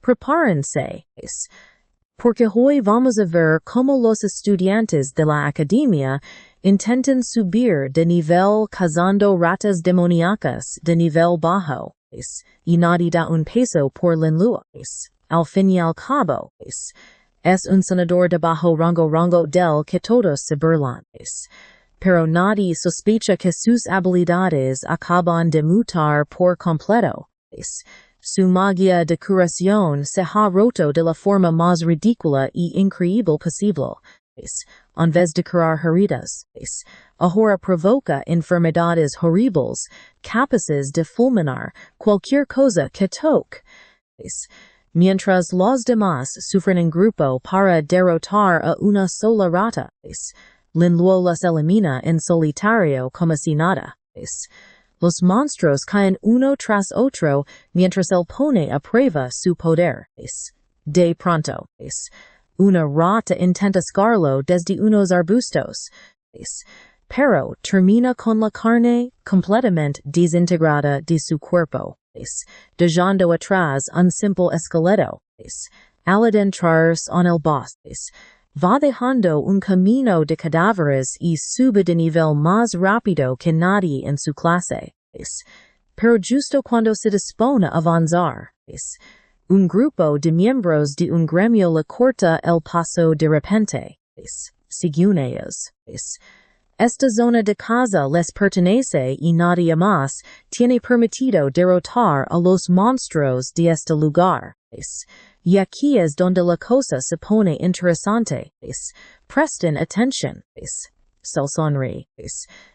Prepárense, porque hoy vamos a ver cómo los estudiantes de la academia intentan subir de nivel cazando ratas demoníacas de nivel bajo, y nadie da un peso por Linluo. Al fin y al cabo, es un sanador de bajo rango del que todos se burlan. Pero nadie sospecha que sus habilidades acaban de mutar por completo. Su magia de curación se ha roto de la forma más ridícula y increíble posible. En vez de curar heridas, ahora provoca enfermedades horribles, capaces de fulminar cualquier cosa que toque. Mientras los demás sufren en grupo para derrotar a una sola rata, Linluo las elimina en solitario como si nada. Los monstruos caen uno tras otro mientras él pone a prueba su poder. De pronto, una rata intenta sacarlo desde unos arbustos, pero termina con la carne completamente desintegrada de su cuerpo, dejando atrás un simple esqueleto. Al adentrarse en el bosque, va dejando un camino de cadáveres y sube de nivel más rápido que nadie en su clase. Pero justo cuando se dispone a avanzar, un grupo de miembros de un gremio le corta el paso de repente. Según ellos, esta zona de casa les pertenece y nadie más tiene permitido derrotar a los monstruos de este lugar. Y aquí es donde la cosa se pone interesante. Presten atención. Se sonríe.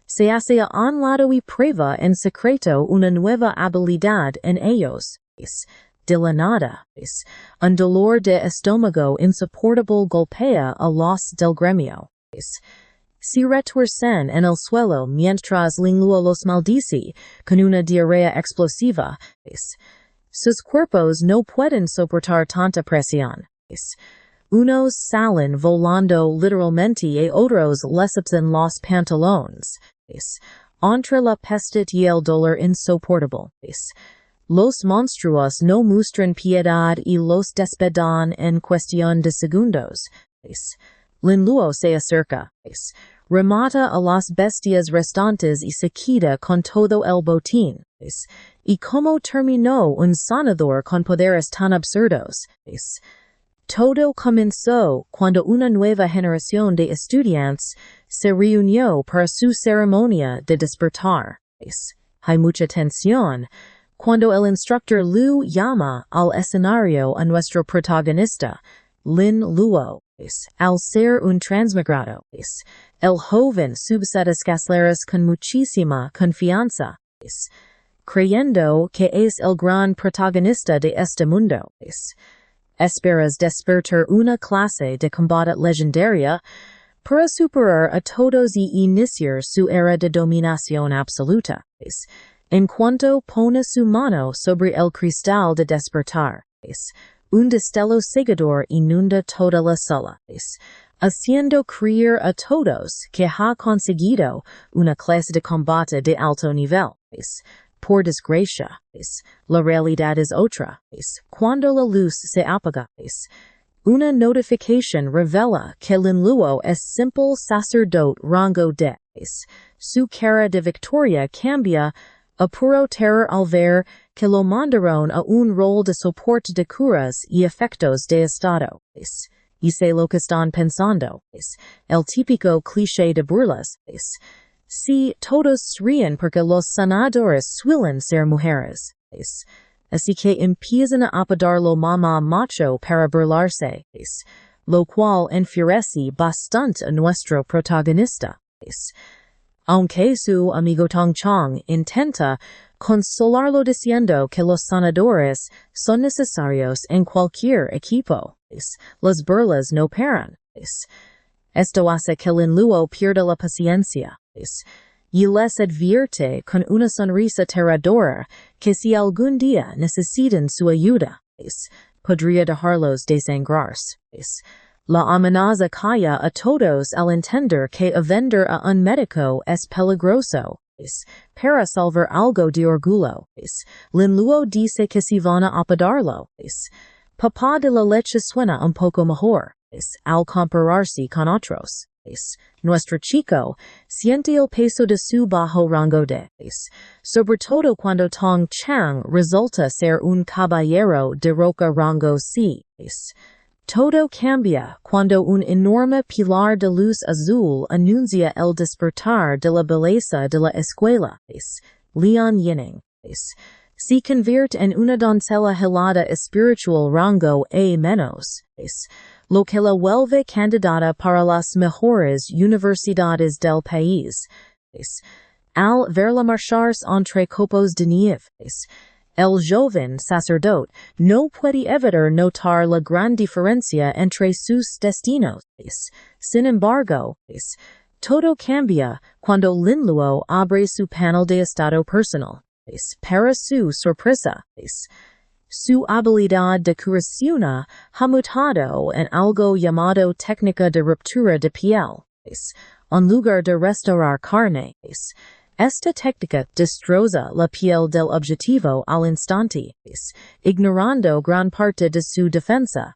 Se hace a un lado y prueba en secreto una nueva habilidad en ellos. De la nada, un dolor de estómago insoportable golpea a los del gremio. Se retuercen en el suelo mientras Linluo los maldice con una diarrea explosiva. Sus cuerpos no pueden soportar tanta presión. Unos salen volando literalmente y otros les absen los pantalones. Entre la peste y el dolor insoportable. Los monstruos no muestran piedad y los despedan en cuestión de segundos. Linluo se acerca. Remata a las bestias restantes y se queda con todo el botín. ¿Y cómo terminó un sanador con poderes tan absurdos? Todo comenzó cuando una nueva generación de estudiantes se reunió para su ceremonia de despertar. Hay mucha tensión cuando el instructor Lu llama al escenario a nuestro protagonista, Linluo. Al ser un transmigrado, el joven sube las escaleras con muchísima confianza, creyendo que es el gran protagonista de este mundo. Esperas despertar una clase de combate legendaria para superar a todos y iniciar su era de dominación absoluta. En cuanto pone su mano sobre el cristal de despertar, un destello cegador inunda toda la sala, haciendo creer a todos que ha conseguido una clase de combate de alto nivel. Por desgracia, la realidad es otra. Cuando la luz se apaga, una notificación revela que Linluo es simple sacerdote rango D. Su cara de victoria cambia a puro terror al ver que lo mandaron a un rol de soporte de curas y efectos de estado. Y sé lo que están pensando. El típico cliché de burlas. Si todos ríen porque los sanadores suelen ser mujeres. Así que empiezan a apodarlo mamá macho para burlarse. Lo cual enfurece bastante a nuestro protagonista. Aunque su amigo Tong Chong intenta consolarlo diciendo que los sanadores son necesarios en cualquier equipo, las burlas no paran. Esto hace que Linluo pierda la paciencia, y les advierte con una sonrisa aterradora que si algún día necesitan su ayuda, podría dejarlos desangrarse. La amenaza calla a todos al entender que vender a un médico es peligroso. para salvar algo de orgullo, linluo dice que si van a apadarlo, papá de la leche suena un poco mejor, al compararse con otros. Nuestro chico siente el peso de su bajo rango de, sobre todo cuando Tong Chang resulta ser un caballero de roca rango C. Todo cambia cuando un enorme pilar de luz azul anuncia el despertar de la belleza de la escuela. Lian Yining. Se convierte en una doncella helada espiritual rango A-, lo que la vuelve candidata para las mejores universidades del país. Al verla marcharse entre copos de nieve, el joven sacerdote no puede evitar notar la gran diferencia entre sus destinos. Sin embargo, todo cambia cuando Linluo abre su panel de estado personal. Para su sorpresa, su habilidad de curación ha mutado en algo llamado técnica de ruptura de piel. En lugar de restaurar carne, esta técnica destroza la piel del objetivo al instante, ignorando gran parte de su defensa.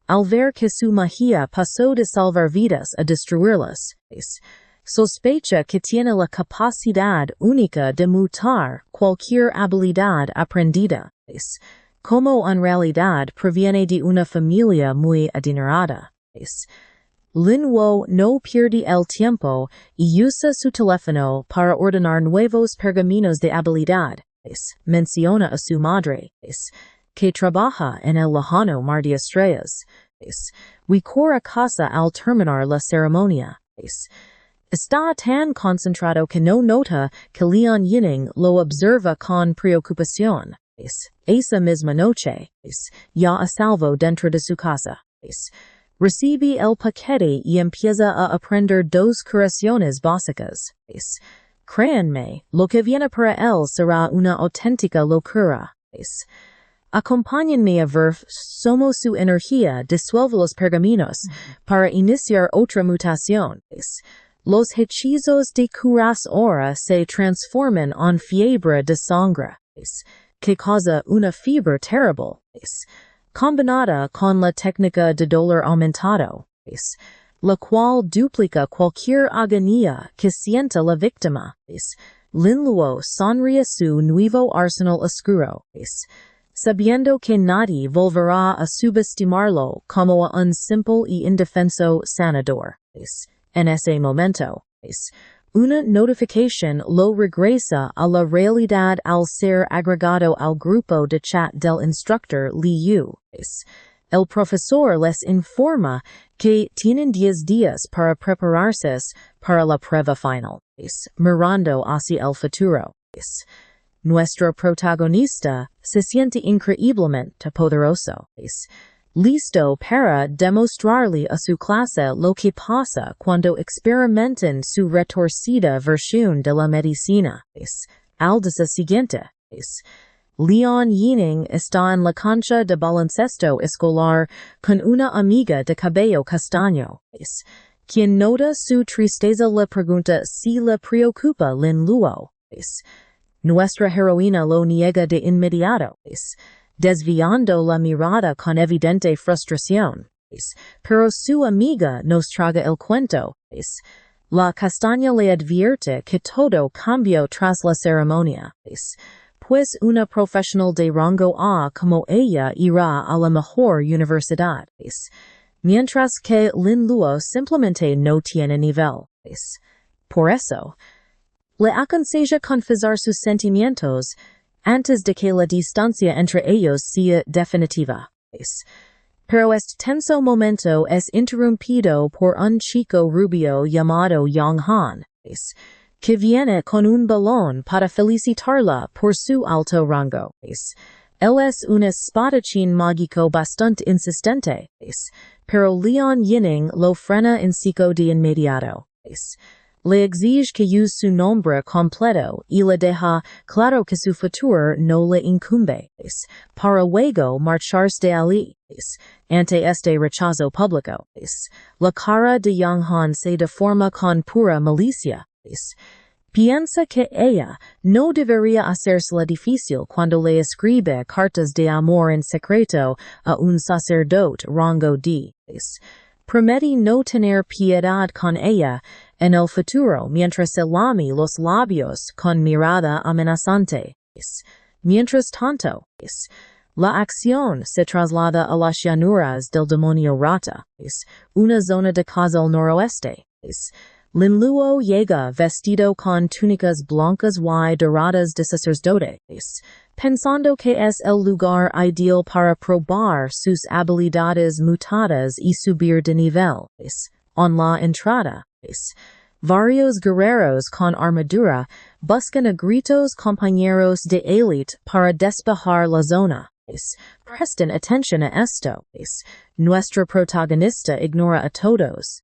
Al ver que su magia pasó de salvar vidas a destruirlas, sospecha que tiene la capacidad única de mutar cualquier habilidad aprendida, como en realidad proviene de una familia muy adinerada. Linluo no pierde el tiempo y usa su teléfono para ordenar nuevos pergaminos de habilidad. Menciona a su madre, que trabaja en el lejano mar de estrellas. Y corre a casa al terminar la ceremonia. Está tan concentrado que no nota que Lian Yining lo observa con preocupación. Esa misma noche, ya a salvo dentro de su casa. Recibe el paquete y empieza a aprender dos curaciones básicas. Créanme, lo que viene para él será una auténtica locura. Acompáñenme a ver cómo su energía disuelve los pergaminos para iniciar otra mutación. Los hechizos de curar ahora se transforman en fiebre de sangre, que causa una fiebre terrible, combinada con la técnica de dolor aumentado, la cual duplica cualquier agonía que sienta la víctima. Linluo sonríe su nuevo arsenal oscuro, sabiendo que nadie volverá a subestimarlo como a un simple y indefenso sanador. En ese momento, una notificación lo regresa a la realidad al ser agregado al grupo de chat del instructor Liu. El profesor les informa que tienen 10 días para prepararse para la prueba final, mirando hacia el futuro. Nuestro protagonista se siente increíblemente poderoso. Listo para demostrarle a su clase lo que pasa cuando experimentan su retorcida versión de la medicina. Al día siguiente, Lian Yining está en la cancha de baloncesto escolar con una amiga de cabello castaño. Quien nota su tristeza le pregunta si le preocupa Linluo. Nuestra heroína lo niega de inmediato, desviando la mirada con evidente frustración. Pero su amiga nos traga el cuento. La castaña le advierte que todo cambió tras la ceremonia, pues una profesional de rango A como ella irá a la mejor universidad, mientras que Linluo simplemente no tiene nivel. Por eso, le aconseja confesar sus sentimientos antes de que la distancia entre ellos sea definitiva. Pero este tenso momento es interrumpido por un chico rubio llamado Yang Han, que viene con un balón para felicitarla por su alto rango. Él es un espadachín mágico bastante insistente, pero Lian Yining lo frena en seco de inmediato. Le exige que use su nombre completo y le deja claro que su futuro no le incumbe, para luego marcharse de allí. Ante este rechazo público, la cara de Yang Han se deforma con pura malicia. Piensa que ella no debería hacérsela difícil cuando le escribe cartas de amor en secreto a un sacerdote rango 10. Promete no tener piedad con ella en el futuro mientras se lame los labios con mirada amenazante. Mientras tanto, la acción se traslada a las llanuras del demonio rata, una zona de casa al noroeste. Lin Luo llega vestido con túnicas blancas y doradas de sacerdote, pensando que es el lugar ideal para probar sus habilidades mutadas y subir de nivel. En la entrada, varios guerreros con armadura buscan a gritos compañeros de élite para despejar la zona. Presten atención a esto. Nuestra protagonista ignora a todos.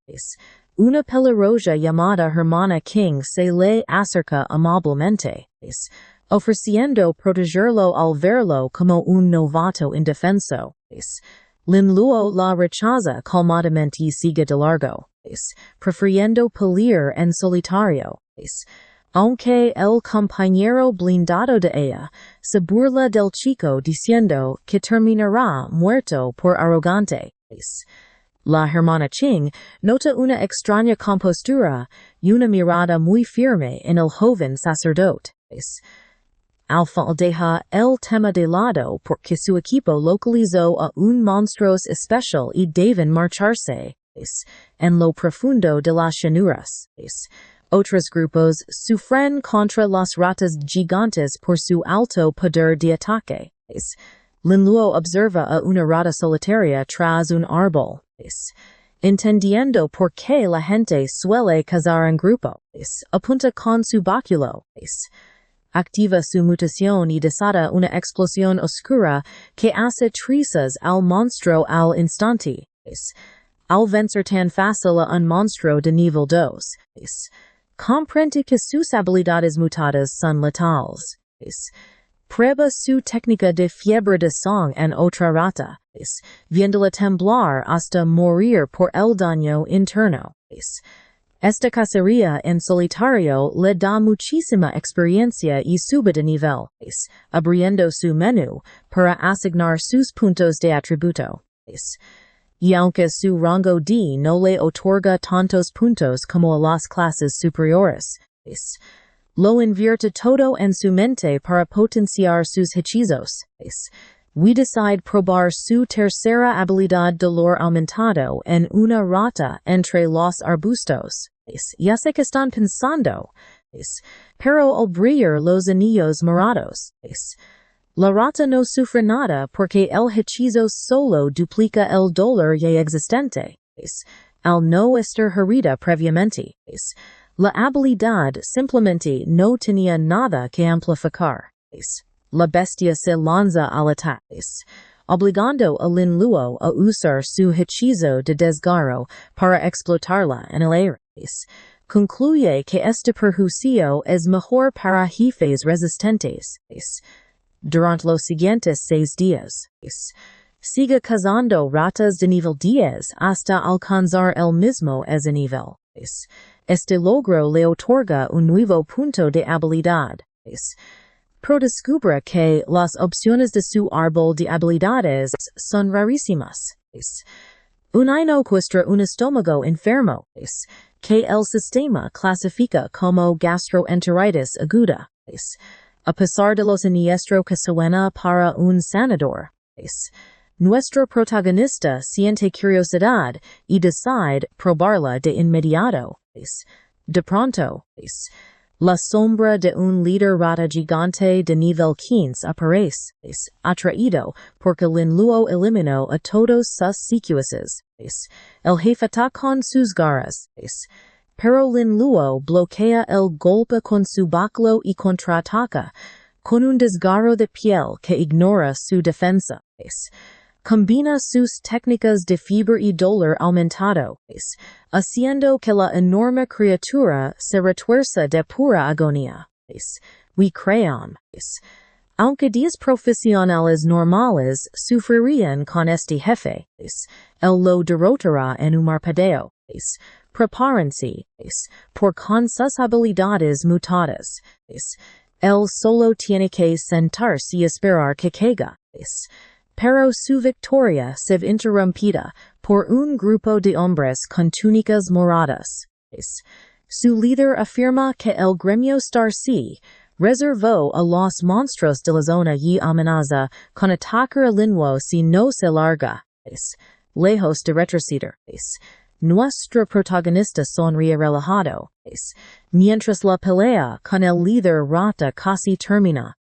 Una pelirroja llamada Hermana King se le acerca amablemente, ofreciendo protegerlo al verlo como un novato indefenso. Lin Luo la rechaza calmadamente y sigue de largo, prefiriendo pelear en solitario. Aunque el compañero blindado de ella se burla del chico diciendo que terminará muerto por arrogante. La hermana Ching nota una extraña compostura y una mirada muy firme en el joven sacerdote. Al final deja el tema de lado porque su equipo localizó a un monstruo especial y deben marcharse en lo profundo de las llanuras. Otros grupos sufren contra las ratas gigantes por su alto poder de ataque. Lin Luo observa a una rata solitaria tras un árbol. Entendiendo por qué la gente suele cazar en grupo, apunta con su báculo. Activa su mutación y desata una explosión oscura que hace trizas al monstruo al instante. Al vencer tan fácil a un monstruo de nivel 2, comprende que sus habilidades mutadas son letales. Prueba su técnica de fiebre de sang en otra rata, viéndola temblar hasta morir por el daño interno. Esta cacería en solitario le da muchísima experiencia y sube de nivel, abriendo su menú para asignar sus puntos de atributo. Y aunque su rango D no le otorga tantos puntos como a las clases superiores, lo invierte todo en su mente para potenciar sus hechizos. We decide probar su tercera habilidad dolor aumentado en una rata entre los arbustos. Ya sé que están pensando, pero al brillar los anillos morados, la rata no sufre nada porque el hechizo solo duplica el dolor ya existente. Al no estar herida previamente, la habilidad simplemente no tenía nada que amplificar. La bestia se lanza al ataque, obligando a Lin Luo a usar su hechizo de desgarro para explotarla en el aire. Concluye que este perjuicio es mejor para jefes resistentes. Durante los siguientes 6 días, sigue cazando ratas de nivel 10 hasta alcanzar el mismo ese nivel. Este logro le otorga un nuevo punto de habilidad. Pero descubre que las opciones de su árbol de habilidades son rarísimas. Un encuentra un estómago enfermo, que el sistema clasifica como gastroenteritis aguda. A pesar de lo siniestro que suena para un sanador, nuestro protagonista siente curiosidad y decide probarla de inmediato. De pronto, la sombra de un líder rata gigante de nivel 15 aparece, atraído porque Lin Luo eliminó a todos sus secuaces. El jefe está con sus garras, pero Lin Luo bloquea el golpe con su báculo y contraataca con un desgarro de piel que ignora su defensa. Combina sus técnicas de fiebre y dolor aumentado, haciendo que la enorme criatura se retuerza de pura agonía. We crean, aunque 10 profesionales normales sufrirían con este jefe, él lo derrotará en un parpadeo. Prepárense por con sus habilidades mutadas. Él solo tiene que sentarse y esperar que caiga. Pero su victoria se ve interrumpida por un grupo de hombres con túnicas moradas. Su líder afirma que el gremio Starcy reservó a los monstruos de la zona y amenaza con atacar el Linwo si no se larga. Lejos de retroceder. Nuestro protagonista sonríe relajado. Mientras la pelea con el líder rata casi termina.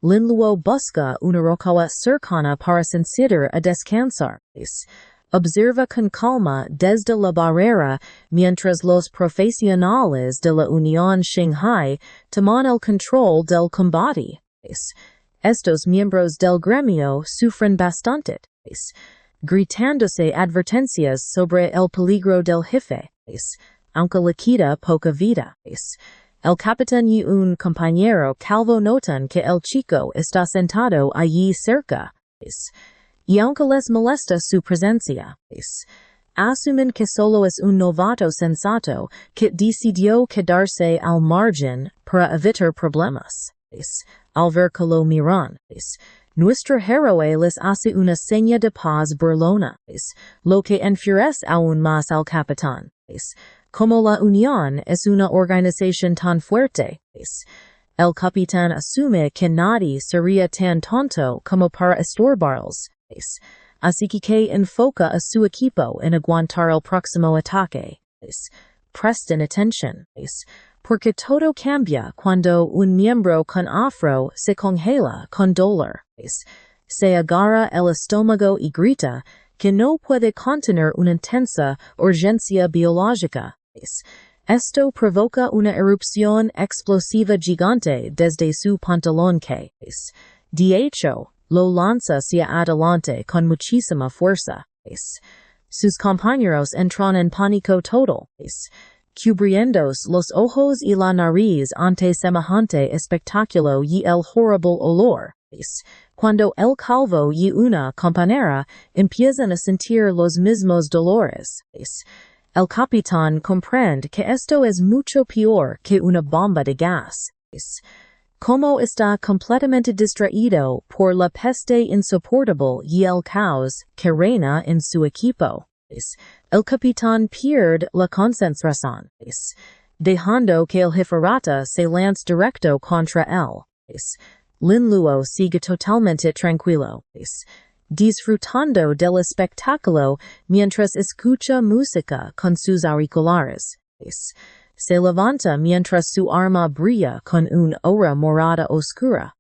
Linluo busca una roca cercana para sentir a descansar. Observa con calma desde la barrera mientras los profesionales de la Unión Shanghai toman el control del combate. Estos miembros del gremio sufren bastante, gritándose advertencias sobre el peligro del jefe, aunque le quita poca vida. El capitán y un compañero calvo notan que el chico está sentado allí cerca. Y aunque les molesta su presencia, asumen que solo es un novato sensato que decidió quedarse al margen para evitar problemas. Al ver que lo miran, nuestro héroe les hace una seña de paz burlona, lo que enfurece aún más al capitán. Como la Unión es una organización tan fuerte, el capitán asume que nadie sería tan tonto como para estorbarlos. Así que enfoca a su equipo en aguantar el próximo ataque. Presten atención, porque todo cambia cuando un miembro con afro se congela con dolor. Se agarra el estómago y grita que no puede contener una intensa urgencia biológica. Esto provoca una erupción explosiva gigante desde su pantalón que, de hecho, lo lanza hacia adelante con muchísima fuerza. Sus compañeros entran en pánico total, cubriéndose los ojos y la nariz ante semejante espectáculo y el horrible olor. Cuando el calvo y una compañera empiezan a sentir los mismos dolores. El capitán comprende que esto es mucho peor que una bomba de gas. Como está completamente distraído por la peste insoportable y el caos que reina en su equipo, el capitán pierde la concentración, dejando que el jefe rata se lance directo contra él. Linluo sigue totalmente tranquilo, disfrutando del espectáculo mientras escucha música con sus auriculares. Se levanta mientras su arma brilla con una aura morada oscura,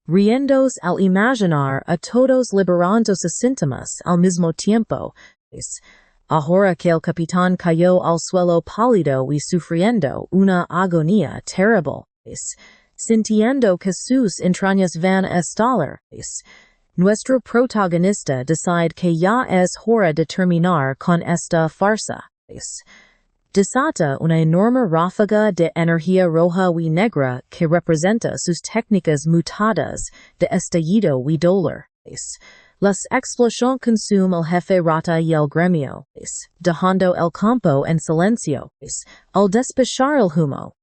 riéndose al imaginar a todos liberando sus síntomas al mismo tiempo. Ahora que el capitán cayó al suelo pálido y sufriendo una agonía terrible, sintiendo que sus entrañas van a estallar, nuestro protagonista decide que ya es hora de terminar con esta farsa. Desata una enorme ráfaga de energía roja y negra que representa sus técnicas mutadas de estallido y dolor. Las explosiones consumen el jefe rata y el gremio, dejando el campo en silencio. Al despechar el humo,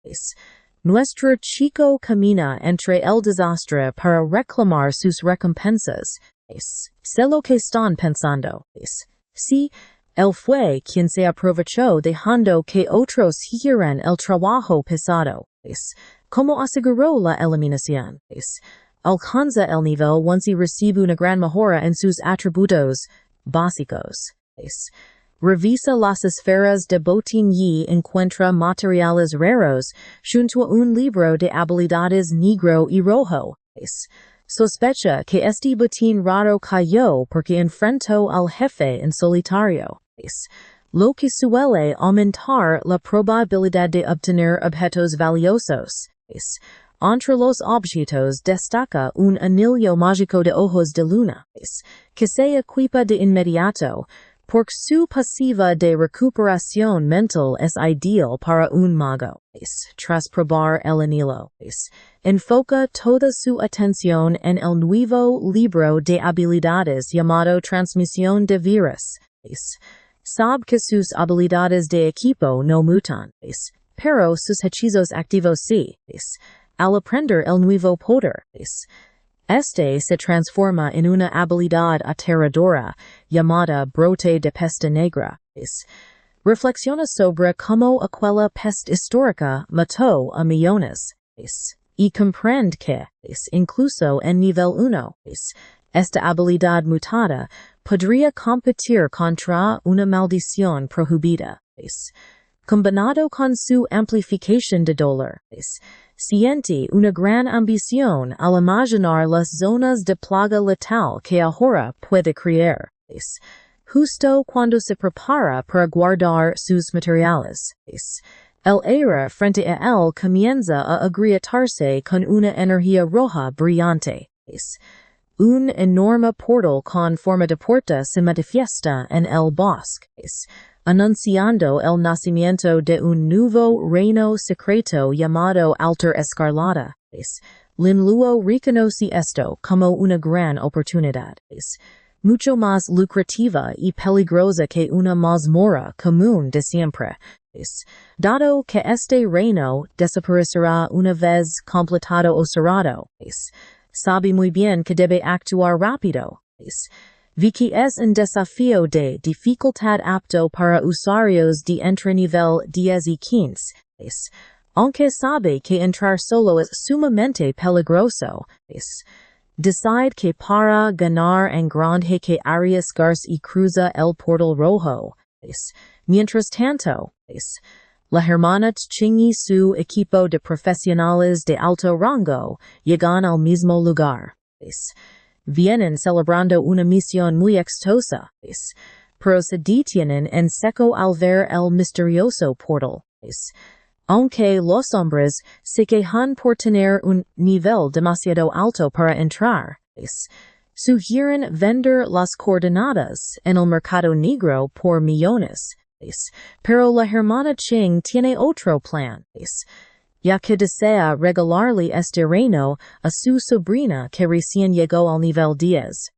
nuestro chico camina entre el desastre para reclamar sus recompensas. Sé lo que están pensando. Sí, él fue quien se aprovechó dejando que otros hicieran el trabajo pesado. ¿Cómo aseguró la eliminación? Alcanza el nivel once recibe una gran mejora en sus atributos básicos. Revisa las esferas de botín y encuentra materiales raros junto a un libro de habilidades negro y rojo. Sospecha que este botín raro cayó porque enfrentó al jefe en solitario. Lo que suele aumentar la probabilidad de obtener objetos valiosos. Entre los objetos destaca un anillo mágico de ojos de luna, que se equipa de inmediato, porque su pasiva de recuperación mental es ideal para un mago. Tras probar el anillo, enfoca toda su atención en el nuevo libro de habilidades llamado Transmisión de Virus. Sabe que sus habilidades de equipo no mutan, pero sus hechizos activos sí. Al aprender el nuevo poder, este se transforma en una habilidad aterradora llamada brote de peste negra. Reflexiona sobre cómo aquella peste histórica mató a millones. Y comprende que, incluso en nivel 1, esta habilidad mutada podría competir contra una maldición prohibida. Combinado con su amplificación de dolor, siente una gran ambición al imaginar las zonas de plaga letal que ahora puede crear, justo cuando se prepara para guardar sus materiales. El aire frente a él comienza a agrietarse con una energía roja brillante. Un enorme portal con forma de puerta se manifiesta en el bosque, anunciando el nacimiento de un nuevo reino secreto llamado Alter Escarlata. Lin Luo reconoce esto como una gran oportunidad, mucho más lucrativa y peligrosa que una mazmorra común de siempre. Dado que este reino desaparecerá una vez completado o cerrado, sabe muy bien que debe actuar rápido. Vi que es un desafío de dificultad apto para usuarios de entre nivel 10 y 15. Aunque sabe que entrar solo es sumamente peligroso. Decide que para ganar en grande que arriesgarse y cruza el portal rojo. Mientras tanto, la hermana Ching y su equipo de profesionales de alto rango llegan al mismo lugar. Vienen celebrando una misión muy exitosa, pero se detienen en seco al ver el misterioso portal. Aunque los hombres se quejan por tener un nivel demasiado alto para entrar, sugieren vender las coordenadas en el mercado negro por millones. Pero la hermana Ching tiene otro plan, ya que desea regalarle este reino a su sobrina que recién llegó al nivel 10.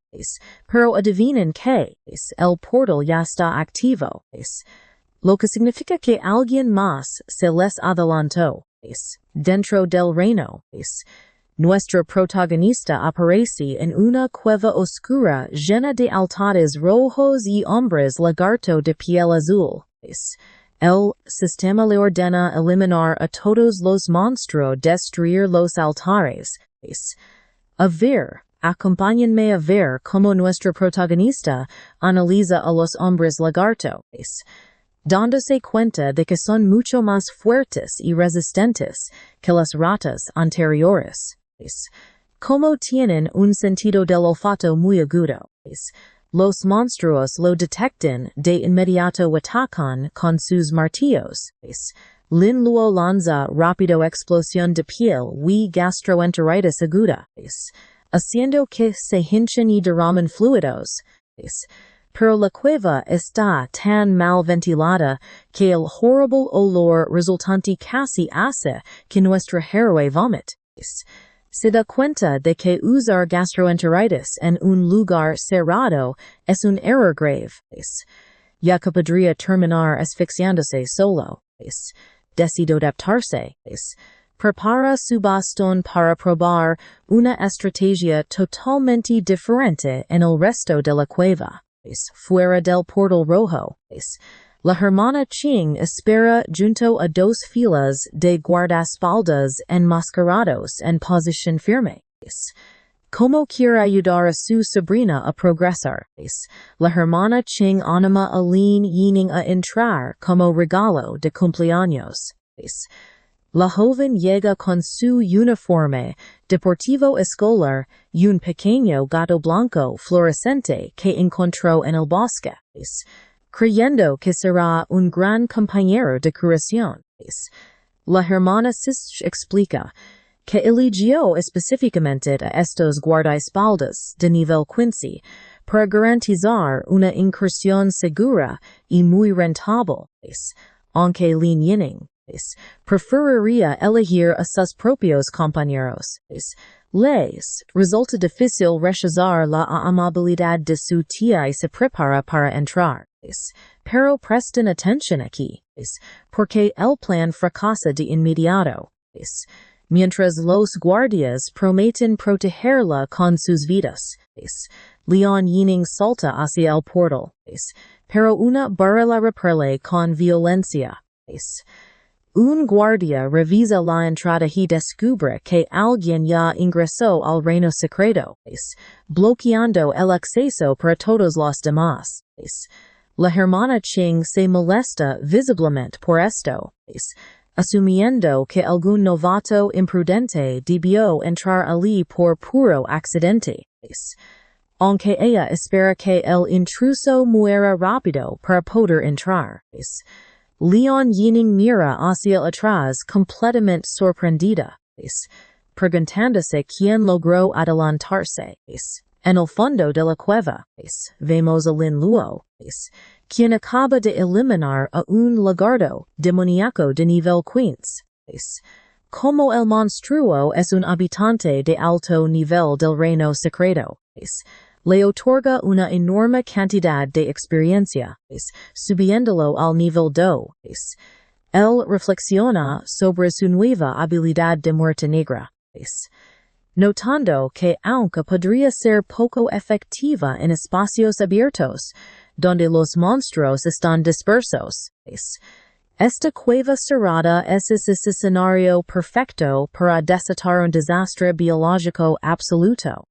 Pero adivinen que, el portal ya está activo, lo que significa que alguien más se les adelantó. Dentro del reino, nuestro protagonista aparece en una cueva oscura llena de altares rojos y hombres lagarto de piel azul. El sistema le ordena eliminar a todos los monstruos, destruir los altares. A ver, acompáñenme a ver cómo nuestro protagonista analiza a los hombres lagarto, dándose cuenta de que son mucho más fuertes y resistentes que las ratas anteriores. Como tienen un sentido del olfato muy agudo, los monstruos lo detectan de inmediato atacan con sus martillos. Lin Luo lanza rápido explosión de piel y gastroenteritis aguda, haciendo que se hinchen y derramen fluidos. Pero la cueva está tan mal ventilada que el horrible olor resultante casi hace que nuestro héroe vomite. Se da cuenta de que usar gastroenteritis en un lugar cerrado es un error grave, ya que podría terminar asfixiándose solo. Decide adaptarse. Prepara su bastón para probar una estrategia totalmente diferente en el resto de la cueva. Fuera del portal rojo. La hermana Ching espera junto a dos filas de guardaespaldas enmascarados en posición firme. ¿Cómo quiere ayudar a su sobrina a progresar? La hermana Ching anima a Lin Yining a entrar como regalo de cumpleaños. La joven llega con su uniforme deportivo escolar y un pequeño gato blanco fluorescente que encontró en el bosque. Creyendo que será un gran compañero de curación. La hermana Sish explica que eligió específicamente a estos guardaespaldas de nivel 15 para garantizar una incursión segura y muy rentable, aunque Lin Yining preferiría elegir a sus propios compañeros. Les resulta difícil rechazar la amabilidad de su tía y se prepara para entrar. Pero presten atención aquí, porque el plan fracasa de inmediato. Mientras los guardias prometen protegerla con sus vidas. Leon Yining salta hacia el portal. Pero una barra la repele con violencia. Un guardia revisa la entrada y descubre que alguien ya ingresó al reino secreto, bloqueando el acceso para todos los demás. La hermana Ching se molesta visiblemente por esto, asumiendo que algún novato imprudente debió entrar allí por puro accidente. Aunque ella espera que el intruso muera rápido para poder entrar. Leon Yining mira hacia atrás completamente sorprendida, preguntándose quién logró adelantarse. En el fondo de la cueva, vemos a Lin Luo, quien acaba de eliminar a un lagarto demoníaco de nivel 15. Como el monstruo es un habitante de alto nivel del reino secreto, le otorga una enorme cantidad de experiencia, subiéndolo al nivel 2. Él reflexiona sobre su nueva habilidad de muerte negra, notando que aunque podría ser poco efectiva en espacios abiertos, donde los monstruos están dispersos, esta cueva cerrada es ese escenario perfecto para desatar un desastre biológico absoluto.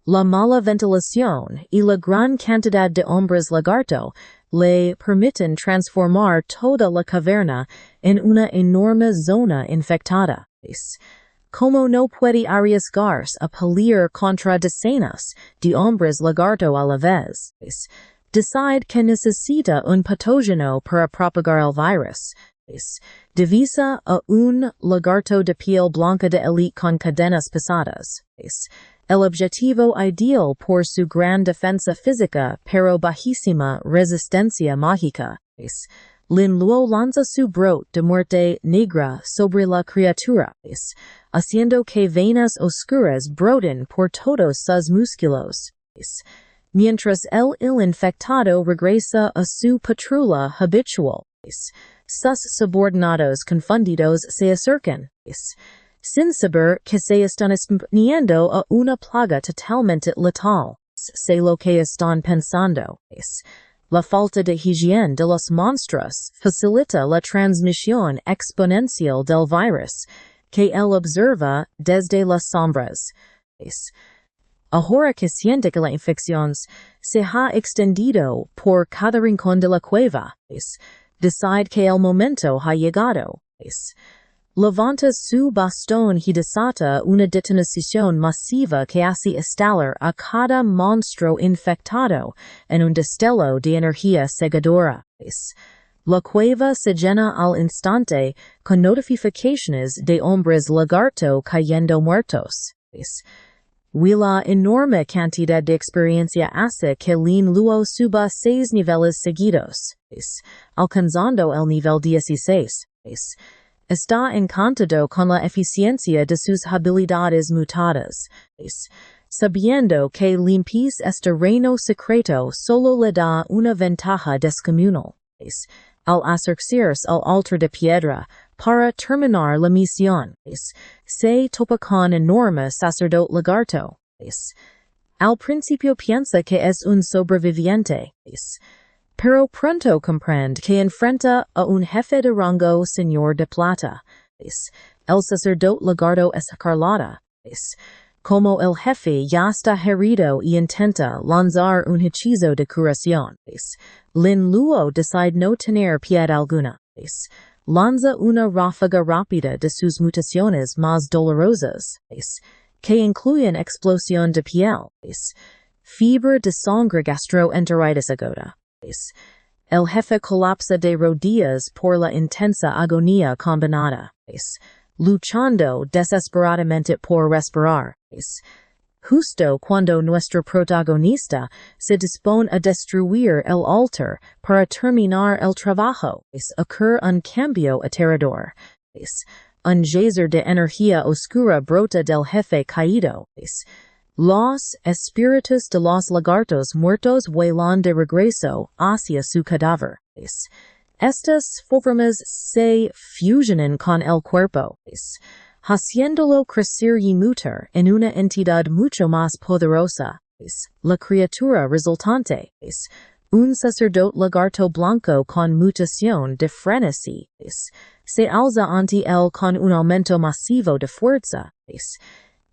La mala ventilación y la gran cantidad de hombres lagarto le permiten transformar toda la caverna en una enorme zona infectada. Como no puede arriesgarse a pelear contra decenas de hombres lagarto a la vez, decide que necesita un patógeno para propagar el virus. Divisa a un lagarto de piel blanca de élite con cadenas pesadas. El objetivo ideal por su gran defensa física pero bajísima resistencia mágica. Lin Luo lanza su brote de muerte negra sobre la criatura, haciendo que venas oscuras broten por todos sus músculos. Mientras el infectado regresa a su patrulla habitual, sus subordinados confundidos se acercan, sin saber que se están exponiendo a una plaga totalmente letal. Sé lo que están pensando. La falta de higiene de los monstruos facilita la transmisión exponencial del virus, que él observa desde las sombras. Ahora que siente que la infección se ha extendido por cada rincón de la cueva, decide que el momento ha llegado. Levanta su bastón y desata una detonación masiva que hace estallar a cada monstruo infectado en un destello de energía cegadora. La cueva se llena al instante con notificaciones de hombres lagarto cayendo muertos. La enorme cantidad de experiencia hace que Lin Luo suba 6 niveles seguidos, alcanzando el nivel 16. Está encantado con la eficiencia de sus habilidades mutadas, sabiendo que limpiar este reino secreto solo le da una ventaja descomunal. Al acercarse al altar de piedra para terminar la misión, se topa con enorme sacerdote lagarto. Al principio piensa que es un sobreviviente, pero pronto comprende que enfrenta a un jefe de rango señor de plata. El sacerdote lagarto escarlata. Como el jefe ya está herido y intenta lanzar un hechizo de curación, Lin Luo decide no tener piedad alguna. Lanza una ráfaga rápida de sus mutaciones más dolorosas, que incluyen explosión de piel, fiebre de sangre gastroenteritis aguda. El jefe colapsa de rodillas por la intensa agonía combinada, luchando desesperadamente por respirar. Justo cuando nuestro protagonista se dispone a destruir el altar para terminar el trabajo, ocurre un cambio aterrador. Un geyser de energía oscura brota del jefe caído, Los espíritus de los lagartos muertos vuelan de regreso hacia su cadáver. Estas formas se fusionan con el cuerpo, haciéndolo crecer y mutar en una entidad mucho más poderosa. La criatura resultante, un sacerdote lagarto blanco con mutación de frenesí, se alza ante él con un aumento masivo de fuerza.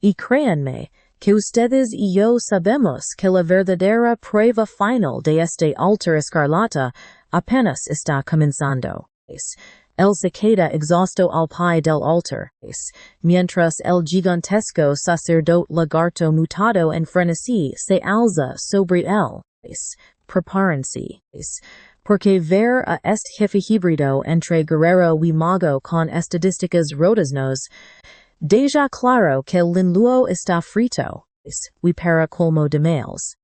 Y créanme, que ustedes y yo sabemos que la verdadera prueba final de este altar escarlata apenas está comenzando. Él se queda exhausto al pie del altar, mientras el gigantesco sacerdote lagarto mutado en frenesí se alza sobre él. Prepárense, porque ver a este jefe híbrido entre guerrero y mago con estadísticas rodaznos, deja claro que el linluo está frito, y para colmo de males,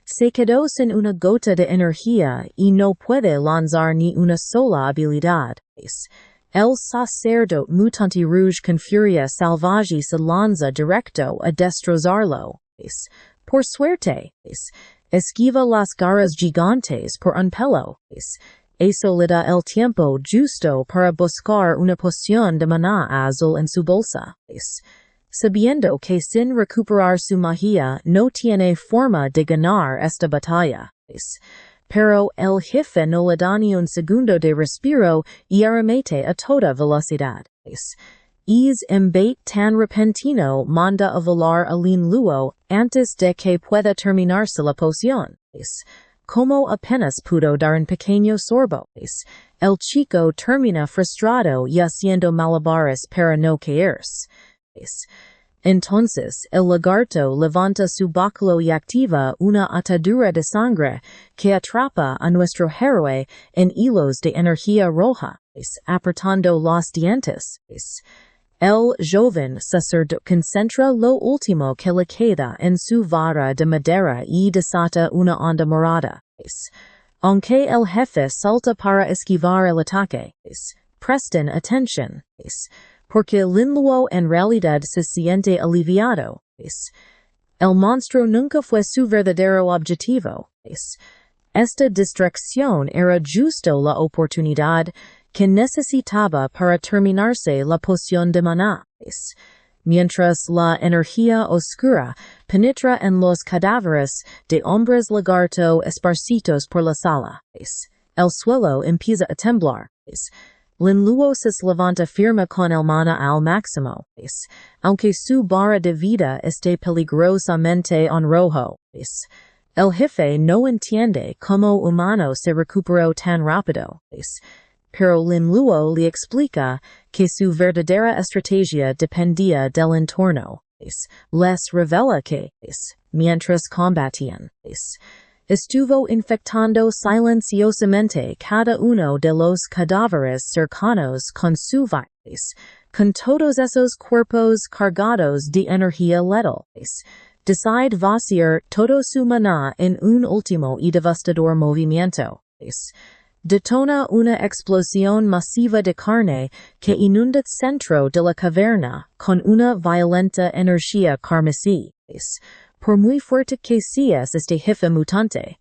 se quedó sin una gota de energía y no puede lanzar ni una sola habilidad. El sacerdote mutante rouge con furia salvaje se lanza directo a destrozarlo. Por suerte, esquiva las garras gigantes por un pelo. Eso le da el tiempo justo para buscar una poción de maná azul en su bolsa. Sabiendo que sin recuperar su magia no tiene forma de ganar esta batalla. Pero el jefe no le da ni un segundo de respiro y arremete a toda velocidad. Es embate tan repentino manda a volar al linluo antes de que pueda terminarse la poción. Como apenas pudo dar un pequeño sorbo, el chico termina frustrado y haciendo malabares para no caerse. Entonces, el lagarto levanta su báculo y activa una atadura de sangre que atrapa a nuestro héroe en hilos de energía roja, apretando los dientes. El joven sacerdote concentra lo último que le queda en su vara de madera y desata una onda morada. Aunque el jefe salta para esquivar el ataque, presten atención, porque el linluo en realidad se siente aliviado. El monstruo nunca fue su verdadero objetivo. Esta distracción era justo la oportunidad que necesitaba para terminarse la poción de maná. Mientras la energía oscura penetra en los cadáveres de hombres lagarto esparcidos por la sala, el suelo empieza a temblar. Linluo se levanta firme con el mana al máximo, aunque su barra de vida esté peligrosamente en rojo. El jefe no entiende cómo humano se recuperó tan rápido. Pero Linluo le explica que su verdadera estrategia dependía del entorno. Les revela que, mientras combatían, estuvo infectando silenciosamente cada uno de los cadáveres cercanos con su virus, con todos esos cuerpos cargados de energía letal. Decide vaciar todo su maná en un último y devastador movimiento. Detona una explosión masiva de carne que inunda el centro de la caverna con una violenta energía carmesí. Por muy fuerte que seas este jefe mutante,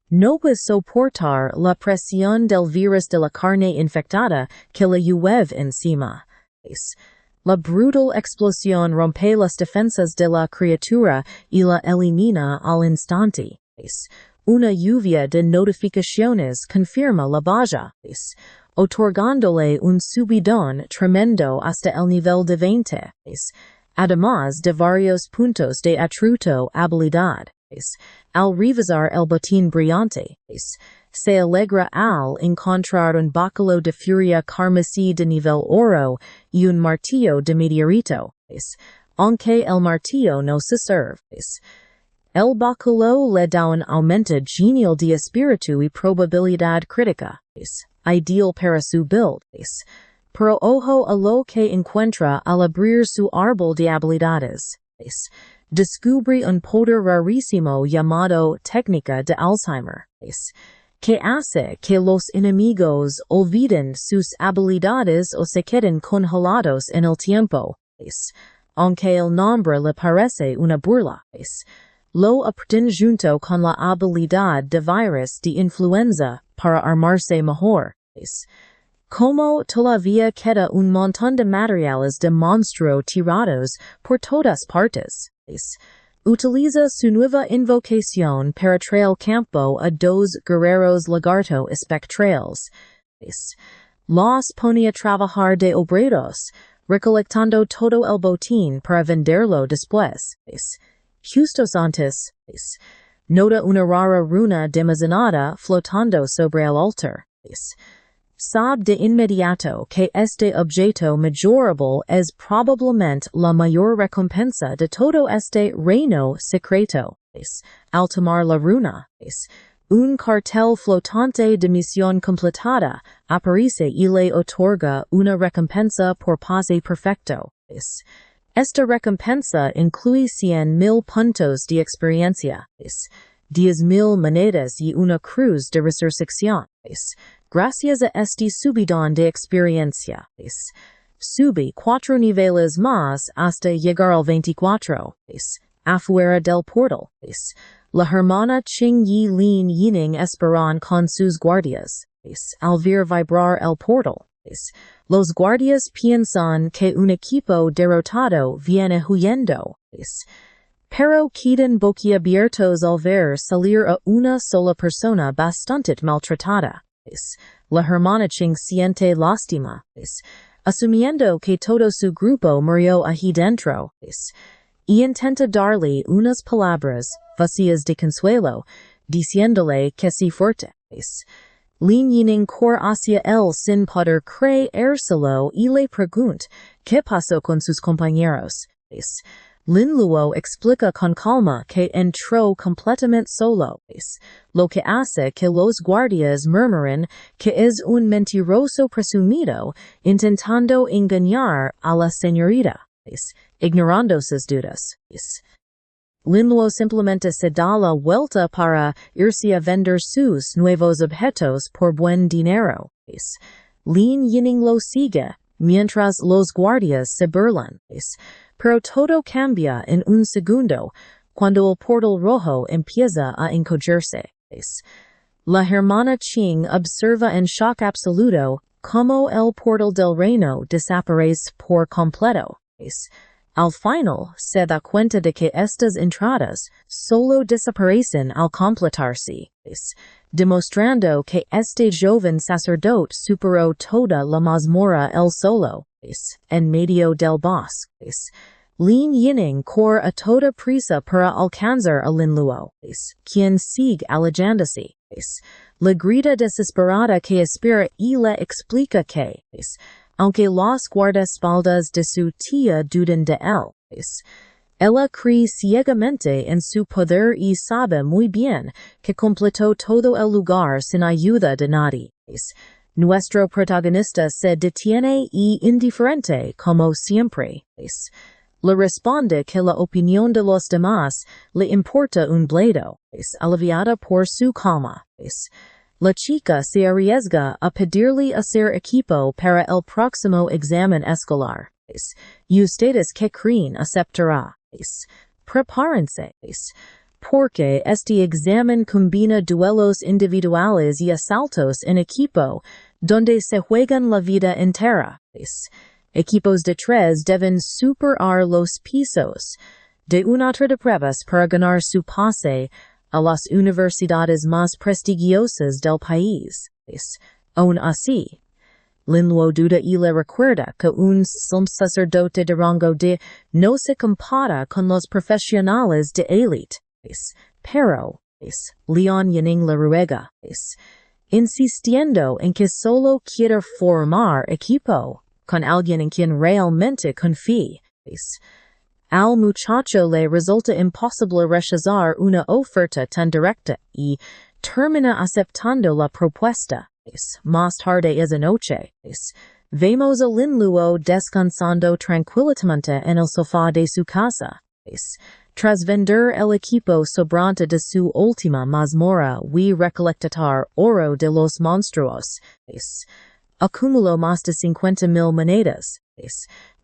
no puede soportar la presión del virus de la carne infectada que le llueve encima. La brutal explosión rompe las defensas de la criatura y la elimina al instante. Una lluvia de notificaciones confirma la baja, otorgándole un subidón tremendo hasta el nivel de 20, además de varios puntos de atributo habilidad. Al revisar el botín brillante, se alegra al encontrar un báculo de furia carmesí de nivel oro y un martillo de meteorito, aunque el martillo no se sirve. El báculo le da un aumento genial de espíritu y probabilidad crítica, ideal para su build, pero ojo a lo que encuentra al abrir su árbol de habilidades. Descubre un poder rarísimo llamado técnica de Alzheimer, que hace que los enemigos olviden sus habilidades o se queden congelados en el tiempo. aunque el nombre le parece una burla. Lo aprenden junto con la habilidad de virus de influenza para armarse mejor. Como todavía queda un montón de materiales de monstruo tirados por todas partes. Utiliza su nueva invocación para traer campo a dos guerreros lagarto espectrales. Los pone a trabajar de obreros, recolectando todo el botín para venderlo después. Justos antes, nota una rara runa demazanada flotando sobre el altar. Sabe de inmediato que este objeto mejorable es probablemente la mayor recompensa de todo este reino secreto. Al tomar la runa, un cartel flotante de misión completada aparece y le otorga una recompensa por pase perfecto. Esta recompensa incluye 100,000 puntos de experiencia, 10,000 monedas y una cruz de resurrección. Gracias a este subidón de experiencia, sube 4 niveles más hasta llegar al 24. Afuera del portal, la hermana Ching Yi Lin Yining esperan con sus guardias. Al ver vibrar el portal, los guardias piensan que un equipo derrotado viene huyendo. Pero quedan boquiabiertos al ver salir a una sola persona bastante maltratada. La hermana Ching siente lástima, asumiendo que todo su grupo murió allí dentro, y intenta darle unas palabras vacías de consuelo, diciéndole que se fuerte. Lin Yining corre hacia él sin poder creérselo y le pregunta qué pasó con sus compañeros. Lin luego explica con calma que entró completamente solo, lo que hace que los guardias murmuren que es un mentiroso presumido intentando engañar a la señorita, ignorando sus dudas. Lin luego simplemente se da la vuelta para irse a vender sus nuevos objetos por buen dinero. Lin Yining lo sigue, mientras los guardias se burlan. Pero todo cambia en un segundo, cuando el portal rojo empieza a encogerse. La hermana Ching observa en shock absoluto cómo el portal del reino desaparece por completo. Al final, se da cuenta de que estas entradas solo desaparecen al completarse, demostrando que este joven sacerdote superó toda la mazmorra él solo, en medio del bosque. Lin Yining corre a toda prisa para alcanzar a Lin Luo, quien sigue alejándose. Le grita desesperada que espera y le explica que, aunque los guardaespaldas de su tía dudan de él, ella cree ciegamente en su poder y sabe muy bien que completó todo el lugar sin ayuda de nadie. Nuestro protagonista se detiene y indiferente como siempre. Le responde que la opinión de los demás le importa un bledo, aliviada por su calma. La chica se arriesga a pedirle hacer equipo para el próximo examen escolar. Y ustedes que creen aceptará. Prepárense. Porque este examen combina duelos individuales y asaltos en equipo, donde se juegan la vida entera. Equipos de 3 deben superar los pisos de una de pruebas para ganar su pase a las universidades más prestigiosas del país. Aún así, Lin Luo duda y le recuerda que un sacerdote de rango D no se compara con los profesionales de élite. Pero, Leon Yining le ruega, insistiendo en que solo quiere formar equipo con alguien en quien realmente confíe. Al muchacho le resulta imposible rechazar una oferta tan directa y termina aceptando la propuesta. Más tarde esa noche, vemos a Lin Luo descansando tranquilamente en el sofá de su casa. Tras vender el equipo sobrante de su última mazmorra y recolectar oro de los monstruos, acumuló más de 50,000 monedas.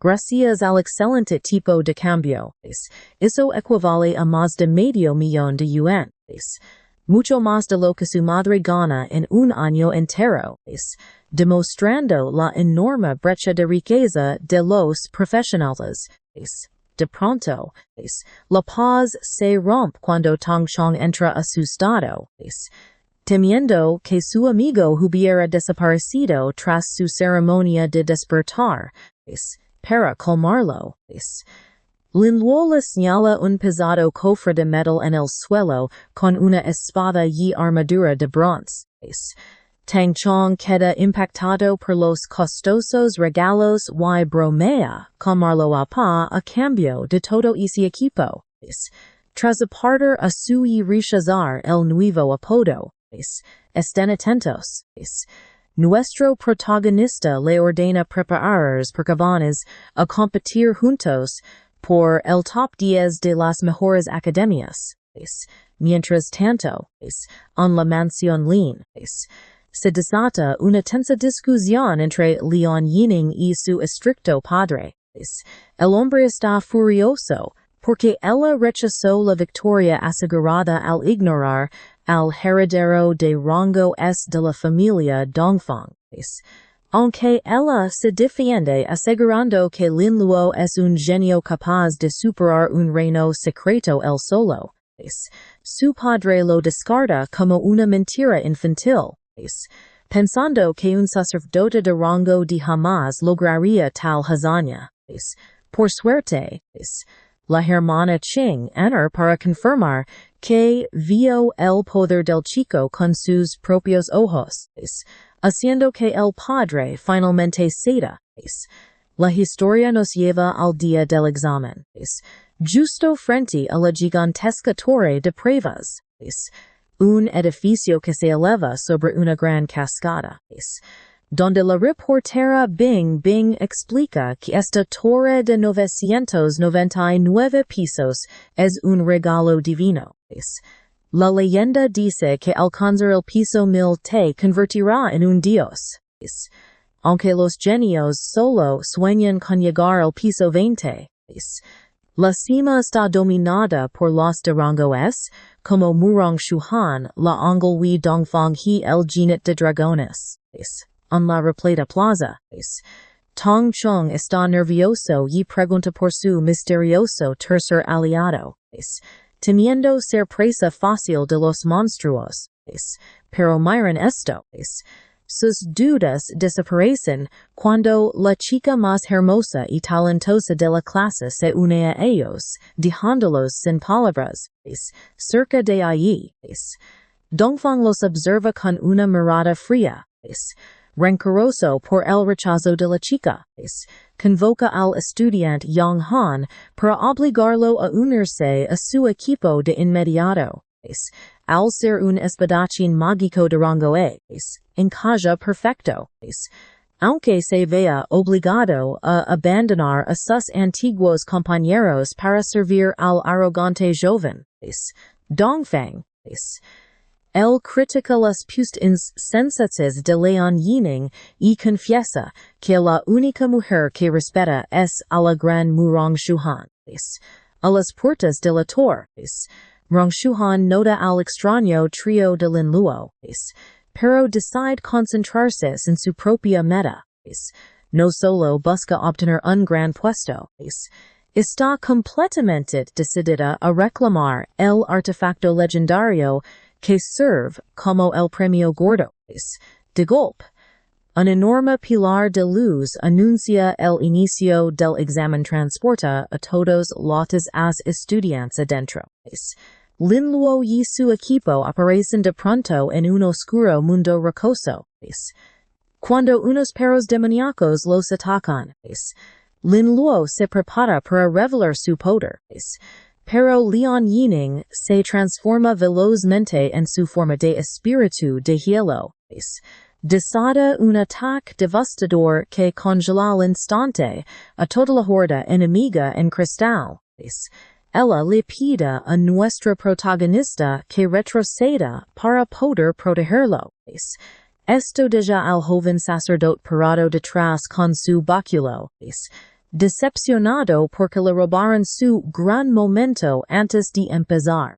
Gracias al excelente tipo de cambio, eso equivale a más de medio millón de yuanes. Mucho más de lo que su madre gana en un año entero, demostrando la enorme brecha de riqueza de los profesionales. De pronto, la paz se rompe cuando Tang Chong entra asustado, temiendo que su amigo hubiera desaparecido tras su ceremonia de despertar, para calmarlo. Lin Luo le señala un pesado cofre de metal en el suelo con una espada y armadura de bronce. Tang Chong queda impactado por los costosos regalos y bromea calmarlo a cambio de todo ese equipo. Tras apartar a su y rechazar el nuevo apodo, estén atentos. Nuestro protagonista le ordena prepararse porque van a competir juntos por el top 10 de las mejores academias. Mientras tanto, en la mansión Lin, se desata una tensa discusión entre Lian Yining y su estricto padre. El hombre está furioso porque ella rechazó la victoria asegurada al ignorar al heredero de rango S de la familia Dongfang. Aunque ella se defiende asegurando que Lin Luo es un genio capaz de superar un reino secreto él solo, su padre lo descarta como una mentira infantil, pensando que un sacerdote de rango de jamás lograría tal hazaña. Por suerte, la hermana Ching entra para confirmar que vio el poder del chico con sus propios ojos, haciendo que el padre finalmente ceda. La historia nos lleva al día del examen, justo frente a la gigantesca torre de pruebas, un edificio que se eleva sobre una gran cascada, donde la reportera Bing Bing explica que esta torre de 999 pisos es un regalo divino. La leyenda dice que alcanzar el piso 1000 te convertirá en un dios. Aunque los genios solo sueñan con llegar al piso 20. La cima está dominada por los de rango S, como Murong Shuhan, la Angelwi Dongfang y el Genet de Dragones. En la repleta plaza, Tang Chong está nervioso y pregunta por su misterioso tercer aliado, temiendo ser presa fácil de los monstruos. Pero miren esto. Sus dudas desaparecen cuando la chica más hermosa y talentosa de la clase se une a ellos, dejándolos sin palabras. Cerca de allí, Dongfang los observa con una mirada fría. Rencoroso por el rechazo de la chica, convoca al estudiante Yang Han para obligarlo a unirse a su equipo de inmediato. Al ser un espadachín mágico de rango E, encaja perfecto. Aunque se vea obligado a abandonar a sus antiguos compañeros para servir al arrogante joven, Dongfang. Él critica las puestas sensatas de Lian Yining y confiesa que la única mujer que respeta es a la gran Murong Shuhan. A las puertas de la torre, Murong Shuhan nota al extraño trío de Lin Luo, pero decide concentrarse en su propia meta. No solo busca obtener un gran puesto, está completamente decidida a reclamar el artefacto legendario que serve como el premio gordo. De golpe, un enorme pilar de luz anuncia el inicio del examen transporta a todos los estudiantes adentro. Lin Luo y su equipo aparecen de pronto en un oscuro mundo rocoso. Cuando unos perros demoníacos los atacan, Lin Luo se prepara para revelar su poder. Pero Lian Yining se transforma velozmente en su forma de espíritu de hielo. Desata un ataque devastador que congela al instante a toda la horda enemiga en cristal. Ella le pide a nuestra protagonista que retroceda para poder protegerlo. Esto deja al joven sacerdote parado detrás con su báculo, decepcionado porque le robaron su gran momento antes de empezar.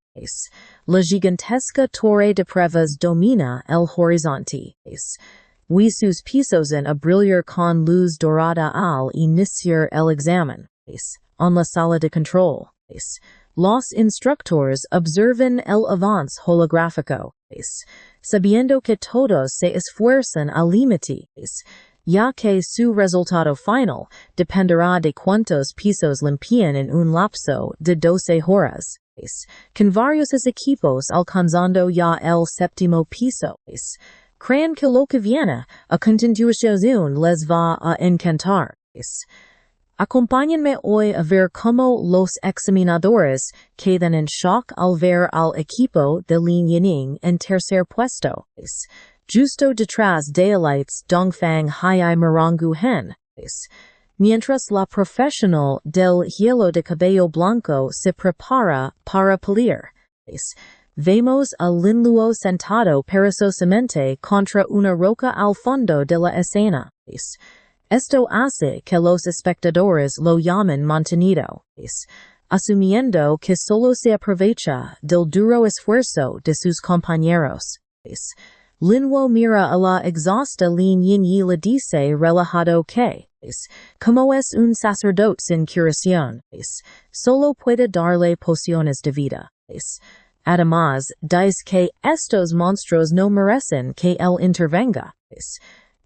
La gigantesca torre de pruebas domina el horizonte. Y sus pisos a brillar con luz dorada al iniciar el examen. En la sala de control. Los instructores observan el avance holográfico, sabiendo que todos se esfuerzan al límite, ya que su resultado final dependerá de cuántos pisos limpian en un lapso de 12 horas, con varios equipos alcanzando ya el séptimo piso. Creen que lo que viene a continuación les va a encantar. Acompáñenme hoy a ver cómo los examinadores quedan en shock al ver al equipo de Lin Yining en tercer puesto. Justo detrás de elites Dongfang Hai Morangu Hen. Mientras la profesional del hielo de cabello blanco se prepara para pulir. Vemos a Lin Luo sentado perezosamente contra una roca al fondo de la escena. Esto hace que los espectadores lo llamen mantenido, asumiendo que solo se aprovecha del duro esfuerzo de sus compañeros. Linwo mira a la exhausta Lin Yin y le dice relajado que, como es un sacerdote sin curación, solo puede darle pociones de vida. Además, dice que estos monstruos no merecen que él intervenga.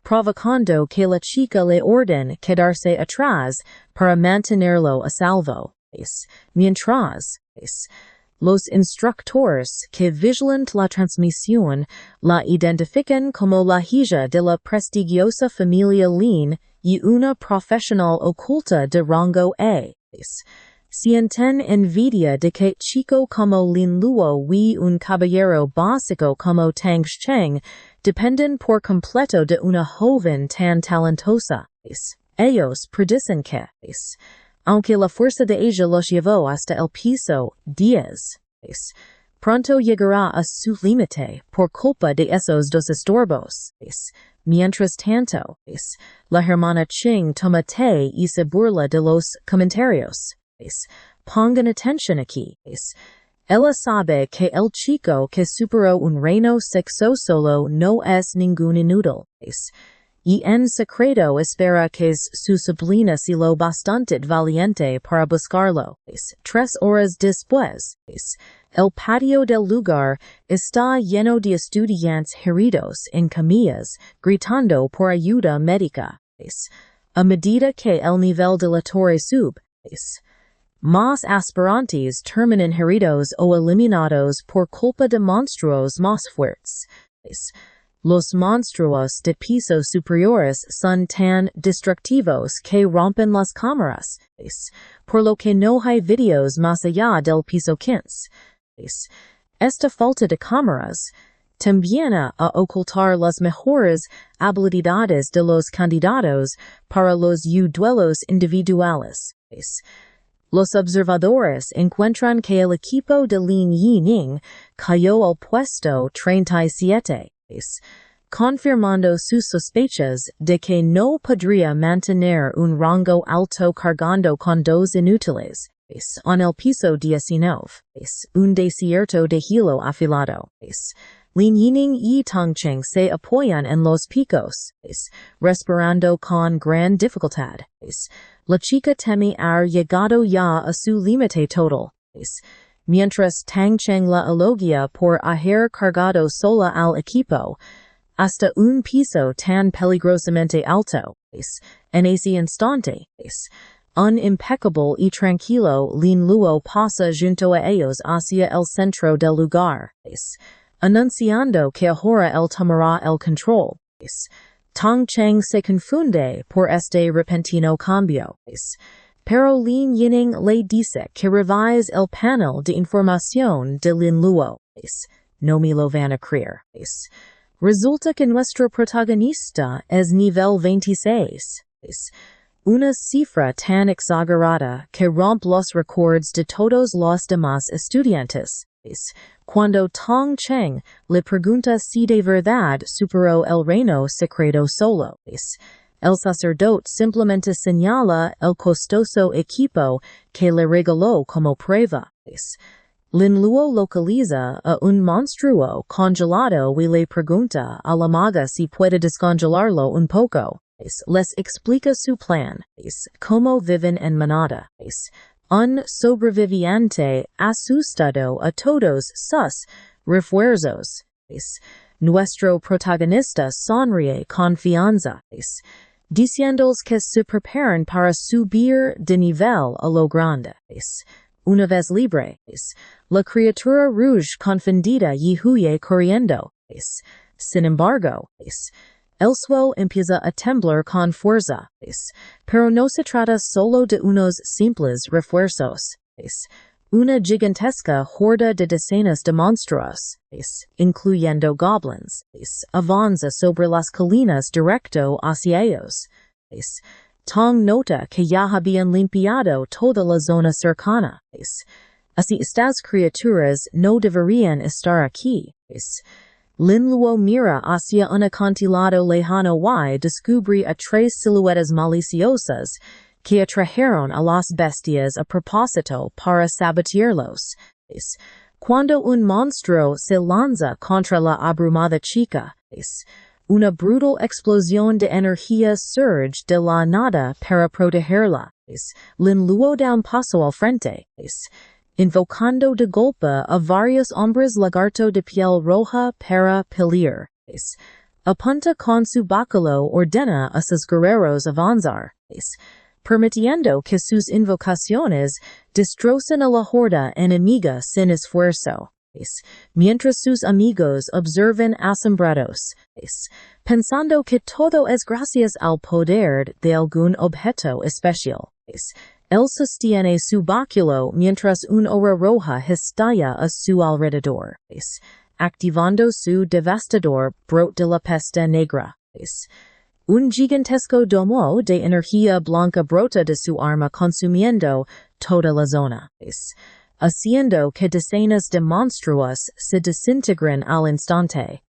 Provocando que la chica le orden quedarse atrás para mantenerlo a salvo. Mientras, los instructores que vigilan la transmisión la identifican como la hija de la prestigiosa familia Lin y una profesional oculta de rango A. Sienten envidia de que chico como Lin Luo y un caballero básico como Tang Cheng dependen por completo de una joven tan talentosa. Ellos predicen que, aunque la fuerza de ella los llevó hasta el piso 10, pronto llegará a su límite por culpa de esos dos estorbos. Mientras tanto, la hermana Ching toma té y se burla de los comentarios. Pongan atención aquí. Ella sabe que el chico que superó un reino sexo solo no es ningún inútil. Y en secreto espera que su sobrina sea lo bastante valiente para buscarlo. 3 horas después, el patio del lugar está lleno de estudiantes heridos en camillas, gritando por ayuda médica. A medida que el nivel de la torre sube, más aspirantes terminan heridos o eliminados por culpa de monstruos más fuertes. Los monstruos de pisos superiores son tan destructivos que rompen las cámaras, por lo que no hay videos más allá del piso 15. Esta falta de cámaras también a ocultar las mejores habilidades de los candidatos para los duelos individuales. Los observadores encuentran que el equipo de Lin Yining cayó al puesto 37, confirmando sus sospechas de que no podría mantener un rango alto cargando con 2 inútiles. En el piso 19, un desierto de hilo afilado. Lin Yining y Tongcheng se apoyan en los picos, respirando con gran dificultad. La chica teme haber llegado ya a su límite total. Mientras Tangcheng la elogia por haber cargado sola al equipo, hasta un piso tan peligrosamente alto. En ese instante, un impecable y tranquilo Lin Luo pasa junto a ellos hacia el centro del lugar, anunciando que ahora él tomará el control. Tongcheng se confunde por este repentino cambio, pero Lin Yining le dice que revise el panel de información de Lin Luo. No me lo van a creer. Resulta que nuestro protagonista es nivel 26. Una cifra tan exagerada que rompe los records de todos los demás estudiantes. Cuando Tong Cheng le pregunta si de verdad superó el reino secreto solo. El sacerdote simplemente señala el costoso equipo que le regaló como prueba. Lin Luo localiza a un monstruo congelado y le pregunta a la maga si puede descongelarlo un poco. Les explica su plan. Cómo viven en manada. Un sobreviviente asustado a todos sus refuerzos. Nuestro protagonista sonríe confianza, diciéndoles que se preparan para subir de nivel a lo grande. Una vez libre, la criatura rouge confundida y huye corriendo. Sin embargo, el suelo empieza a temblar con fuerza, pero no se trata solo de unos simples refuerzos. Una gigantesca horda de decenas de monstruos, incluyendo goblins, avanza sobre las colinas directo hacia ellos. Tong nota que ya habían limpiado toda la zona cercana. Así estas criaturas no deberían estar aquí. Lin Luo mira hacia un acantilado lejano y descubre a tres siluetas maliciosas que atrajeron a las bestias a propósito para sabotearlos. Cuando un monstruo se lanza contra la abrumada chica, una brutal explosión de energía surge de la nada para protegerla. Lin Luo da un paso al frente, invocando de golpe a varios hombres lagarto de piel roja para pelear. Apunta con su báculo ordena a sus guerreros avanzar, permitiendo que sus invocaciones destrocen a la horda enemiga sin esfuerzo. Mientras sus amigos observan asombrados, pensando que todo es gracias al poder de algún objeto especial. Él sostiene su báculo mientras una aura roja estalla a su alrededor, activando su devastador brote de la peste negra. Un gigantesco domo de energía blanca brota de su arma consumiendo toda la zona, haciendo que decenas de monstruos se desintegren al instante,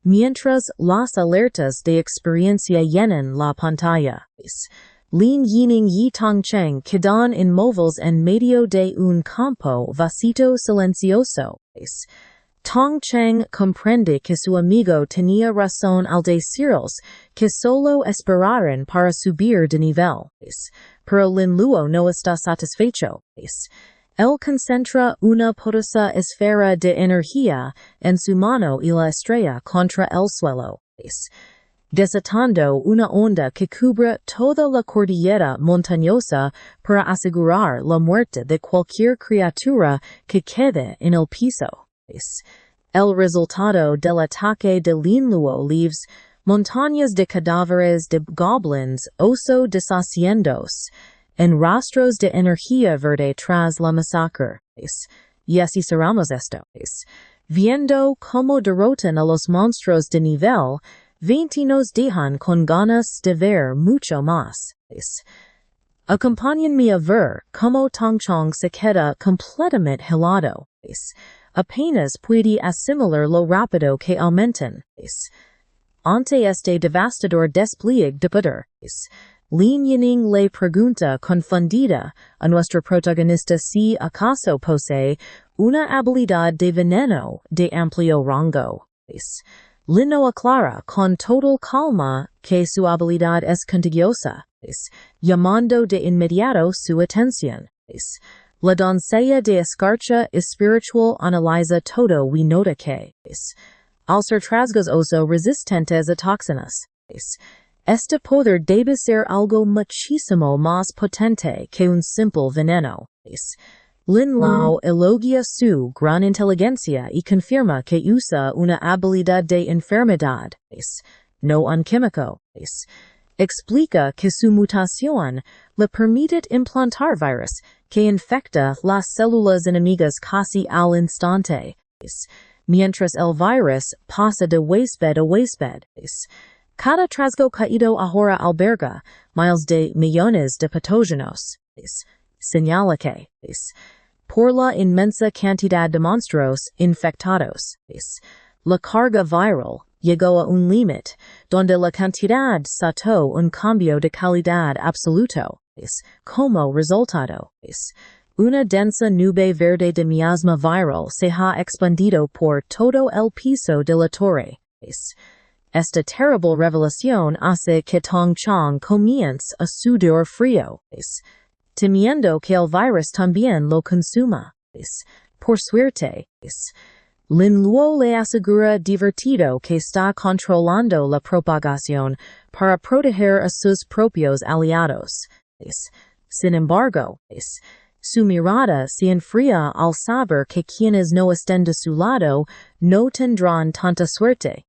mientras las alertas de experiencia llenan la pantalla. Lin Yining y Tong Cheng quedan inmóviles en medio de un campo vacío silencioso. Tong Cheng comprende que su amigo tenía razón al decirles que solo esperaran para subir de nivel, pero Lin Luo no está satisfecho. Él concentra una poderosa esfera de energía en su mano y la estrella contra el suelo, desatando una onda que cubre toda la cordillera montañosa para asegurar la muerte de cualquier criatura que quede en el piso. El resultado del ataque de Lin Luo leaves montañas de cadáveres de goblins oso deshaciéndose en rastros de energía verde tras la masacre. Y así cerramos esto. Viendo cómo derrotan a los monstruos de nivel 20 nos dejan con ganas de ver mucho más. Acompáñenme a ver cómo Tong Chong se queda completamente helado. Apenas puede asimilar lo rápido que aumentan. Ante este devastador despliegue de poder, Lin Yining le pregunta confundida a nuestro protagonista si acaso posee una habilidad de veneno de amplio rango. Lin no aclara con total calma que su habilidad es contagiosa, llamando de inmediato su atención. La doncella de escarcha espiritual analiza todo y nota que, al ser trasgos oso resistentes a toxinas, este poder debe ser algo muchísimo más potente que un simple veneno. Lin Lao elogia su gran inteligencia y confirma que usa una habilidad de enfermedad, no un químico. Explica que su mutación le permite implantar virus que infecta las células enemigas casi al instante, mientras el virus pasa de huésped a huésped. Cada trasgo caído ahora alberga miles de millones de patógenos. Señala que, por la inmensa cantidad de monstruos infectados. La carga viral llegó a un límite, donde la cantidad saltó un cambio de calidad absoluto. Como resultado, una densa nube verde de miasma viral se ha expandido por todo el piso de la torre. Esta terrible revelación hace que Tong Chang comience a sudar frío, temiendo que el virus también lo consuma. Por suerte, Lin Luo le asegura divertido que está controlando la propagación para proteger a sus propios aliados. Sin embargo, su mirada se enfría al saber que quienes no estén de su lado no tendrán tanta suerte.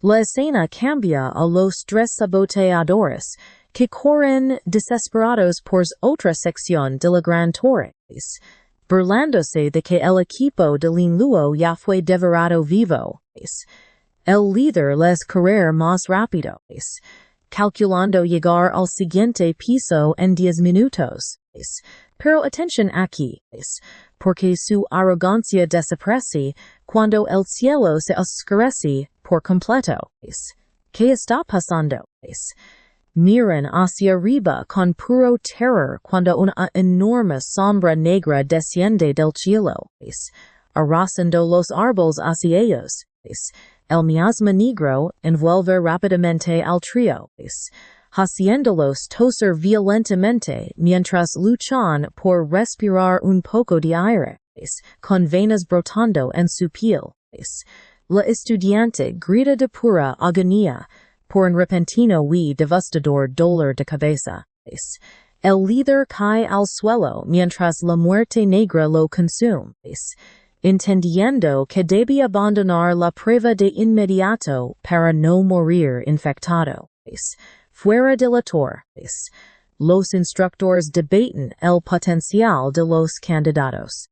La escena cambia a los tres saboteadores, que corren desesperados por otra sección de la gran torre, burlándose de que el equipo de Lin Luo ya fue devorado vivo. El líder les correr más rápido, calculando llegar al siguiente piso en 10 minutos. Pero atención aquí, porque su arrogancia desaparece cuando el cielo se oscurece por completo. ¿Qué está pasando? Miran hacia arriba con puro terror cuando una enorme sombra negra desciende del cielo, arrasando los árboles hacia ellos. El miasma negro envuelve rápidamente al trío, haciéndolos toser violentamente mientras luchan por respirar un poco de aire, con venas brotando en su piel. La estudiante grita de pura agonía por un repentino y devastador dolor de cabeza. El líder cae al suelo mientras la muerte negra lo consume, entendiendo que debe abandonar la prueba de inmediato para no morir infectado. Fuera de la torre, los instructores debaten el potencial de los candidatos.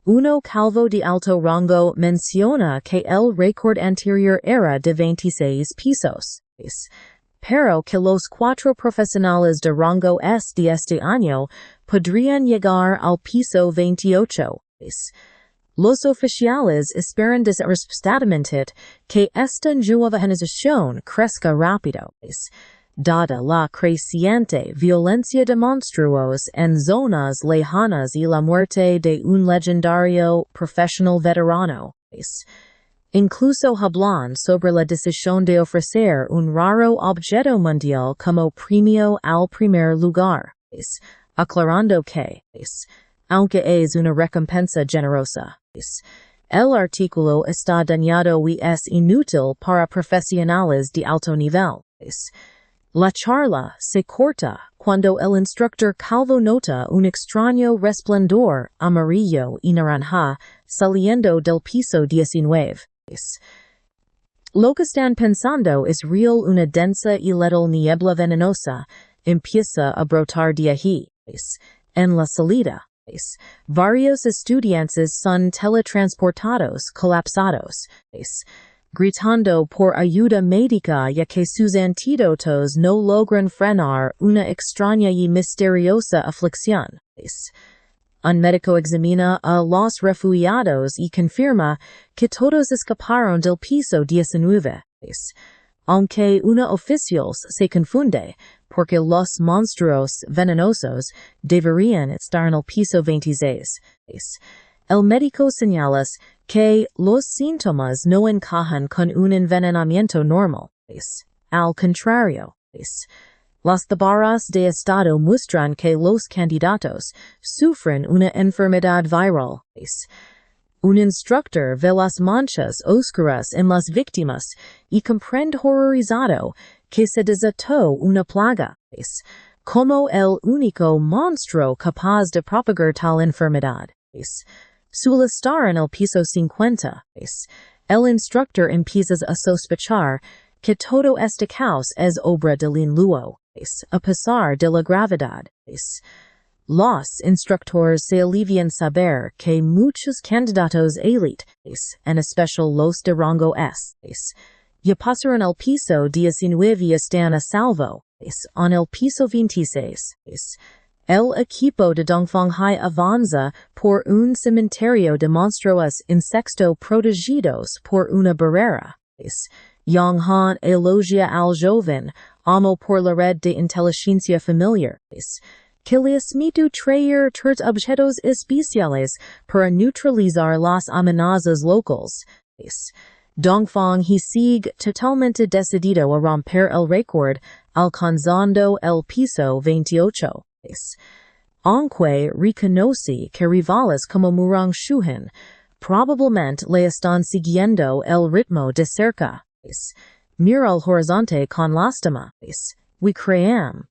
Uno calvo de alto rango menciona que el récord anterior era de 26 pisos, pero que los 4 profesionales de rango S de este año podrían llegar al piso 28. Los oficiales esperan desesperadamente que esta nueva generación crezca rápido, dada la creciente violencia de monstruos en zonas lejanas y la muerte de un legendario profesional veterano. Incluso hablan sobre la decisión de ofrecer un raro objeto mundial como premio al primer lugar, aclarando que, aunque es una recompensa generosa, el artículo está dañado y es inútil para profesionales de alto nivel. La charla se corta cuando el instructor calvo nota un extraño resplandor amarillo y naranja saliendo del piso 19. Lo que están pensando es real. Una densa y letal niebla venenosa empieza a brotar de allí. En la salida, varios estudiantes son teletransportados colapsados, gritando por ayuda médica ya que sus antídotos no logran frenar una extraña y misteriosa aflicción. Un médico examina a los refugiados y confirma que todos escaparon del piso 19. Aunque una oficial se confunde, porque los monstruos venenosos deberían estar en el piso 26. El médico señala que los síntomas no encajan con un envenenamiento normal. Al contrario, las tablas de estado muestran que los candidatos sufren una enfermedad viral. Un instructor ve las manchas oscuras en las víctimas y comprende horrorizado que se desató una plaga. Como el único monstruo capaz de propagar tal enfermedad. Suele estar en el piso 50. El instructor empieza a sospechar que todo este caos es obra de Lin Luo, a pesar de la gravedad. Los instructores se alivian saber que muchos candidatos élite, en especial los de rango S, ya pasaron el piso 19 y están a salvo, en el piso 26. El equipo de Dongfang Hai avanza por un cementerio de monstruos insecto protegidos por una barrera. Yang Han elogia al joven amo por la red de inteligencia familiar. Que le esmitu traer tres objetos especiales para neutralizar las amenazas locales. Dongfang he sigue totalmente decidido a romper el récord, alcanzando el piso 28. Aunque reconoce que rivales como Murang Shuhan probablemente le están siguiendo el ritmo de cerca. Mira el horizonte con lástima. We cream.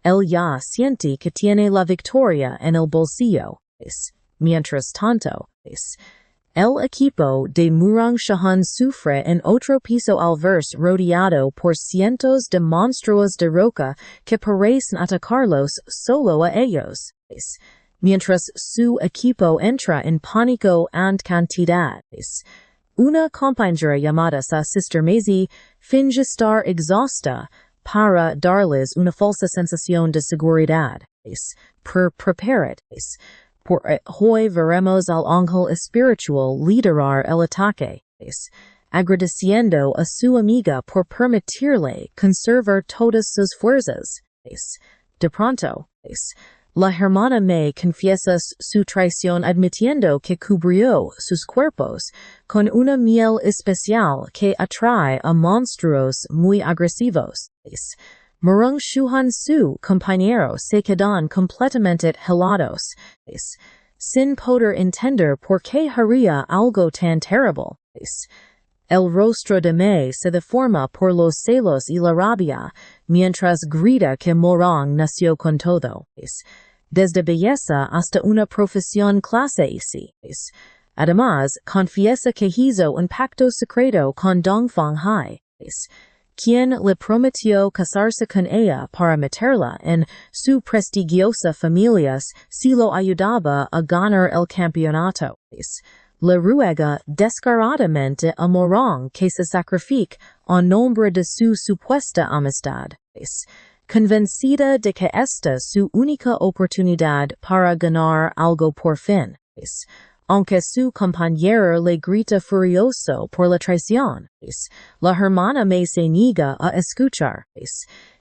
Él ya siente que tiene la victoria en el bolsillo. Mientras tanto, el equipo de Murang Shahan sufre en otro piso al verse rodeado por cientos de monstruos de roca que parecen atacarlos solo a ellos. Mientras su equipo entra en pánico and cantidad. Una compañera llamada sa Sister Maisie finge estar exhausta para darles una falsa sensación de seguridad. Prepared. Por hoy veremos al ángel espiritual liderar el ataque. Agradeciendo a su amiga por permitirle conservar todas sus fuerzas. De pronto, la hermana May confiesa su traición admitiendo que cubrió sus cuerpos con una miel especial que atrae a monstruos muy agresivos. Murang Shuhan su compañero se quedan completamente helados, sin poder entender por qué haría algo tan terrible. El rostro de May se deforma por los celos y la rabia, mientras grita que Murang nació con todo. Desde belleza hasta una profesión clase C. Además, confiesa que hizo un pacto secreto con Dongfang Hai, quien le prometió casarse con ella para meterla en su prestigiosa familia si lo ayudaba a ganar el campeonato. Le ruega descaradamente a Murang que se sacrifique en nombre de su supuesta amistad. Convencida de que esta es su única oportunidad para ganar algo por fin. Aunque su compañero le grita furioso por la traición, la hermana May se niega a escuchar,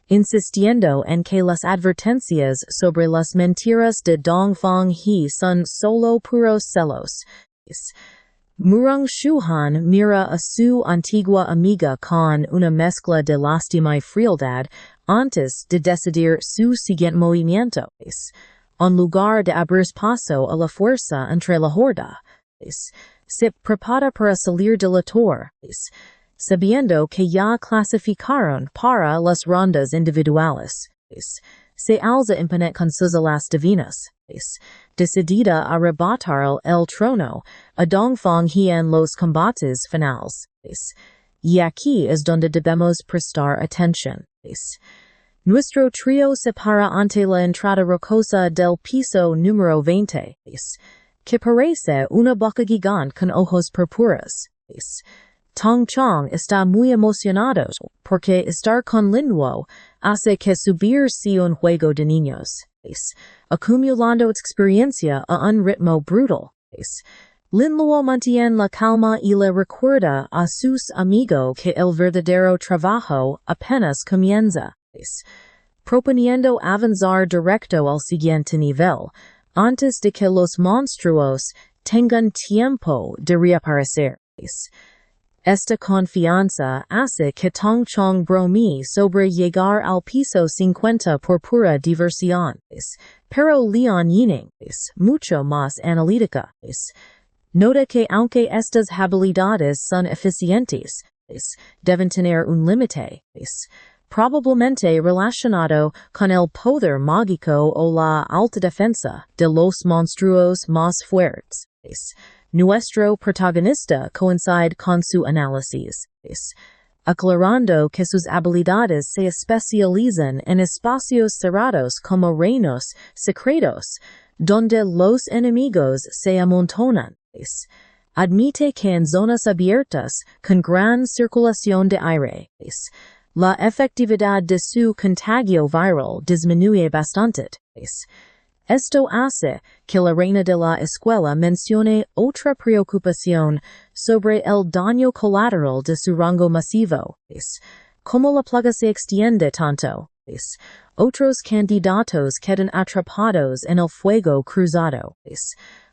insistiendo en que las advertencias sobre las mentiras de Dongfang He son solo puros celos. Murang Shuhan mira a su antigua amiga con una mezcla de lástima y frialdad antes de decidir su siguiente movimiento. En lugar de abrir paso a la fuerza entre la horda, se prepara para salir de la torre, sabiendo que ya clasificaron para las rondas individuales. Se alza imponente con sus alas divinas, decidida a arrebatar el trono a Dongfang He en los combates finales. Y aquí es donde debemos prestar atención. Nuestro trío se para ante la entrada rocosa del piso número 20, que parece una boca gigante con ojos purpuras. Tong Chong está muy emocionado porque estar con Lin Luo hace que subir sea un juego de niños, acumulando experiencia a un ritmo brutal. Lin Luo mantiene la calma y le recuerda a sus amigos que el verdadero trabajo apenas comienza. Proponiendo avanzar directo al siguiente nivel, antes de que los monstruos tengan tiempo de reaparecer. Esta confianza hace que Tong Chong bromee sobre llegar al piso 50 por pura diversión, pero Lian Yining es mucho más analítica. Nota que aunque estas habilidades son eficientes, deben tener un límite. Probablemente relacionado con el poder mágico o la alta defensa de los monstruos más fuertes. Nuestro protagonista coincide con su análisis, aclarando que sus habilidades se especializan en espacios cerrados como reinos secretos, donde los enemigos se amontonan. Admite que en zonas abiertas con gran circulación de aire, La efectividad de su contagio viral disminuye bastante. Esto hace que la reina de la escuela mencione otra preocupación sobre el daño colateral de su rango masivo. Como la plaga se extiende tanto, otros candidatos quedan atrapados en el fuego cruzado,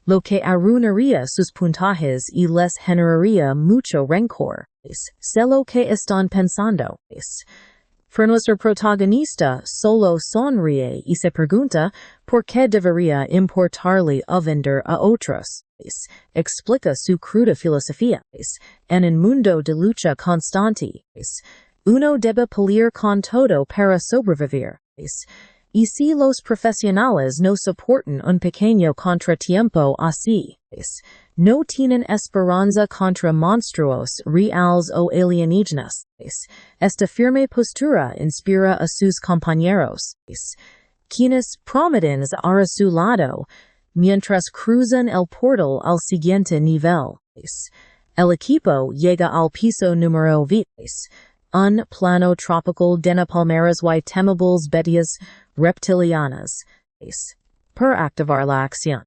lo que arruinaría sus puntajes y les generaría mucho rencor. Sé lo que están pensando. Pero nuestro protagonista solo sonríe y se pregunta por qué debería importarle ofender a otros. Explica su cruda filosofía. En un mundo de lucha constante, uno debe pelear con todo para sobrevivir. Y si los profesionales no soportan un pequeño contratiempo así, no tienen esperanza contra monstruos reales o alienígenas. Esta firme postura inspira a sus compañeros, quienes prometen a su lado mientras cruzan el portal al siguiente nivel. El equipo llega al piso número 20. Un plano tropical de palmeras y temibles bestias reptilianas. Per activar la acción.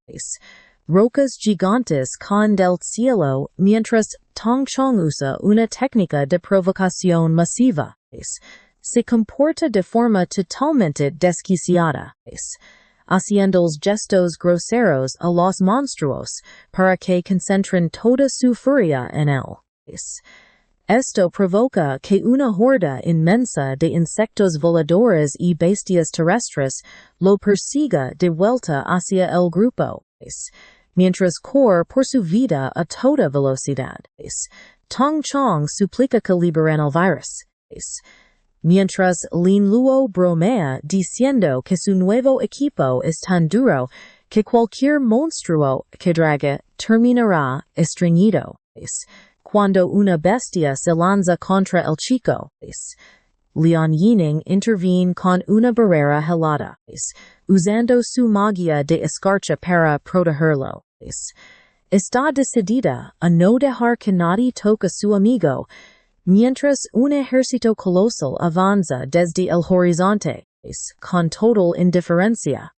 Rocas gigantes caen del cielo mientras Tong Chong usa una técnica de provocación masiva. Se comporta de forma totalmente desquiciada, haciendo gestos groseros a los monstruos para que concentren toda su furia en él. Esto provoca que una horda inmensa de insectos voladores y bestias terrestres lo persiga de vuelta hacia el grupo, mientras corre por su vida a toda velocidad. Tong Chong suplica que liberen el virus, mientras Lin Luo bromea diciendo que su nuevo equipo es tan duro que cualquier monstruo que drague terminará estreñido. Cuando una bestia se lanza contra el chico, Lian Yining interviene con una barrera helada, usando su magia de escarcha para protegerlo. Está decidida a no dejar que nadie toque a su amigo, mientras un ejército colosal avanza desde el horizonte, con total indiferencia.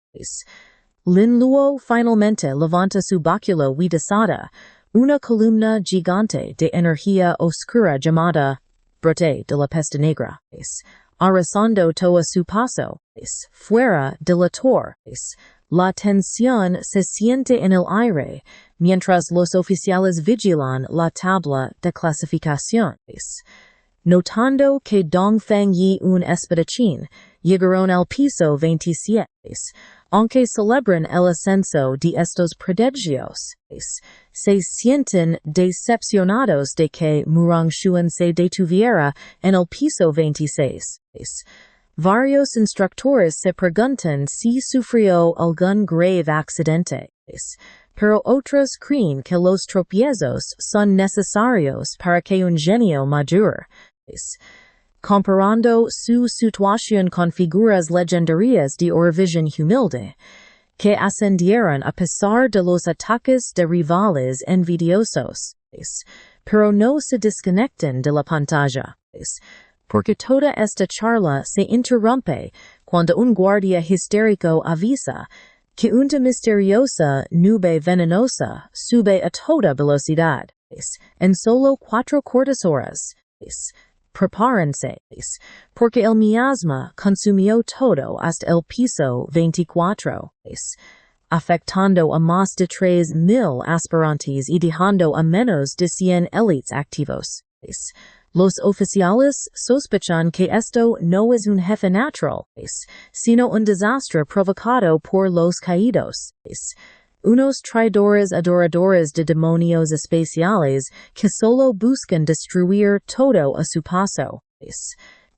Lin Luo finalmente levanta su báculo y desata una columna gigante de energía oscura llamada brote de la peste negra, arrasando todo su paso, fuera de la torre. La tensión se siente en el aire, mientras los oficiales vigilan la tabla de clasificación. Notando que Dongfeng y un espadachín llegaron al piso 27, aunque celebran el ascenso de estos prodigios, se sienten decepcionados de que Murong Xuan se detuviera en el piso 26. Varios instructores se preguntan si sufrió algún grave accidente, pero otros creen que los tropiezos son necesarios para que un genio madure. Comparando su situación con figuras legendarias de Eurovision humilde, que ascendieron a pesar de los ataques de rivales envidiosos, pero no se desconectan de la pantalla, porque toda esta charla se interrumpe cuando un guardia histérico avisa que una misteriosa nube venenosa sube a toda velocidad, en solo 4 cortas horas. Prepárense, porque el miasma consumió todo hasta el piso 24, afectando a más de 3,000 aspirantes y dejando a menos de 100 élites activos. Los oficiales sospechan que esto no es un jefe natural, sino un desastre provocado por los caídos. Unos traidores adoradores de demonios especiales que solo buscan destruir todo a su paso.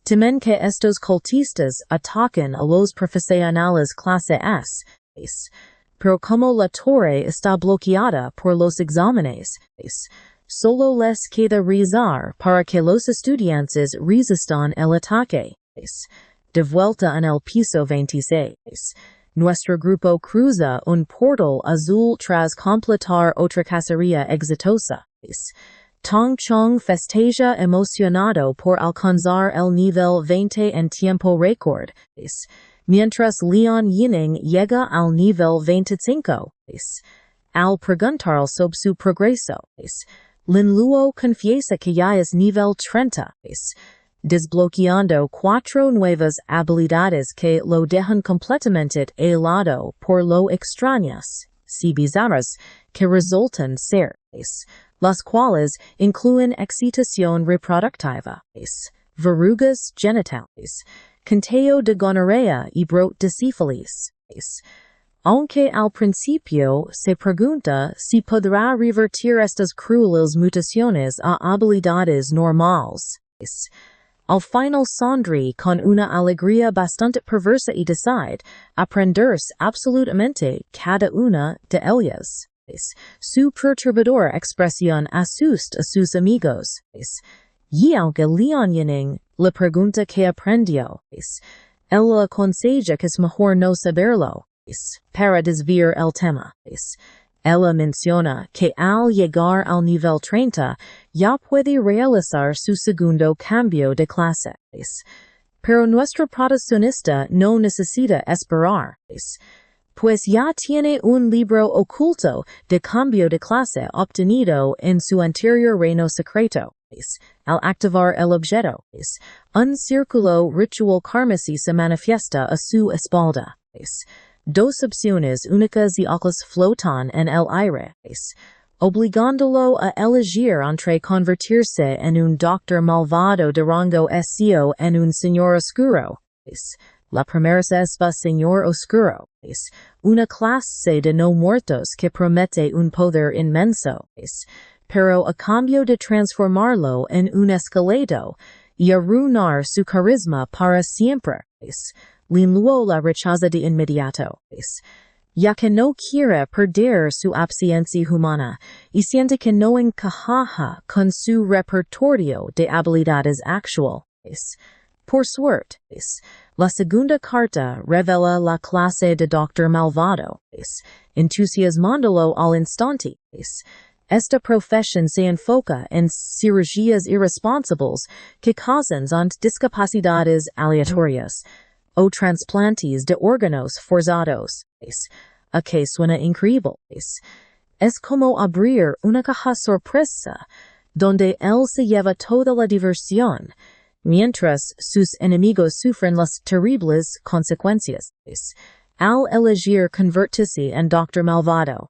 Temen que estos cultistas ataquen a los profesionales clase S. Pero como la torre está bloqueada por los exámenes, solo les queda rezar para que los estudiantes resistan el ataque. De vuelta en el piso 26. Nuestro grupo cruza un portal azul tras completar otra cacería exitosa. Tong Chong festeja emocionado por alcanzar el nivel 20 en tiempo récord. Mientras Lian Yinning llega al nivel 25. Al preguntar sobre su progreso. Lin Luo confiesa que ya es nivel 30. Desbloqueando 4 nuevas habilidades que lo dejan completamente helado por lo extrañas, si bizarras, que resultan ser, las cuales incluyen excitación reproductiva, verrugas genitales, conteo de gonorrea y brote de sífilis. Aunque al principio se pregunta si podrá revertir estas crueles mutaciones a habilidades normales. Al final sonríe con una alegría bastante perversa y decide aprenderse absolutamente cada una de ellas. Su perturbadora expresión asusta a sus amigos. Y aunque Lian Yinning le pregunta qué aprendió, él le aconseja que es mejor no saberlo, para desviar el tema. Ella menciona que al llegar al nivel 30 ya puede realizar su segundo cambio de clase. Pero nuestro protagonista no necesita esperar, pues ya tiene un libro oculto de cambio de clase obtenido en su anterior reino secreto. Al activar el objeto, un círculo ritual carmesí se manifiesta a su espalda. Dos opciones únicas y ocas flotan en el aire, obligándolo a elegir entre convertirse en un doctor malvado de rango SEO en un señor oscuro. La primera es señor oscuro, una clase de no muertos que promete un poder inmenso, pero a cambio de transformarlo en un esqueleto y arruinar su carisma para siempre. Lin Luo la rechaza de inmediato, ya que no quiere perder su apariencia humana y siente que no encaja con su repertorio de habilidades actuales. Por suerte, la segunda carta revela la clase de doctor malvado, entusiasmándolo al instante. Esta profesión se enfoca en cirugías irresponsables que causan discapacidades aleatorias o trasplantes de órganos forzados. A que suena increíble. Es como abrir una caja sorpresa donde él se lleva toda la diversión, mientras sus enemigos sufren las terribles consecuencias. Al elegir convertirse en Doctor Malvado,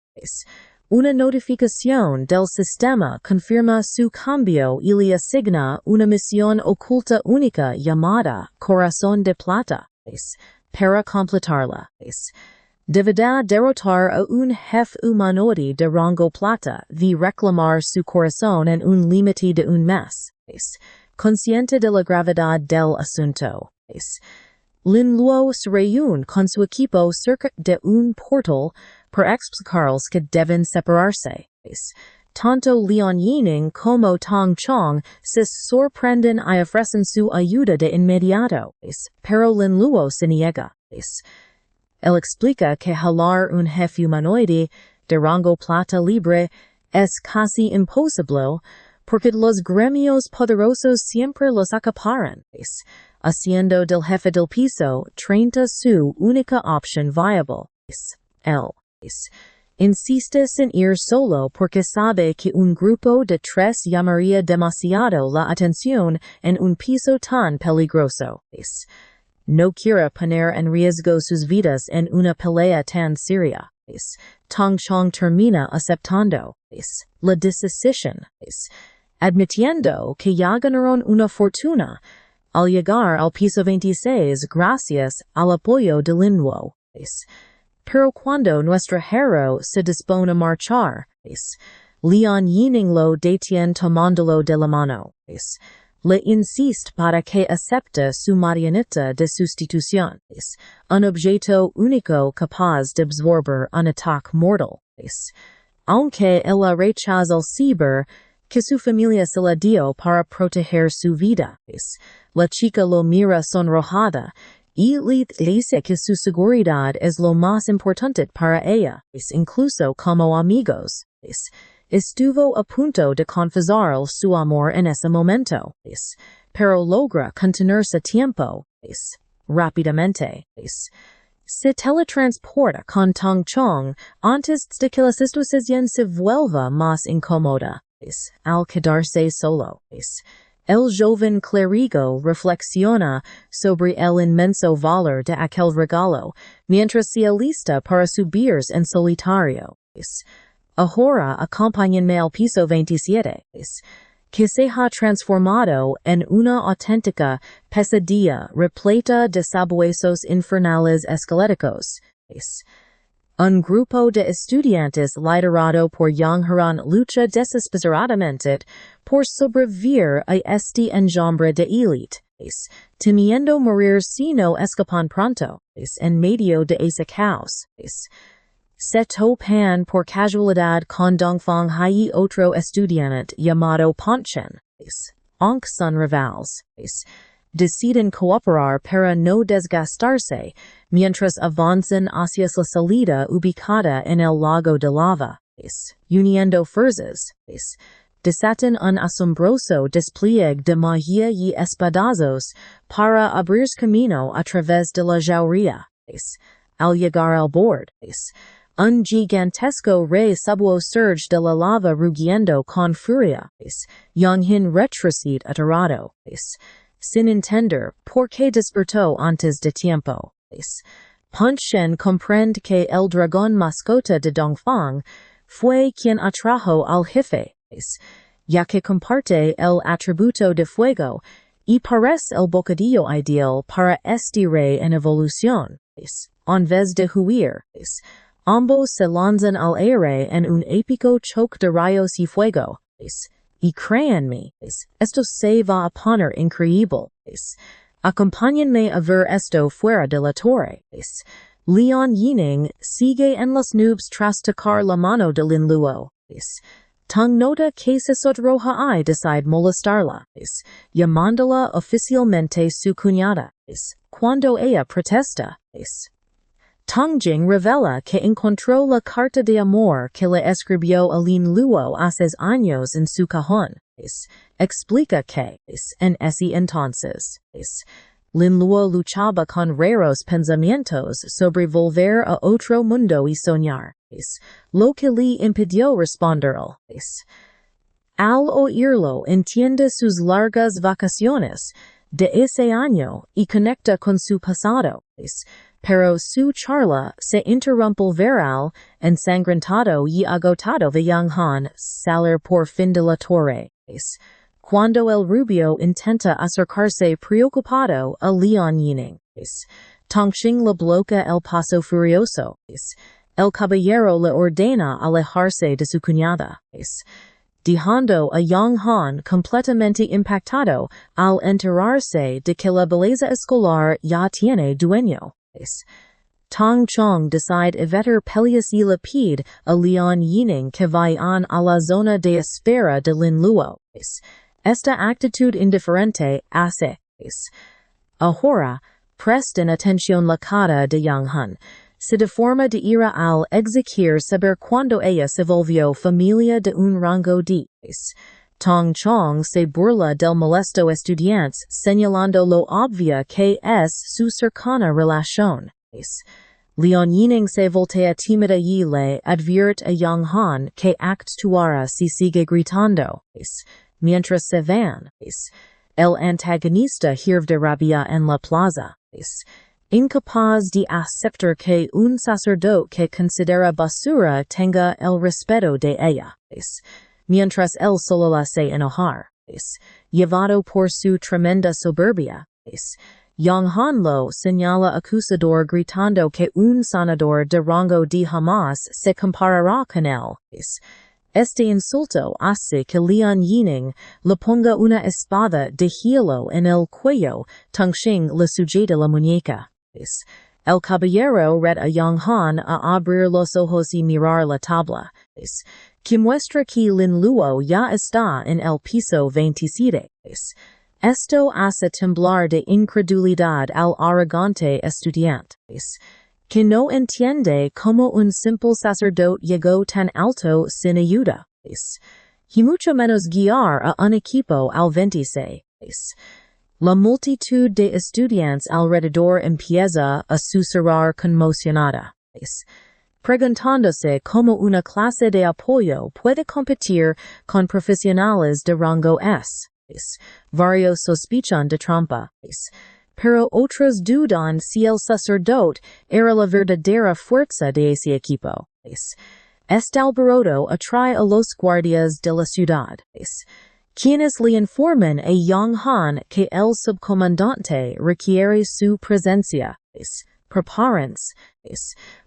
una notificación del sistema confirma su cambio y le asigna una misión oculta única llamada Corazón de Plata. Para completarla, deberá derrotar a un jefe humanoide de rango plata y reclamar su corazón en un límite de un mes. Consciente de la gravedad del asunto, Lin Luo se reúne con su equipo cerca de un portal para explicarles que deben separarse. Tanto Lian Yinning como Tong Chong se sorprenden y ofrecen su ayuda de inmediato, pero Lin Luo se niega. Él explica que jalar un jefe humanoide de rango plata libre es casi imposible porque los gremios poderosos siempre los acaparan, haciendo del jefe del piso 30 su única opción viable. Él insiste en ir solo porque sabe que un grupo de 3 llamaría demasiado la atención en un piso tan peligroso. No quiere poner en riesgo sus vidas en una pelea tan seria. Tong Chong termina aceptando la decisión, admitiendo que ya ganaron una fortuna al llegar al piso 26 gracias al apoyo de Lin Luo. Pero cuando nuestro héroe se dispone a marchar, Lian Yinning lo detiene tomándolo de la mano. Le insiste para que acepte su marioneta de sustitución, un objeto único capaz de absorber un ataque mortal. Aunque ella rechaza el saber que su familia se la dio para proteger su vida, la chica lo mira sonrojada y le dice que su seguridad es lo más importante para ella, incluso como amigos. estuvo a punto de confesar su amor en ese momento, pero logra contenerse tiempo, rápidamente. Se teletransporta con Tong Chong antes de que la situación se vuelva más incómoda, al quedarse solo. El joven clérigo reflexiona sobre el inmenso valor de aquel regalo, mientras se alista para subir en solitario. Ahora acompáñenme al piso 27, que se ha transformado en una auténtica pesadilla repleta de sabuesos infernales esqueléticos. Un grupo de estudiantes liderado por Yang Haran lucha desesperadamente por sobrevivir a este enjambre de élite, temiendo morir si no escapan pronto, en medio de ese caos. Se topan por casualidad con Dongfang Hai otro estudiante llamado Ponchen, aunque son rivales. Deciden cooperar para no desgastarse mientras avanzan hacia la salida ubicada en el lago de lava, uniendo fuerzas. Desatan un asombroso despliegue de magia y espadazos para abrir camino a través de la jauría. Al llegar al bord, un gigantesco rey subo surge de la lava rugiendo con furia. Yanghin retrocede aterrado, sin entender por qué despertó antes de tiempo. Ponchen comprende que el dragón mascota de Dongfang fue quien atrajo al jefe, ya que comparte el atributo de fuego y parece el bocadillo ideal para este rey en evolución. En vez de huir, ambos se lanzan al aire en un épico choque de rayos y fuego. Y créanme, esto se va a poner increíble. Acompáñenme a ver esto fuera de la torre. Lian Yining sigue en las nubes tras tocar la mano de Lin Luo. Tang nota que se sonroja y decide molestarla, llamándola oficialmente su cuñada. Cuando ella protesta, Tangjing revela que encontró la carta de amor que le escribió a Lin Luo hace años en su cajón. Explica que, en ese entonces, Lin Luo luchaba con raros pensamientos sobre volver a otro mundo y soñar, lo que le impidió responderlo. Al oírlo entiende sus largas vacaciones de ese año y conecta con su pasado. Pero su charla se interrumpe veral, ensangrentado y agotado de Yang Han salir por fin de la torre. Cuando el rubio intenta acercarse preocupado a Lian Yining, Tongxing le bloquea el paso furioso. El caballero le ordena alejarse de su cuñada, dejando a Yang Han completamente impactado al enterarse de que la belleza escolar ya tiene dueño. Tong Chong decide evitar peleas y le pide a Lian Yining que vayan a la zona de espera de Lin Luo. Esta actitud indiferente hace. Ahora, presten atención la cara de Yang Han. Se deforma de ira al exigir saber cuándo ella se volvió familia de un rango 10. Tong Chong se burla del molesto estudiante señalando lo obvia que es su cercana relación. Lian Yining se voltea tímida y le advierte a Yang Han que actuará si sigue gritando. Mientras se van, el antagonista hierve de rabia en la plaza. Incapaz de aceptar que un sacerdote que considera basura tenga el respeto de ella. Mientras él solo la hace enojar, llevado por su tremenda soberbia, Yang Han lo señala acusador gritando que un sanador de rango de jamás se comparará con él. Este insulto hace que Lian Yining le ponga una espada de hielo en el cuello. Tongxing le sujeta la muñeca. El caballero reta a Yang Han a abrir los ojos y mirar la tabla, que muestra que Lin Luo ya está en el piso 27. Esto hace temblar de incredulidad al arrogante estudiante, que no entiende cómo un simple sacerdote llegó tan alto sin ayuda. y mucho menos guiar a un equipo al 26. La multitud de estudiantes alrededor empieza a susurrar conmocionada, preguntándose cómo una clase de apoyo puede competir con profesionales de rango S. Varios sospechan de trampa, pero otros dudan si el sacerdote era la verdadera fuerza de ese equipo. Este alboroto atrae a los guardias de la ciudad, quienes le informan a Yang Han que el subcomandante requiere su presencia. Prepárense,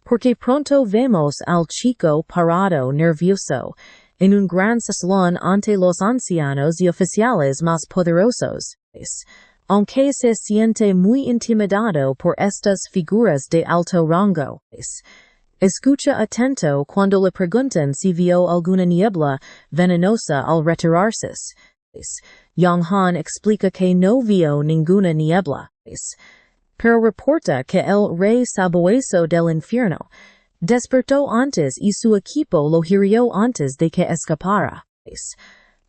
porque pronto vemos al chico parado nervioso en un gran salón ante los ancianos y oficiales más poderosos. Aunque se siente muy intimidado por estas figuras de alto rango. Escucha atento cuando le preguntan si vio alguna niebla venenosa al retirarse. Yang Han explica que no vio ninguna niebla, pero reporta que el rey sabueso del infierno despertó antes y su equipo lo hirió antes de que escapara.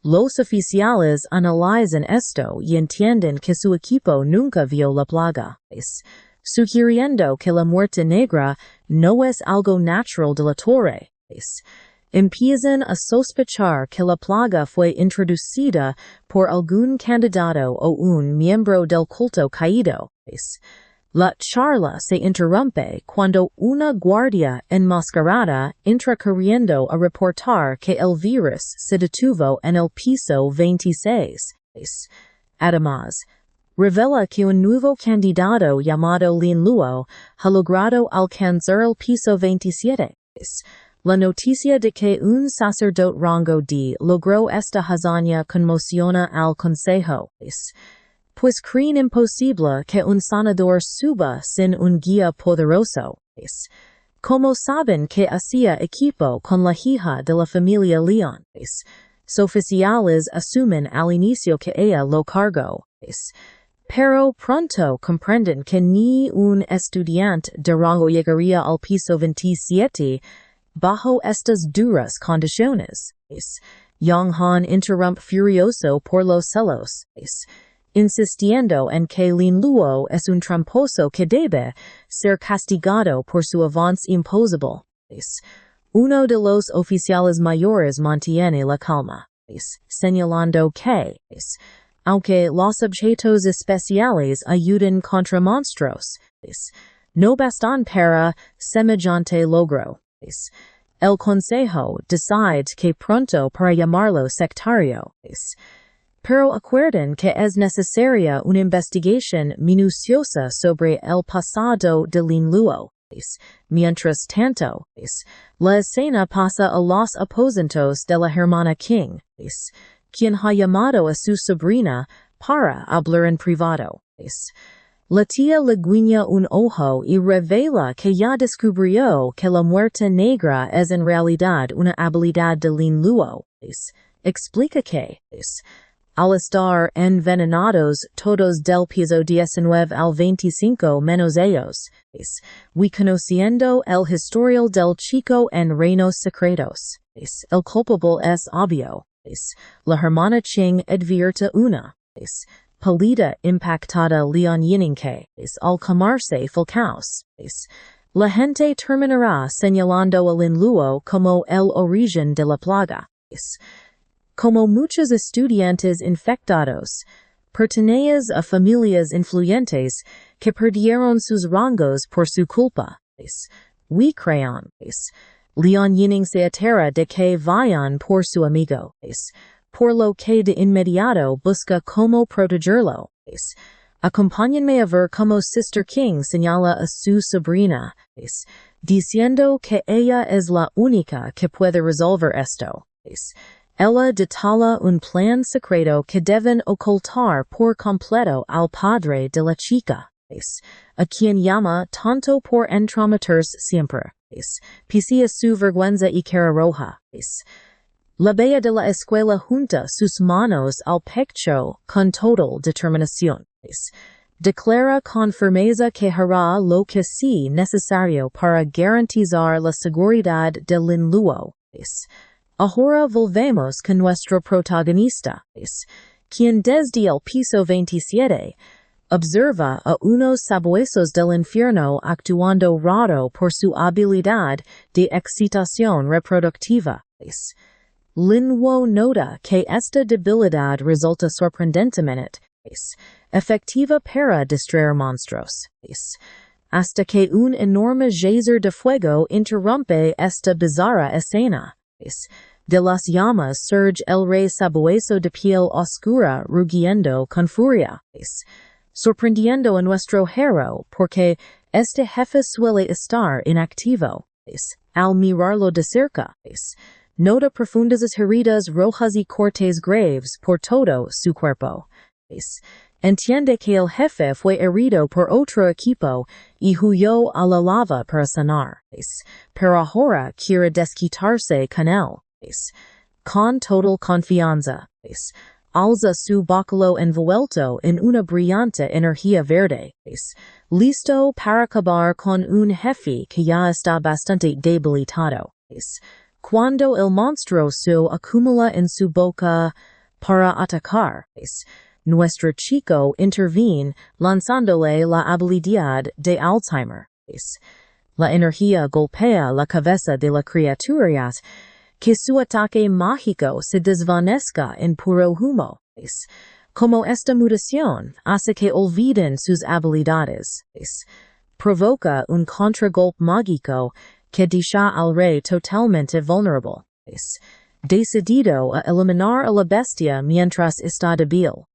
Los oficiales analizan esto y entienden que su equipo nunca vio la plaga, sugiriendo que la muerte negra no es algo natural de la torre. Empiezan a sospechar que la plaga fue introducida por algún candidato o un miembro del culto caído. La charla se interrumpe cuando una guardia enmascarada entra corriendo a reportar que el virus se detuvo en el piso 26. Además, revela que un nuevo candidato llamado Lin Luo ha logrado alcanzar el piso 27. La noticia de que un sacerdote rango D logró esta hazaña conmociona al consejo, pues creen imposible que un sanador suba sin un guía poderoso. Como saben que hacía equipo con la hija de la familia Leon, oficiales asumen al inicio que ella lo cargó. Pero pronto comprenden que ni un estudiante de rango llegaría al piso 27 bajo estas duras condiciones. Yang Han interrumpe furioso por los celos, insistiendo en que Lin Luo es un tramposo que debe ser castigado por su avance imposible. Uno de los oficiales mayores mantiene la calma, señalando que, aunque los objetos especiales ayuden contra monstruos, no bastan para semejante logro. El consejo decide que pronto para llamarlo sectario, pero acuerdan que es necesaria una investigación minuciosa sobre el pasado de Lin Luo. Mientras tanto, la escena pasa a los aposentos de la hermana King, quien ha llamado a su sobrina para hablar en privado. La tía le guiña un ojo y revela que ya descubrió que la muerte negra es en realidad una habilidad de Lin Luo. Explica que, al estar envenenados todos del piso 19 al 25 menos ellos, y conociendo el historial del chico en reinos secretos, el culpable es obvio. La hermana Ching advierte una pálida impactada Leon Yining que, al quemarse Falcaos, la gente terminará señalando a Lin Luo como el origen de la plaga. Como muchos estudiantes infectados, pertenecen a familias influyentes que perdieron sus rangos por su culpa. We crean. Leon Yining se entera de que vayan por su amigo, por lo que de inmediato busca cómo protegerlo. Acompáñenme a ver cómo Sister King señala a su sobrina, diciendo que ella es la única que puede resolver esto. Ella detalla un plan secreto que deben ocultar por completo al padre de la chica, a quien llama tanto por entrometerse siempre, pisia su vergüenza y cara roja. La bella de la escuela junta sus manos al pecho con total determinación. Declara con firmeza que hará lo que sea necesario para garantizar la seguridad de Lin Luo. Ahora volvemos con nuestro protagonista, quien desde el piso 27 observa a unos sabuesos del infierno actuando raro por su habilidad de excitación reproductiva. Manhwa nota que esta debilidad resulta sorprendentemente efectiva para distraer monstruos, hasta que un enorme geyser de fuego interrumpe esta bizarra escena. De las llamas surge el rey sabueso de piel oscura rugiendo con furia, sorprendiendo a nuestro héroe porque este jefe suele estar inactivo. Al mirarlo de cerca, nota profundas heridas rojas y cortes graves por todo su cuerpo. Entiende que el jefe fue herido por otro equipo y huyó a la lava para sanar, pero ahora quiere desquitarse con él. Con total confianza, alza su báculo envuelto en una brillante energía verde, listo para acabar con un jefe que ya está bastante debilitado. Cuando el monstruo se acumula en su boca para atacar, nuestro chico interviene lanzándole la habilidad de Alzheimer. La energía golpea la cabeza de la criatura que su ataque mágico se desvanezca en puro humo. Como esta mutación hace que olviden sus habilidades, provoca un contragolpe mágico que deja al rey totalmente vulnerable. Decidido a eliminar a la bestia mientras está débil.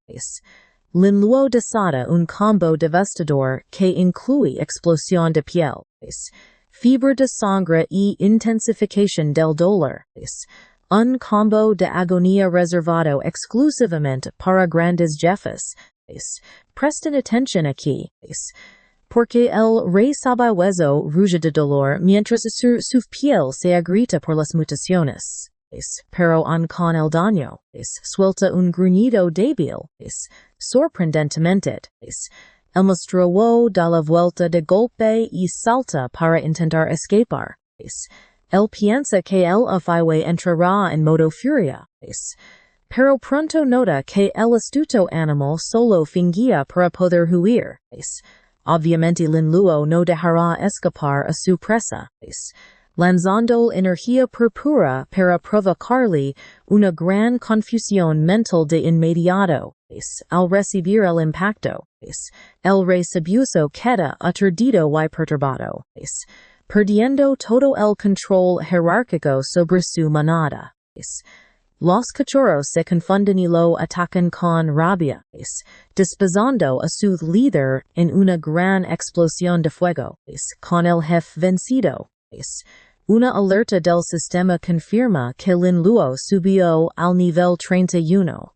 Manhwa desata un combo devastador que incluye explosión de piel, fibra de sangre y intensificación del dolor. Un combo de agonía reservado exclusivamente para grandes jefes. Presten atención aquí, porque el rey sabueso ruge de dolor mientras su piel se agrieta por las mutaciones. Pero con el daño, suelta un gruñido débil, sorprendentemente. El monstruo da la vuelta de golpe y salta para intentar escapar. Él piensa que el afaiwe entrará en modo furia. Pero pronto nota que el astuto animal solo fingía para poder huir. Obviamente Manhwa no dejará escapar a su presa. Lanzando energía purpura para provocarle una gran confusión mental de inmediato. Al recibir el impacto, el rey sabueso queda aturdido y perturbado, perdiendo todo el control jerárquico sobre su manada. Los cachorros se confunden y lo atacan con rabia, despezando a su líder en una gran explosión de fuego, con el jefe vencido. Una alerta del sistema confirma que Manhwa subió al nivel 31,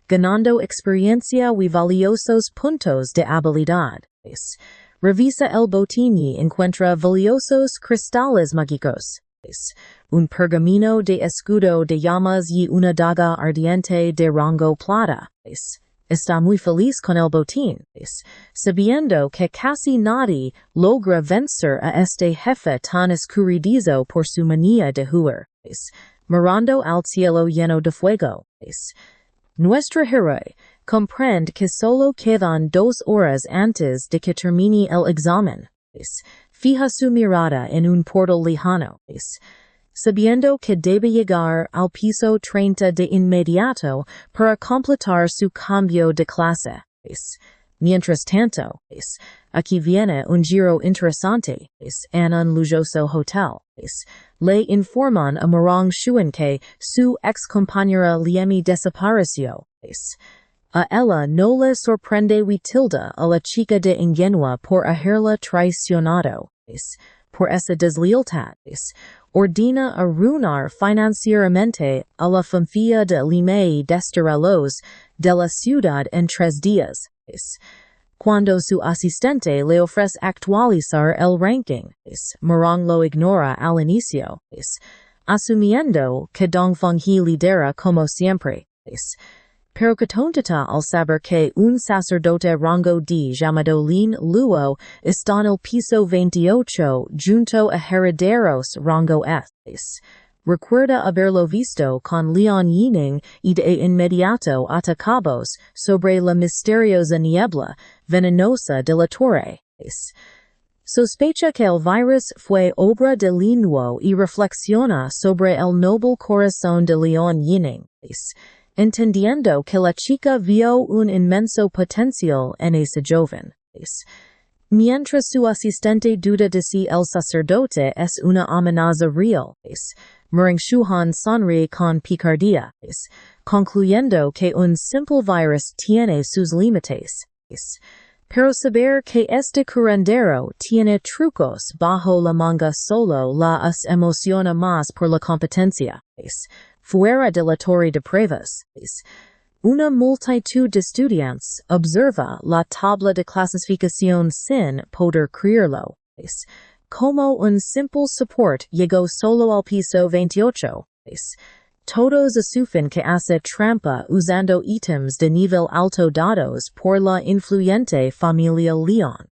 ganando experiencia y valiosos puntos de habilidad. Revisa el botín y encuentra valiosos cristales mágicos, un pergamino de escudo de llamas y una daga ardiente de rango plata. Está muy feliz con el botín, sabiendo que casi nadie logra vencer a este jefe tan escurridizo por su manía de huir, mirando al cielo lleno de fuego. Nuestro héroe comprende que solo quedan 2 horas antes de que termine el examen. Fija su mirada en un portal lejano, sabiendo que debe llegar al piso 30 de inmediato para completar su cambio de clase. Mientras tanto, aquí viene un giro interesante, en un lujoso hotel. Le informan a Marang Shuen que su ex compañera Liemi desapareció. A ella no le sorprende y tilda a la chica de ingenua por haberla traicionado. Por esa deslealtad, ordena arruinar financieramente a la familia de Lime y desterrarlos de la ciudad en 3 días. Cuando su asistente le ofrece actualizar el ranking, Marang lo ignora al inicio, asumiendo que Dongfeng lidera como siempre. Pero contenta al saber que un sacerdote rango D llamado Lin Luo está en el piso 28 junto a herederos rango S. Recuerda haberlo visto con Leon Yining y de inmediato atacabos sobre la misteriosa niebla venenosa de la torre. Sospecha que el virus fue obra de Linguo y reflexiona sobre el noble corazón de Leon Yining, entendiendo que la chica vio un inmenso potencial en ese joven. Mientras su asistente duda de si el sacerdote es una amenaza real, Mering Shuhan sonríe con picardía, concluyendo que un simple virus tiene sus límites. Pero saber que este curandero tiene trucos bajo la manga solo la emociona más por la competencia. Fuera de la torre de pruebas. Una multitud de estudiantes observa la tabla de clasificación sin poder creerlo. Como un simple support llegó solo al piso 28. Todos asumen que hace trampa usando ítems de nivel alto dados por la influyente familia Leon.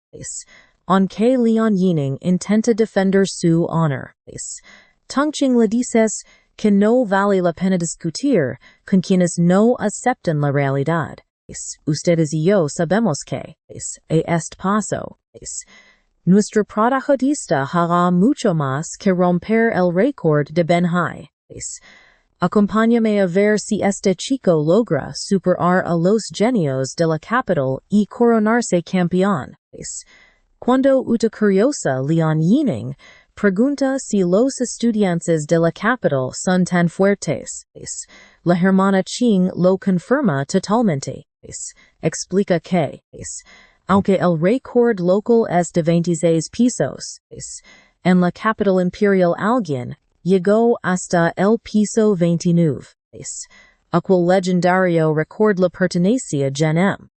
Aunque Leon Yining intenta defender su honor. Tongqing le dices que no vale la pena discutir con quienes no aceptan la realidad. Ustedes y yo sabemos que, este paso, nuestro protagonista hará mucho más que romper el récord de Manhwa. Acompáñame a ver si este chico logra superar a los genios de la capital y coronarse campeón. Cuando una curiosa Leon Yining pregunta si los estudiantes de la capital son tan fuertes, la hermana Qing lo confirma totalmente. Explica que, aunque el récord local es de 26 pisos, en la capital imperial alguien llegó hasta el piso 29. Aquel legendario record le pertenecía a Genem,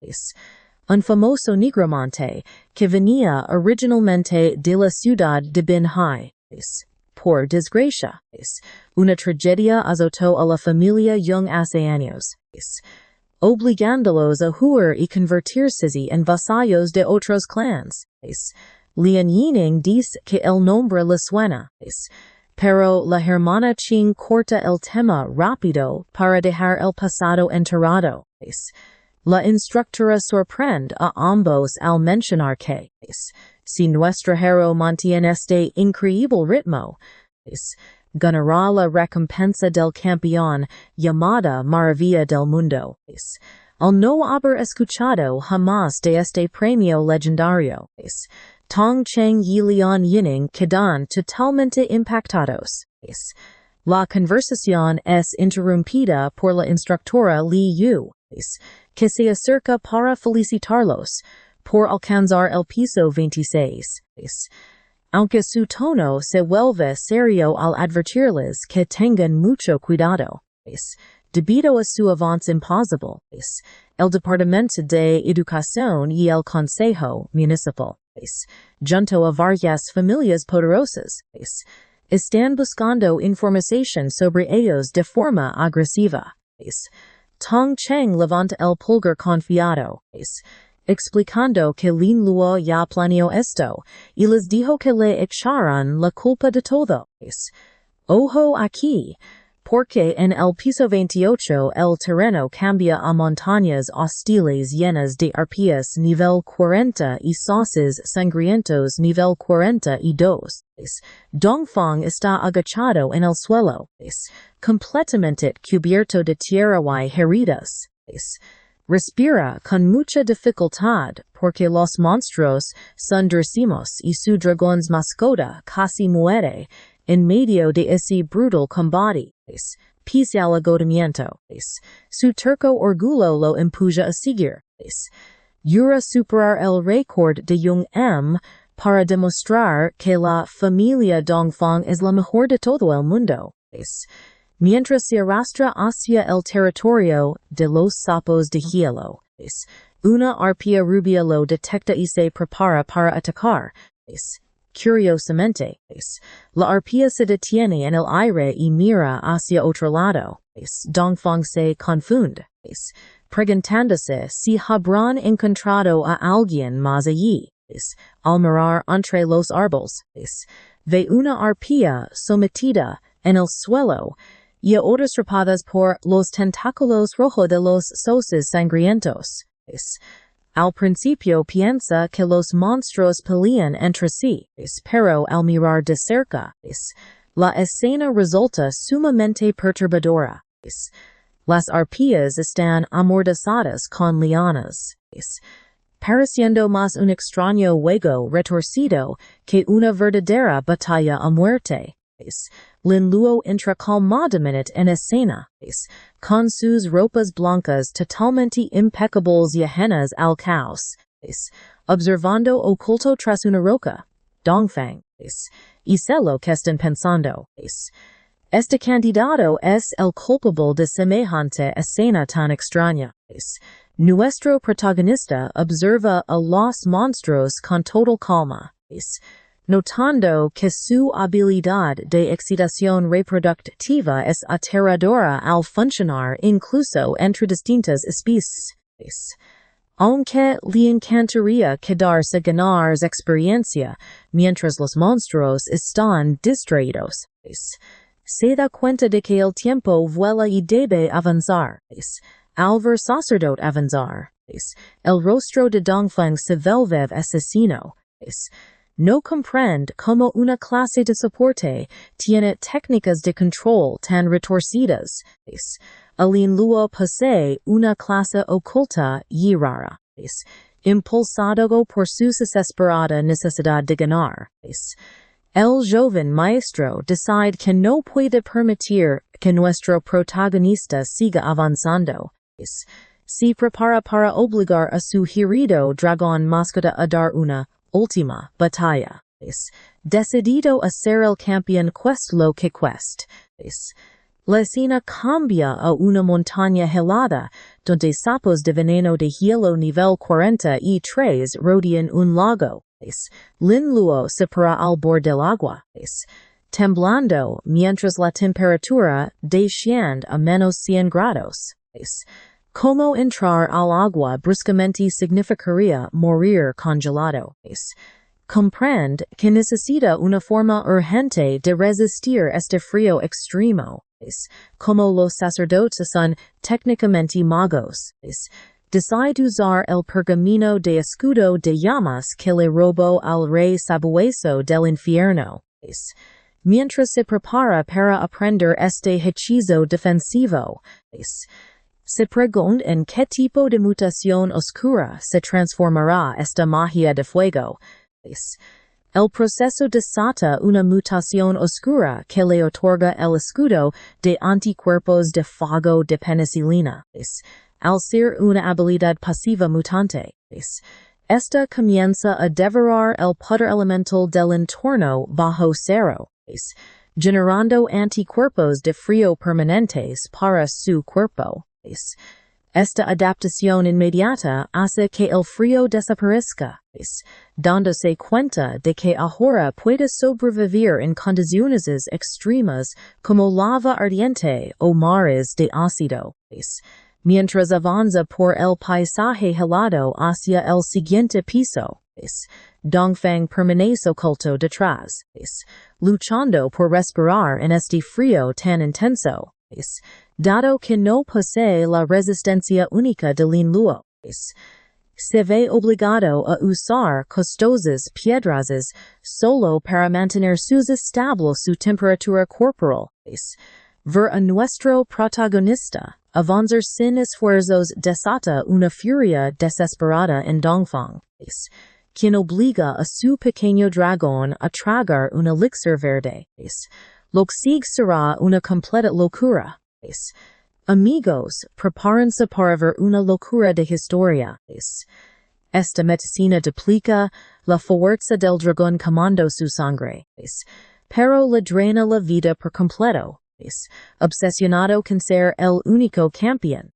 un famoso nigromante que venía originalmente de la ciudad de Manhwa. Por desgracia, una tragedia azotó a la familia Young hace años, obligándolos a huir y convertirse en vasallos de otros clans. Leon Yining dice que el nombre le suena, pero la hermana Qing corta el tema rápido para dejar el pasado enterrado. La instructora sorprende a ambos al mencionar que, si nuestro héroe mantiene este increíble ritmo, ganará la recompensa del campeón llamada Maravilla del Mundo. Al no haber escuchado jamás de este premio legendario, Tong Cheng y Leon Yining quedan totalmente impactados. La conversación es interrumpida por la instructora Li Yu, que se acerca para felicitarlos por alcanzar el piso 26. Aunque su tono se vuelve serio al advertirles que tengan mucho cuidado. Debido a su avance imposible, el Departamento de Educación y el Consejo Municipal, junto a varias familias poderosas, están buscando información sobre ellos de forma agresiva. Tong Cheng levanta el pulgar confiado, explicando que Lin Luo ya planeó esto, y les dijo que le echaran la culpa de todo. Ojo aquí, porque en el piso 28 el terreno cambia a montañas hostiles llenas de arpías nivel 40 y sauces sangrientos nivel 42. Dongfang está agachado en el suelo, completamente cubierto de tierra y heridas. Respira con mucha dificultad porque los monstruos son durísimos y su dragón mascota casi muere en medio de ese brutal combate. Pese al agotamiento, su terco orgullo lo empuja a seguir. Yura superar el récord de Young M para demostrar que la familia Dongfang es la mejor de todo el mundo. Mientras se arrastra hacia el territorio de los sapos de hielo, una arpía rubia lo detecta y se prepara para atacar. Curiosamente, la arpía se detiene en el aire y mira hacia otro lado. Dongfang se confunde, preguntándose si habrán encontrado a alguien más allí. Al mirar entre los árboles, ve una arpía sometida En el suelo, y otras rapadas por los tentáculos rojos de los sauces sangrientos. Al principio piensa que los monstruos pelean entre sí, pero al mirar de cerca, la escena resulta sumamente perturbadora. Las arpías están amordazadas con lianas, pareciendo más un extraño juego retorcido que una verdadera batalla a muerte. Lin Luo entra calmadamente en escena, con sus ropas blancas totalmente impecables y ajenas al caos, observando oculto tras una roca, Dongfang, y sé lo que están pensando. Este candidato es el culpable de semejante escena tan extraña. Nuestro protagonista observa a los monstruos con total calma, notando que su habilidad de excitación reproductiva es aterradora al funcionar incluso entre distintas especies. Aunque le encantaría quedarse ganar experiencia mientras los monstruos están distraídos, se da cuenta de que el tiempo vuela y debe avanzar. Al ver sacerdote avanzar, el rostro de Dongfeng se vuelve asesino. No comprende cómo una clase de soporte tiene técnicas de control tan retorcidas. Lin Luo posee una clase oculta y rara, impulsado por su desesperada necesidad de ganar. El joven maestro decide que no puede permitir que nuestro protagonista siga avanzando. Se prepara para obligar a su herido dragón mascota a dar una última batalla. Decidido a ser el campeón cueste lo que cueste. La escena cambia a una montaña helada, donde sapos de veneno de hielo nivel 43 rodean un lago. Lin Luo se para al borde del agua, temblando mientras la temperatura desciende a menos 100 grados. Cómo entrar al agua bruscamente significaría morir congelado. Comprende que necesita una forma urgente de resistir este frío extremo. Como los sacerdotes son técnicamente magos, decide usar el pergamino de escudo de llamas que le robó al rey sabueso del infierno. Mientras se prepara para aprender este hechizo defensivo, se pregunta en qué tipo de mutación oscura se transformará esta magia de fuego. El proceso desata una mutación oscura que le otorga el escudo de anticuerpos de fuego de penicilina. Al ser una habilidad pasiva mutante, esta comienza a devorar el poder elemental del entorno bajo cero, generando anticuerpos de frío permanentes para su cuerpo. Esta adaptación inmediata hace que el frío desaparezca, dándose cuenta de que ahora puede sobrevivir en condiciones extremas como lava ardiente o mares de ácido. Mientras avanza por el paisaje helado hacia el siguiente piso, Dongfeng permanece oculto detrás, luchando por respirar en este frío tan intenso. Dado que no posee la resistencia única de Lin Luo, se ve obligado a usar costosas piedras solo para mantener estable su temperatura corporal. Ver a nuestro protagonista avanzar sin esfuerzos desata una furia desesperada en Dongfeng, quien obliga a su pequeño dragón a tragar un elixir verde. Lo que sigue será una completa locura. Amigos, prepárense para ver una locura de historia. Esta medicina duplica la fuerza del dragón quemando su sangre, pero le drena la vida por completo. Obsesionado con ser el único campeón,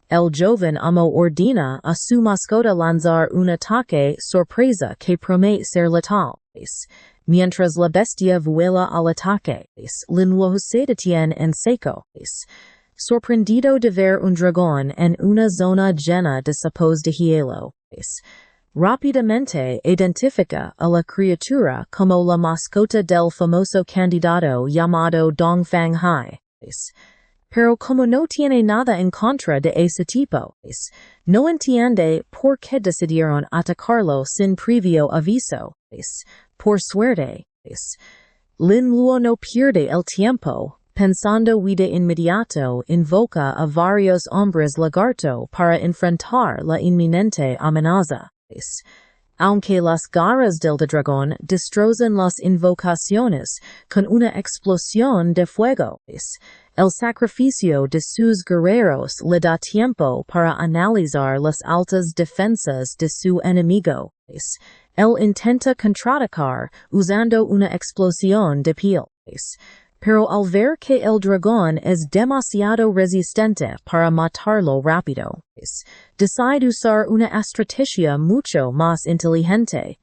el joven amo ordena a su mascota lanzar un ataque sorpresa que promete ser letal. Mientras la bestia vuela al ataque, Lin Luo se detiene en seco, sorprendido de ver un dragón en una zona llena de sapos de hielo. Rápidamente identifica a la criatura como la mascota del famoso candidato llamado Dongfang Hai. Pero como no tiene nada en contra de ese tipo, no entiende por qué decidieron atacarlo sin previo aviso. Por suerte, Lin Luo no pierde el tiempo. Pensando de inmediato, invoca a varios hombres lagarto para enfrentar la inminente amenaza. Aunque las garras del dragón destrozan las invocaciones con una explosión de fuego, el sacrificio de sus guerreros le da tiempo para analizar las altas defensas de su enemigo. Él intenta contraatacar usando una explosión de piel. Pero al ver que el dragón es demasiado resistente para matarlo rápido, decide usar una estrategia mucho más inteligente.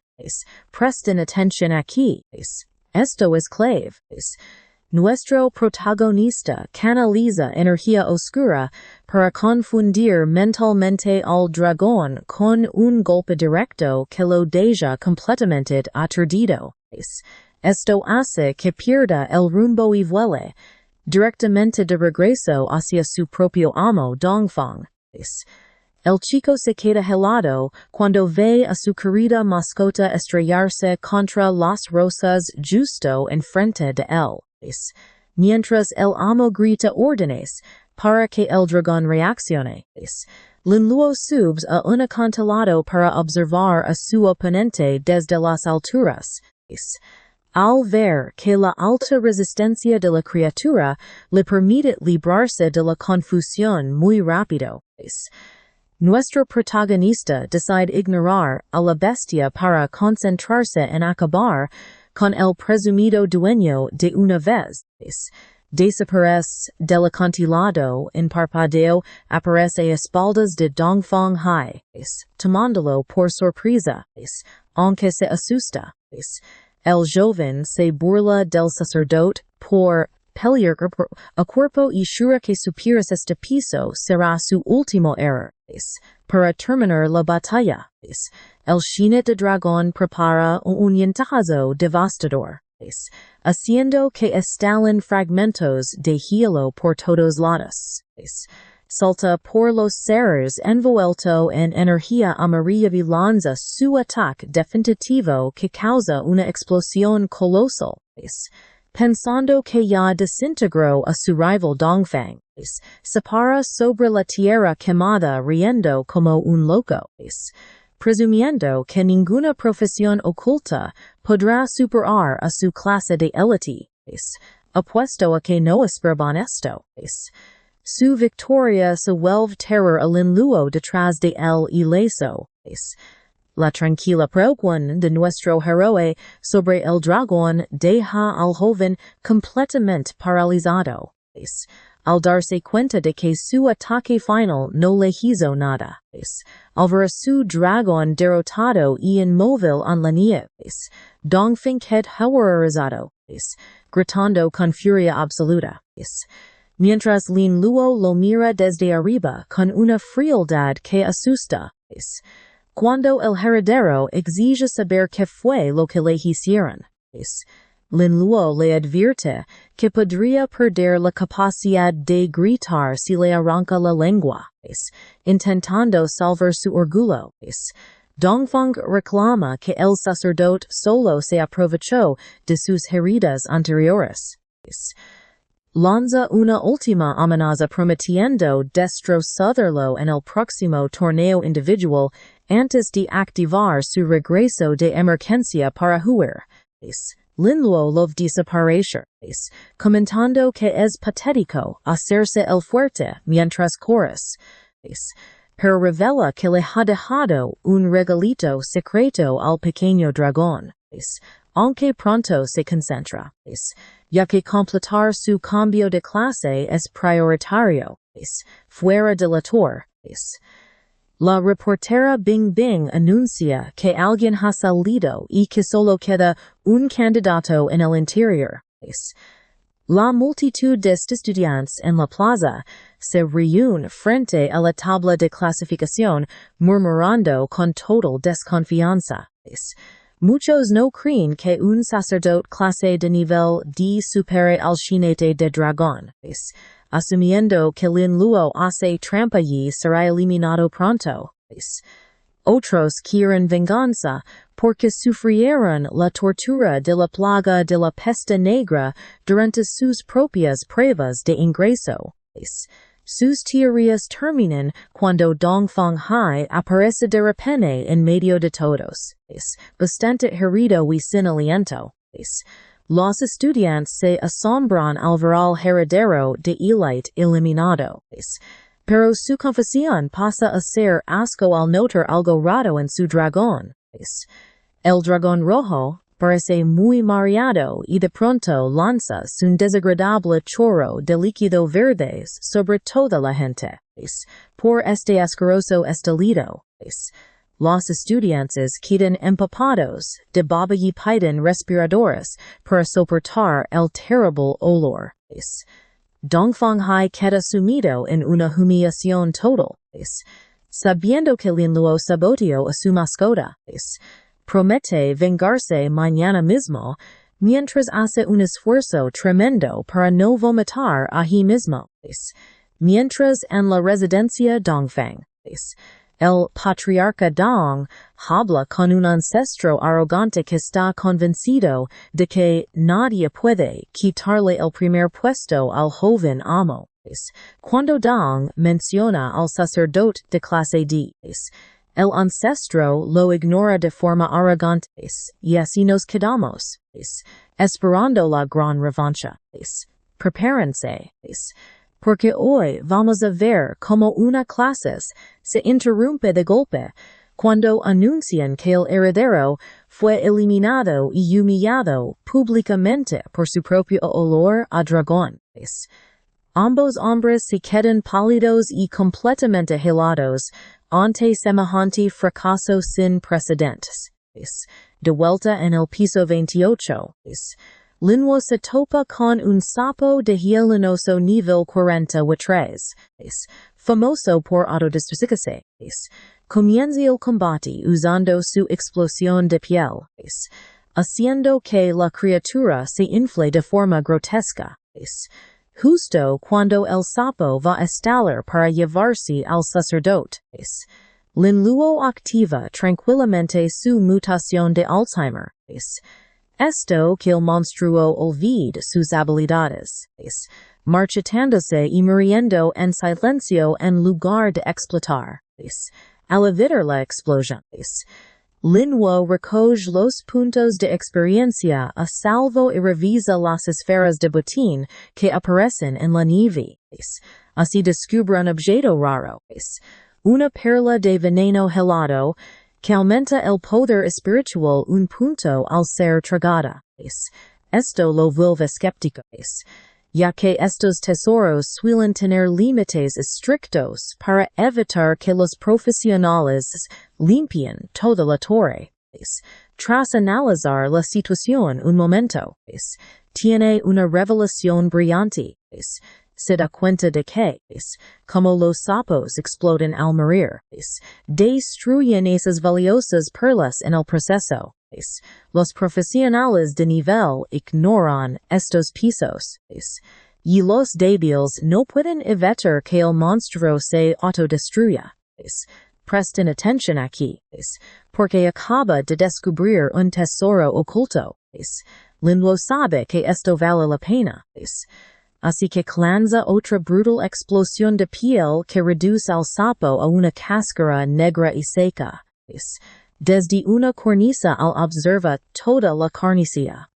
Presten atención aquí. Esto es clave. Nuestro protagonista canaliza energía oscura para confundir mentalmente al dragón con un golpe directo que lo deja completamente aturdido. Esto hace que pierda el rumbo y vuele directamente de regreso hacia su propio amo Dongfang. El chico se queda helado cuando ve a su querida mascota estrellarse contra las rosas justo enfrente de él. Mientras el amo grita órdenes para que el dragón reaccione. Lin Luo subes a un acantilado para observar a su oponente desde las alturas. Al ver que la alta resistencia de la criatura le permite librarse de la confusión muy rápido, nuestro protagonista decide ignorar a la bestia para concentrarse en acabar con el presumido dueño de una vez. Desaparece del acantilado, en parpadeo aparece a espaldas de Dongfang Hai, tomándolo por sorpresa, aunque se asusta. El joven se burla del sacerdote por pelear a cuerpo y jura que subir este piso será su último error. Para terminar la batalla, el jinete dragón prepara un yentazo devastador, haciendo que estallen fragmentos de hielo por todos lados. Salta por los cerros envuelto en energía amarilla y lanza su ataque definitivo que causa una explosión colosal. Pensando que ya desintegró a su rival Dongfang, se para sobre la tierra quemada riendo como un loco, presumiendo que ninguna profesión oculta podrá superar a su clase de élite, apuesto a que no esperaban esto. Su victoria se vuelve terror a Lin Luo detrás de él ileso. La tranquila pregunta de nuestro héroe sobre el dragón deja al joven completamente paralizado. Al darse cuenta de que su ataque final no le hizo nada. Al ver a su dragón derrotado y inmóvil en la nieve, Dongfang queda horrorizado, gritando con furia absoluta. Mientras Lin Luo lo mira desde arriba con una frialdad que asusta. Cuando el heredero exige saber qué fue lo que le hicieron, Lin Luo le advierte que podría perder la capacidad de gritar si le arranca la lengua, intentando salvar su orgullo. Dongfang reclama que el sacerdote solo se aprovechó de sus heridas anteriores. Lanza una última amenaza prometiendo destrozarlo en el próximo torneo individual antes de activar su regreso de emergencia para jugar. Lin Luo lo desaparece, comentando que es patético hacerse el fuerte mientras corres. Pero revela que le ha dejado un regalito secreto al pequeño dragón, aunque pronto se concentra, ya que completar su cambio de clase es prioritario, fuera de la torre. La reportera Bing Bing anuncia que alguien ha salido y que solo queda un candidato en el interior. La multitud de estudiantes en la plaza se reúne frente a la tabla de clasificación, murmurando con total desconfianza. Muchos no creen que un sacerdote clase de nivel D supere al jinete de dragón, asumiendo que Lin Luo hace trampa y será eliminado pronto. Otros quieren venganza porque sufrieron la tortura de la plaga de la peste negra durante sus propias pruebas de ingreso. Sus teorías terminan cuando Dongfang Hai aparece de repente en medio de todos. Bastante herido y sin aliento. Los estudiantes se asombran al ver al heredero de Elite eliminado. Pero su confesión pasa a ser asco al notar algo raro en su dragón. El dragón rojo parece muy mareado y de pronto lanza un desagradable chorro de líquido verde sobre toda la gente. Por este asqueroso estalido, los estudiantes quedan empapados de baba y piden respiradores para soportar el terrible olor. Dongfang Hai queda sumido en una humillación total, sabiendo que Lin Luo saboteó a su mascota. Promete vengarse mañana mismo, mientras hace un esfuerzo tremendo para no vomitar allí mismo. Mientras en la residencia Dongfang, el patriarca Dong habla con un ancestro arrogante que está convencido de que nadie puede quitarle el primer puesto al joven amo. Cuando Dong menciona al sacerdote de clase D, el ancestro lo ignora de forma arrogante, y así nos quedamos, esperando la gran revancha. Prepárense, porque hoy vamos a ver cómo una clase se interrumpe de golpe cuando anuncian que el heredero fue eliminado y humillado públicamente por su propio olor a dragón. Ambos hombres se quedan pálidos y completamente helados ante semejante fracaso sin precedentes. De vuelta en el piso 28, Lin Luo se topa con un sapo de hielinoso nivel 43, famoso por autodestruirse. Comienza el combate usando su explosión de piel, haciendo que la criatura se infle de forma grotesca. Justo cuando el sapo va a estallar para llevarse al sacerdote, Lin Luo activa tranquilamente su mutación de Alzheimer. Esto que el monstruo olvida sus habilidades, marchitándose y muriendo en silencio en lugar de explotar. Al evitar la explosión, Lin Luo recoge los puntos de experiencia a salvo y revisa las esferas de botín que aparecen en la nieve. Así descubre un objeto raro, una perla de veneno helado, que aumenta el poder espiritual un punto al ser tragada. Esto lo vuelve escéptico, ya que estos tesoros suelen tener límites estrictos para evitar que los profesionales limpien toda la torre. Tras analizar la situación un momento, tiene una revelación brillante. Se da cuenta de que, como los sapos explotan al morir, destruyen esas valiosas perlas en el proceso. Los profesionales de nivel ignoran estos pisos, y los débiles no pueden evitar que el monstruo se autodestruya. Presten atención aquí, porque acaba de descubrir un tesoro oculto. Lin Luo sabe que esto vale la pena. Así que lanza otra brutal explosión de piel que reduce al sapo a una cáscara negra y seca. Desde una cornisa al observa toda la carnicería.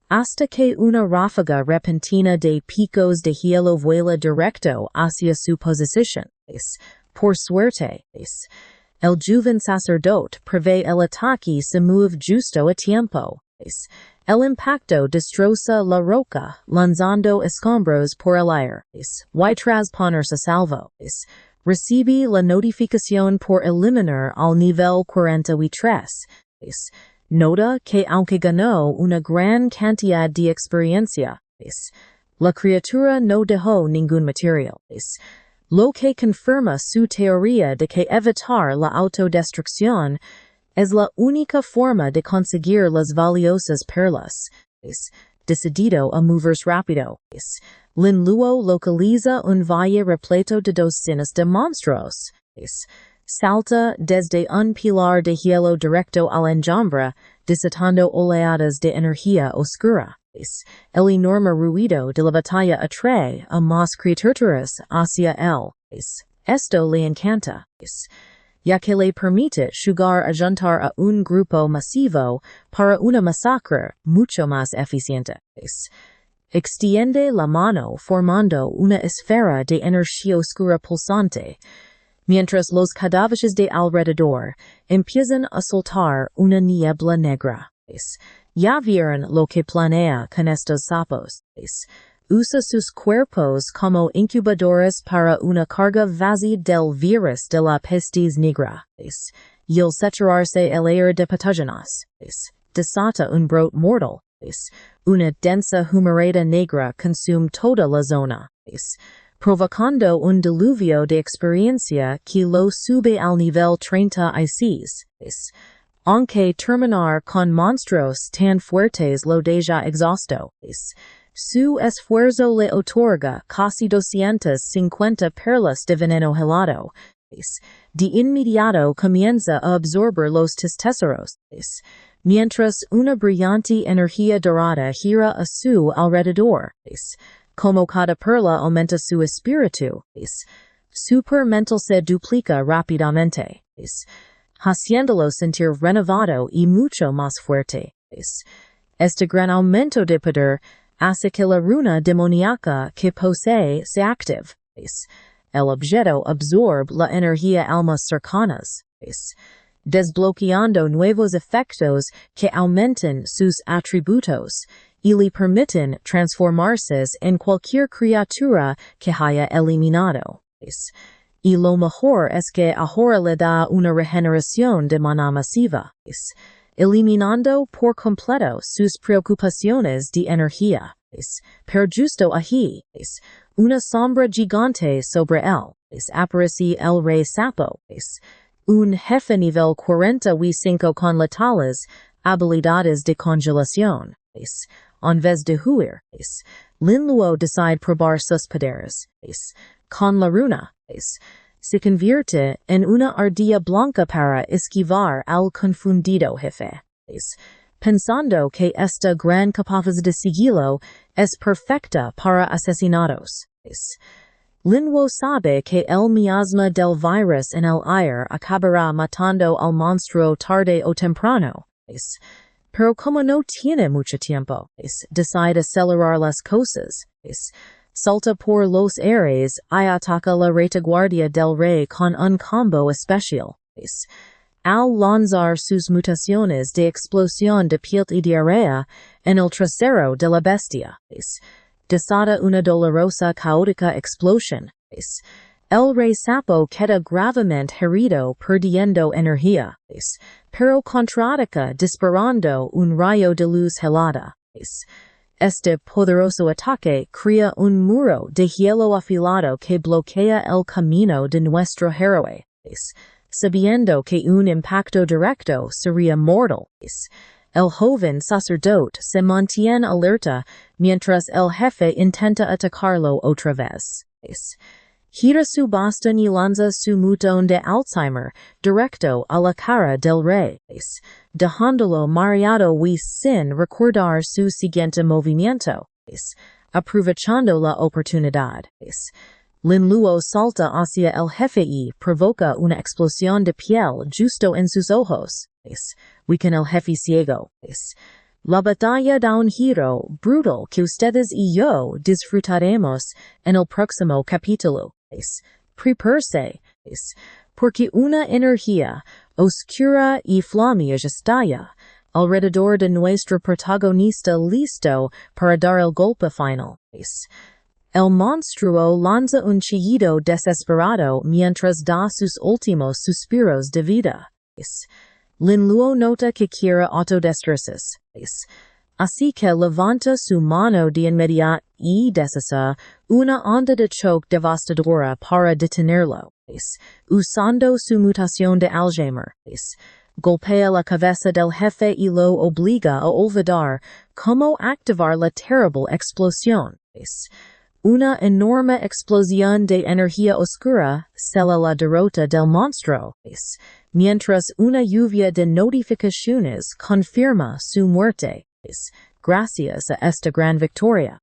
Hasta que una ráfaga repentina de picos de hielo vuela directo hacia su posición. Por suerte, el joven sacerdote prevé el ataque se mueve justo a tiempo. El impacto destroza la roca, lanzando escombros por el aire. Y tras ponerse a salvo, recibe la notificación por eliminar al nivel 43. Nota que aunque ganó una gran cantidad de experiencia, La criatura no dejó ningún material. Lo que confirma su teoría de que evitar la autodestrucción es la única forma de conseguir las valiosas perlas. Decidido a moverse rápido. Lin Luo localiza un valle repleto de docenas de monstruos. Salta desde un pilar de hielo directo al enjambre, desatando oleadas de energía oscura. El enorme ruido de la batalla atrae a más criaturas hacia él. Esto le encanta, ya que le permite llegar a juntar a un grupo masivo para una masacre mucho más eficiente. Extiende la mano formando una esfera de energía oscura pulsante, mientras los cadáveres de alrededor empiezan a soltar una niebla negra. Ya vieron lo que planea con estos sapos. Usa sus cuerpos como incubadores para una carga vacía del virus de la peste negra. Y al saturarse el aire de patógenos, desata un brote mortal. Una densa humareda negra consume toda la zona, provocando un diluvio de experiencia que lo sube al nivel 36. Aunque terminar con monstruos tan fuertes lo deja exhausto. Su esfuerzo le otorga casi 250 perlas de veneno helado. De inmediato comienza a absorber los tesoros, mientras una brillante energía dorada gira a su alrededor. Como cada perla aumenta su espíritu, super mental se duplica rápidamente, haciéndolo sentir renovado y mucho más fuerte. Este gran aumento de poder hace que la runa demoníaca que posee se active. El objeto absorbe la energía almas cercanas, desbloqueando nuevos efectos que aumentan sus atributos y le permiten transformarse en cualquier criatura que haya eliminado. Y lo mejor es que ahora le da una regeneración de mana masiva, eliminando por completo sus preocupaciones de energía. Pero justo allí, una sombra gigante sobre él, aparece el rey sapo, un jefe nivel 45 con letales habilidades de congelación. En vez de huir, Lin Luo decide probar sus poderes. Con la runa, se convierte en una ardilla blanca para esquivar al confundido jefe. Pensando que esta gran capacidad de sigilo es perfecta para asesinatos. Lin Luo sabe que el miasma del virus en el aire acabará matando al monstruo tarde o temprano. Pero como no tiene mucho tiempo, decide acelerar las cosas. Salta por los aires y ataca la retaguardia del rey con un combo especial. Al lanzar sus mutaciones de explosión de piel y diarrea en el trasero de la bestia, desata una dolorosa caótica explosión. El rey sapo queda gravemente herido perdiendo energía, pero contraataca disparando un rayo de luz helada. Este poderoso ataque crea un muro de hielo afilado que bloquea el camino de nuestro héroe, sabiendo que un impacto directo sería mortal. El joven sacerdote se mantiene alerta mientras el jefe intenta atacarlo otra vez. Gira su bastón y lanza su mutón de Alzheimer directo a la cara del rey, dejándolo mareado y sin recordar su siguiente movimiento. Aprovechando la oportunidad, Lin Luo salta hacia el jefe y provoca una explosión de piel justo en sus ojos. Weaken el jefe ciego. La batalla da un giro brutal que ustedes y yo disfrutaremos en el próximo capítulo. Prepárese, porque una energía oscura y flamígera estalla alrededor de nuestro protagonista listo para dar el golpe final. El monstruo lanza un chillido desesperado mientras da sus últimos suspiros de vida. Lin Luo nota que quiere autodestruirse. Así que levanta su mano de inmediato y deshace una onda de choque devastadora para detenerlo, usando su mutación de Alzheimer. Golpea la cabeza del jefe y lo obliga a olvidar cómo activar la terrible explosión. Una enorme explosión de energía oscura cela la derrota del monstruo, mientras una lluvia de notificaciones confirma su muerte. Gracias a esta gran victoria,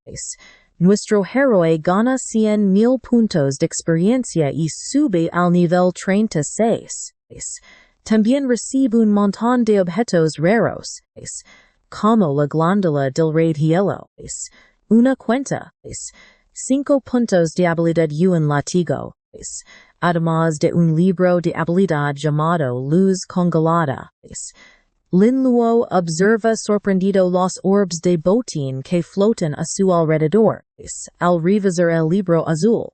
nuestro héroe gana 100,000 puntos de experiencia y sube al nivel 36. También recibe un montón de objetos raros, como la glándula del rey hielo, una cuenta, 5 puntos de habilidad y un látigo, además de un libro de habilidad llamado Luz Congelada. Lin Luo observa sorprendido los orbes de botín que flotan a su alrededor. Al revisar el libro azul,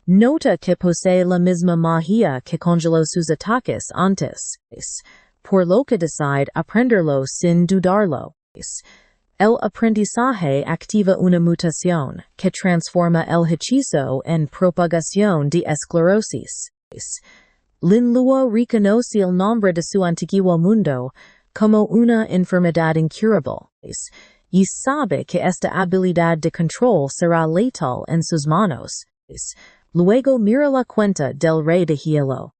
nota que posee la misma magia que congeló sus ataques antes, por lo que decide aprenderlo sin dudarlo. El aprendizaje activa una mutación que transforma el hechizo en propagación de esclerosis. Lin Luo reconoce el nombre de su antiguo mundo como una enfermedad incurable, y sabe que esta habilidad de control será letal en sus manos. Luego mira la cuenta del rey de hielo,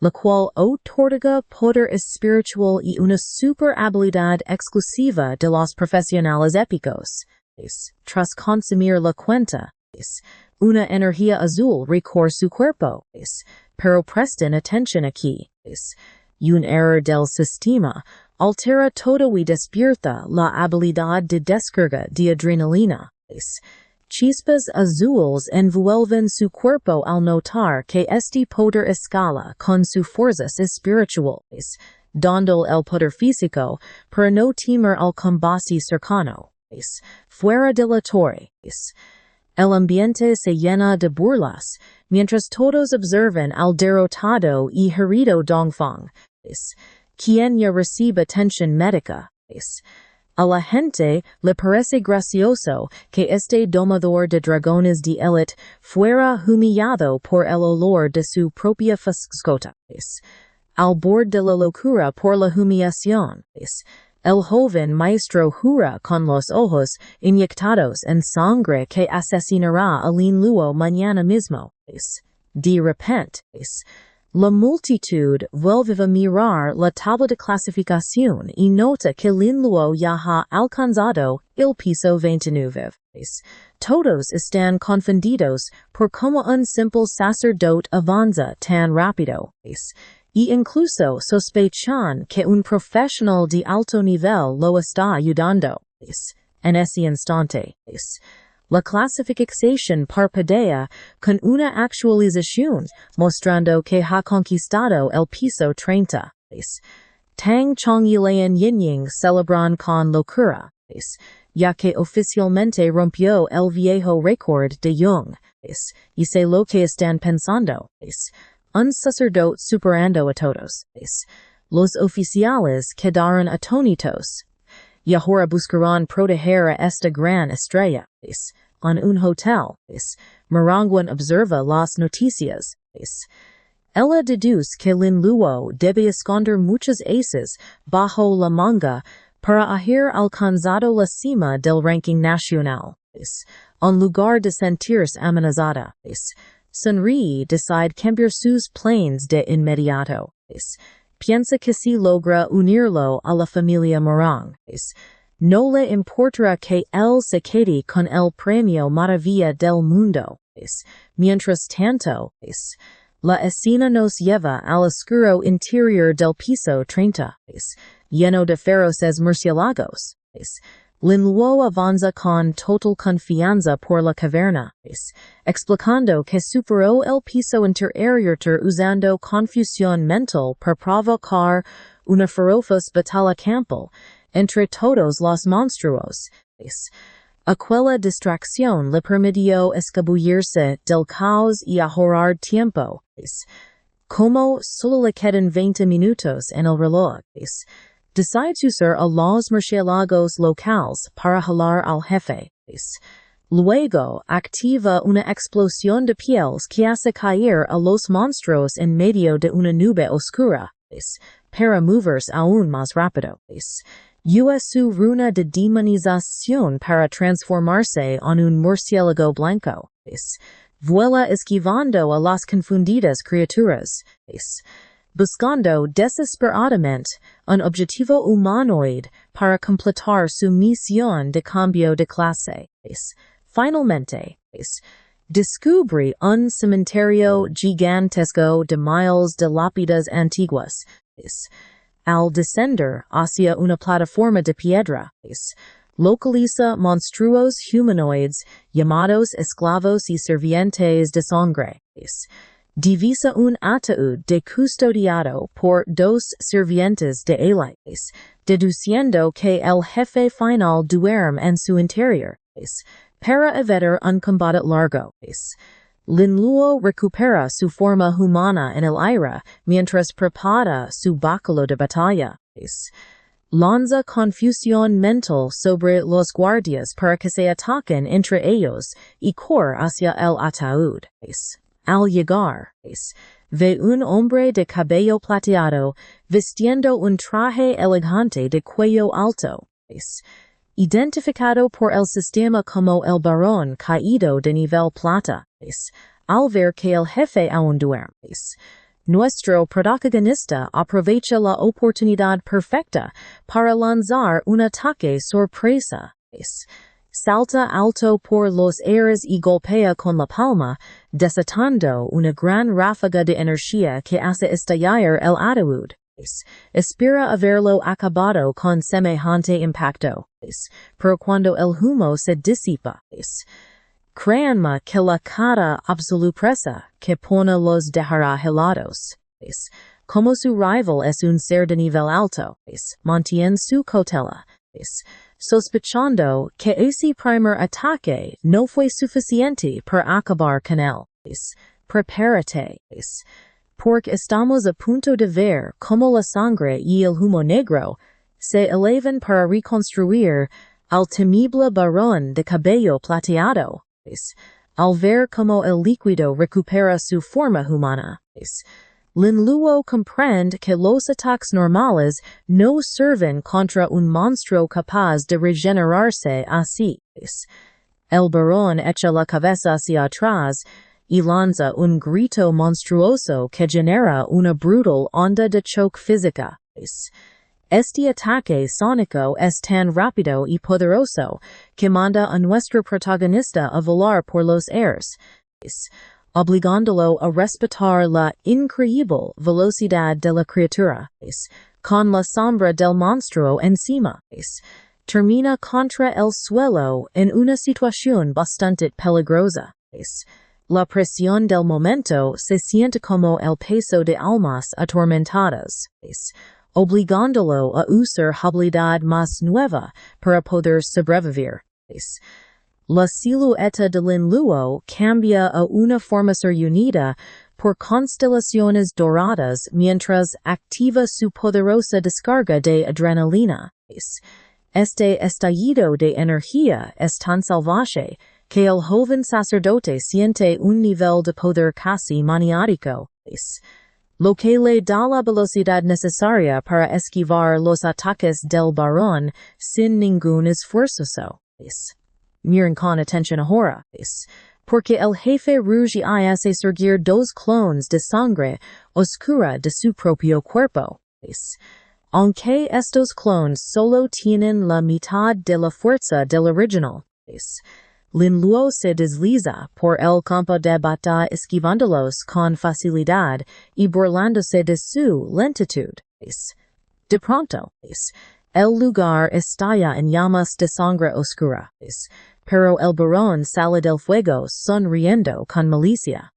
la cual otorga poder espiritual y una super habilidad exclusiva de los profesionales épicos. Tras consumir la cuenta, una energía azul recorre su cuerpo, pero presten atención aquí. Un error del sistema altera todo y despierta la habilidad de descarga de adrenalina. Chispas azules envuelven su cuerpo al notar que este poder escala con sus fuerzas espirituales, dando el poder físico para no temer al combate cercano. Fuera de la torre, el ambiente se llena de burlas, mientras todos observan al derrotado y herido Dongfang, quien ya recibe atención médica. A la gente le parece gracioso que este domador de dragones de élite fuera humillado por el olor de su propia mascota. Al borde de la locura por la humillación, el joven maestro jura con los ojos inyectados en sangre que asesinará a Lin Luo mañana mismo. De repente, la multitud vuelve a mirar la tabla de clasificación y nota que Lin Luo ya ha alcanzado el piso 29. Todos están confundidos por cómo un simple sacerdote avanza tan rápido, y incluso sospechan que un profesional de alto nivel lo está ayudando. En ese instante, la clasificación parpadea con una actualización mostrando que ha conquistado el piso 30. Tang Chong y Lian Yinying celebran con locura, ya que oficialmente rompió el viejo récord de Jung, y sé lo que están pensando. Un sacerdote superando a todos. Los oficiales quedaron atónitos. Y ahora buscarán proteger a esta gran estrella. En un hotel. Marangwan observa las noticias. Ella deduce que Lin Luo debe esconder muchos aces bajo la manga para haber alcanzado la cima del ranking nacional. En lugar de sentirse amenazada, sonríe decide cambiar sus planes de inmediato. Piensa que si logra unirlo a la familia Morang, no le importará que él se quede con el premio Maravilla del Mundo. Mientras tanto, la escena nos lleva al oscuro interior del piso 30, lleno de feroces murciélagos. Lin Luo avanza con total confianza por la caverna, explicando que superó el piso interior usando confusión mental para provocar una feroz batalla campal entre todos los monstruos. Aquella distracción le permitió escabullirse del caos y ahorrar tiempo. Como solo le quedan 20 minutos en el reloj, Decide usar a los murciélagos locales para jalar al jefe. Luego, activa una explosión de pieles que hace caer a los monstruos en medio de una nube oscura, para moverse aún más rápido. Usa su runa de demonización para transformarse en un murciélago blanco. Vuela esquivando a las confundidas criaturas. Buscando desesperadamente un objetivo humanoide para completar su misión de cambio de clase. Finalmente, descubre un cementerio gigantesco de miles de lápidas antiguas. Al descender hacia una plataforma de piedra, localiza monstruos humanoides llamados esclavos y sirvientes de sangre. Divisa un ataúd de custodiado por dos sirvientes de élites, deduciendo que el jefe final duerme en su interior, para evitar un combate largo. Linluo recupera su forma humana en el aire mientras prepara su báculo de batalla. Lanza confusión mental sobre los guardias para que se ataquen entre ellos y corre hacia el ataúd. Al llegar, ve un hombre de cabello plateado vistiendo un traje elegante de cuello alto, identificado por el sistema como el barón caído de nivel plata. Al ver que el jefe aún duerme, nuestro protagonista aprovecha la oportunidad perfecta para lanzar un ataque sorpresa. Salta alto por los aires y golpea con la palma, desatando una gran ráfaga de energía que hace estallar el ataúd. Espera haberlo acabado con semejante impacto, pero cuando el humo se disipa, créanme que la cara absolupresa que pone los dejará helados. Como su rival es un ser de nivel alto, mantiene su cautela. Sospechando que ese primer ataque no fue suficiente para acabar con él. Prepárate, porque estamos a punto de ver cómo la sangre y el humo negro se elevan para reconstruir al temible barón de cabello plateado. Al ver cómo el líquido recupera su forma humana, Linluo comprende que los ataques normales no sirven contra un monstruo capaz de regenerarse así. El barón echa la cabeza hacia atrás y lanza un grito monstruoso que genera una brutal onda de choque física. Este ataque sónico es tan rápido y poderoso que manda a nuestro protagonista a volar por los aires, obligándolo a respetar la increíble velocidad de la criatura, con la sombra del monstruo encima. Termina contra el suelo en una situación bastante peligrosa. La presión del momento se siente como el peso de almas atormentadas, obligándolo a usar habilidad más nueva para poder sobrevivir. La silueta de Linluo cambia a una formación unida por constelaciones doradas mientras activa su poderosa descarga de adrenalina. Este estallido de energía es tan salvaje que el joven sacerdote siente un nivel de poder casi maniático, lo que le da la velocidad necesaria para esquivar los ataques del barón sin ningún esfuerzo. Miren con atención ahora, porque el jefe Rouge hace surgir dos clones de sangre oscura de su propio cuerpo. Aunque estos clones solo tienen la mitad de la fuerza del original, Linluo se desliza por el campo de batalla esquivándolos con facilidad y burlándose de su lentitud. De pronto, el lugar estalla en llamas de sangre oscura, pero el barón sale del fuego sonriendo con malicia,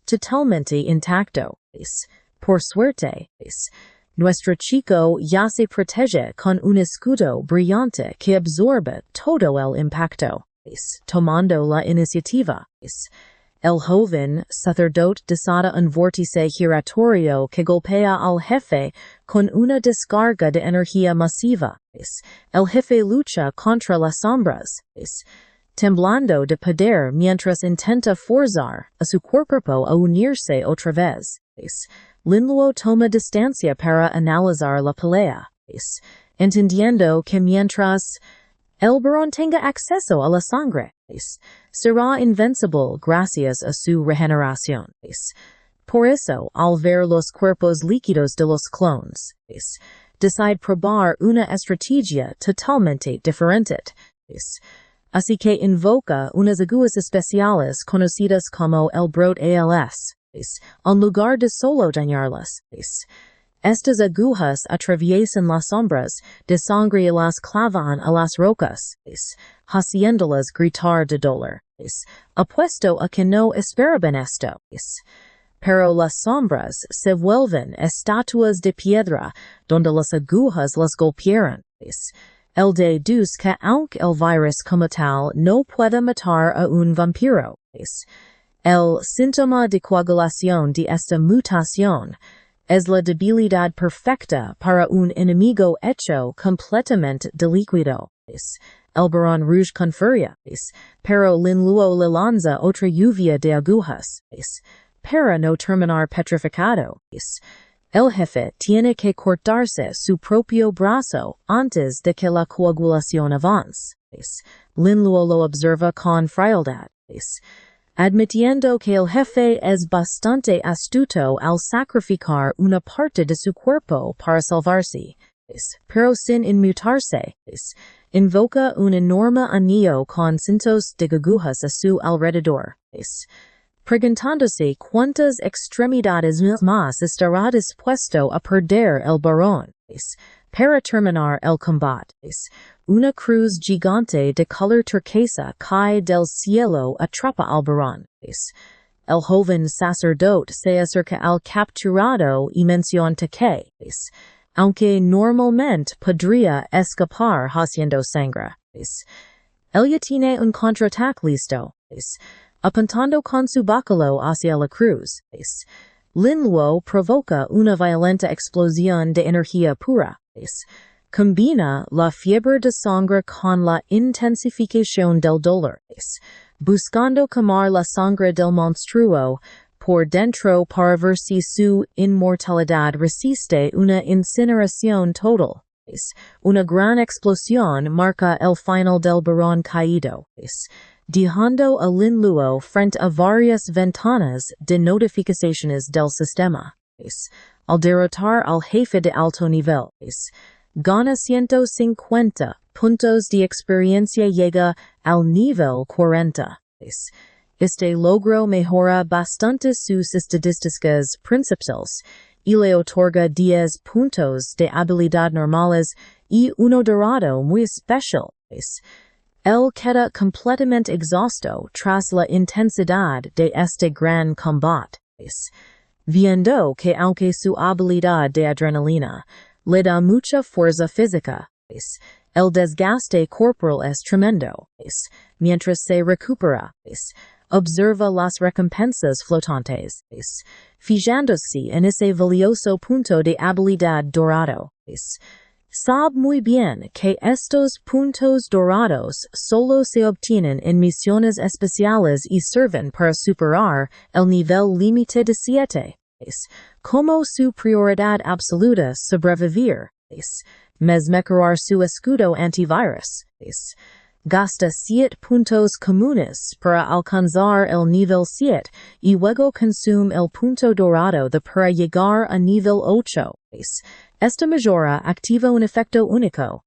totalmente intacto. Por suerte, nuestro chico ya se protege con un escudo brillante que absorbe todo el impacto. Tomando la iniciativa, El joven sacerdote desata un vórtice giratorio que golpea al jefe con una descarga de energía masiva. El jefe lucha contra las sombras, temblando de poder mientras intenta forzar a su cuerpo a unirse otra vez. Linluo toma distancia para analizar la pelea, entendiendo que mientras el barón tenga acceso a la sangre, será invencible gracias a su regeneración. Por eso, al ver los cuerpos líquidos de los clones, decide probar una estrategia totalmente diferente. Así que invoca unas agujas especiales conocidas como el Brot ALS, en lugar de solo dañarlas. Estas agujas atraviesan las sombras de sangre y las clavan a las rocas, haciéndolas gritar de dolor. Apuesto a que no esperaban esto. Pero las sombras se vuelven estatuas de piedra donde las agujas las golpearon. El deduce que aunque el virus como tal no pueda matar a un vampiro, el síntoma de coagulación de esta mutación es la debilidad perfecta para un enemigo hecho completamente de líquido. El barón rouge con furia, pero Linluo le lanza otra lluvia de agujas, para no terminar petrificado. El jefe tiene que cortarse su propio brazo antes de que la coagulación avance. Linluo lo observa con frialdad, admitiendo que el jefe es bastante astuto al sacrificar una parte de su cuerpo para salvarse, pero sin inmutarse. Invoca un enorme anillo con cientos de agujas a su alrededor, preguntándose cuántas extremidades más estará dispuesto a perder el barón. Para terminar el combate, una cruz gigante de color turquesa cae del cielo atrapa al barón. El joven sacerdote se acerca al capturado y menciona que, aunque normalmente podría escapar haciendo sangre, él ya tiene un contraataque listo, apuntando con su báculo hacia la cruz. Linluo provoca una violenta explosión de energía pura. Combina la fiebre de sangre con la intensificación del dolor, buscando quemar la sangre del monstruo por dentro para ver si su inmortalidad resiste una incineración total. Una gran explosión marca el final del barón caído, dejando a Linluo frente a varias ventanas de notificaciones del sistema. Al derrotar al jefe de alto nivel, gana 150 puntos de experiencia, llega al nivel 40. Este logro mejora bastante sus estadísticas principales y le otorga 10 puntos de habilidad normales y uno dorado muy especial. Él queda completamente exhausto tras la intensidad de este gran combate. Viendo que aunque su habilidad de adrenalina le da mucha fuerza física, el desgaste corporal es tremendo. Mientras se recupera, observa las recompensas flotantes, fijándose en ese valioso punto de habilidad dorado. Sabe muy bien que estos puntos dorados solo se obtienen en misiones especiales y sirven para superar el nivel límite de 7. Como su prioridad absoluta sobrevivir, mejorar su escudo antivirus. Gasta 7 puntos comunes para alcanzar el nivel 7 y luego consume el punto dorado para llegar a nivel 8. Esta mejora activa un efecto único,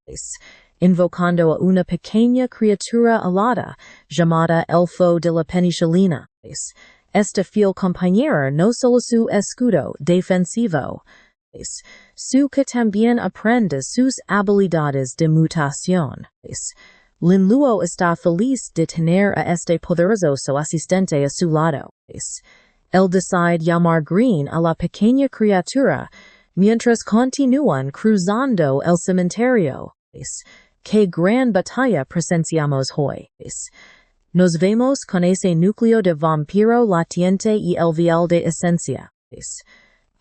invocando a una pequeña criatura alada llamada Elfo de la Penicilina. Esta fiel compañera no solo su escudo defensivo, su que también aprende sus habilidades de mutación. Linluo está feliz de tener a este poderoso asistente a su lado. Él decide llamar Green a la pequeña criatura mientras continúan cruzando el cementerio. ¡Qué gran batalla presenciamos hoy! Nos vemos con ese núcleo de vampiro latiente y el vial de esencia.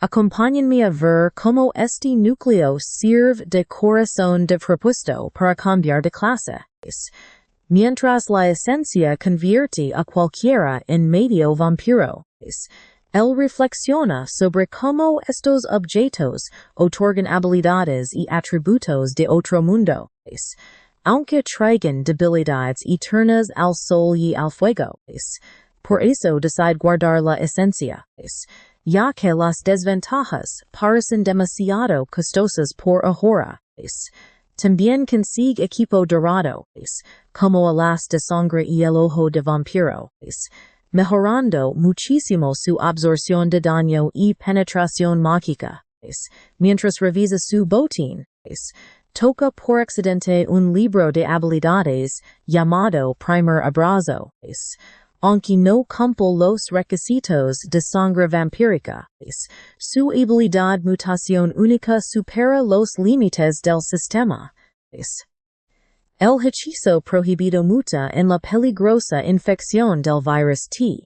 Acompáñenme a ver cómo este núcleo sirve de corazón de propuesto para cambiar de clase. Mientras la esencia convierte a cualquiera en medio vampiro. Él reflexiona sobre cómo estos objetos otorgan habilidades y atributos de otro mundo, aunque traigan debilidades eternas al sol y al fuego. Por eso decide guardar la esencia, ya que las desventajas parecen demasiado costosas por ahora. También consigue equipo dorado, como alas de sangre y el ojo de vampiro, mejorando muchísimo su absorción de daño y penetración mágica. Mientras revisa su botín, toca por accidente un libro de habilidades llamado Primer Abrazo. Aunque no cumple los requisitos de sangre vampírica, su habilidad mutación única supera los límites del sistema. El hechizo prohibido muta en la peligrosa infección del virus T.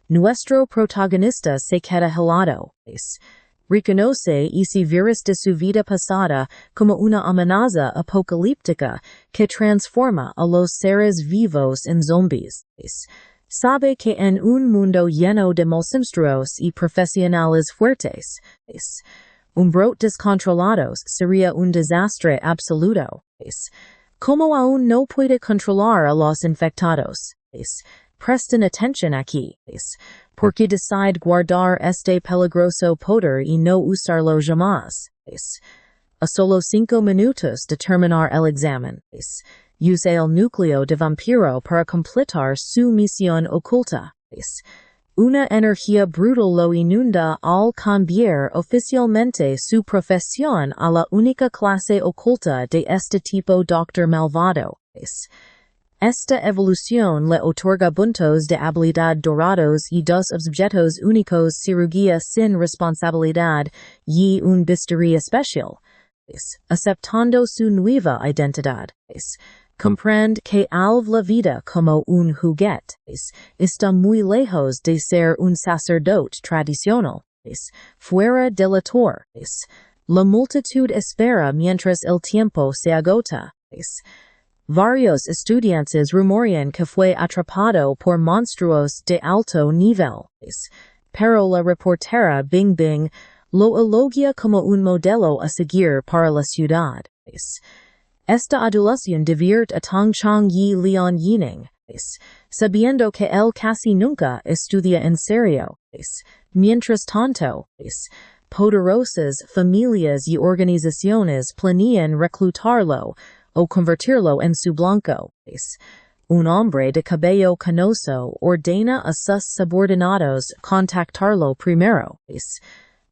Nuestro protagonista se queda helado. Reconoce ese virus de su vida pasada como una amenaza apocalíptica que transforma a los seres vivos en zombies. Sabe que en un mundo lleno de monstruos y profesionales fuertes, un brote descontrolados sería un desastre absoluto. Como aún no puede controlar a los infectados, presten atención aquí, porque decide guardar este peligroso poder y no usarlo jamás. A solo 5 minutos de terminar el examen, use el núcleo de vampiro para completar su misión oculta. Una energía brutal lo inunda al cambiar oficialmente su profesión a la única clase oculta de este tipo Doctor Malvado. Esta evolución le otorga puntos de habilidad dorados y 2 objetos únicos, cirugía sin responsabilidad y un bisturí especial. Aceptando su nueva identidad. Comprende que alv la vida como un juguete, está muy lejos de ser un sacerdote tradicional, fuera del autor, la multitud espera mientras el tiempo se agota. Varios estudiantes rumorean que fue atrapado por monstruos de alto nivel, pero la reportera Bing Bing lo elogia como un modelo a seguir para la ciudad. Esta adulación divierte a Tang Chang Yi Lian Yining, sabiendo que él casi nunca estudia en serio. Mientras tanto, poderosas familias y organizaciones planean reclutarlo o convertirlo en su blanco. Un hombre de cabello canoso ordena a sus subordinados contactarlo primero.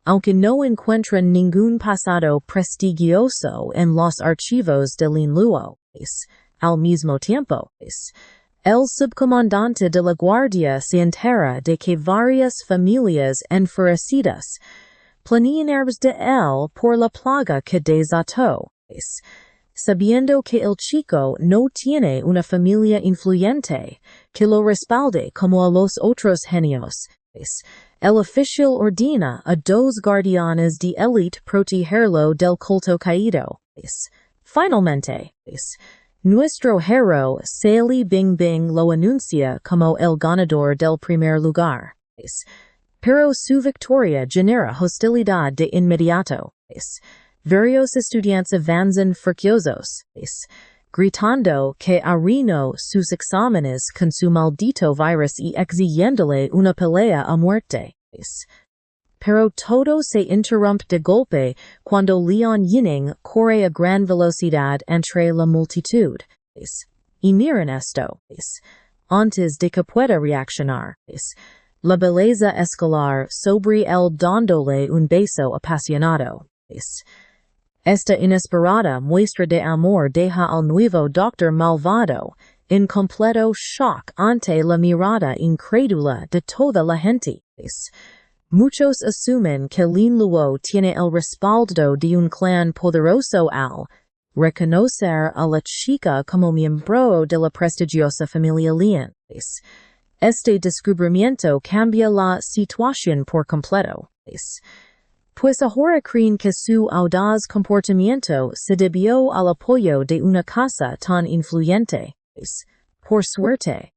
Aunque no encuentran ningún pasado prestigioso en los archivos del Inluo, al mismo tiempo, el subcomandante de la guardia se entera de que varias familias enfurecidas planean armas de él por la plaga que desató. Sabiendo que el chico no tiene una familia influyente que lo respalde como a los otros genios, el oficial ordena a 2 guardianes de élite protegerlo del culto caído. Finalmente, nuestro héroe Sally Bing Bing lo anuncia como el ganador del primer lugar. Pero su victoria genera hostilidad de inmediato. Varios estudiantes avanzan furiosos, gritando que arruinó sus exámenes con su maldito virus y exigiéndole una pelea a muerte. Pero todo se interrumpe de golpe cuando Lian Yining corre a gran velocidad entre la multitud. Y miren esto. Antes de que pueda reaccionar, la belleza escalar sobre él dándole un beso apasionado. Esta inesperada muestra de amor deja al nuevo Doctor Malvado en completo shock ante la mirada incrédula de toda la gente. Muchos asumen que Lin Luo tiene el respaldo de un clan poderoso al reconocer a la chica como miembro de la prestigiosa familia Lien. Este descubrimiento cambia la situación por completo. Pues ahora creen que su audaz comportamiento se debió al apoyo de una casa tan influyente. Por suerte,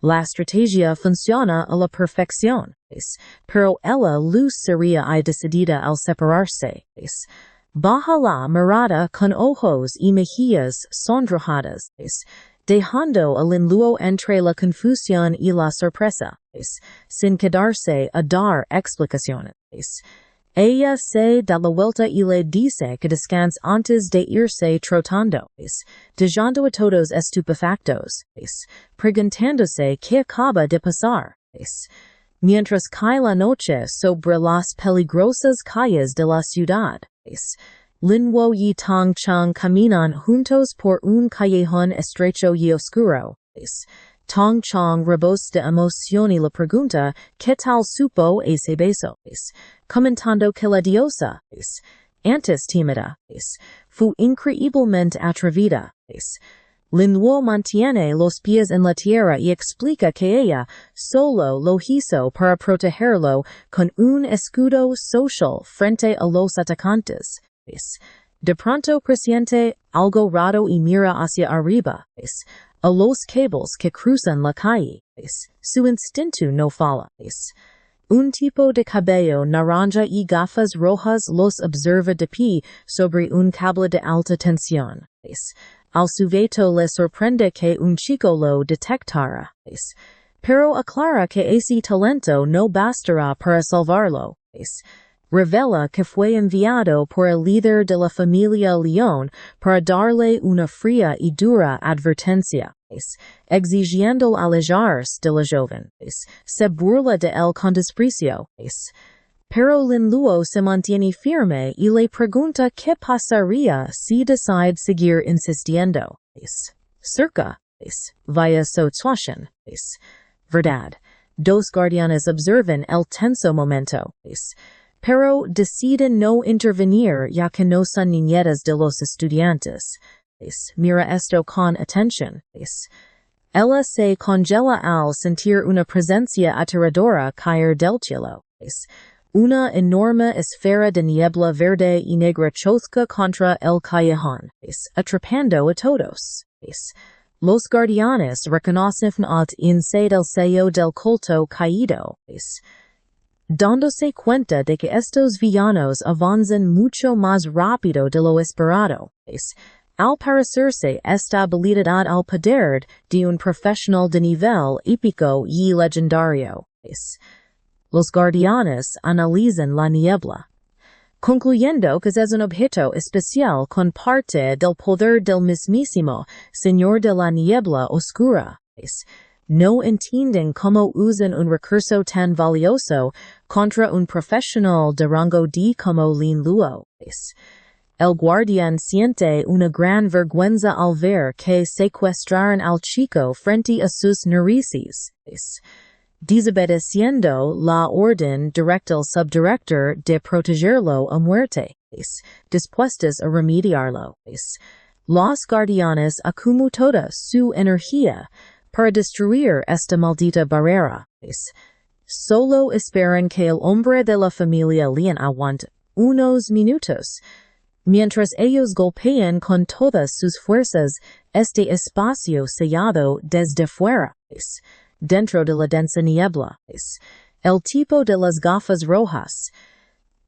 la estrategia funciona a la perfección, pero ella luz sería decidida al separarse. Baja la mirada con ojos y mejillas sonrojadas, dejando al inluo entre la confusión y la sorpresa, sin quedarse a dar explicaciones. Ella se da la vuelta y le dice que descanse antes de irse trotando, dejando a todos estupefactos, preguntándose qué acaba de pasar. Mientras cae la noche sobre las peligrosas calles de la ciudad, Linwo y Tong Chang caminan juntos por un callejón estrecho y oscuro. Tong Chang rebosa de emoción y le pregunta ¿qué tal supo ese beso? Comentando que la diosa, antes tímida, fue increíblemente atrevida. Linwo mantiene los pies en la tierra y explica que ella solo lo hizo para protegerlo con un escudo social frente a los atacantes. De pronto presiente algo raro y mira hacia arriba, a los cables que cruzan la calle. Su instinto no falla. Un tipo de cabello naranja y gafas rojas los observa de pie sobre un cable de alta tensión. Al sujeto le sorprende que un chico lo detectara, pero aclara que ese talento no bastará para salvarlo. Revela que fue enviado por el líder de la familia León para darle una fría y dura advertencia, exigiendo alejarse de la joven. Se burla de él con desprecio, pero Linluo se mantiene firme y le pregunta qué pasaría si decide seguir insistiendo. Cerca, vaya situación. Verdad. Dos guardianes observan el tenso momento. Pero deciden no intervenir ya que no son niñeras de los estudiantes. Mira esto con atención. Ella se congela al sentir una presencia aterradora caer del cielo. Una enorme esfera de niebla verde y negra chozca contra el callejón, atrapando a todos. Los guardianes reconocen en el sello del culto caído. Dándose cuenta de que estos villanos avanzan mucho más rápido de lo esperado. Al parecerse esta habilidad al poder de un profesional de nivel épico y legendario. Los guardianes analizan la niebla, concluyendo que es un objeto especial con parte del poder del mismísimo Señor de la Niebla Oscura. No entienden cómo usan un recurso tan valioso contra un profesional de rango D como Linluo. El guardián siente una gran vergüenza al ver que secuestraron al chico frente a sus narices. Desobedeciendo la orden directa al subdirector de protegerlo a muerte, dispuestos a remediarlo. Los guardianes acumulan toda su energía para destruir esta maldita barrera. Solo esperan que el hombre de la familia Lien aguante unos minutos, mientras ellos golpean con todas sus fuerzas este espacio sellado desde fuera. Dentro de la densa niebla, el tipo de las gafas rojas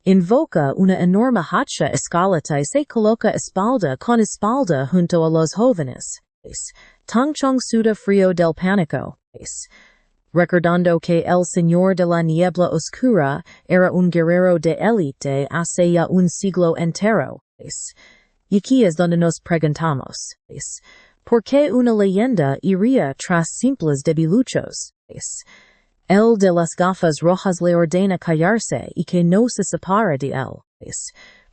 invoca una enorme hacha escarlata y se coloca espalda con espalda junto a los jóvenes. Tong Chong suda frío del pánico, recordando que el señor de la niebla oscura era un guerrero de élite hace ya un siglo entero. Y aquí es donde nos preguntamos, ¿por qué una leyenda iría tras simples debiluchos? El de las gafas rojas le ordena callarse y que no se separe de él,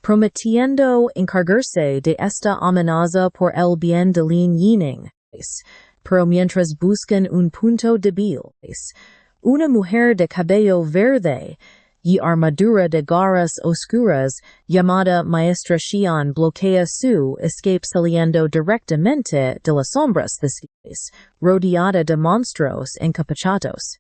prometiendo encargarse de esta amenaza por el bien de Lin Yining. Pero mientras buscan un punto débil, una mujer de cabello verde y armadura de garras oscuras, llamada maestra Xian bloquea su escape saliendo directamente de las sombras de rodeada de monstruos encapuchados.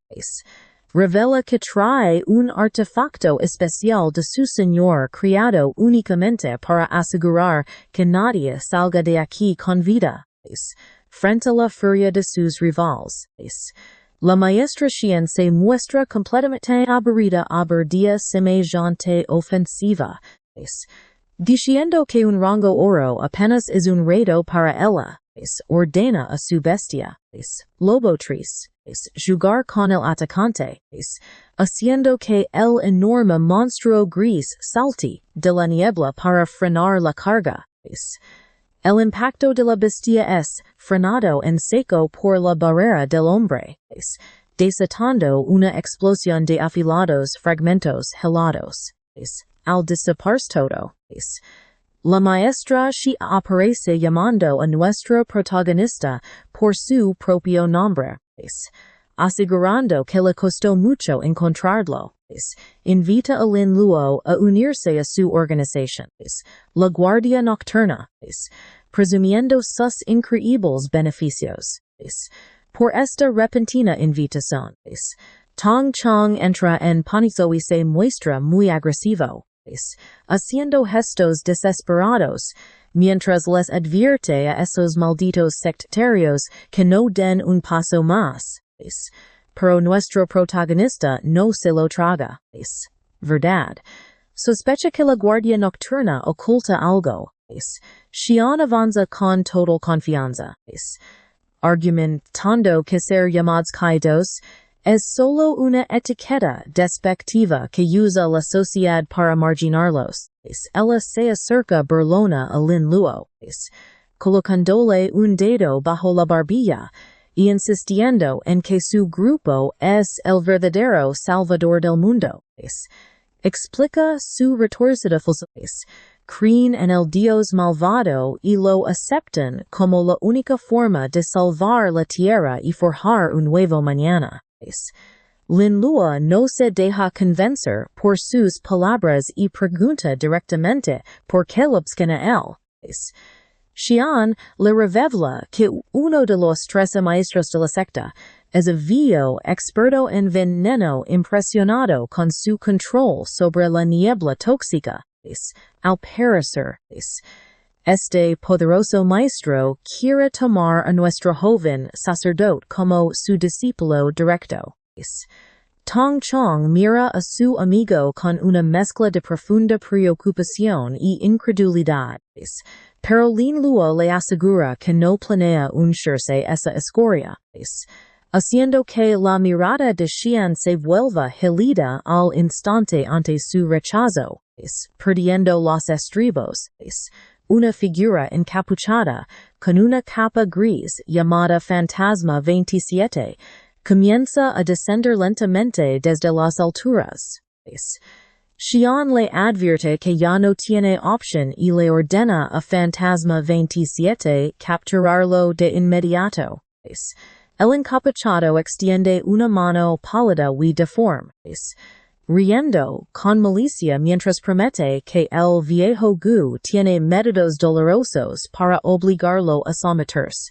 Revela que trae un artefacto especial de su señor creado únicamente para asegurar que nadie salga de aquí con vida. Frente a la furia de sus rivales. La maestra Xian se muestra completamente aburrida día semejante ofensiva, diciendo que un rango oro apenas es un reto para ella, ordena a su bestia, lobotriz, jugar con el atacante, haciendo que el enorme monstruo gris salte de la niebla para frenar la carga. El impacto de la bestia es frenado en seco por la barrera del hombre, desatando una explosión de afilados fragmentos helados. Al disiparse todo, la maestra Xi aparece llamando a nuestro protagonista por su propio nombre, asegurando que le costó mucho encontrarlo. Invita a Lin Luo a unirse a su organización, la Guardia Nocturna, presumiendo sus increíbles beneficios. Por esta repentina invitación, Tong Chong entra en pánico y se muestra muy agresivo, haciendo gestos desesperados, mientras les advierte a esos malditos sectarios que no den un paso más. Pero nuestro protagonista no se lo traga. ¿Verdad? Sospecha que la Guardia Nocturna oculta algo. Xian avanza con total confianza. Argumentando que ser llamados kaidos es solo una etiqueta despectiva que usa la sociedad para marginarlos. Ella se acerca burlona a Lin Luo, colocándole un dedo bajo la barbilla y insistiendo en que su grupo es el verdadero salvador del mundo. Explica su retorcida filosofía. Creen en el Dios malvado y lo aceptan como la única forma de salvar la tierra y forjar un nuevo mañana. Lin Luo no se deja convencer por sus palabras y pregunta directamente por qué lo buscan a él. Xian le revela que uno de los 13 maestros de la secta es un viejo experto en veneno impresionado con su control sobre la niebla tóxica. Al parecer, este poderoso maestro quiere tomar a nuestro joven sacerdote como su discípulo directo. Tong Chong mira a su amigo con una mezcla de profunda preocupación y incredulidad. Pero Lin Luo le asegura que no planea unirse esa escoria, haciendo que la mirada de Xian se vuelva gelida al instante ante su rechazo, perdiendo los estribos. Una figura encapuchada, con una capa gris llamada Fantasma 27, comienza a descender lentamente desde las alturas. Xian le advierte que ya no tiene opción y le ordena a Fantasma 27 capturarlo de inmediato. El encapuchado extiende una mano pálida y deforme, riendo con malicia mientras promete que el viejo Gu tiene métodos dolorosos para obligarlo a someterse.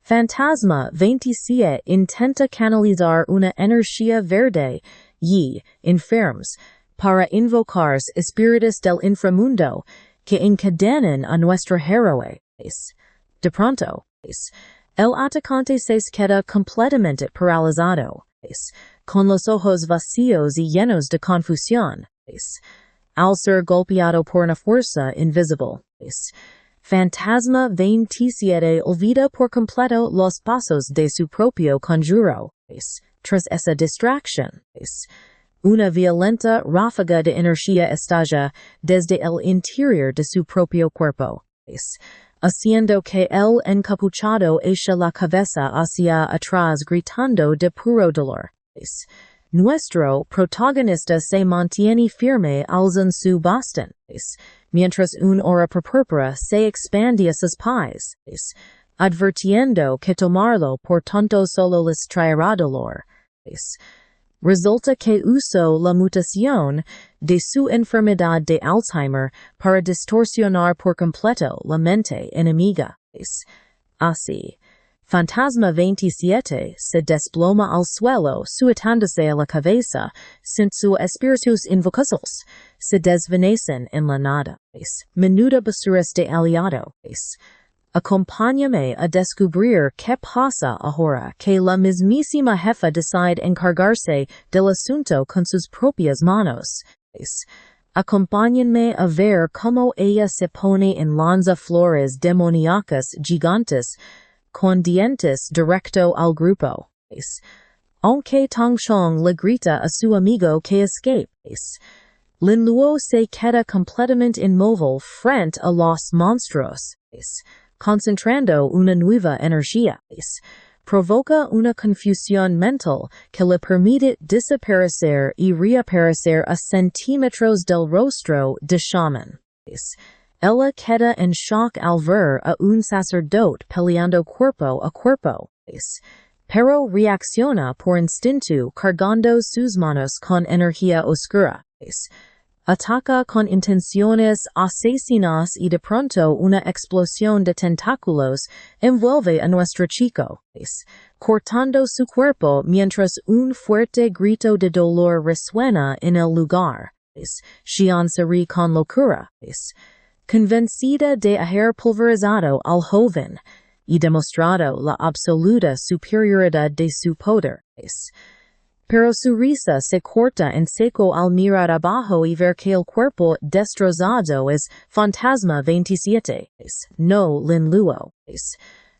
Fantasma 27 intenta canalizar una energía verde y enfermos para invocar espíritus del inframundo que encadenan a nuestro héroe. De pronto, el atacante se queda completamente paralizado, con los ojos vacíos y llenos de confusión, al ser golpeado por una fuerza invisible. Fantasma 27 olvida por completo los pasos de su propio conjuro. Tras esa distracción, una violenta ráfaga de energía estalla desde el interior de su propio cuerpo, haciendo que el encapuchado eche la cabeza hacia atrás gritando de puro dolor. Nuestro protagonista se mantiene firme alzando su bastón, mientras un aura purpúrea se expande a sus pies, advirtiendo que tomarlo por tanto solo les traerá dolor. resulta que usó la mutación de su enfermedad de Alzheimer para distorsionar por completo la mente enemiga. Así, Fantasma 27 se desploma al suelo sujetándose a la cabeza, sin sus espíritus invocados se desvanecen en la nada. Menuda basura de aliado. Acompáñame a descubrir qué pasa ahora que la mismísima jefa decide encargarse del asunto con sus propias manos. Acompáñenme a ver cómo ella se pone en lanza flores demoníacas gigantes con dientes directo al grupo. Aunque Tang Chong le grita a su amigo que escape. Lin Luo se queda completamente inmóvil frente a los monstruos, concentrando una nueva energía. Provoca una confusión mental que le permite desaparecer y reaparecer a centímetros del rostro de shaman. Ella queda en shock al ver a un sacerdote peleando cuerpo a cuerpo, pero reacciona por instinto cargando sus manos con energía oscura. Ataca con intenciones asesinas y de pronto una explosión de tentáculos envuelve a nuestro chico, cortando su cuerpo mientras un fuerte grito de dolor resuena en el lugar. Xian se ríe con locura, convencida de haber pulverizado al joven y demostrado la absoluta superioridad de su poder. Pero su risa se corta en seco al mirar abajo y ver que el cuerpo destrozado es Fantasma 27, no Lin Luo.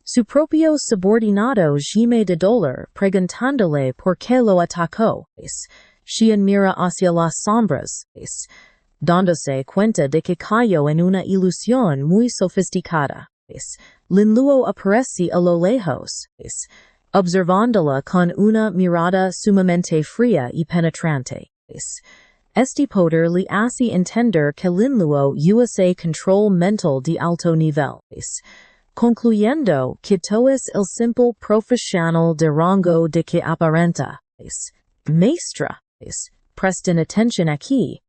Su propio subordinado gime de dolor, preguntándole por qué lo atacó. Xian mira hacia las sombras, dándose cuenta de que cayó en una ilusión muy sofisticada. Lin Luo aparece a lo lejos, observándola con una mirada sumamente fría y penetrante. Este poder le hace entender que Lin Luo use control mental de alto nivel, concluyendo que todo es el simple profesional de rango de que aparenta. Maestra, presten atención aquí,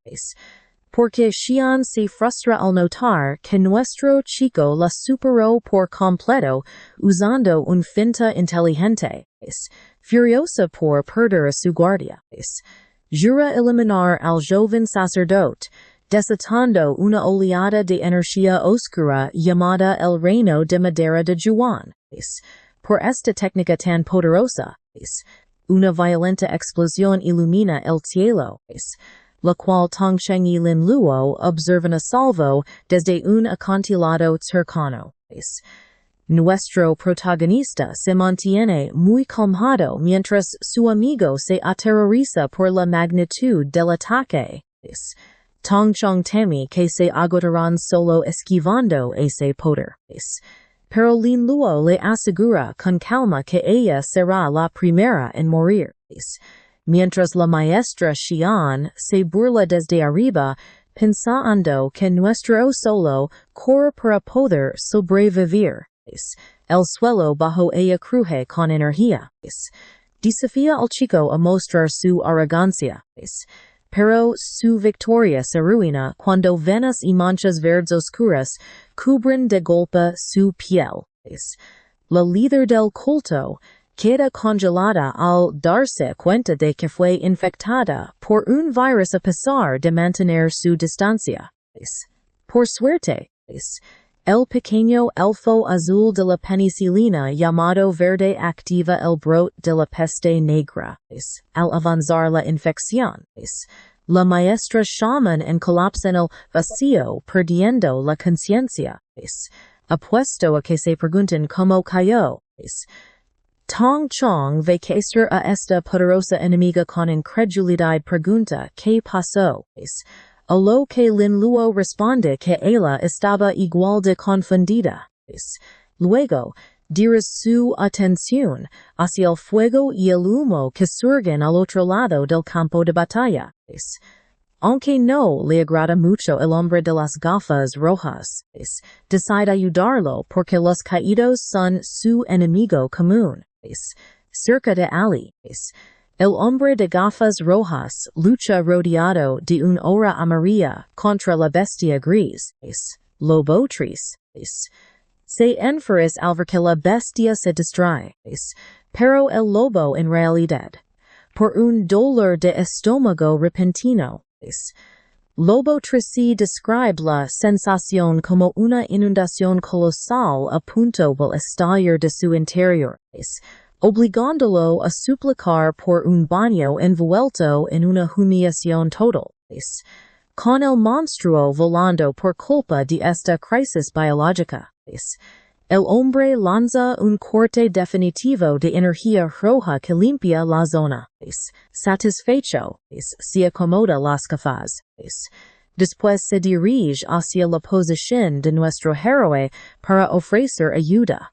porque Xian se frustra al notar que nuestro chico la superó por completo usando un finta inteligente. Furiosa por perder a su guardia. Jura eliminar al joven sacerdote, desatando una oleada de energía oscura llamada el reino de madera de Yuan. Por esta técnica tan poderosa, una violenta explosión ilumina el cielo, la cual Tongsheng y Lin Luo observan a salvo desde un acantilado cercano. Nuestro protagonista se mantiene muy calmado mientras su amigo se aterroriza por la magnitud del ataque. Tongsheng teme que se agotarán solo esquivando ese poder. Pero Lin Luo le asegura con calma que ella será la primera en morir. Mientras la maestra Xian se burla desde arriba, pensando que nuestro solo corre para poder sobrevivir. El suelo bajo ella cruje con energía. Desafía al chico a mostrar su arrogancia. Pero su victoria se arruina cuando venas y manchas verdes oscuras cubren de golpe su piel. La líder del culto queda congelada al darse cuenta de que fue infectada por un virus a pesar de mantener su distancia. Por suerte, el pequeño elfo azul de la penicilina llamado verde activa el brote de la peste negra. Al avanzar la infección, la maestra shaman en colapsa en el vacío perdiendo la conciencia. Apuesto a que se pregunten cómo cayó. Tong Chong ve caer a esta poderosa enemiga con incredulidad pregunta ¿qué pasó? A lo que Lin Luo responde que ella estaba igual de confundida. Luego, dirige su atención hacia el fuego y el humo que surgen al otro lado del campo de batalla. Aunque no le agrada mucho el hombre de las gafas rojas, decide ayudarlo porque los caídos son su enemigo común. Cerca de Ali, El hombre de gafas rojas lucha rodeado de un aura amarilla contra la bestia gris, lobo tris. Se enfuris al ver que la bestia se distrae, pero el lobo en realidad, por un dolor de estómago repentino, Lobo Tracy describe la sensación como una inundación colosal a punto del estallar de su interior, obligándolo a suplicar por un baño envuelto en una humillación total, con el monstruo volando por culpa de esta crisis biológica. El hombre lanza un corte definitivo de energía roja que limpia la zona. Satisfecho, se acomoda las gafas. Después se dirige hacia la posición de nuestro héroe para ofrecer ayuda.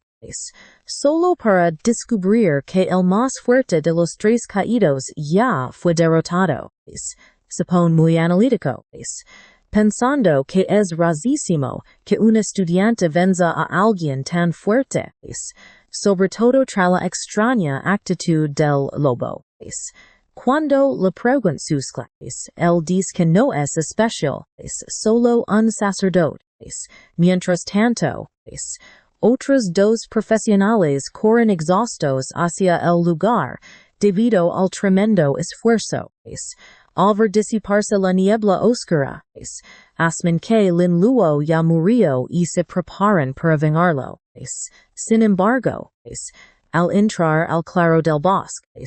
Solo para descubrir que el más fuerte de los tres caídos ya fue derrotado. Se pone muy analítico. Pensando que es rarísimo que un estudiante venza a alguien tan fuerte, sobre todo tras la extraña actitud del lobo. Cuando le preguntan sus clases, él dice que no es especial, solo un sacerdote. Mientras tanto, otros dos profesionales corren exhaustos hacia el lugar debido al tremendo esfuerzo. Al ver disiparse la niebla oscura, asman que Lin Luo ya murió y se preparan para vengarlo. Sin embargo, al entrar al claro del bosque,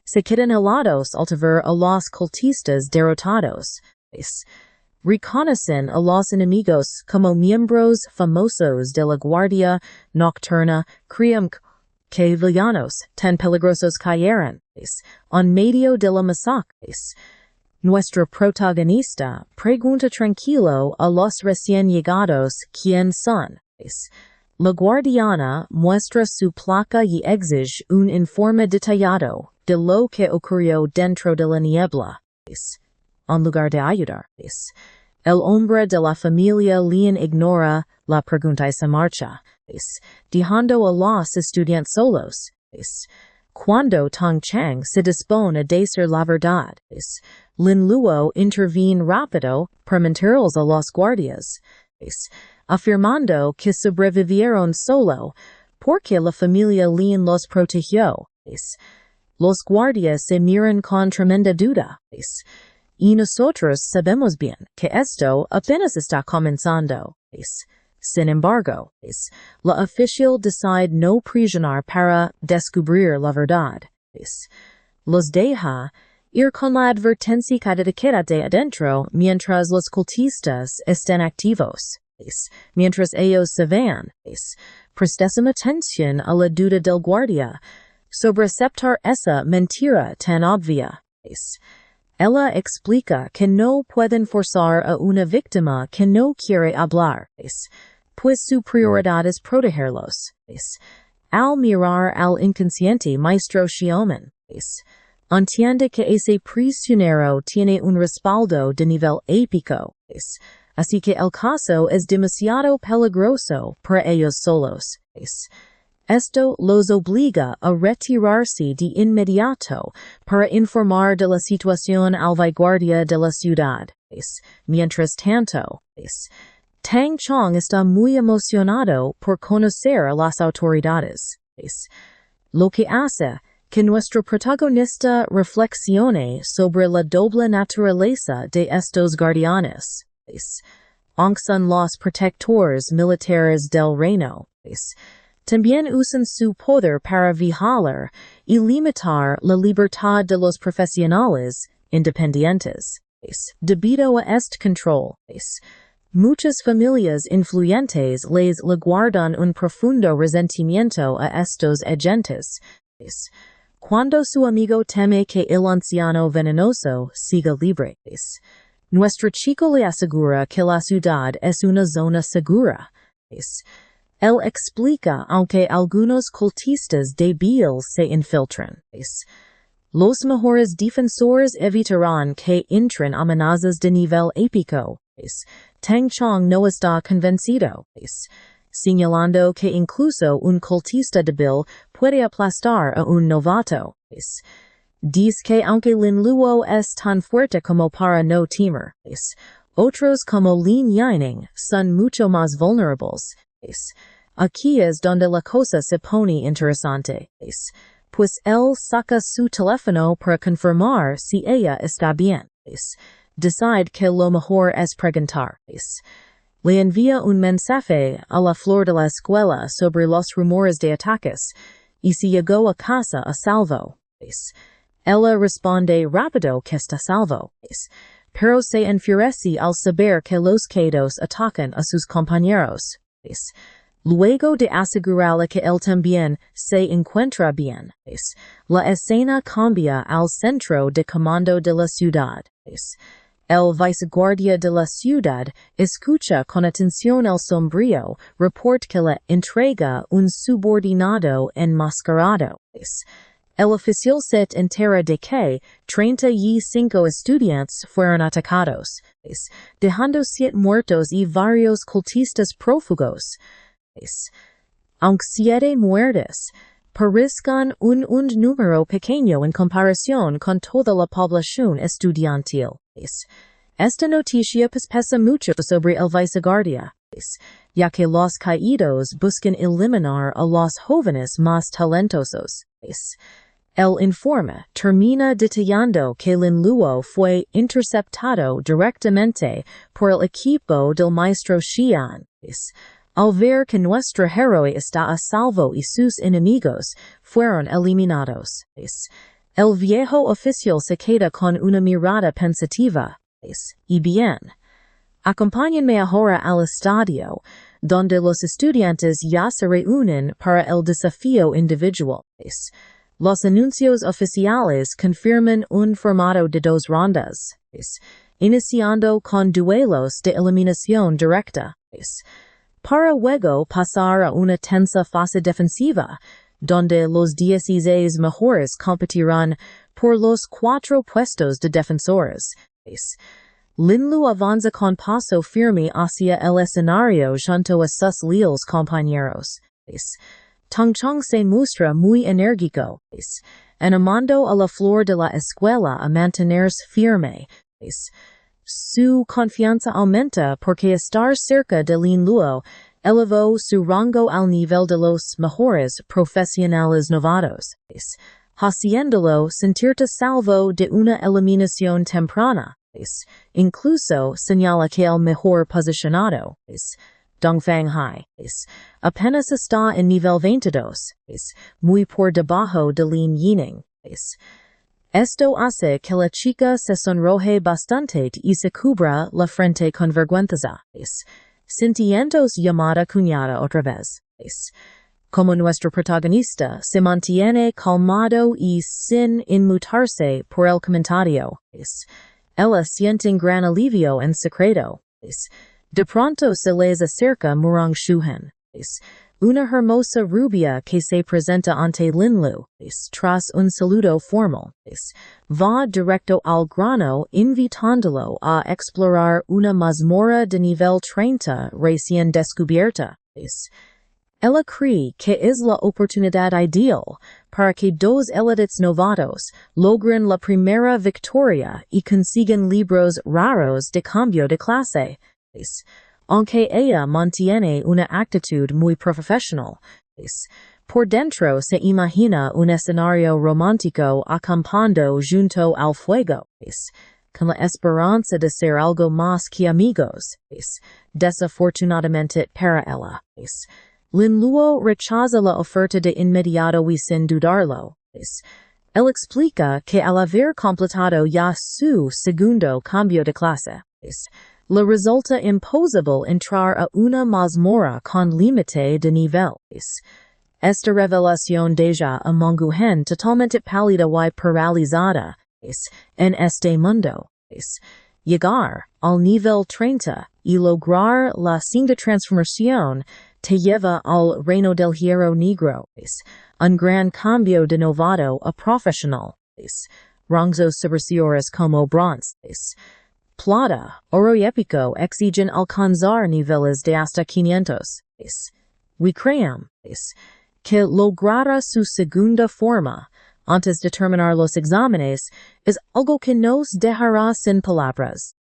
se quedan helados al ver a los cultistas derrotados. Reconocen a los enemigos como miembros famosos de la Guardia Nocturna, crean que villanos tan peligrosos cayeron en medio de la masacre. Nuestro protagonista pregunta tranquilo a los recién llegados quién son. La guardiana muestra su placa y exige un informe detallado de lo que ocurrió dentro de la niebla. En lugar de ayudar, el hombre de la familia Lin ignora la pregunta y se marcha, dejando a los estudiantes solos. Cuando Tong Chang se dispone a decir la verdad, Lin Luo interviene rápido para mentirles a los guardias, afirmando que sobrevivieron solo porque la familia Lin los protegió. Los guardias se miran con tremenda duda, y nosotros sabemos bien que esto apenas está comenzando. Sin embargo, la oficial decide no prisionar para descubrir la verdad. Los deja ir con la advertencia que de quédate adentro mientras los cultistas estén activos. Mientras ellos se van, prestesen atención a la duda del guardia sobre aceptar esa mentira tan obvia. Ella explica que no pueden forzar a una víctima que no quiere hablar, pues su prioridad es protegerlos. Al mirar al inconsciente maestro Xiaomen, entiende que ese prisionero tiene un respaldo de nivel épico, así que el caso es demasiado peligroso para ellos solos. Esto los obliga a retirarse de inmediato para informar de la situación al vanguardia de la ciudad. Mientras tanto, Tang Chong está muy emocionado por conocer a las autoridades. Lo que hace que nuestro protagonista reflexione sobre la doble naturaleza de estos guardianes. Aunque son los protectores militares del reino, también usan su poder para vigilar y limitar la libertad de los profesionales independientes. Debido a este control, muchas familias influyentes les le guardan un profundo resentimiento a estos agentes. Cuando su amigo teme que el anciano venenoso siga libre, nuestro chico le asegura que la ciudad es una zona segura. Él explica aunque algunos cultistas débiles se infiltran. Los mejores defensores evitarán que entren amenazas de nivel épico. Tang Chong no está convencido, señalando que incluso un cultista débil puede aplastar a un novato. Dice que aunque lin luo es tan fuerte como para no temer, otros como lin yining son mucho más vulnerables. Aquí es donde la cosa se pone interesante, pues él saca su teléfono para confirmar si ella está bien. Decide que lo mejor es preguntar. Le envía un mensaje a la flor de la escuela sobre los rumores de ataques y si llegó a casa a salvo. Ella responde rápido que está salvo, pero se enfurece al saber que los quedos atacan a sus compañeros. Luego de asegurarle que él también se encuentra bien, la escena cambia al centro de comando de la ciudad. El viceguardia de la ciudad escucha con atención el sombrío report que le entrega un subordinado enmascarado. El oficial se entera de que 35 estudiantes fueron atacados, dejando 7 muertos y varios cultistas prófugos. Aunque 7 muertes parezcan un número pequeño en comparación con toda la población estudiantil. Esta noticia pesa mucho sobre el viceguardia, ya que los caídos buscan eliminar a los jóvenes más talentosos. El informe termina detallando que Lin Luo fue interceptado directamente por el equipo del maestro Xian. Al ver que nuestro héroe está a salvo y sus enemigos fueron eliminados, el viejo oficial se queda con una mirada pensativa. Y bien, acompáñenme ahora al estadio, donde los estudiantes ya se reúnen para el desafío individual. Los anuncios oficiales confirman un formato de 2 rondas, iniciando con duelos de eliminación directa, para luego pasar a una tensa fase defensiva, donde los 16 mejores competirán por los 4 puestos de defensores. Lin Lu avanza con paso firme hacia el escenario junto a sus leales compañeros. Tang Chong se muestra muy enérgico, animando a la flor de la escuela a mantenerse firme. Su confianza aumenta porque estar cerca de Lin Luo elevó su rango al nivel de los mejores profesionales novatos, haciéndolo sentirse salvo de una eliminación temprana. Incluso señala que el mejor posicionado, Dongfang Hai, apenas está en nivel 22, muy por debajo de Lin Yining. Esto hace que la chica se sonroje bastante y se cubra la frente con vergüenza, sintiéndose llamada cuñada otra vez. Como nuestro protagonista se mantiene calmado y sin inmutarse por el comentario, ella siente gran alivio en secreto. De pronto se les acerca Murang Shuhen, una hermosa rubia que se presenta ante Lin Lu, tras un saludo formal. Va directo al grano invitándolo a explorar una mazmorra de nivel 30 recién descubierta. Ella cree que es la oportunidad ideal para que 2 élites novatos logren la primera victoria y consigan libros raros de cambio de clase. Aunque ella mantiene una actitud muy profesional, por dentro se imagina un escenario romántico acampando junto al fuego, con la esperanza de ser algo más que amigos. Desafortunadamente para ella, Lin Luo rechaza la oferta de inmediato y sin dudarlo. Él explica que al haber completado ya su segundo cambio de clase, le resulta imposible entrar a una mazmorra con límite de nivel. Esta revelación deja a Manguhen totalmente pálida y paralizada en este mundo. Llegar al nivel 30 y lograr la segunda transformación te lleva al reino del hierro negro, un gran cambio de novato a profesional, rangos superiores como bronce, plata, oro y épico exigen alcanzar niveles de hasta 500. We creemos que logrará su segunda forma, antes de terminar los exámenes, es algo que nos dejará sin palabras.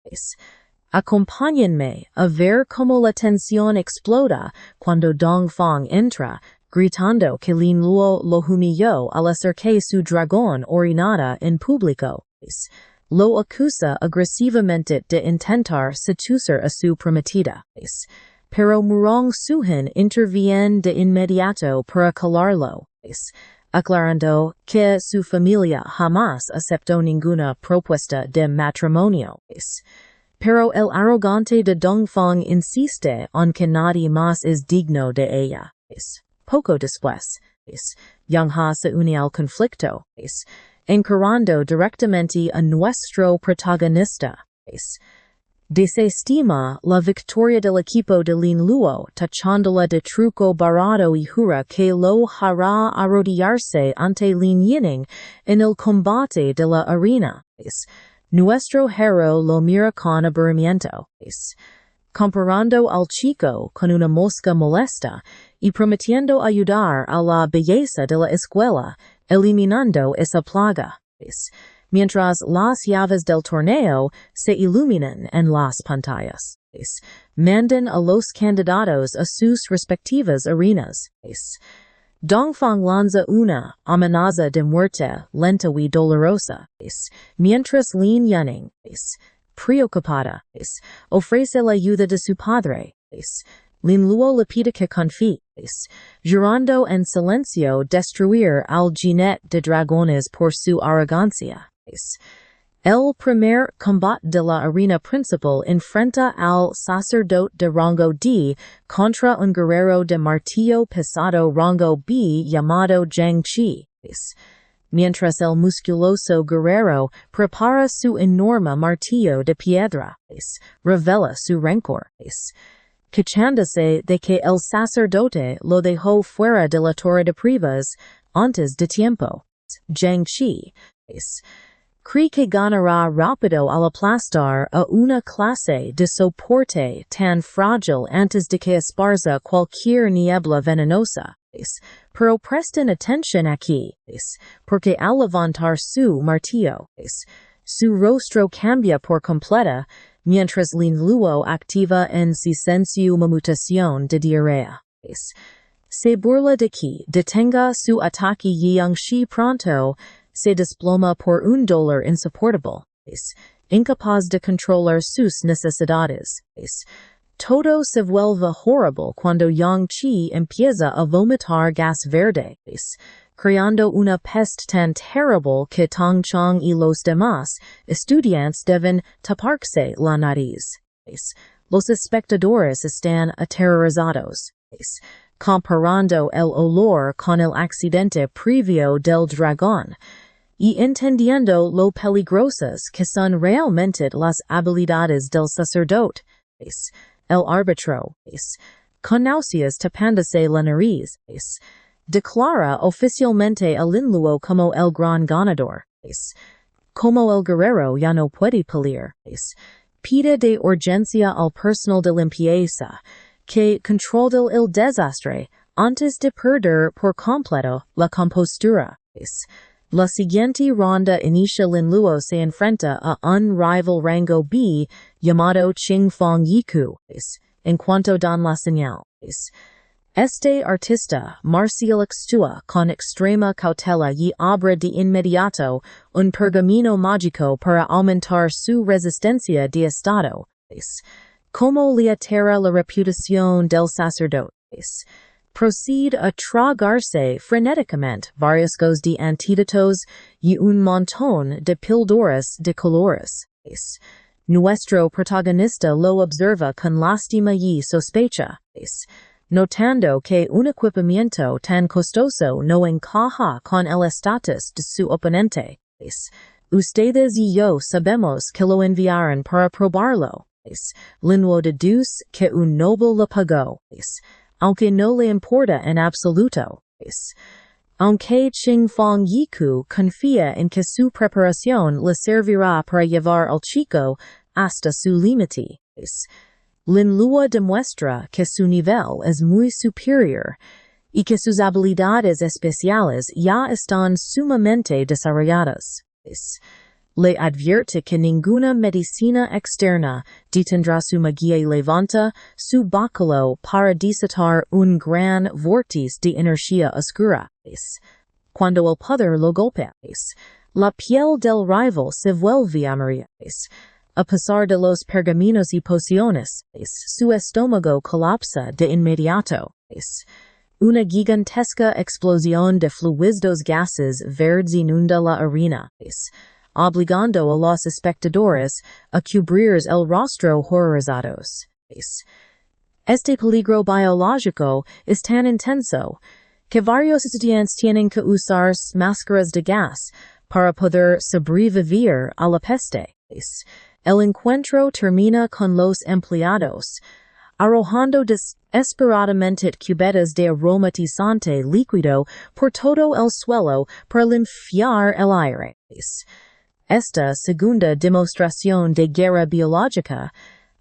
Acompáñenme a ver cómo la tensión explota cuando Dongfang entra, gritando que Lin Luo lo humilló al hacer que su dragón orinara en público. Lo acusa agresivamente de intentar seducir a su prometida. Pero Murong Suhin interviene de inmediato para calarlo, aclarando que su familia jamás aceptó ninguna propuesta de matrimonio. Pero el arrogante de Dongfang insiste en que nadie más es digno de ella. Poco después, Yang Ha se une al conflicto, encarando directamente a nuestro protagonista. Desestima la victoria del equipo de Lin Luo, tachándola de truco barato y jura que lo hará arrodillarse ante Lin Yining en el combate de la arena. Nuestro héroe lo mira con aburrimiento, comparando al chico con una mosca molesta y prometiendo ayudar a la belleza de la escuela, eliminando esa plaga. Mientras las llaves del torneo se iluminan en las pantallas. Mandan a los candidatos a sus respectivas arenas. Dongfang lanza una amenaza de muerte lenta y dolorosa. Mientras Lin Yining, preocupada, ofrece la ayuda de su padre. Lin Luo le pide que confíe, jurando en silencio destruir al jinete de dragones por su arrogancia. El primer combate de la arena principal enfrenta al sacerdote de rango D contra un guerrero de martillo pesado rango B llamado Zhang Qi. Mientras el musculoso guerrero prepara su enorme martillo de piedra, revela su rencor, quejándose de que el sacerdote lo dejó fuera de la torre de pruebas antes de tiempo. Zhang Qi cree que ganará rápido al aplastar a una clase de soporte tan frágil antes de que esparza cualquier niebla venenosa. Pero presten atención aquí, porque al levantar su martillo, su rostro cambia por completa, mientras Lin Luo activa en silencio una mutación de diarrea. Se burla de que detenga su ataque y Yang Shi pronto se desploma por un dolor insoportable, incapaz de controlar sus necesidades. Todo se vuelve horrible cuando Yang Qi empieza a vomitar gas verde, creando una peste tan terrible que Tang Chang y los demás estudiantes deben taparse la nariz. Los espectadores están aterrorizados, comparando el olor con el accidente previo del dragón, y entendiendo lo peligrosas que son realmente las habilidades del sacerdote. El árbitro, con náuseas tapándose la nariz, declara oficialmente a Lin Luo como el gran ganador. Como el guerrero ya no puede pelear, pide de urgencia al personal de limpieza que controle el desastre antes de perder por completo la compostura. La siguiente ronda inicia Lin Luo se enfrenta a un rival rango B llamado Qingfang Yiku, en cuanto dan la señal. Este artista marcial actúa con extrema cautela y abre de inmediato un pergamino mágico para aumentar su resistencia de estado. Como le altera la reputación del sacerdote. Procede a tragarse frenéticamente varios de antídotos y un montón de píldoras de colores. Nuestro protagonista lo observa con lástima y sospecha, notando que un equipamiento tan costoso no encaja con el estatus de su oponente. Ustedes y yo sabemos que lo enviaron para probarlo. Lin Luo deduce que un noble lo pagó, aunque no le importa en absoluto. Aunque Qingfang Yiku confía en que su preparación le servirá para llevar al chico hasta su límite. Lin Luo demuestra que su nivel es muy superior y que sus habilidades especiales ya están sumamente desarrolladas. Le advierte que ninguna medicina externa detendrá su magia y levanta su báculo para desatar un gran vórtice de energía oscura. Cuando el poder lo golpea, la piel del rival se vuelve amarilla. A pesar de los pergaminos y pociones, su estómago colapsa de inmediato. Una gigantesca explosión de fluidos gases verdes inunda la arena, obligando a los espectadores a cubrir el rostro horrorizados. Este peligro biológico es tan intenso que varios estudiantes tienen que usar máscaras de gas para poder sobrevivir a la peste. El encuentro termina con los empleados arrojando desesperadamente cubetas de aromatizante líquido por todo el suelo para limpiar el aire. Esta segunda demostración de guerra biológica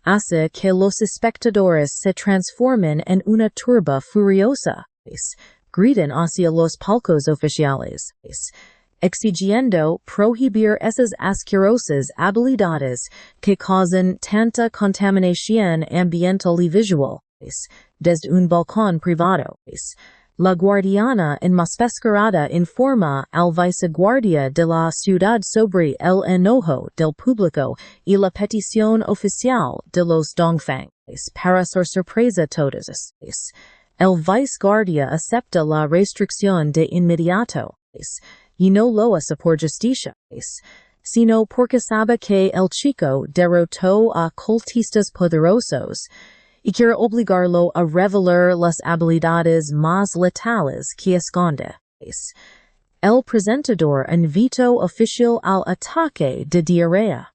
hace que los espectadores se transformen en una turba furiosa. Gritan hacia los palcos oficiales, exigiendo prohibir esas asquerosas habilidades que causan tanta contaminación ambiental y visual, desde un balcón privado. La guardiana enmascarada informa al viceguardia de la ciudad sobre el enojo del público y la petición oficial de los Dongfang, para su sorpresa todos. El viceguardia acepta la restricción de inmediato, y no lo hace por justicia, sino porque sabe que el chico derrotó a cultistas poderosos y quiere obligarlo a revelar las habilidades más letales que esconde. El presentador invitó oficial al ataque de diarrea,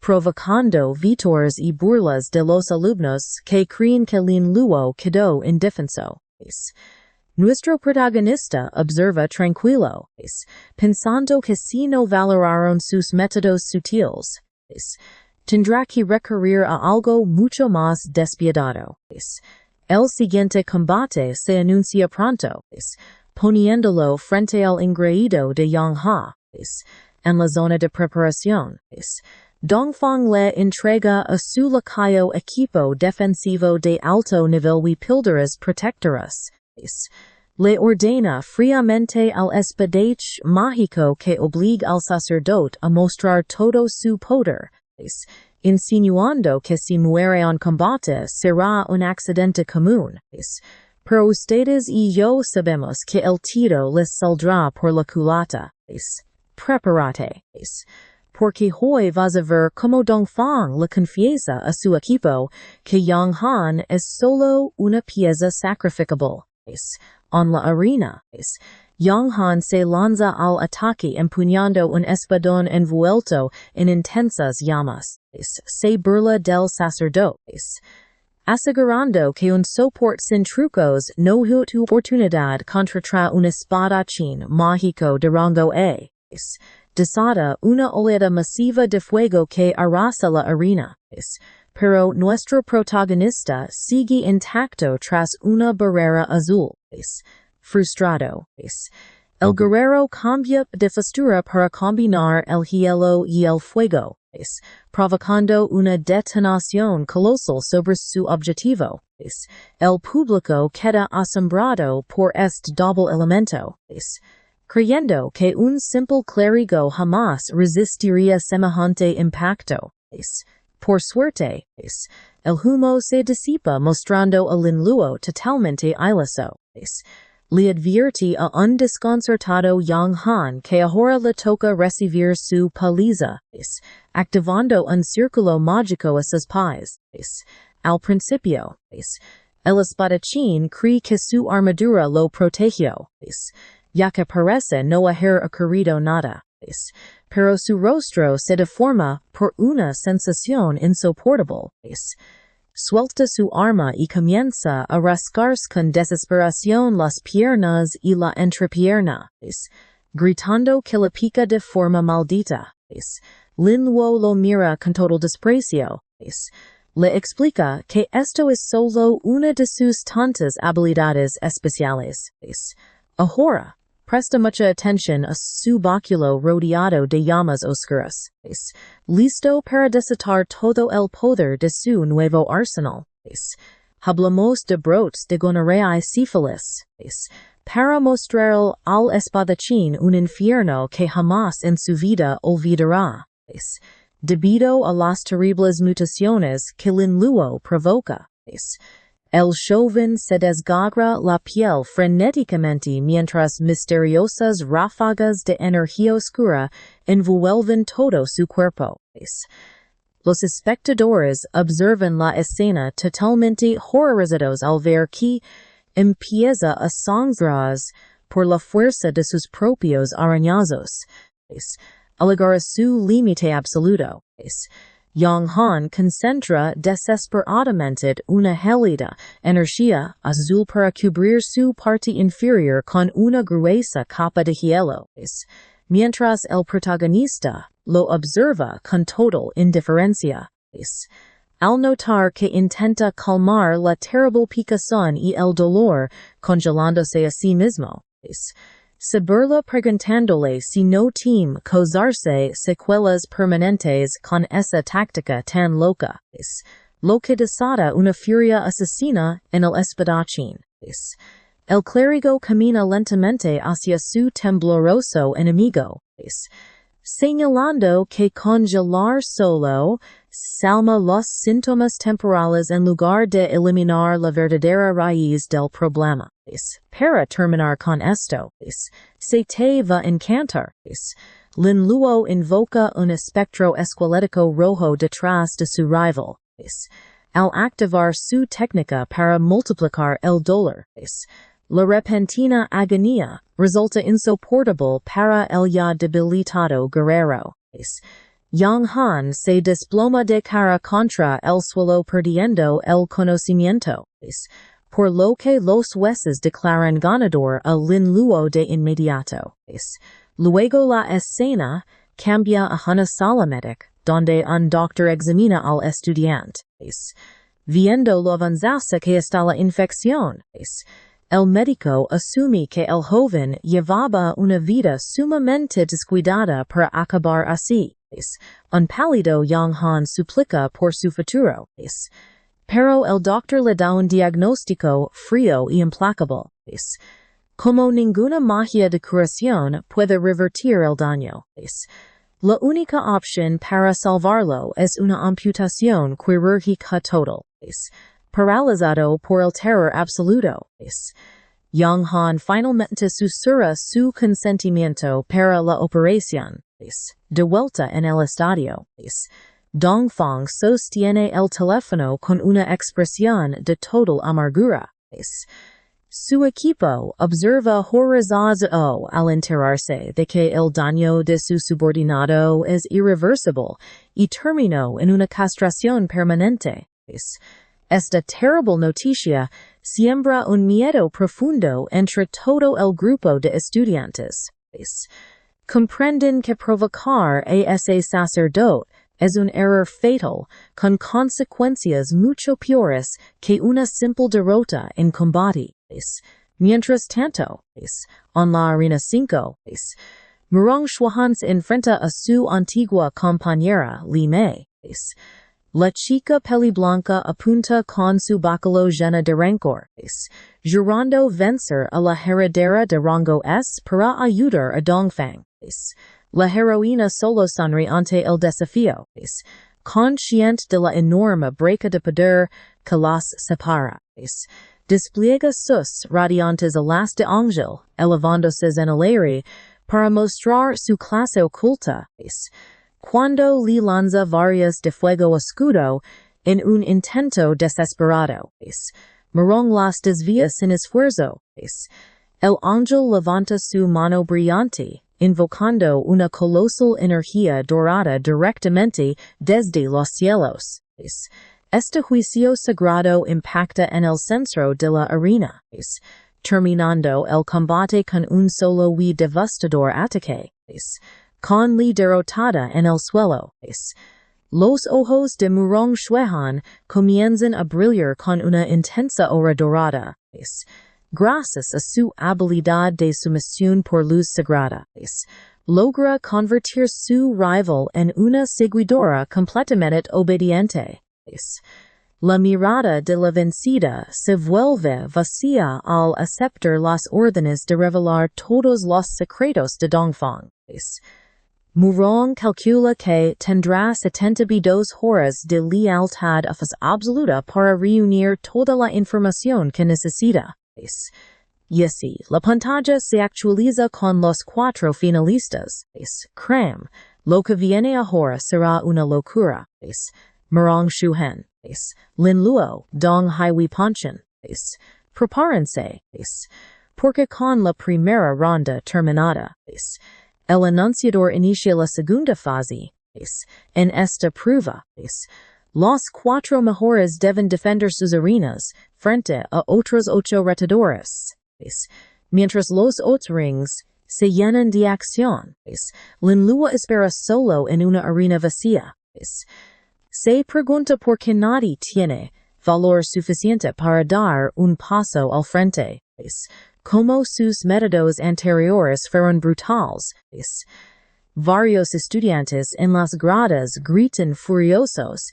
provocando vítores y burlas de los alumnos que creen que Lin Luo quedó indefenso. Nuestro protagonista observa tranquilo, pensando que si no valoraron sus métodos sutiles, tendrá que recurrir a algo mucho más despiadado. El siguiente combate se anuncia pronto, poniéndolo frente al engreído de Manhwa, en la zona de preparación. Dongfang le entrega a su lacayo equipo defensivo de alto nivel y píldoras protectoras. Le ordena fríamente al espadach mágico que obliga al sacerdote a mostrar todo su poder, insinuando que si muere en combate será un accidente común. Pero ustedes y yo sabemos que el tiro les saldrá por la culata. Prepárate, porque hoy vas a ver cómo Dongfang le confiesa a su equipo que Yang Han es solo una pieza sacrificable. En la arena, Yang Han se lanza al ataque empuñando un espadón envuelto en intensas llamas. Se burla del sacerdote, asegurando que un soporte sin trucos no tu oportunidad contra un espadachín mágico de rango A. Desata una oleada masiva de fuego que arrasa la arena. Pero nuestro protagonista sigue intacto tras una barrera azul. Frustrado. El guerrero cambia de postura para combinar el hielo y el fuego, provocando una detonación colosal sobre su objetivo. El público queda asombrado por este doble elemento, creyendo que un simple clérigo jamás resistiría semejante impacto. Por suerte, el humo se disipa mostrando a Lin Luo totalmente ileso. Le advierte a un desconcertado Yang Han que ahora le toca recibir su paliza, activando un círculo mágico a sus pies. Al principio, el espadachín cree que su armadura lo protegió, ya que parece no haber ocurrido nada. Pero su rostro se deforma por una sensación insoportable. Suelta su arma y comienza a rascarse con desesperación las piernas y la entrepierna, gritando que la pica de forma maldita. Lin Luo lo mira con total desprecio. le explica que esto es solo una de sus tantas habilidades especiales. Ahora, presta mucha atención a su báculo rodeado de llamas oscuras. Listo para desatar todo el poder de su nuevo arsenal. Hablamos de brotes de gonorrea y sífilis. Para mostrar al espadachín un infierno que jamás en su vida olvidará. Debido a las terribles mutaciones que Linluo provoca. El joven se desgarra la piel frenéticamente mientras misteriosas ráfagas de energía oscura envuelven todo su cuerpo. Los espectadores observan la escena totalmente horrorizados al ver que empieza a sangrar por la fuerza de sus propios arañazos. Al llegar a su límite absoluto. Yang Han concentra desesperadamente una gélida energía azul para cubrir su parte inferior con una gruesa capa de hielo, mientras el protagonista lo observa con total indiferencia. Al notar que intenta calmar la terrible picazón y el dolor, congelándose a sí mismo, se burla preguntándole si no teme causarse secuelas permanentes con esa táctica tan loca, lo que desata una furia asesina en el espadachín. El clérigo camina lentamente hacia su tembloroso enemigo, señalando que congelar solo calma los síntomas temporales en lugar de eliminar la verdadera raíz del problema. Para terminar con esto, se te va a encantar. Linluo invoca un espectro esquelético rojo detrás de su rival. Al activar su técnica para multiplicar el dolor, la repentina agonía resulta insoportable para el ya debilitado guerrero. Yang Han se desploma de cara contra el suelo perdiendo el conocimiento, por lo que los jueces declaran ganador a Linluo de inmediato. Luego la escena cambia a una sala médica, donde un doctor examina al estudiante. Viendo lo avanzada que está la infección, el médico asume que el joven llevaba una vida sumamente descuidada para acabar así. Un pálido Yang Han suplica por su futuro. Pero el doctor le da un diagnóstico frío y implacable. Como ninguna magia de curación puede revertir el daño. La única opción para salvarlo es una amputación quirúrgica total. Paralizado por el terror absoluto. Yang Han finalmente susurra su consentimiento para la operación. De vuelta en el estadio. Dongfang sostiene el teléfono con una expresión de total amargura. Su equipo observa horrorizado al enterarse de que el daño de su subordinado es irreversible y terminó en una castración permanente. Esta terrible noticia siembra un miedo profundo entre todo el grupo de estudiantes. Comprenden que provocar a ese sacerdote es un error fatal, con consecuencias mucho peores que una simple derrota en combate. Mientras tanto, en la arena 5, Murong Xuan se enfrenta a su antigua compañera, Li Mei. La chica peliblanca apunta con su báculo llena de rencor, jurando vencer a la heredera de rango S para ayudar a Dongfang. La heroína solo sonríe ante el desafío, consciente de la enorme brecha de poder que las separa. Despliega sus radiantes alas de ángel, elevándose en el aire, para mostrar su clase oculta. Cuando le lanza varias de fuego oscuro en un intento desesperado. Murong las desvía sin esfuerzo. El ángel levanta su mano brillante, invocando una colosal energía dorada directamente desde los cielos. Este juicio sagrado impacta en el centro de la arena, terminando el combate con un solo y devastador ataque, con Li derrotada en el suelo. Los ojos de Murong Xuehan comienzan a brillar con una intensa aura dorada. Gracias a su habilidad de sumisión por luz sagrada, logra convertir su rival en una seguidora completamente obediente. La mirada de la vencida se vuelve vacía al aceptar las órdenes de revelar todos los secretos de Dongfang. Murong calcula que tendrá 72 horas de lealtad absoluta para reunir toda la información que necesita. Y así, la pantalla se actualiza con los 4 finalistas. Cram, lo que viene ahora será una locura. Murong Xuhen. Lin Luo, Dong Hiwi Panchen. Prepárense. Porque con la primera ronda terminada, el anunciador inicia la segunda fase. En esta prueba, los 4 mejores deben defender sus arenas frente a otros 8 retadores. Mientras los otros rings se llenan de acción, Lin Luo espera solo en una arena vacía. Se pregunta por qué nadie tiene valor suficiente para dar un paso al frente. Como sus métodos anteriores fueron brutales. Varios estudiantes en las gradas gritan furiosos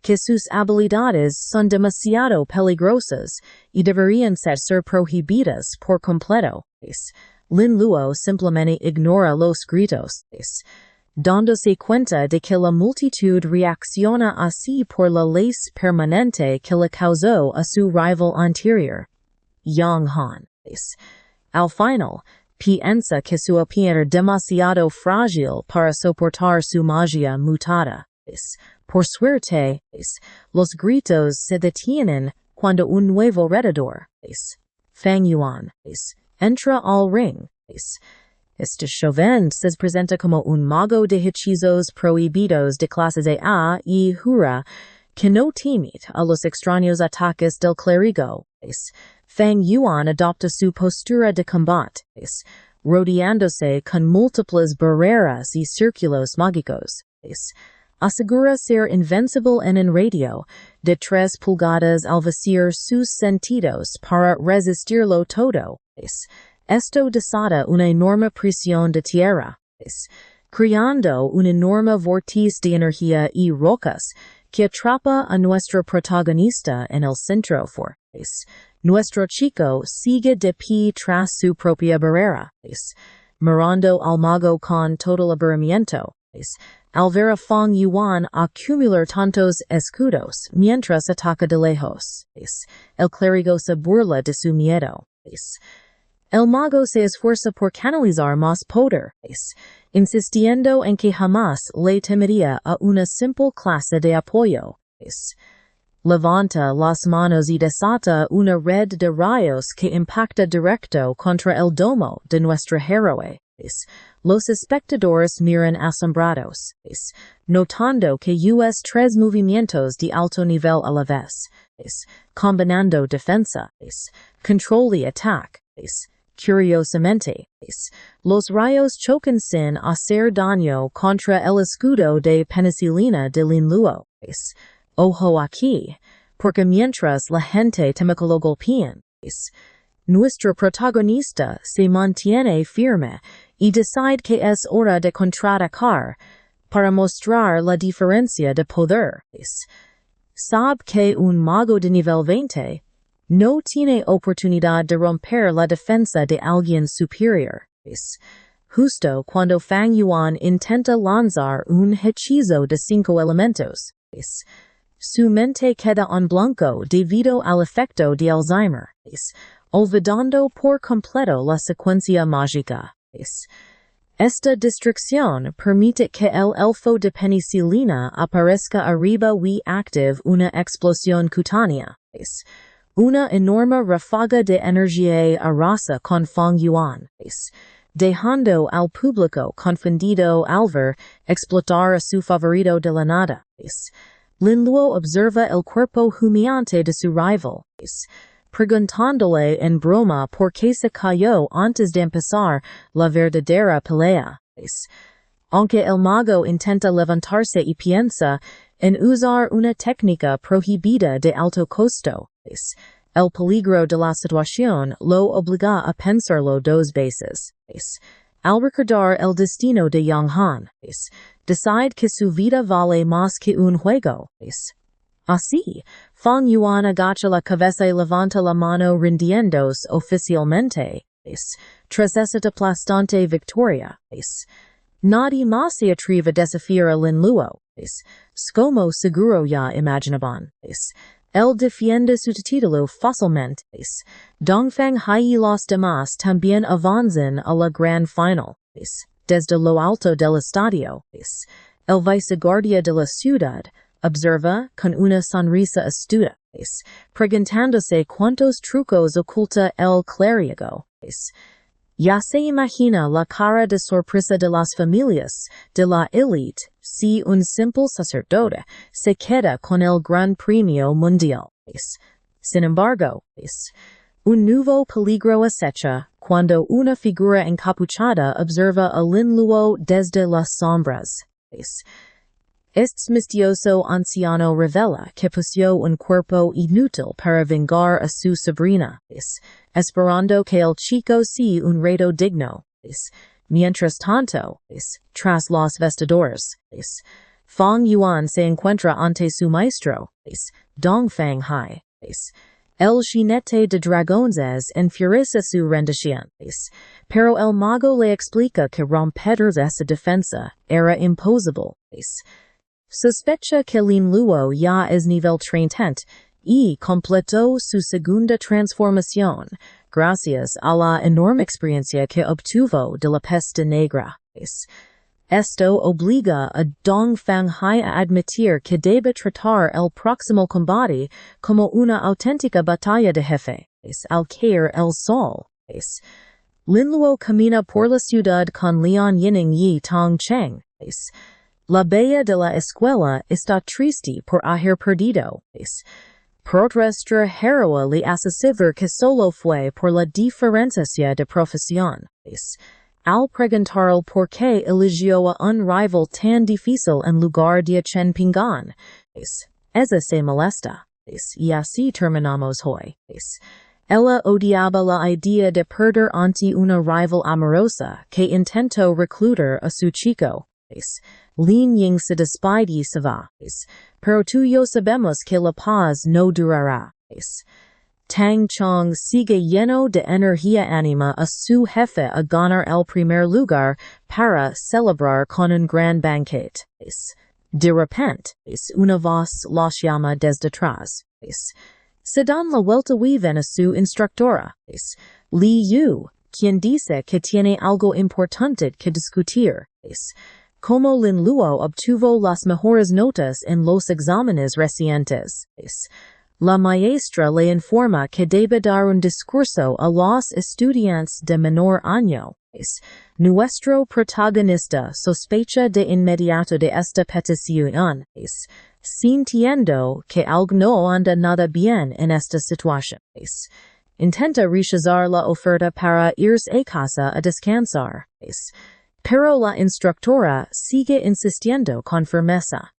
que sus habilidades son demasiado peligrosas y deberían ser prohibidas por completo. Lin Luo simplemente ignora los gritos, dándose cuenta de que la multitud reacciona así por la ley permanente que le causó a su rival anterior, Yang Han. Al final, piensa que su opinión era demasiado frágil para soportar su magia mutada. Por suerte, los gritos se detienen cuando un nuevo retador, Fang Yuan, entra al ring. Este joven se presenta como un mago de hechizos prohibidos de clases A y jura que no teme a los extraños ataques del clérigo. Fang Yuan adopta su postura de combate, rodeándose con múltiples barreras y círculos mágicos. Asegura ser invencible en un radio de 3 pulgadas al vaciar sus sentidos para resistirlo todo. Esto desata una enorme presión de tierra, creando un enorme vórtice de energía y rocas que atrapa a nuestro protagonista en el centro. Nuestro chico sigue de pie tras su propia barrera, mirando al mago con todo aburrimiento. Al ver a Fang Yuan acumular tantos escudos mientras ataca de lejos, el clérigo se burla de su miedo. El mago se esfuerza por canalizar más poder, insistiendo en que jamás le temería a una simple clase de apoyo. Levanta las manos y desata una red de rayos que impacta directo contra el domo de nuestro héroe. Los espectadores miran asombrados, notando que us 3 movimientos de alto nivel a la vez, combinando defensa, control y ataque. Curiosamente, los rayos chocan sin hacer daño contra el escudo de penicilina de Lin Luo. Ojo aquí, porque mientras la gente teme que lo golpeen, nuestro protagonista se mantiene firme y decide que es hora de contraatacar para mostrar la diferencia de poder. Sabe que un mago de nivel 20 no tiene oportunidad de romper la defensa de alguien superior. Justo cuando Fang Yuan intenta lanzar un hechizo de 5 elementos, su mente queda en blanco debido al efecto de Alzheimer, olvidando por completo la secuencia mágica. Esta distracción permite que el elfo de penicilina aparezca arriba y active una explosión cutánea. Una enorme ráfaga de energía arrasa con Fang Yuan, dejando al público confundido al ver explotar a su favorito de la nada. Lin Luo observa el cuerpo humeante de su rival, preguntándole en broma por qué se cayó antes de empezar la verdadera pelea. Aunque el mago intenta levantarse y piensa en usar una técnica prohibida de alto costo, el peligro de la situación lo obliga a pensarlo dos veces. Al recordar el destino de Yang Han, decide que su vida vale más que un juego. Así, Fang Yuan agacha la cabeza y levanta la mano rindiéndose oficialmente. Tras esta aplastante victoria, nadie más se atreve a desafiar a Lin Luo. Como seguro ya imaginaban. Él defiende su título fácilmente. Dongfang Hai y los demás también avanzan a la gran final. Desde lo alto del estadio, el viceguardia de la ciudad observa con una sonrisa astuta, preguntándose cuántos trucos oculta el clérigo. Ya se imagina la cara de sorpresa de las familias de la élite si un simple sacerdote se queda con el gran premio mundial. Sin embargo, un nuevo peligro acecha cuando una figura encapuchada observa a Lin Luo desde las sombras. Este misterioso anciano revela que poseyó un cuerpo inútil para vengar a su sobrina, esperando que el chico sea un reto digno. Mientras tanto, tras los vestidores, Fang Yuan se encuentra ante su maestro, Dongfang Hai. El jinete de dragones enfurece su rendición, pero el mago le explica que romper esa defensa era imposible. Sospecha que Lin Luo ya es nivel 30 y completó su segunda transformación, gracias a la enorme experiencia que obtuvo de la peste negra. Esto obliga a Dongfang Hai a admitir que debe tratar el próximo combate como una auténtica batalla de jefe, al caer el sol. Lin Luo camina por la ciudad con Lian Yining y Tong Cheng. La bella de la escuela está triste por haber perdido. Por nuestra héroe le hace saber que solo fue por la diferencia de profesión. Al preguntar por qué eligió a un rival tan difícil en lugar de Chen Pingan, ella se molesta. Y así terminamos hoy. Ella odiaba la idea de perder ante una rival amorosa que intentó reclutar a su chico. Lin Ying se despide y se va, pero tú y yo sabemos que la paz no durará. Tang Chong sigue lleno de energía anima a su jefe a ganar el primer lugar para celebrar con un gran banquete. De repente, una voz los llama desde atrás. Se dan la vuelta y ven a su instructora, Li Yu, quien dice que tiene algo importante que discutir. Como Lin Luo obtuvo las mejores notas en los exámenes recientes. La maestra le informa que debe dar un discurso a los estudiantes de menor año. Nuestro protagonista sospecha de inmediato de esta petición, sintiendo que algo no anda nada bien en esta situación. Intenta rechazar la oferta para irse a casa a descansar. Pero la instructora sigue insistiendo con firmeza,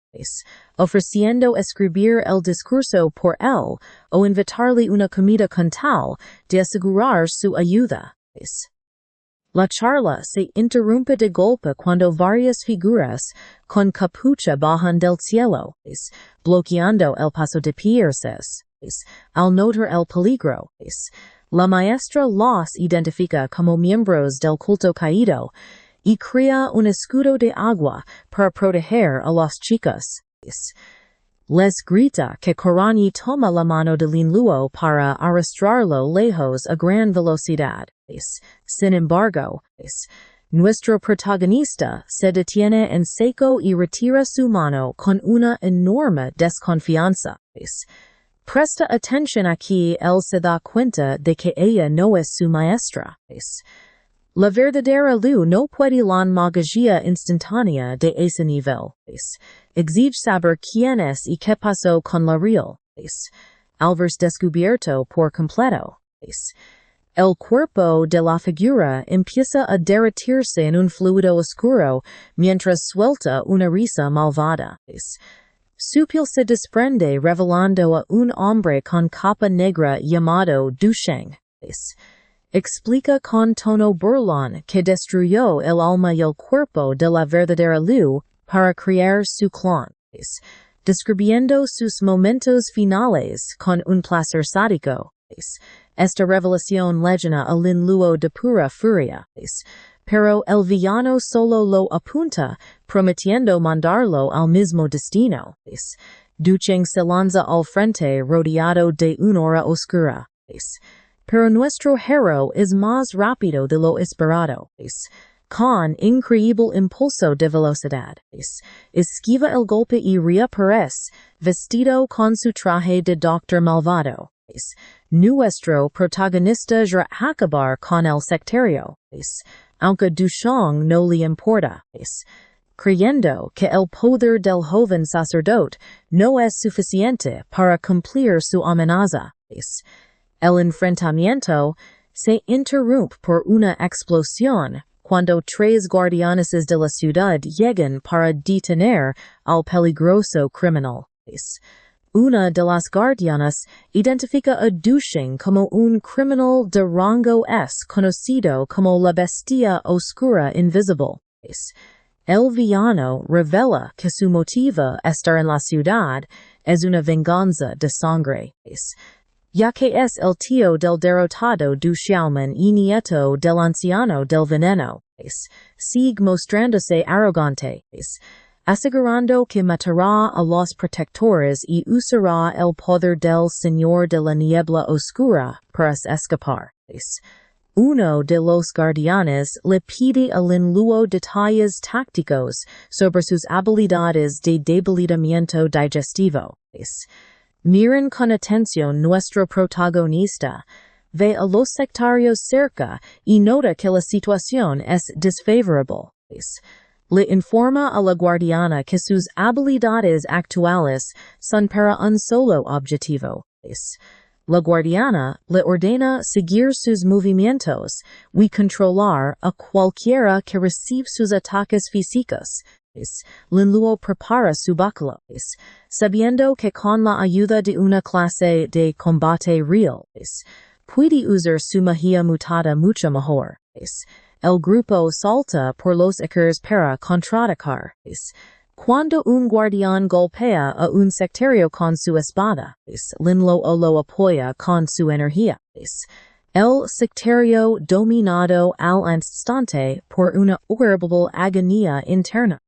ofreciendo escribir el discurso por él o invitarle una comida con tal de asegurar su ayuda. La charla se interrumpe de golpe cuando varias figuras con capucha bajan del cielo, bloqueando el paso de pierces. Al notar el peligro, la maestra los identifica como miembros del culto caído y crea un escudo de agua para proteger a los chicos. Les grita que Corani toma la mano de Lin Luo para arrastrarlo lejos a gran velocidad. Sin embargo, nuestro protagonista se detiene en seco y retira su mano con una enorme desconfianza. Presta atención aquí, él se da cuenta de que ella no es su maestra. La verdadera Lu no puede la magia instantánea de ese nivel. Exige saber quién es y qué pasó con la real. Al verse descubierto por completo. El cuerpo de la figura empieza a derretirse en un fluido oscuro mientras suelta una risa malvada. Su piel se desprende revelando a un hombre con capa negra llamado Dusheng. Explica con tono burlón que destruyó el alma y el cuerpo de la verdadera Lu para crear su clon, describiendo sus momentos finales con un placer sádico. Esta revelación le llena a Lin Luo de pura furia, pero el villano solo lo apunta, prometiendo mandarlo al mismo destino. Ducheng se lanza al frente rodeado de una aura oscura. Pero nuestro héroe es más rápido de lo esperado. Con increíble impulso de velocidad, esquiva el golpe y reaparece, vestido con su traje de doctor malvado. Nuestro protagonista quiere acabar con el sectario, aunque Dusheng no le importa, creyendo que el poder del joven sacerdote no es suficiente para cumplir su amenaza. El enfrentamiento se interrumpe por una explosión cuando 3 guardianes de la ciudad llegan para detener al peligroso criminal. Una de las guardianas identifica a Dusheng como un criminal de rango S conocido como la bestia oscura invisible. El villano revela que su motivo estar en la ciudad es una venganza de sangre, ya que es el tío del derrotado Du Xiaoman y nieto del anciano del veneno. Sigue mostrándose arrogante, asegurando que matará a los protectores y usará el poder del Señor de la Niebla Oscura para escapar. Uno de los guardianes le pide a Lin Luo detalles tácticos sobre sus habilidades de debilitamiento digestivo. Miren con atención nuestro protagonista. Ve a los sectarios cerca y nota que la situación es desfavorable. Le informa a la guardiana que sus habilidades actuales son para un solo objetivo. La guardiana le ordena seguir sus movimientos y controlar a cualquiera que reciba sus ataques físicos. Lin Luo prepara su báculo, sabiendo que con la ayuda de una clase de combate real, puede usar su magia mutada mucho mejor. El grupo salta por los acres para contraatacar. Cuando un guardián golpea a un sectario con su espada, Lin Luo lo apoya con su energía. El sectario dominado al instante por una horrible agonía interna,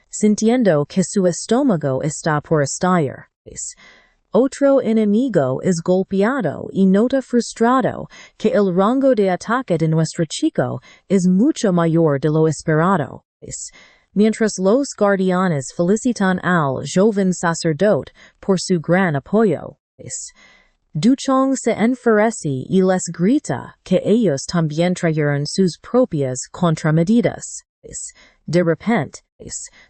sintiendo que su estómago está por estallar. Otro enemigo es golpeado y nota frustrado que el rango de ataque de nuestro chico es mucho mayor de lo esperado. Mientras los guardianes felicitan al joven sacerdote por su gran apoyo. Ducheng se enfurece y les grita que ellos también trajeron sus propias contramedidas. De repente,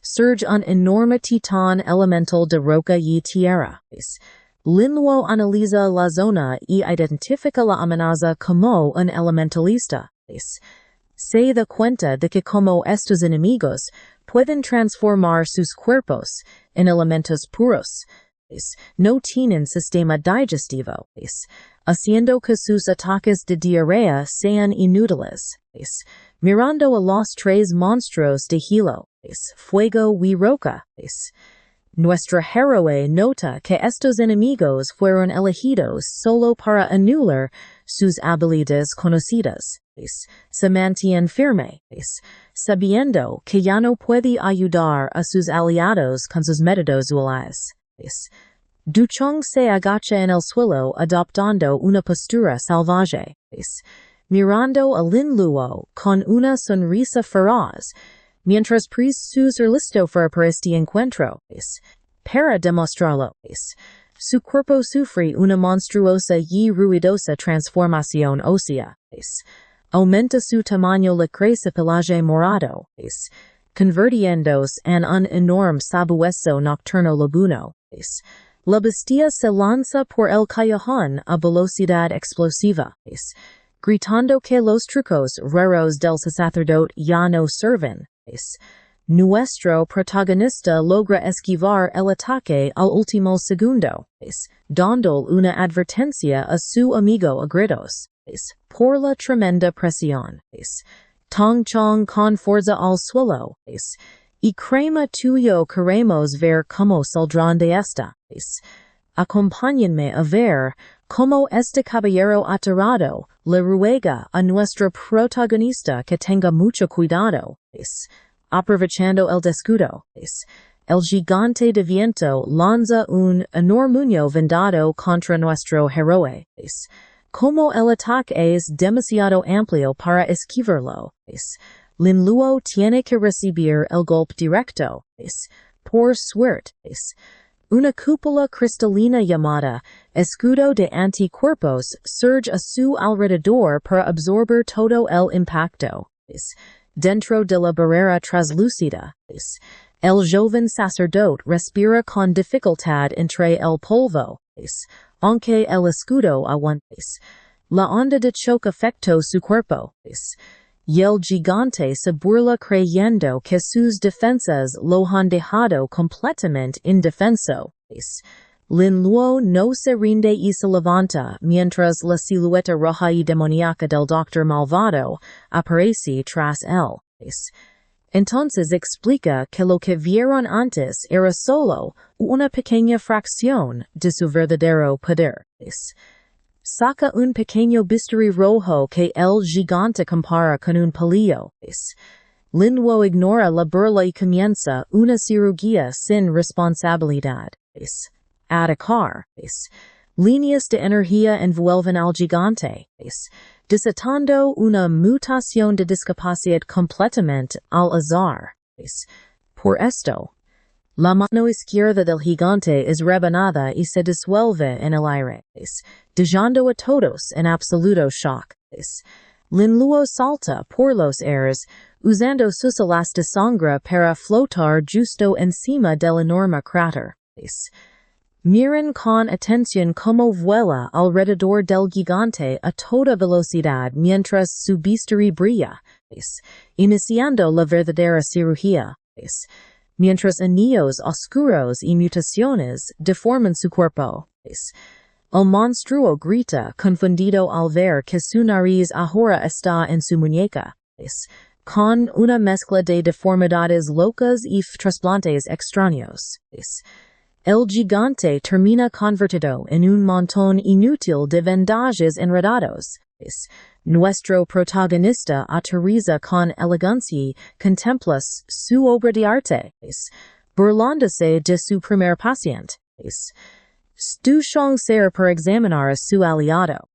surge un enorme titán elemental de roca y tierra. Lin Luo analiza la zona y identifica la amenaza como un elementalista. Se da cuenta de que como estos enemigos pueden transformar sus cuerpos en elementos puros, no tienen sistema digestivo, haciendo que sus ataques de diarrea sean inútiles. Mirando a los 3 monstruos de hielo, fuego y roca, nuestro héroe nota que estos enemigos fueron elegidos solo para anular sus habilidades conocidas. Se mantiene firme, sabiendo que ya no puede ayudar a sus aliados con sus métodos duales. Ducheng se agacha en el suelo adoptando una postura salvaje, mirando a Lin Luo con una sonrisa feroz, mientras presume listo para este encuentro. Para demostrarlo, su cuerpo sufre una monstruosa y ruidosa transformación ósea. Aumenta su tamaño, le crece pelaje morado, convirtiéndose en un enorme sabueso nocturno laguno. La bestia se lanza por el callejón a velocidad explosiva, gritando que los trucos raros del sacerdote ya no sirven. Nuestro protagonista logra esquivar el ataque al último segundo, dando una advertencia a su amigo a gritos, por la tremenda presión. Tong Chong con fuerza al suelo, y crema tuyo queremos ver cómo saldrán de esta. Acompáñenme a ver cómo este caballero aterrado le ruega a nuestro protagonista que tenga mucho cuidado. Aprovechando el descuido, el gigante de viento lanza un enorme vendado contra nuestro héroe. Como el ataque es demasiado amplio para esquivarlo, Lin Luo tiene que recibir el golpe directo. Por suerte, una cúpula cristalina llamada escudo de anticuerpos surge a su alrededor para absorber todo el impacto. Dentro de la barrera translúcida, el joven sacerdote respira con dificultad entre el polvo, aunque el escudo aguanta. La onda de choque afectó su cuerpo, y el gigante se burla creyendo que sus defensas lo han dejado completamente indefenso. Lin Luo no se rinde y se levanta mientras la silueta roja y demoníaca del Doctor Malvado aparece tras él. Entonces explica que lo que vieron antes era solo una pequeña fracción de su verdadero poder. Saca un pequeño bisturí rojo que el gigante compara con un palillo. Lin Luo ignora la burla y comienza una cirugía sin responsabilidad. Atacar. Líneas de energía envuelven al gigante, desatando una mutación de discapacidad completamente al azar. Por esto, la mano izquierda del gigante es rebanada y se disuelve en el aire, dejando a todos en absoluto shock. Lin Luo salta por los aires, usando sus alas de sangre para flotar justo encima del enorme cráter. Miren con atención cómo vuela alrededor del gigante a toda velocidad mientras su bisturí brilla, iniciando la verdadera cirugía. Mientras anillos oscuros y mutaciones deforman su cuerpo. El monstruo grita confundido al ver que su nariz ahora está en su muñeca. Con una mezcla de deformidades locas y trasplantes extraños. El gigante termina convertido en un montón inútil de vendajes enredados. Nuestro protagonista aterriza con elegancia y contempla su obra de arte, burlándose de su primer paciente. Stushong ser para examinar a su aliado,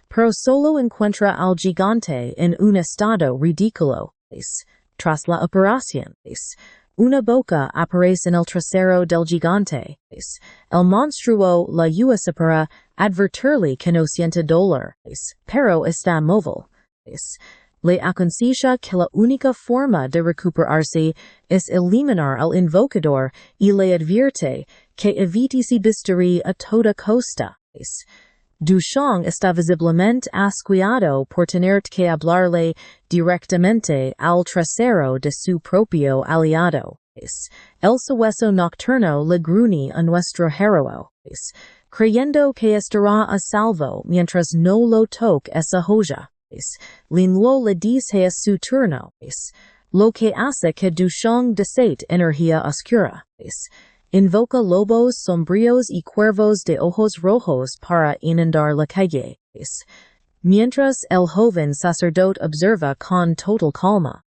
pero solo encuentra al gigante en un estado ridículo. Tras la operación, una boca aparece en el trasero del gigante. El monstruo la usa para advertirle que no siente dolor, pero está móvil. Le aconseja que la única forma de recuperarse es eliminar al invocador y le advierte que evite su bisturí a toda costa. Dushong está visiblemente asqueado por tener que hablarle directamente al trasero de su propio aliado. El sueño nocturno le gruñe a nuestro héroe, creyendo que estará a salvo mientras no lo toque esa joya. Lin Luo le dice a su turno, lo que hace que Dushong desate energía oscura. Invoca lobos sombríos y cuervos de ojos rojos para inundar la calle. Mientras el joven sacerdote observa con total calma,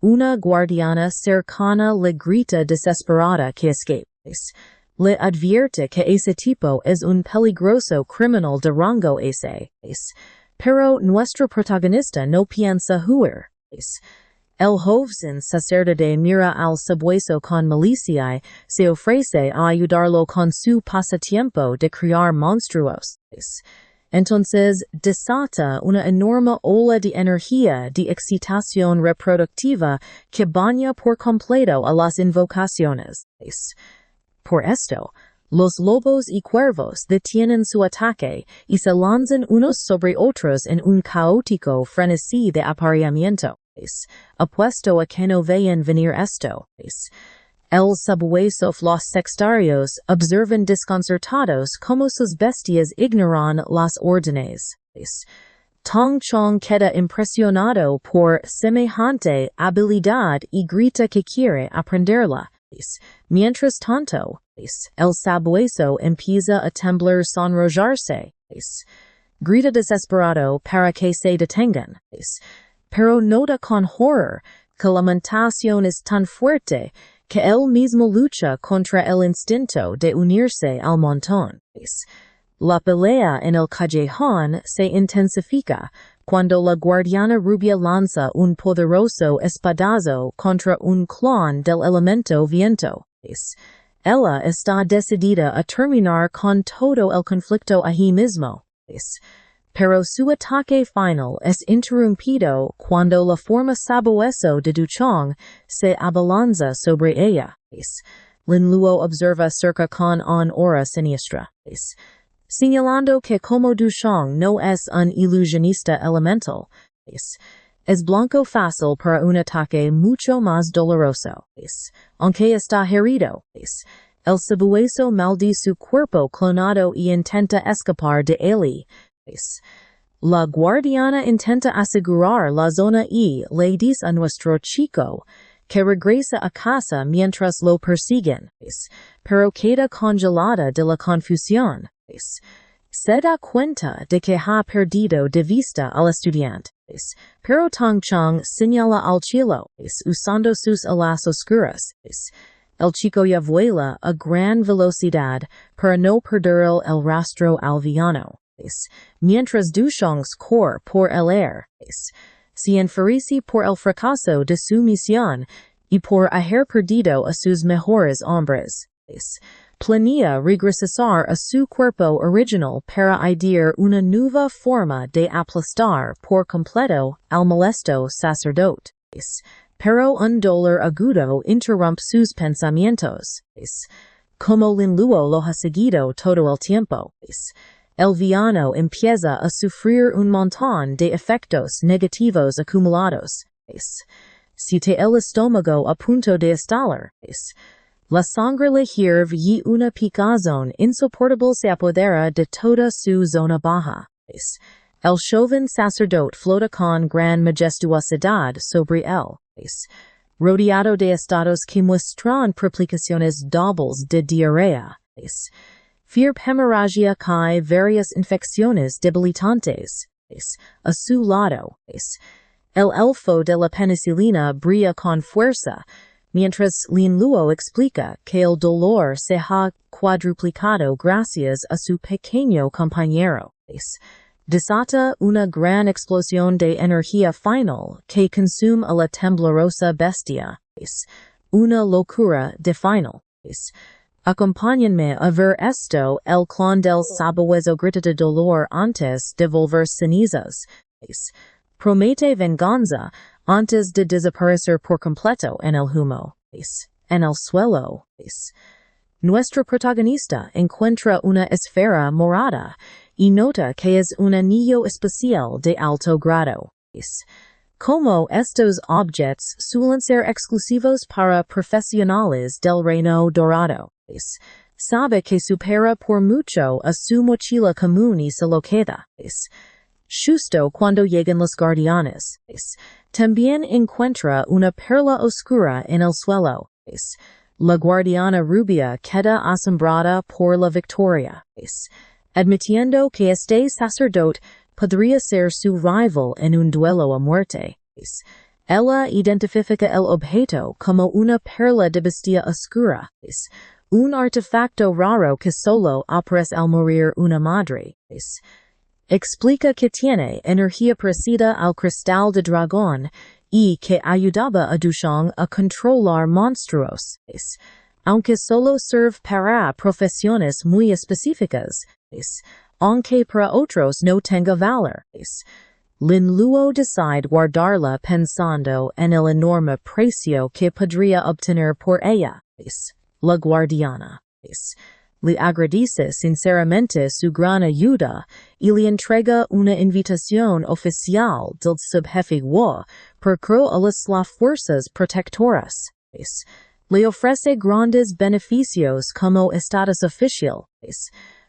una guardiana cercana le grita desesperada que escape. Le advierte que ese tipo es un peligroso criminal de rango ese. Pero nuestro protagonista no piensa huir. El joven sacerdote mira al sabueso con malicia y se ofrece a ayudarlo con su pasatiempo de criar monstruos. Entonces desata una enorme ola de energía de excitación reproductiva que baña por completo a las invocaciones. Por esto, Los lobos y cuervos detienen su ataque y se lanzan unos sobre otros en un caótico frenesí de apareamiento, apuesto a que no vean venir esto. El sabueso los sectarios observan desconcertados como sus bestias ignoran las órdenes. Tong Chong queda impresionado por semejante habilidad y grita que quiere aprenderla. Mientras tanto, el sabueso empieza a temblar sin sonrojarse. Grita desesperado para que se detengan. Pero nota con horror que la lamentación es tan fuerte que él mismo lucha contra el instinto de unirse al montón. La pelea en el callejón se intensifica cuando la guardiana rubia lanza un poderoso espadazo contra un clon del elemento viento. Ella está decidida a terminar con todo el conflicto allí mismo. Pero su ataque final es interrumpido cuando la forma sabueso de Duchong se abalanza sobre ella. Lin Luo observa cerca con una hora siniestra, señalando que como Duchong no es un ilusionista elemental, es blanco fácil para un ataque mucho más doloroso. Aunque está herido, el sabueso maldice su cuerpo clonado y intenta escapar de él. La guardiana intenta asegurar la zona y le dice a nuestro chico que regresa a casa mientras lo persiguen, pero queda congelada de la confusión. Se da cuenta de que ha perdido de vista al estudiante, pero Tong Chong señala al cielo, usando sus alas oscuras. El chico ya vuela a gran velocidad para no perder el rastro al villano. Mientras Duchong's corre por el aire, se enfurece por el fracaso de su misión y por haber perdido a sus mejores hombres. Planea regresar a su cuerpo original para idear una nueva forma de aplastar por completo al molesto sacerdote. Pero un dolor agudo interrumpe sus pensamientos. Como Lin Luo lo ha seguido todo el tiempo. El villano empieza a sufrir un montón de efectos negativos acumulados. Siente el estómago a punto de estallar. La sangre le hierve y una picazón insoportable se apodera de toda su zona baja. El joven sacerdote flota con gran majestuosidad sobre él, rodeado de estados que muestran complicaciones dobles de diarrea. Fiebre hemorragia y varias infecciones debilitantes. A su lado, el elfo de la penicilina brilla con fuerza, mientras Lin Luo explica que el dolor se ha cuadruplicado gracias a su pequeño compañero. Desata una gran explosión de energía final que consume a la temblorosa bestia. Una locura de final. Acompáñenme a ver esto, el clon del sabueso grita de dolor antes de volver cenizas. Promete venganza antes de desaparecer por completo en el humo. En el suelo. Nuestro protagonista encuentra una esfera morada y nota que es un anillo especial de alto grado. Como estos objetos suelen ser exclusivos para profesionales del reino dorado. Sabe que supera por mucho a su mochila común y se lo queda. Justo cuando llegan los guardianes. También encuentra una perla oscura en el suelo. La guardiana rubia queda asombrada por la victoria. Admitiendo que este sacerdote podría ser su rival en un duelo a muerte. Ella identifica el objeto como una perla de bestia oscura. Un artefacto raro que solo aparece al morir una madre. Explica que tiene energía parecida al cristal de dragón y que ayudaba a Duchong a controlar monstruos, aunque solo sirve para profesiones muy específicas, aunque para otros no tenga valor. Lin Luo decide guardarla pensando en el enorme precio que podría obtener por ella, la guardiana. le agradece sinceramente su gran ayuda y le entrega una invitación oficial del subjefe Wu per a las fuerzas protectoras. Le ofrece grandes beneficios como estatus oficial,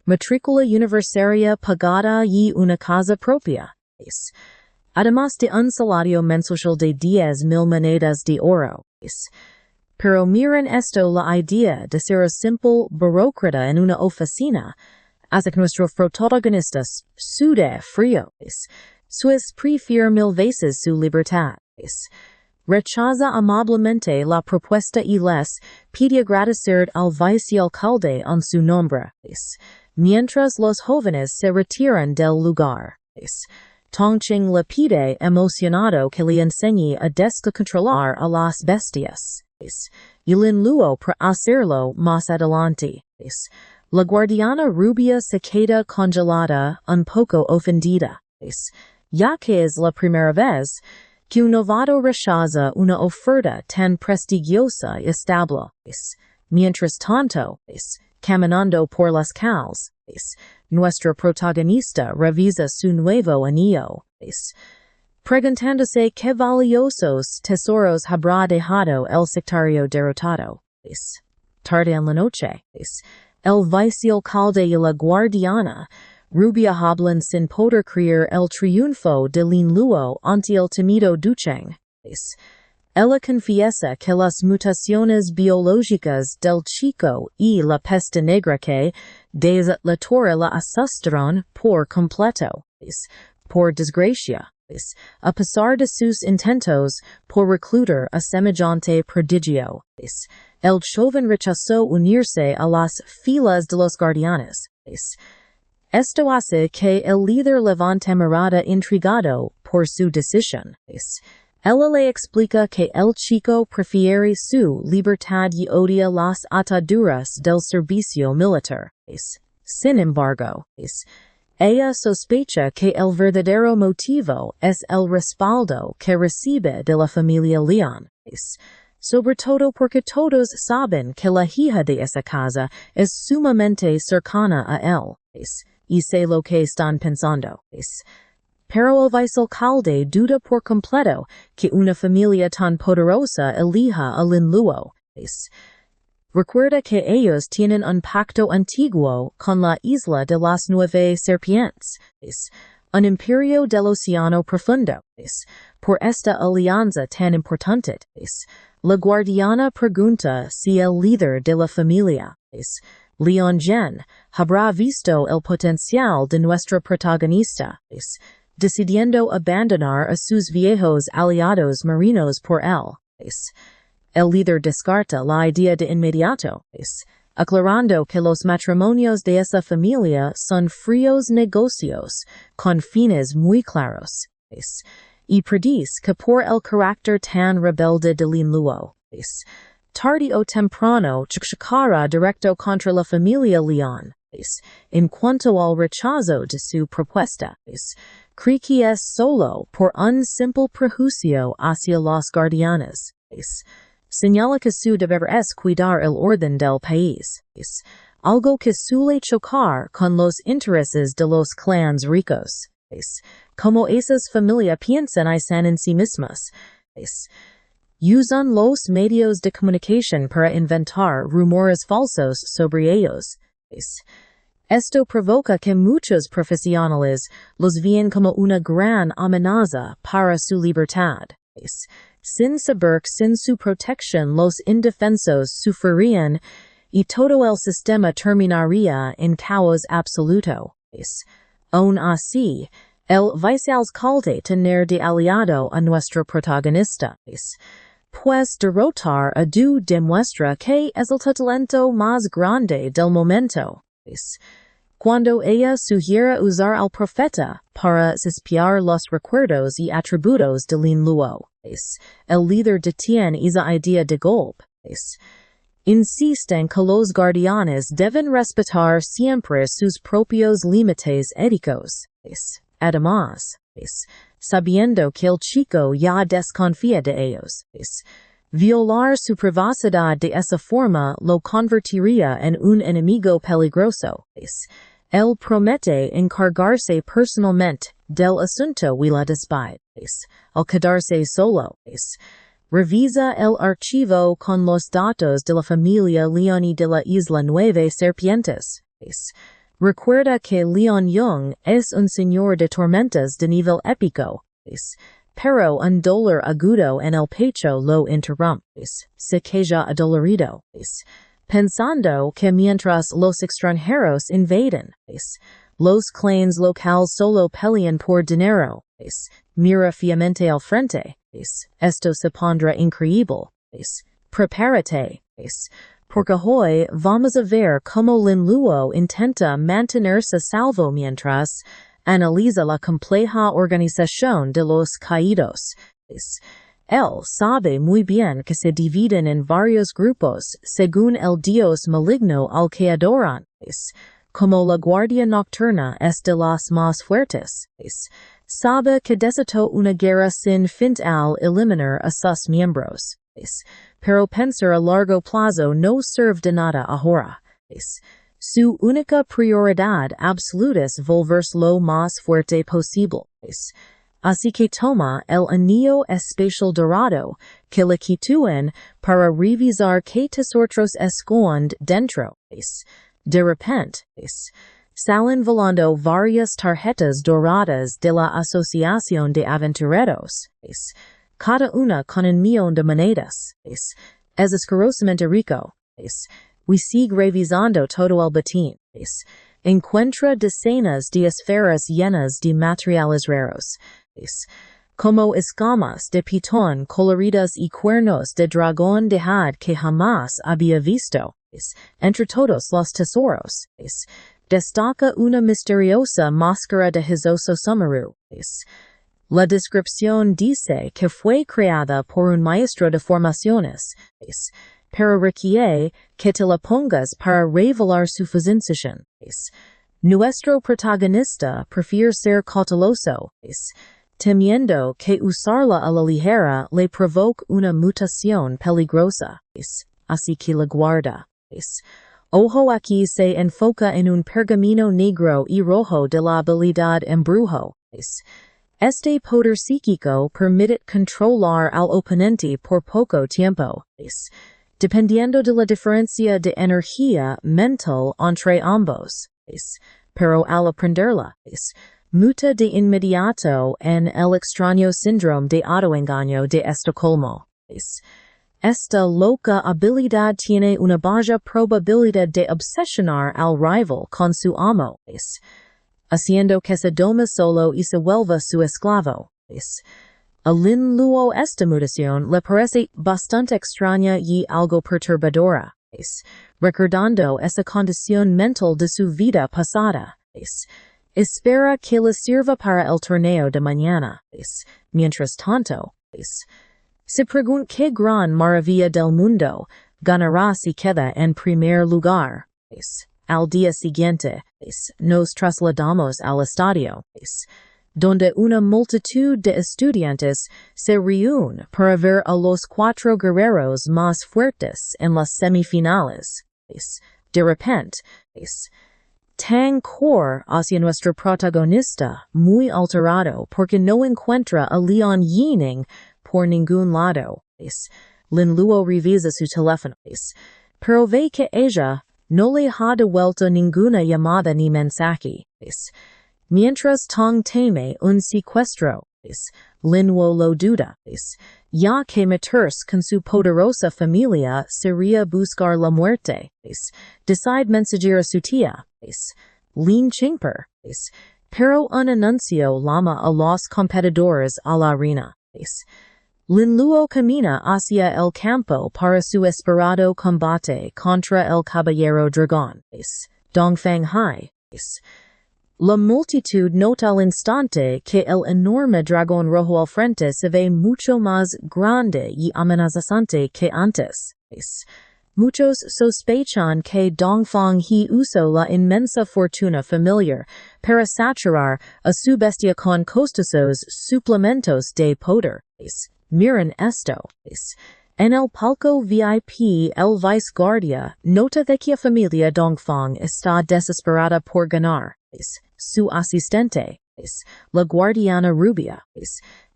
matrícula universitaria pagada y una casa propia, además de un salario mensual de 10,000 monedas de oro. Pero miren esto, la idea de ser simple burócrata en una oficina hace que nuestros protagonistas sude frío. Suez prefiere 1000 veces su libertad. Rechaza amablemente la propuesta y les pide agradecer al vicealcalde en su nombre, mientras los jóvenes se retiran del lugar. Tongqing le pide emocionado que le enseñe a descontrolar a las bestias. Y Lin Luo para hacerlo más adelante. La guardiana rubia se queda congelada, un poco ofendida, ya que es la primera vez que un novato rechaza una oferta tan prestigiosa y estable. Mientras tanto, caminando por las calles, nuestra protagonista revisa su nuevo anillo, preguntándose qué valiosos tesoros habrá dejado el sectario derrotado. Tarde en la noche, el vicealcalde y la guardiana rubia hablan sin poder creer el triunfo de Lin Luo ante el temido Ducheng. Ella confiesa que las mutaciones biológicas del chico y la peste negra que desde la torre la asustaron por completo. Por desgracia, a pesar de sus intentos por reclutar a semejante prodigio, el joven rechazó unirse a las filas de los guardianes. Esto hace que el líder levante mirada intrigado por su decisión. Ella le explica que el chico prefiere su libertad y odia las ataduras del servicio militar. Sin embargo, ella sospecha que el verdadero motivo es el respaldo que recibe de la familia Leon. Sobre todo porque todos saben que la hija de esa casa es sumamente cercana a él. Y sé lo que están pensando. Pero el vicealcalde duda por completo que una familia tan poderosa elija a Lin Luo. Recuerda que ellos tienen un pacto antiguo con la isla de las 9 serpientes, un imperio del océano profundo. Por esta alianza tan importante, la guardiana pregunta si el líder de la familia, Leon Jen, habrá visto el potencial de nuestra protagonista, decidiendo abandonar a sus viejos aliados marinos por él. El líder descarta la idea de inmediato, aclarando que los matrimonios de esa familia son fríos negocios con fines muy claros, y predice que por el carácter tan rebelde de Lin Luo, tarde o temprano chocará directo contra la familia Leon. En cuanto al rechazo de su propuesta, cree que es solo por un simple prejuicio hacia los guardianes. Señala que su deber es cuidar el orden del país, algo que suele chocar con los intereses de los clans ricos. Como esas familias piensan y san en sí mismas, usan los medios de comunicación para inventar rumores falsos sobre ellos. Esto provoca que muchos profesionales los vean como una gran amenaza para su libertad. Sin saber que sin su protección los indefensos sufrirían y todo el sistema terminaría en caos absoluto. Aún así, el vicealcalde tener de aliado a nuestro protagonista, pues derrotar a Du demuestra que es el talento más grande del momento. Cuando ella sugiere usar al profeta para espiar los recuerdos y atributos de Lin Luo, el líder detiene esa idea de golpe. Insisten que los guardianes deben respetar siempre sus propios límites éticos. Además, sabiendo que el chico ya desconfía de ellos, Violar su privacidad de esa forma lo convertiría en un enemigo peligroso. Él promete encargarse personalmente del asunto y la despide. Al quedarse solo, revisa el archivo con los datos de la familia Leoni de la Isla Nueve Serpientes. Recuerda que Leon Young es un señor de tormentas de nivel épico. Pero un dolor agudo en el pecho lo interrumpe. Se queda adolorido. Pensando que mientras los extranjeros invaden, los clans locales solo pelean por dinero, mira fiamente al frente, esto se pondrá increíble, prepárate, porque hoy vamos a ver cómo Lin Luo intenta mantenerse salvo mientras analiza la compleja organización de los caídos. Él sabe muy bien que se dividen en varios grupos según el dios maligno al que adoran, como la guardia nocturna es de las más fuertes. Sabe que desató una guerra sin fin al eliminar a sus miembros. Pero pensar a largo plazo no sirve de nada ahora. Su única prioridad absoluta es volverse lo más fuerte posible. Así que toma el anillo especial dorado que le quitúen para revisar qué tesoros esconden dentro. De repente, salen volando varias tarjetas doradas de la Asociación de Aventureros, cada una con un millón de monedas. Es asquerosamente rico. We sigue revisando todo el botín. Encuentra decenas de esferas llenas de materiales raros. Como escamas de pitón coloridas y cuernos de dragón de had que jamás había visto. Entre todos los tesoros, destaca una misteriosa máscara de Hizoso Sumaru. La descripción dice que fue creada por un maestro de formaciones, pero requiere que te la pongas para revelar su función. Nuestro protagonista prefiere ser cauteloso, temiendo que usarla a la ligera le provoque una mutación peligrosa, así que la guarda. Ojo aquí se enfoca en un pergamino negro y rojo de la habilidad embrujo. Este poder psíquico permite controlar al oponente por poco tiempo, dependiendo de la diferencia de energía mental entre ambos. Pero al aprenderla, muta de inmediato en el extraño síndrome de autoengaño de Estocolmo. Esta loca habilidad tiene una baja probabilidad de obsesionar al rival con su amo, haciendo que se dome solo y se vuelva su esclavo. A Lin Luo esta mutación le parece bastante extraña y algo perturbadora, recordando esa condición mental de su vida pasada. Espera que le sirva para el torneo de mañana. Mientras tanto, se pregunta qué gran maravilla del mundo ganará si queda en primer lugar. Al día siguiente, nos trasladamos al estadio, donde una multitud de estudiantes se reúnen para ver a los 4 guerreros más fuertes en las semifinales. De repente, Tang corre hacia nuestro protagonista, muy alterado porque no encuentra a Leon Yining por ningún lado. Lin Luo revisa su teléfono, pero ve que ella no le ha devuelto ninguna llamada ni mensaje. Mientras Tang teme un secuestro, Lin Luo lo duda, ya que meterse con su poderosa familia sería buscar la muerte. Decide mensajear a su tía, Lin Chingper, pero un anuncio llama a los competidores a la arena. Lin Luo camina hacia el campo para su esperado combate contra el caballero dragón, Dongfang Hai. La multitud nota al instante que el enorme dragón rojo al frente se ve mucho más grande y amenazante que antes. Muchos sospechan que Dongfang He usó la inmensa fortuna familiar para saturar a su bestia con costosos suplementos de poder. Miren esto. En el palco VIP el vice guardia nota de que familia Dongfang está desesperada por ganar. Su asistente, la guardiana rubia,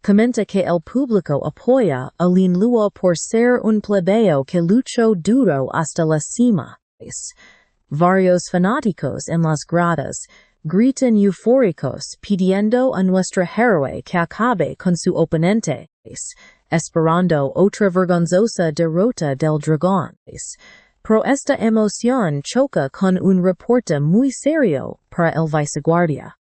comenta que el público apoya a Lin Luo por ser un plebeo que luchó duro hasta la cima. Varios fanáticos en las gradas gritan eufóricos pidiendo a nuestra héroe que acabe con su oponente, esperando otra vergonzosa derrota del dragón. Pero esta emoción choca con un reporte muy serio para el viceguardia.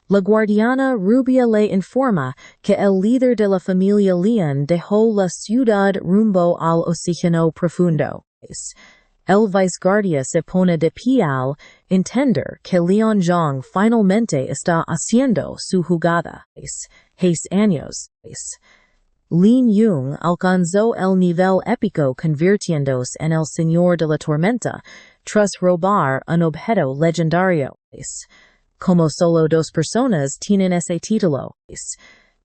La guardiana rubia le informa que el líder de la familia Lian dejó la ciudad rumbo al oxígeno profundo. El viceguardia se pone de pie al entender que Lian Zhang finalmente está haciendo su jugada. 6 años. Lin Yung alcanzó el nivel épico convirtiéndose en el señor de la tormenta tras robar un objeto legendario. Como solo 2 personas tienen ese título.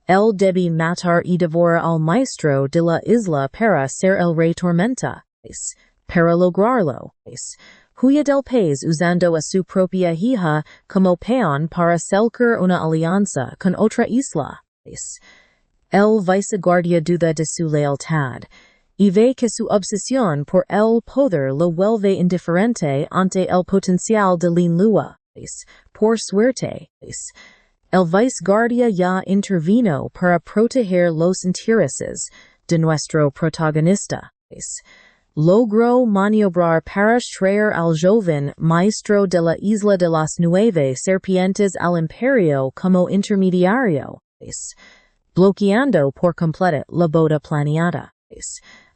Él debe matar y devorar al maestro de la isla para ser el rey tormenta. Para lograrlo, huye del país usando a su propia hija como peón para celcar una alianza con otra isla. El viceguardia duda de su lealtad, y ve que su obsesión por el poder lo vuelve indiferente ante el potencial de Lin Luo. Por suerte, el viceguardia ya intervino para proteger los intereses de nuestro protagonista. Logró maniobrar para traer al joven maestro de la isla de las 9 serpientes al imperio como intermediario, bloqueando por completo la boda planeada.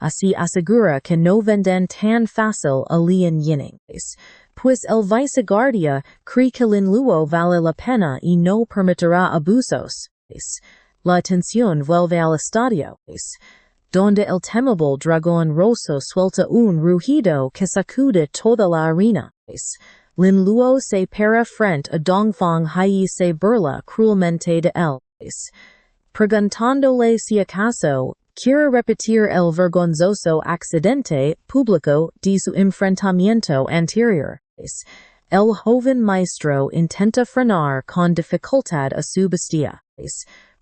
Así asegura que no venden tan fácil a Lian Yining, pues el viceguardia cree que Lin Luo vale la pena y no permitirá abusos. La atención vuelve al estadio, donde el temible dragón roso suelta un rugido que sacude toda la arena. Lin Luo se para frente a Dongfang y se burla cruelmente de él, preguntándole si acaso quiere repetir el vergonzoso accidente público de su enfrentamiento anterior. El joven maestro intenta frenar con dificultad a su bestia,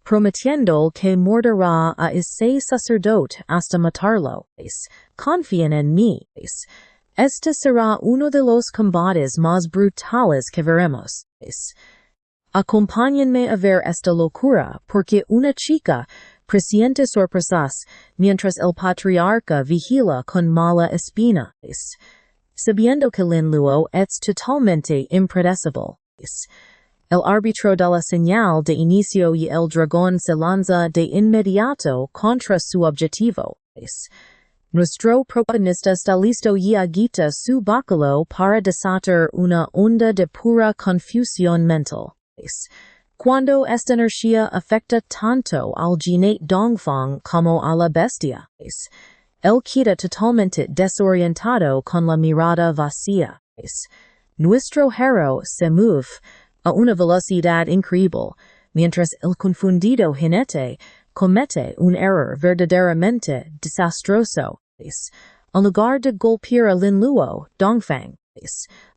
prometiendo que morderá a ese sacerdote hasta matarlo. Confíen en mí. Este será uno de los combates más brutales que veremos. Acompáñenme a ver esta locura, porque una chica presiente sorpresas mientras el patriarca vigila con mala espina. Sabiendo que Lin Luo es totalmente impredecible. El árbitro da la señal de inicio y el dragón se lanza de inmediato contra su objetivo. Nuestro protagonista está listo y agita su báculo para desatar una onda de pura confusión mental. Cuando esta energía afecta tanto al jinete Dongfang como a la bestia, él queda totalmente desorientado con la mirada vacía. Nuestro héroe se mueve a una velocidad increíble, mientras el confundido jinete comete un error verdaderamente desastroso. En lugar de golpear a Lin Luo, Dongfang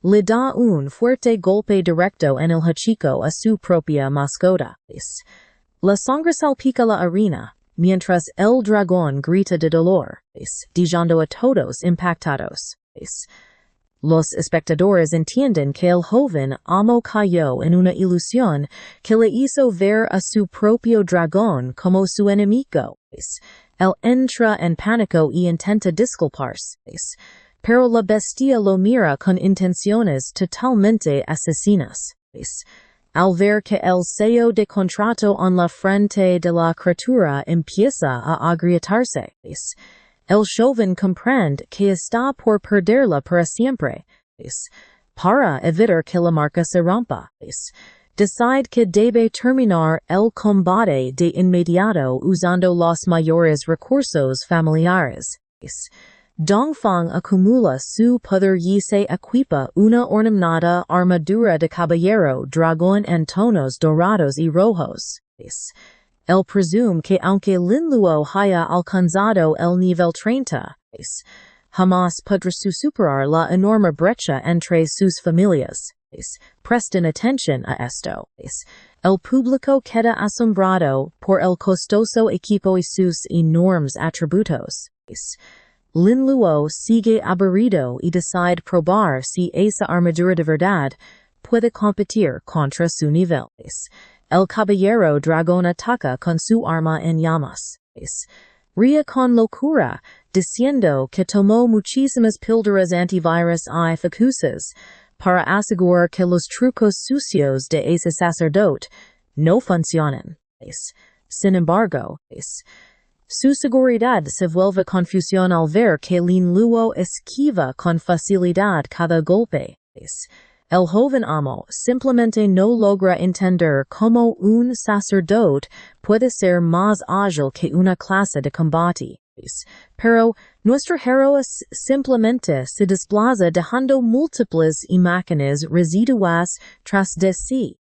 le da un fuerte golpe directo en el hocico a su propia mascota. La sangre salpica la arena, mientras el dragón grita de dolor, dejando a todos impactados. Los espectadores entienden que el joven amo cayó en una ilusión que le hizo ver a su propio dragón como su enemigo. Él entra en pánico y intenta disculparse, pero la bestia lo mira con intenciones totalmente asesinas. Al ver que el sello de contrato en la frente de la criatura empieza a agrietarse, el joven comprende que está por perderla para siempre. Para evitar que la marca se rompa, decide que debe terminar el combate de inmediato usando los mayores recursos familiares. Dongfang acumula su poder y se equipa una ornamentada armadura de caballero dragón en tonos dorados y rojos. Él presume que aunque Linluo haya alcanzado el nivel 30, jamás podrá superar la enorme brecha entre sus familias. Presten atención a esto. El público queda asombrado por el costoso equipo y sus enormes atributos. Linluo sigue aburrido y decide probar si esa armadura de verdad puede competir contra su nivel. El caballero dragón ataca con su arma en llamas. Ría con locura, diciendo que tomó muchísimas píldoras antivirus y facusas para asegurar que los trucos sucios de ese sacerdote no funcionan. Sin embargo, su seguridad se vuelve confusión al ver que Linluo esquiva con facilidad cada golpe. El joven amo simplemente no logra entender cómo un sacerdote puede ser más ágil que una clase de combate. Pero nuestro héroe simplemente se desplaza dejando múltiples imágenes residuas tras de sí.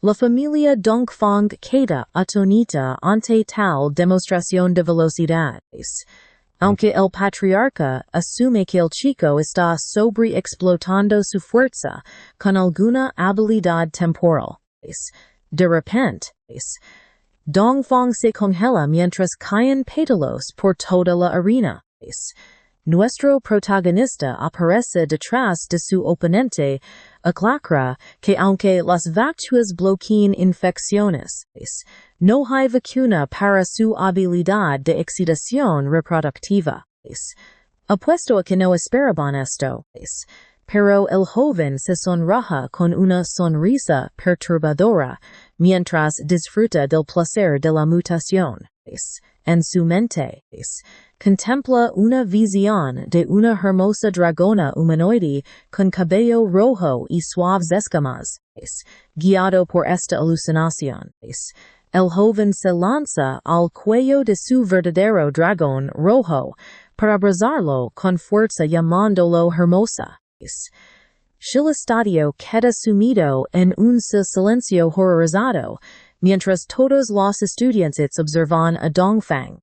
La familia Dongfang queda atónita ante tal demostración de velocidad. Aunque el patriarca asume que el chico está sobreexplotando su fuerza con alguna habilidad temporal. De repente, Dongfang se congela mientras caen pétalos por toda la arena. Nuestro protagonista aparece detrás de su oponente, aclara que aunque las vacunas bloqueen infecciones, no hay vacuna para su habilidad de excitación reproductiva. Apuesto a que no esperaban esto, pero el joven se sonroja con una sonrisa perturbadora mientras disfruta del placer de la mutación. En su mente, contempla una visión de una hermosa dragona humanoide con cabello rojo y suaves escamas. Guiado por esta alucinación, el joven se lanza al cuello de su verdadero dragón rojo para abrazarlo con fuerza llamándolo hermosa. El estadio queda sumido en un silencio horrorizado, mientras todos los estudiantes observan a Dongfang.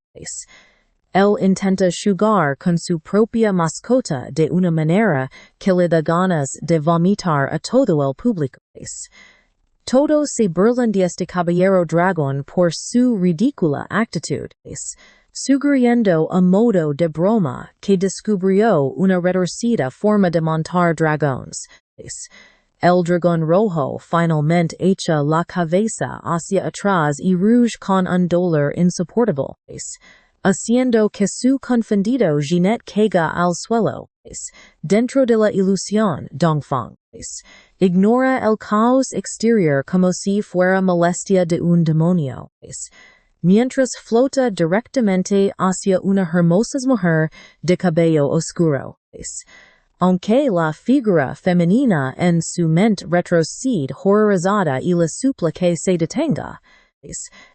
Él intenta jugar con su propia mascota de una manera que le da ganas de vomitar a todo el público. Todos se burlan de este caballero dragón por su ridícula actitud, sugiriendo a modo de broma que descubrió una retorcida forma de montar dragones. El dragón rojo finalmente echa la cabeza hacia atrás y ruge con un dolor insoportable, haciendo que su confundido jinete caiga al suelo. Dentro de la ilusión, Dongfang ignora el caos exterior como si fuera molestia de un demonio, mientras flota directamente hacia una hermosa mujer de cabello oscuro. Aunque la figura femenina en su mente retrocede horrorizada y le supla que se detenga,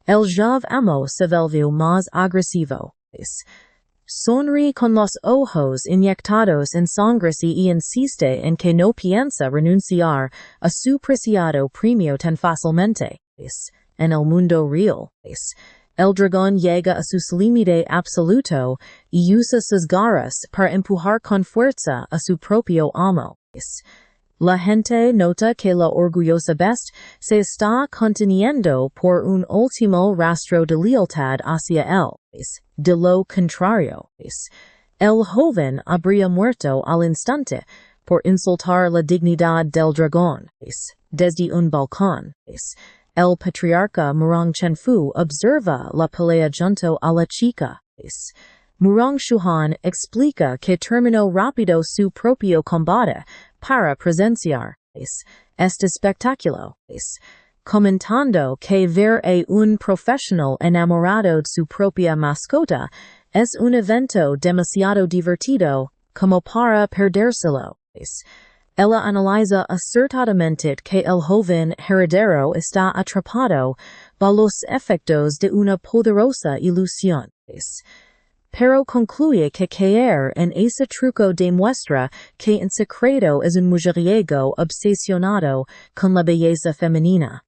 el joven amo se volvió más agresivo. Sonríe con los ojos inyectados en sangre y insiste en que no piensa renunciar a su preciado premio tan fácilmente. En el mundo real, el dragón llega a su límite absoluto y usa sus garras para empujar con fuerza a su propio amo. La gente nota que la orgullosa bestia se está conteniendo por un último rastro de lealtad hacia él. De lo contrario, el joven habría muerto al instante por insultar la dignidad del dragón. Desde un balcón, el patriarca Murong Chenfu observa la pelea junto a la chica. Murong Shuhan explica que terminó rápido su propio combate para presenciar este espectáculo, comentando que ver a un profesional enamorado de su propia mascota es un evento demasiado divertido como para perdérselo. Ella analiza acertadamente que el joven heredero está atrapado por los efectos de una poderosa ilusión. Pero concluye que caer en ese truco demuestra que en secreto es un mujeriego obsesionado con la belleza femenina.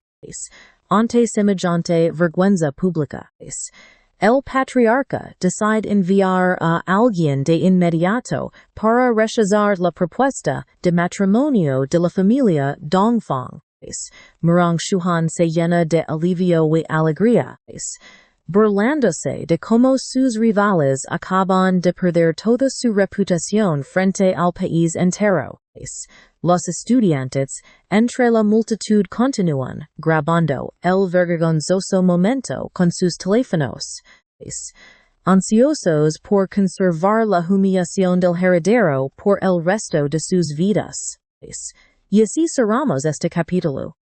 ante semejante vergüenza pública. El patriarca decide enviar a alguien de inmediato para rechazar la propuesta de matrimonio de la familia Dongfang. Murang Shuhan se llena de alivio y alegría, burlándose de cómo sus rivales acaban de perder toda su reputación frente al país entero. Los estudiantes, entre la multitud, continúan grabando el vergonzoso momento con sus teléfonos, ansiosos por conservar la humillación del heredero por el resto de sus vidas. Y así cerramos este capítulo,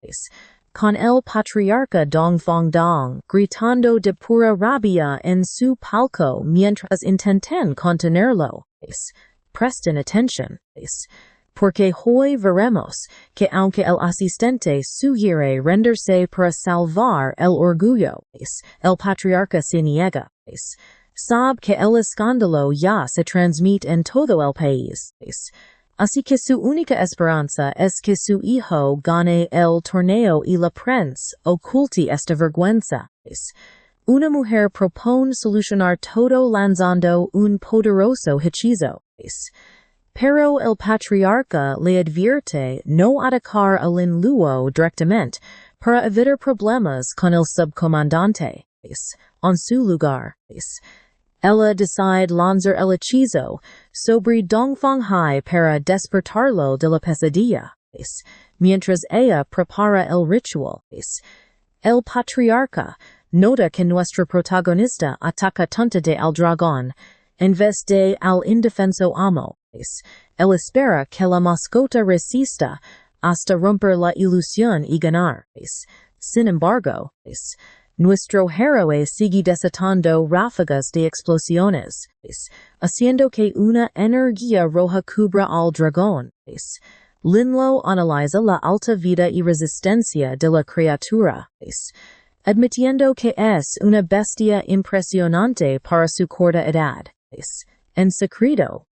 con el patriarca Dongfang Dong gritando de pura rabia en su palco mientras intentan contenerlo. Presten atención, porque hoy veremos que aunque el asistente sugiere rendirse para salvar el orgullo, el patriarca se niega. Sabe que el escándalo ya se transmite en todo el país. Así que su única esperanza es que su hijo gane el torneo y la prensa oculte esta vergüenza. Una mujer propone solucionar todo lanzando un poderoso hechizo. Pero el patriarca le advierte no atacar al luo directamente para evitar problemas con el subcomandante. En su lugar, ella decide lanzar el hechizo sobre Dongfang Hai para despertarlo de la pesadilla. Mientras ella prepara el ritual, el patriarca nota que nuestro protagonista ataca tontemente al dragón en vez de al indefenso amo. Él espera que la mascota resista hasta romper la ilusión y ganar. Sin embargo, nuestro héroe sigue desatando ráfagas de explosiones, haciendo que una energía roja cubra al dragón. Linlo analiza la alta vida y resistencia de la criatura, admitiendo que es una bestia impresionante para su corta edad. En secreto,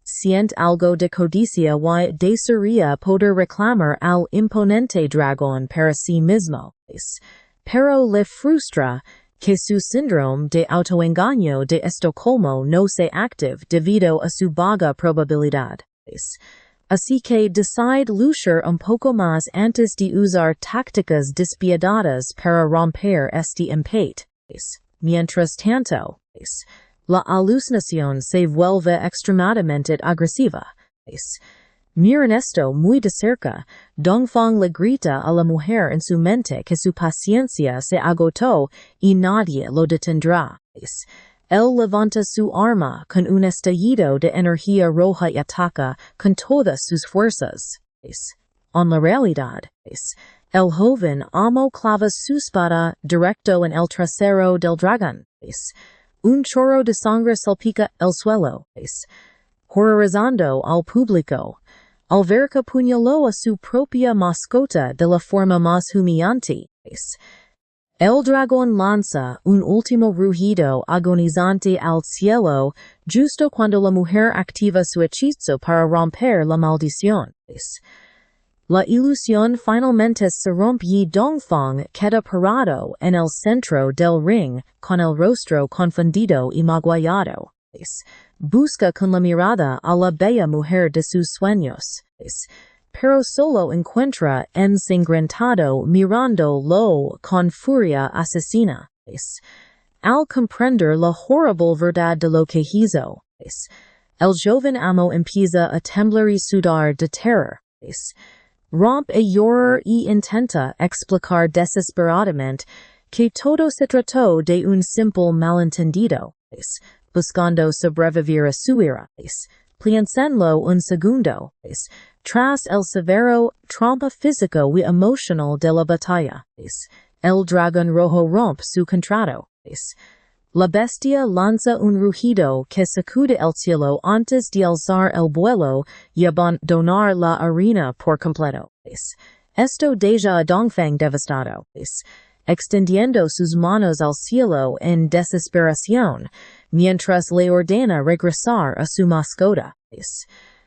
siente algo de codicia y desearía poder reclamar al imponente dragón para sí mismo. Pero le frustra que su síndrome de autoengaño de Estocolmo no se active debido a su baja probabilidad. Así que decide luchar un poco más antes de usar tácticas despiadadas para romper este empate. Mientras tanto, la alucinación se vuelve extremadamente agresiva. Miren esto muy de cerca. Dongfang le grita a la mujer en su mente que su paciencia se agotó y nadie lo detendrá. Él levanta su arma con un estallido de energía roja y ataca con todas sus fuerzas. En la realidad, el joven amo clava su espada directo en el trasero del dragón. Un chorro de sangre salpica el suelo, horrorizando al público. Al ver que apuñaló a su propia mascota de la forma más humillante. El dragón lanza un último rugido agonizante al cielo justo cuando la mujer activa su hechizo para romper la maldición. La ilusión finalmente se rompe y Dongfang queda parado en el centro del ring con el rostro confundido y magullado. Busca con la mirada a la bella mujer de sus sueños, pero solo encuentra ensangrentado mirándolo con furia asesina. Al comprender la horrible verdad de lo que hizo, el joven amo empieza a temblar y sudar de terror. Rompe a llorar y intenta explicar desesperadamente que todo se trató de un simple malentendido. Buscando sobrevivir a su ira, piénsenlo un segundo, tras el severo trauma físico y emocional de la batalla, el dragón rojo rompe su contrato. La bestia lanza un rugido que sacude el cielo antes de alzar el vuelo y abandonar la arena por completo. Esto deja a Dongfang devastado, extendiendo sus manos al cielo en desesperación, mientras le ordena regresar a su mascota.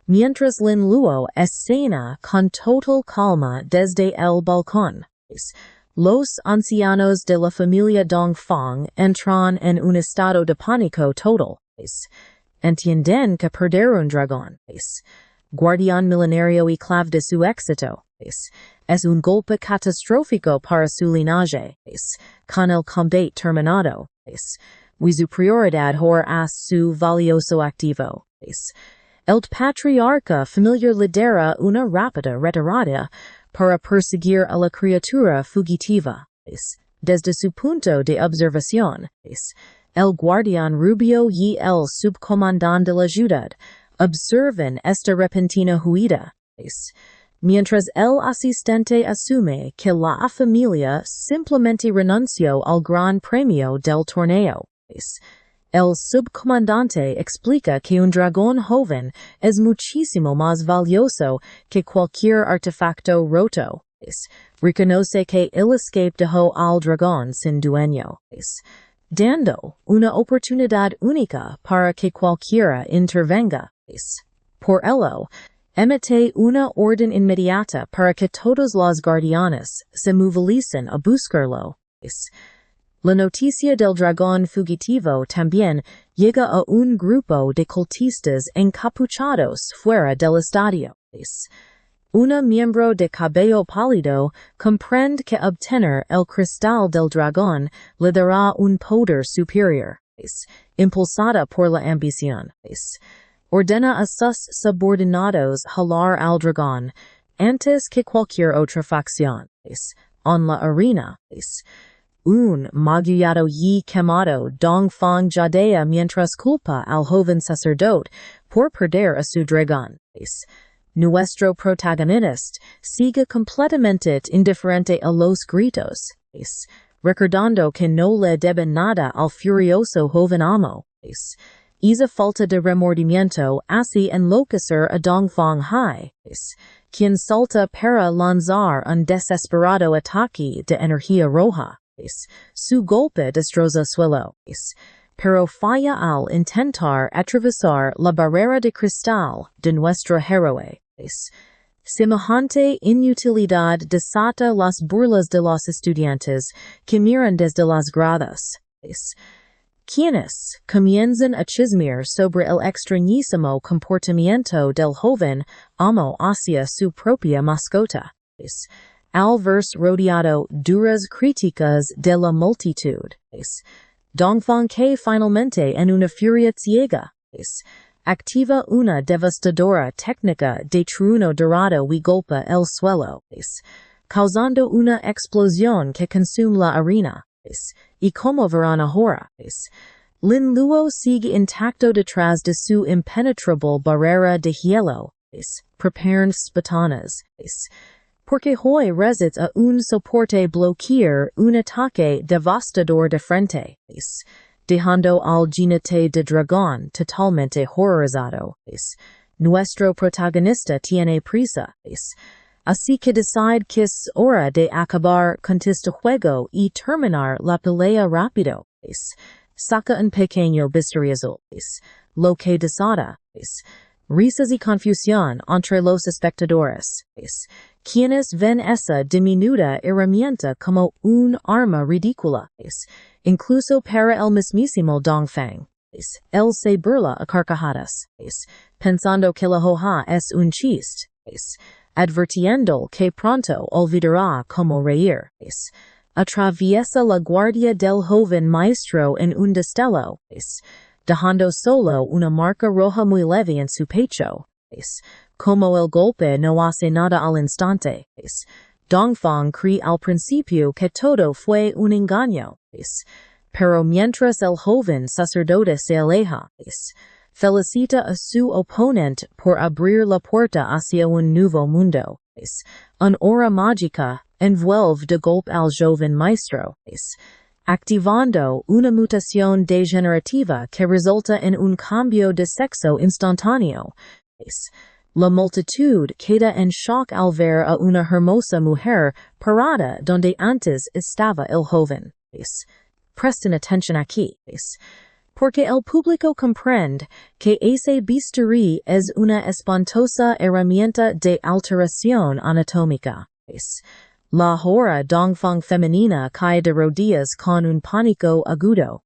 Mientras Lin Luo escena con total calma desde el balcón. Los ancianos de la familia Dongfang entran en un estado de pánico total. Entienden que perder un dragón, guardián milenario y clave de su éxito, es un golpe catastrófico para su linaje, con el combate terminado, y su prioridad ahora es su valioso activo. El patriarca familiar lidera una rápida retirada para perseguir a la criatura fugitiva. Desde su punto de observación, el guardián rubio y el subcomandante de la ciudad observan esta repentina huida, mientras el asistente asume que la familia simplemente renunció al gran premio del torneo. El subcomandante explica que un dragón joven es muchísimo más valioso que cualquier artefacto roto. Reconoce que el escape dejó al dragón sin dueño, dando una oportunidad única para que cualquiera intervenga. Por ello, emite una orden inmediata para que todos los guardianes se movilicen a buscarlo. La noticia del dragón fugitivo también llega a un grupo de cultistas encapuchados fuera del estadio. Una miembro de cabello pálido comprende que obtener el cristal del dragón le dará un poder superior, impulsada por la ambición. Ordena a sus subordinados jalar al dragón antes que cualquier otra facción. En la arena, un magullado y quemado Dongfang jadea mientras culpa al joven sacerdote por perder a su dragón. Nuestro protagonista sigue completamente indiferente a los gritos, recordando que no le deben nada al furioso joven amo. Esa falta de remordimiento hace enloquecer a Dongfang Hai, quien salta para lanzar un desesperado ataque de energía roja. Su golpe destroza suelo, pero falla al intentar atravesar la barrera de cristal de nuestro héroe. Semejante inutilidad desata las burlas de los estudiantes que miran desde las gradas, quienes comienzan a chismear sobre el extrañísimo comportamiento del joven amo hacia su propia mascota. Al verse rodeado duras críticas de la multitud, Dongfang que finalmente en una furia ciega, activa una devastadora técnica de trueno dorado y golpea el suelo, causando una explosión que consume la arena, y como verán ahora, Lin Luo sigue intacto detrás de su impenetrable barrera de hielo, preparan spatanas, porque hoy resiste a un soporte bloquear un ataque devastador de frente, dejando al jinete de dragón totalmente horrorizado. Nuestro protagonista tiene prisa, así que decide que es hora de acabar con este juego y terminar la pelea rápido. Saca un pequeño bisturí azul, lo que desata risas y confusión entre los espectadores, quienes ven esa diminuta herramienta como un arma ridícula, incluso para el mismísimo Dongfang. Él se burla a carcajadas, pensando que la hoja es un chiste, advirtiendo que pronto olvidará cómo reír. Atraviesa la guardia del joven maestro en un destello, dejando solo una marca roja muy leve en su pecho. Como el golpe no hace nada al instante, Dongfang cree al principio que todo fue un engaño, pero mientras el joven sacerdote se aleja, felicita a su oponente por abrir la puerta hacia un nuevo mundo. Una hora mágica envuelve de golpe al joven maestro, activando una mutación degenerativa que resulta en un cambio de sexo instantáneo. La multitud queda en shock al ver a una hermosa mujer parada donde antes estaba el joven. Presten atención aquí, porque el público comprende que ese bisturí es una espantosa herramienta de alteración anatómica. La hora dongfang femenina cae de rodillas con un pánico agudo.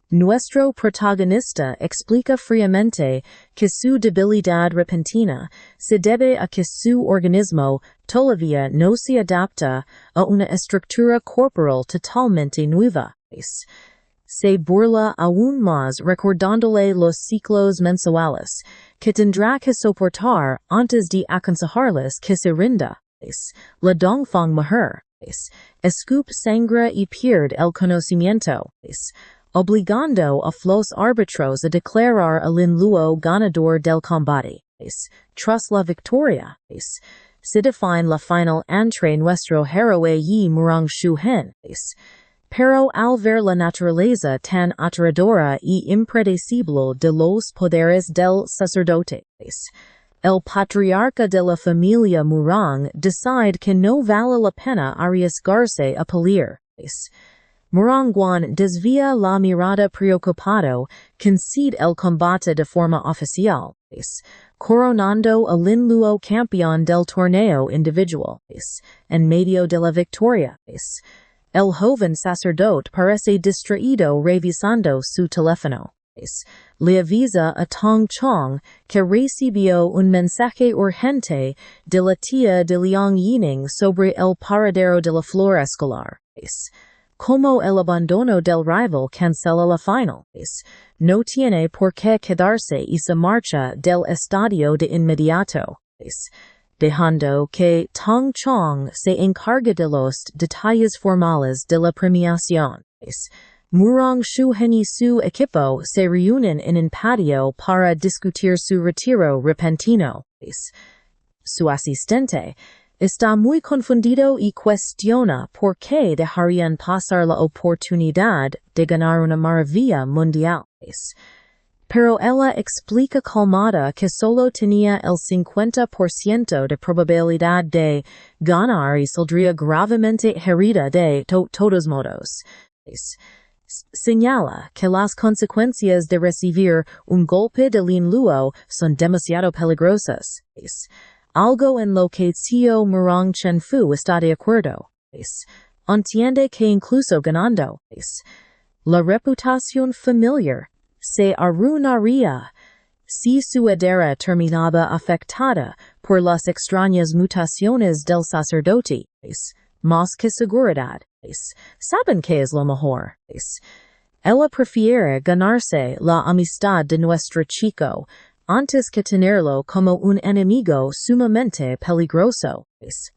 Nuestro protagonista explica fríamente que su debilidad repentina se debe a que su organismo todavía no se adapta a una estructura corporal totalmente nueva. Se burla aún más recordándole los ciclos mensuales que tendrá que soportar antes de aconsejarles que se rinda. La dongfang mujer escupe sangre y pierde el conocimiento, obligando a los árbitros a declarar al luo ganador del combate. Tras la victoria, se define la final entre nuestro héroe y Murang Shu Hen. Pero al ver la naturaleza tan aterradora y impredecible de los poderes del sacerdote, el patriarca de la familia Murang decide que no vale la pena arriesgarse a pelear. Murangwan desvía la mirada preocupado, concede el combate de forma oficial, coronando al luo campeón del torneo individual. En medio de la victoria, el joven sacerdote parece distraído revisando su teléfono. Le avisa a Tong Chong que recibió un mensaje urgente de la tía de Liang Yining sobre el paradero de la flor escolar. Como el abandono del rival cancela la final, no tiene por qué quedarse y se marcha del estadio de inmediato, dejando que Tong Chong se encargue de los detalles formales de la premiación. Murang Shu Hen y su equipo se reúnen en un patio para discutir su retiro repentino. Su asistente está muy confundido y cuestiona por qué dejarían pasar la oportunidad de ganar una maravilla mundial. Pero ella explica calmada que solo tenía el 50% de probabilidad de ganar y saldría gravemente herida de todos modos. Señala que las consecuencias de recibir un golpe de Lin Luo son demasiado peligrosas. Algo en lo que Xiao Murang Chenfu está de acuerdo. Entiende que incluso ganando, la reputación familiar se arruinaría si su heredera terminaba afectada por las extrañas mutaciones del sacerdote. Más que seguridad. ¿Saben qué es lo mejor? Ella prefiere ganarse la amistad de nuestro chico antes que tenerlo como un enemigo sumamente peligroso.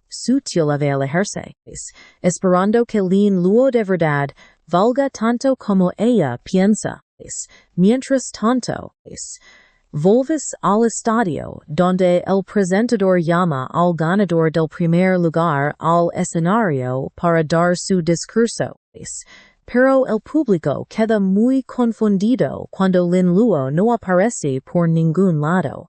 Su tío la ve alejarse, esperando que Lin Luo de verdad valga tanto como ella piensa. Mientras tanto, volves al estadio, donde el presentador llama al ganador del primer lugar al escenario para dar su discurso. Pero el público queda muy confundido cuando Lin Luo no aparece por ningún lado.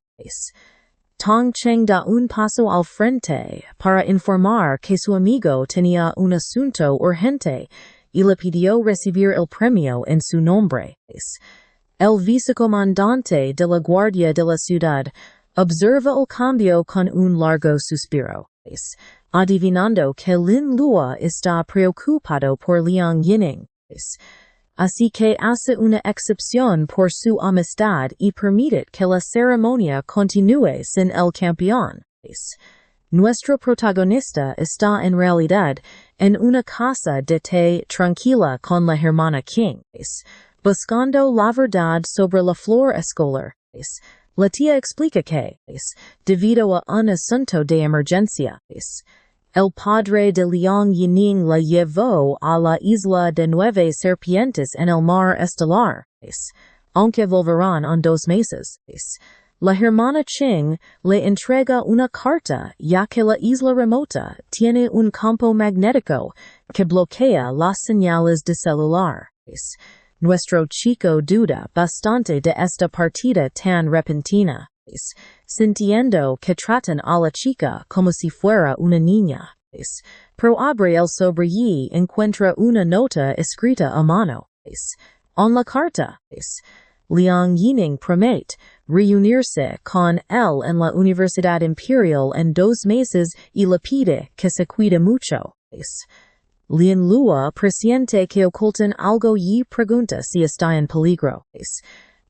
Tong Cheng da un paso al frente para informar que su amigo tenía un asunto urgente y le pidió recibir el premio en su nombre. El vicecomandante de la Guardia de la Ciudad observa el cambio con un largo suspiro, adivinando que Lin Luo está preocupado por Liang Yining. Así que hace una excepción por su amistad y permite que la ceremonia continúe sin el campeón. Nuestro protagonista está en realidad en una casa de té tranquila con la hermana King, buscando la verdad sobre la flor escolar. La tía explica que, debido a un asunto de emergencia, el padre de Liang Yining la llevó a la isla de Nueve Serpientes en el mar estelar, aunque volverán en 2 meses. La hermana Ching le entrega una carta ya que la isla remota tiene un campo magnético que bloquea las señales de celular. Nuestro chico duda bastante de esta partida tan repentina, sintiendo que tratan a la chica como si fuera una niña. Pero abre el sobre y encuentra una nota escrita a mano. En la carta, Liang Yining promete reunirse con él en la Universidad Imperial en 2 meses y le pide que se cuide mucho. Lien Lua presiente que oculten algo y pregunta si está en peligro.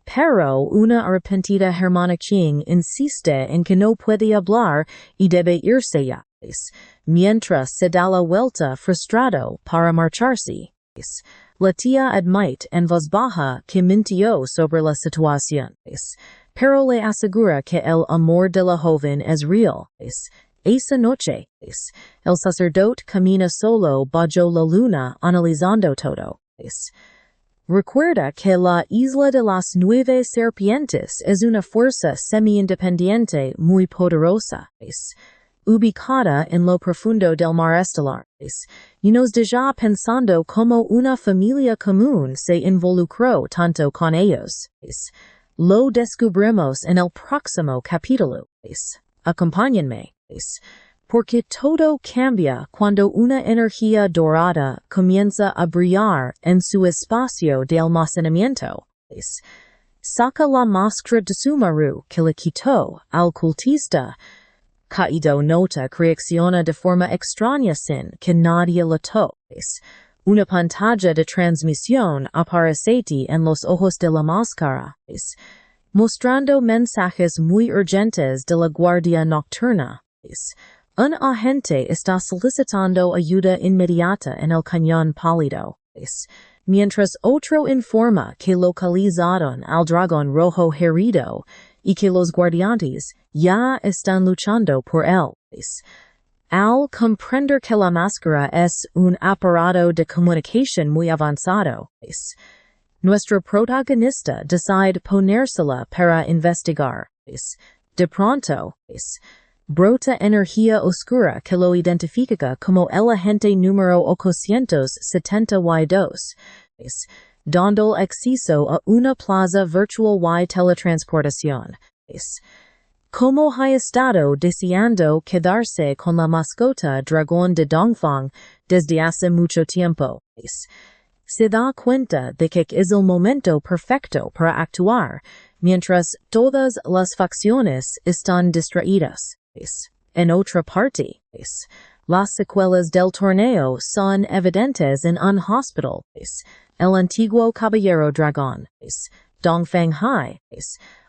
Pero una arrepentida hermana Qing insiste en que no puede hablar y debe irse ya, mientras se da la vuelta frustrado para marcharse. La tía admite en voz baja que mintió sobre la situación, pero le asegura que el amor de la joven es real. Esa noche, el sacerdote camina solo bajo la luna analizando todo. Recuerda que la isla de las 9 serpientes es una fuerza semi-independiente muy poderosa, ubicada en lo profundo del mar estelar, y nos deja pensando cómo una familia común se involucró tanto con ellos. Lo descubrimos en el próximo capítulo. Acompáñenme. Porque todo cambia cuando una energía dorada comienza a brillar en su espacio de almacenamiento. Saca la máscara de Sumaru que le quitó al cultista. Kaido nota que reacciona de forma extraña sin que nadie lo toque. Una pantalla de transmisión aparece en los ojos de la máscara, mostrando mensajes muy urgentes de la guardia nocturna. Un agente está solicitando ayuda inmediata en el cañón pálido, mientras otro informa que localizaron al dragón rojo herido y que los guardianes ya están luchando por él. Al comprender que la máscara es un aparato de comunicación muy avanzado, nuestro protagonista decide ponérsela para investigar. De pronto, brota energía oscura que lo identifica como el agente número 872, dando acceso a una plaza virtual y teletransportación. Como ha estado deseando quedarse con la mascota dragón de Dongfang desde hace mucho tiempo. Se da cuenta de que es el momento perfecto para actuar, mientras todas las facciones están distraídas. En otra parte, las secuelas del torneo son evidentes en un hospital. El antiguo caballero dragón, Dongfang Hai,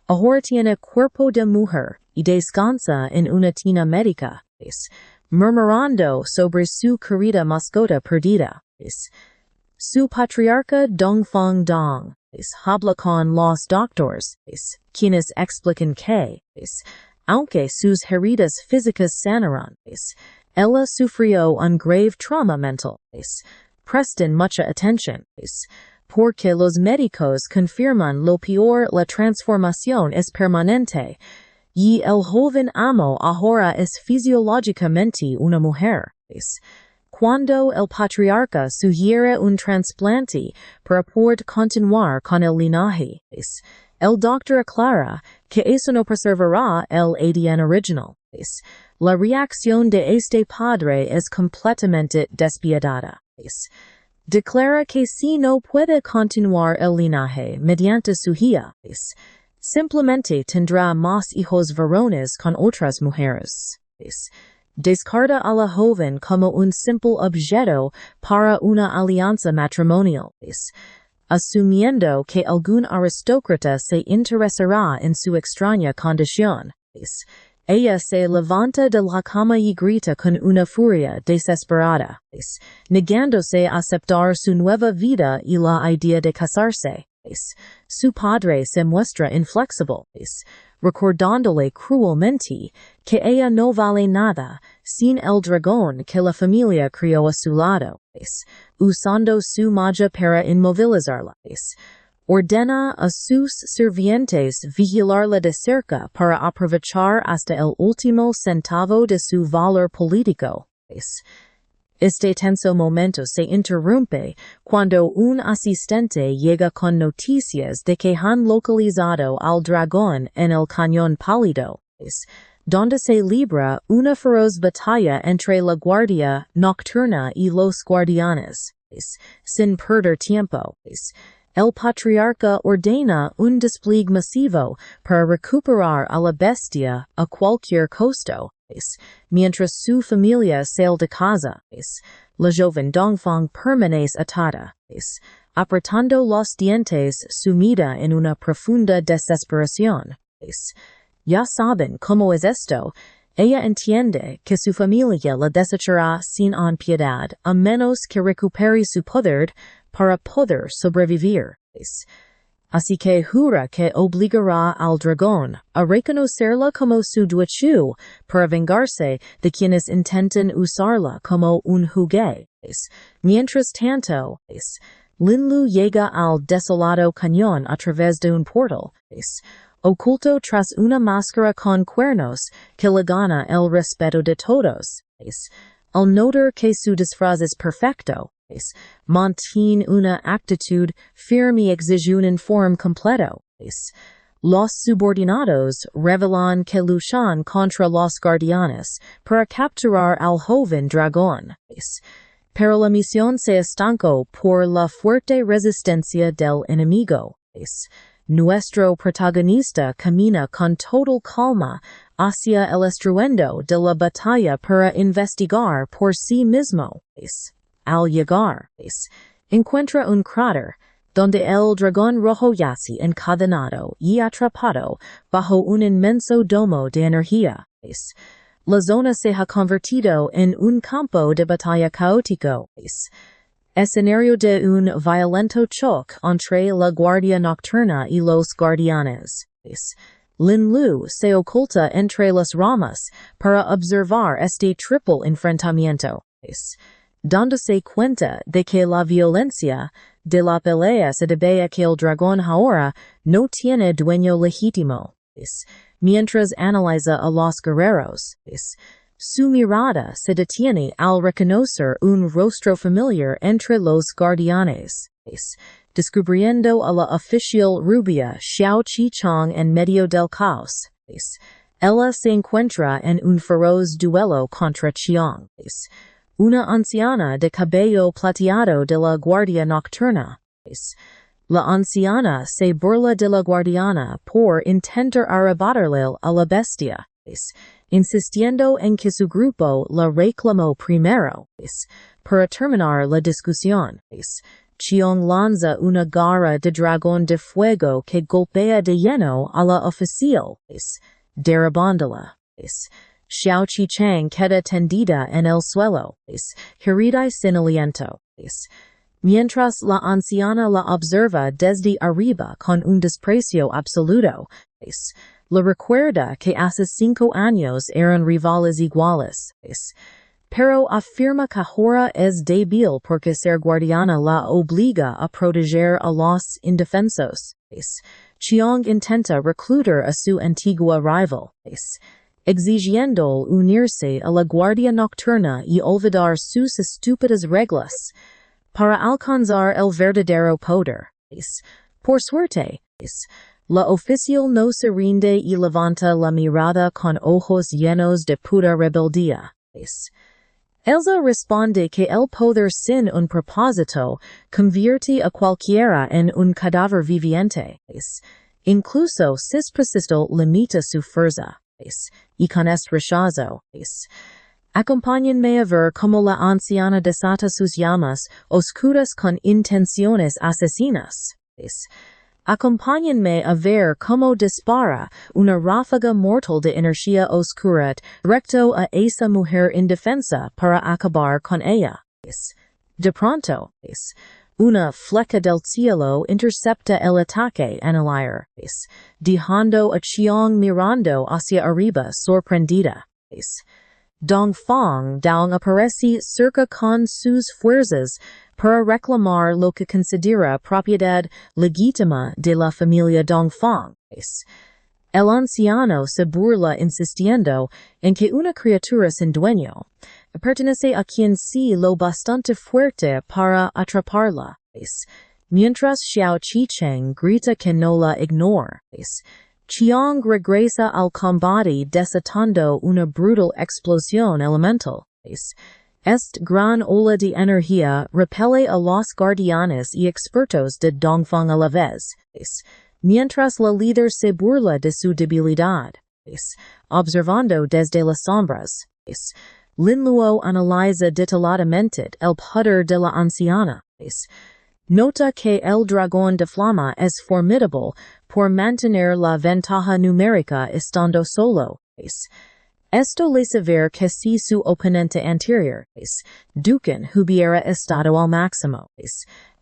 ahora tiene cuerpo de mujer y descansa en una tina médica, murmurando sobre su querida mascota perdida. Su patriarca Dongfang Dong habla con los doctores, quienes explican que, aunque sus heridas físicas sanaron, ella sufrió un grave trauma mental. Presten mucha atención, porque los médicos confirman lo peor, la transformación es permanente, y el joven amo ahora es fisiológicamente una mujer. Cuando el patriarca sugiere un trasplante para poder continuar con el linaje, el doctor aclara que eso no preservará el ADN original. La reacción de este padre es completamente despiadada. Declara que si no puede continuar el linaje mediante su hija, simplemente tendrá más hijos varones con otras mujeres. Descarta a la joven como un simple objeto para una alianza matrimonial, asumiendo que algún aristócrata se interesará en su extraña condición. Ella se levanta de la cama y grita con una furia desesperada, negándose a aceptar su nueva vida y la idea de casarse. Su padre se muestra inflexible, recordándole cruelmente que ella no vale nada sin el dragón que la familia crió a su lado, usando su magia para inmovilizarla. Ordena a sus sirvientes vigilarla de cerca para aprovechar hasta el último centavo de su valor político. Este tenso momento se interrumpe cuando un asistente llega con noticias de que han localizado al dragón en el cañón pálido, donde se libra una feroz batalla entre la guardia nocturna y los guardianes. Sin perder tiempo, El patriarca ordena un despliegue masivo para recuperar a la bestia a cualquier costo, mientras su familia sale de casa. La joven Dongfang permanece atada, apretando los dientes, sumida en una profunda desesperación. Ya saben cómo es esto. Ella entiende que su familia la desechará sin piedad, a menos que recupere su poder para poder sobrevivir. Así que jura que obligará al dragón a reconocerla como su dueño para vengarse de quienes intentan usarla como un juguete. Mientras tanto, Linlu llega al desolado cañón a través de un portal, oculto tras una máscara con cuernos que le gana el respeto de todos. Al notar que su disfraz es perfecto, mantiene una actitud firme y exige un informe completo. Los subordinados revelan que luchan contra los guardianes para capturar al joven dragón. Pero la misión se estancó por la fuerte resistencia del enemigo. Nuestro protagonista camina con total calma hacia el estruendo de la batalla para investigar por sí mismo. Al llegar, encuentra un cráter donde el dragón rojo yace encadenado y atrapado bajo un inmenso domo de energía. La zona se ha convertido en un campo de batalla caótico. Escenario de un violento choque entre la guardia nocturna y los guardianes. Lin Lu se oculta entre las ramas para observar este triple enfrentamiento, dándose cuenta de que la violencia de la pelea se debe a que el dragón ahora no tiene dueño legítimo. Mientras analiza a los guerreros, su mirada se detiene al reconocer un rostro familiar entre los guardianes, descubriendo a la oficial rubia Xiao Qi-chang en medio del caos. Ella se encuentra en un feroz duelo contra Chiang, una anciana de cabello plateado de la guardia nocturna. La anciana se burla de la guardiana por intentar arrebatarle a la bestia, insistiendo en que su grupo la reclamó primero. Para terminar la discusión, Chiang lanza una garra de dragón de fuego que golpea de lleno a la oficial, derribándola. Xiao Qi-chang queda tendida en el suelo, herida y sin aliento. Mientras la anciana la observa desde arriba con un desprecio absoluto, le recuerda que hace 5 años eran rivales iguales, pero afirma que ahora es débil porque ser guardiana la obliga a proteger a los indefensos. Chiang intenta reclutar a su antigua rival, exigiendo unirse a la guardia nocturna y olvidar sus estúpidas reglas para alcanzar el verdadero poder. Por suerte, la oficial no se rinde y levanta la mirada con ojos llenos de pura rebeldía. Elsa responde que el poder sin un propósito convierte a cualquiera en un cadáver viviente. Incluso si preciso limita su fuerza. Y con este rechazo. Acompáñenme a ver cómo la anciana desata sus llamas oscuras con intenciones asesinas. Acompáñenme a ver cómo dispara una ráfaga mortal de energía oscura recto a esa mujer indefensa para acabar con ella. De pronto, una flecha del cielo intercepta el ataque en el aire, dejando a Chiang mirando hacia arriba sorprendida. Dongfang aparece cerca con sus fuerzas para reclamar lo que considera propiedad legítima de la familia Dongfang. El anciano se burla insistiendo en que una criatura sin dueño pertenece a quien sí lo bastante fuerte para atraparla. Mientras Xiao Qi-chang grita que no la ignora, Chiang regresa al combate desatando una brutal explosión elemental. Est gran ola de energía repele a los guardianes y expertos de Dongfang a la vez, mientras la líder se burla de su debilidad, observando desde las sombras. Lin Luo analiza detalladamente el poder de la anciana. Nota que el dragón de flama es formidable por mantener la ventaja numérica estando solo. Esto le ver que si su oponente anterior, Duken, hubiera estado al máximo,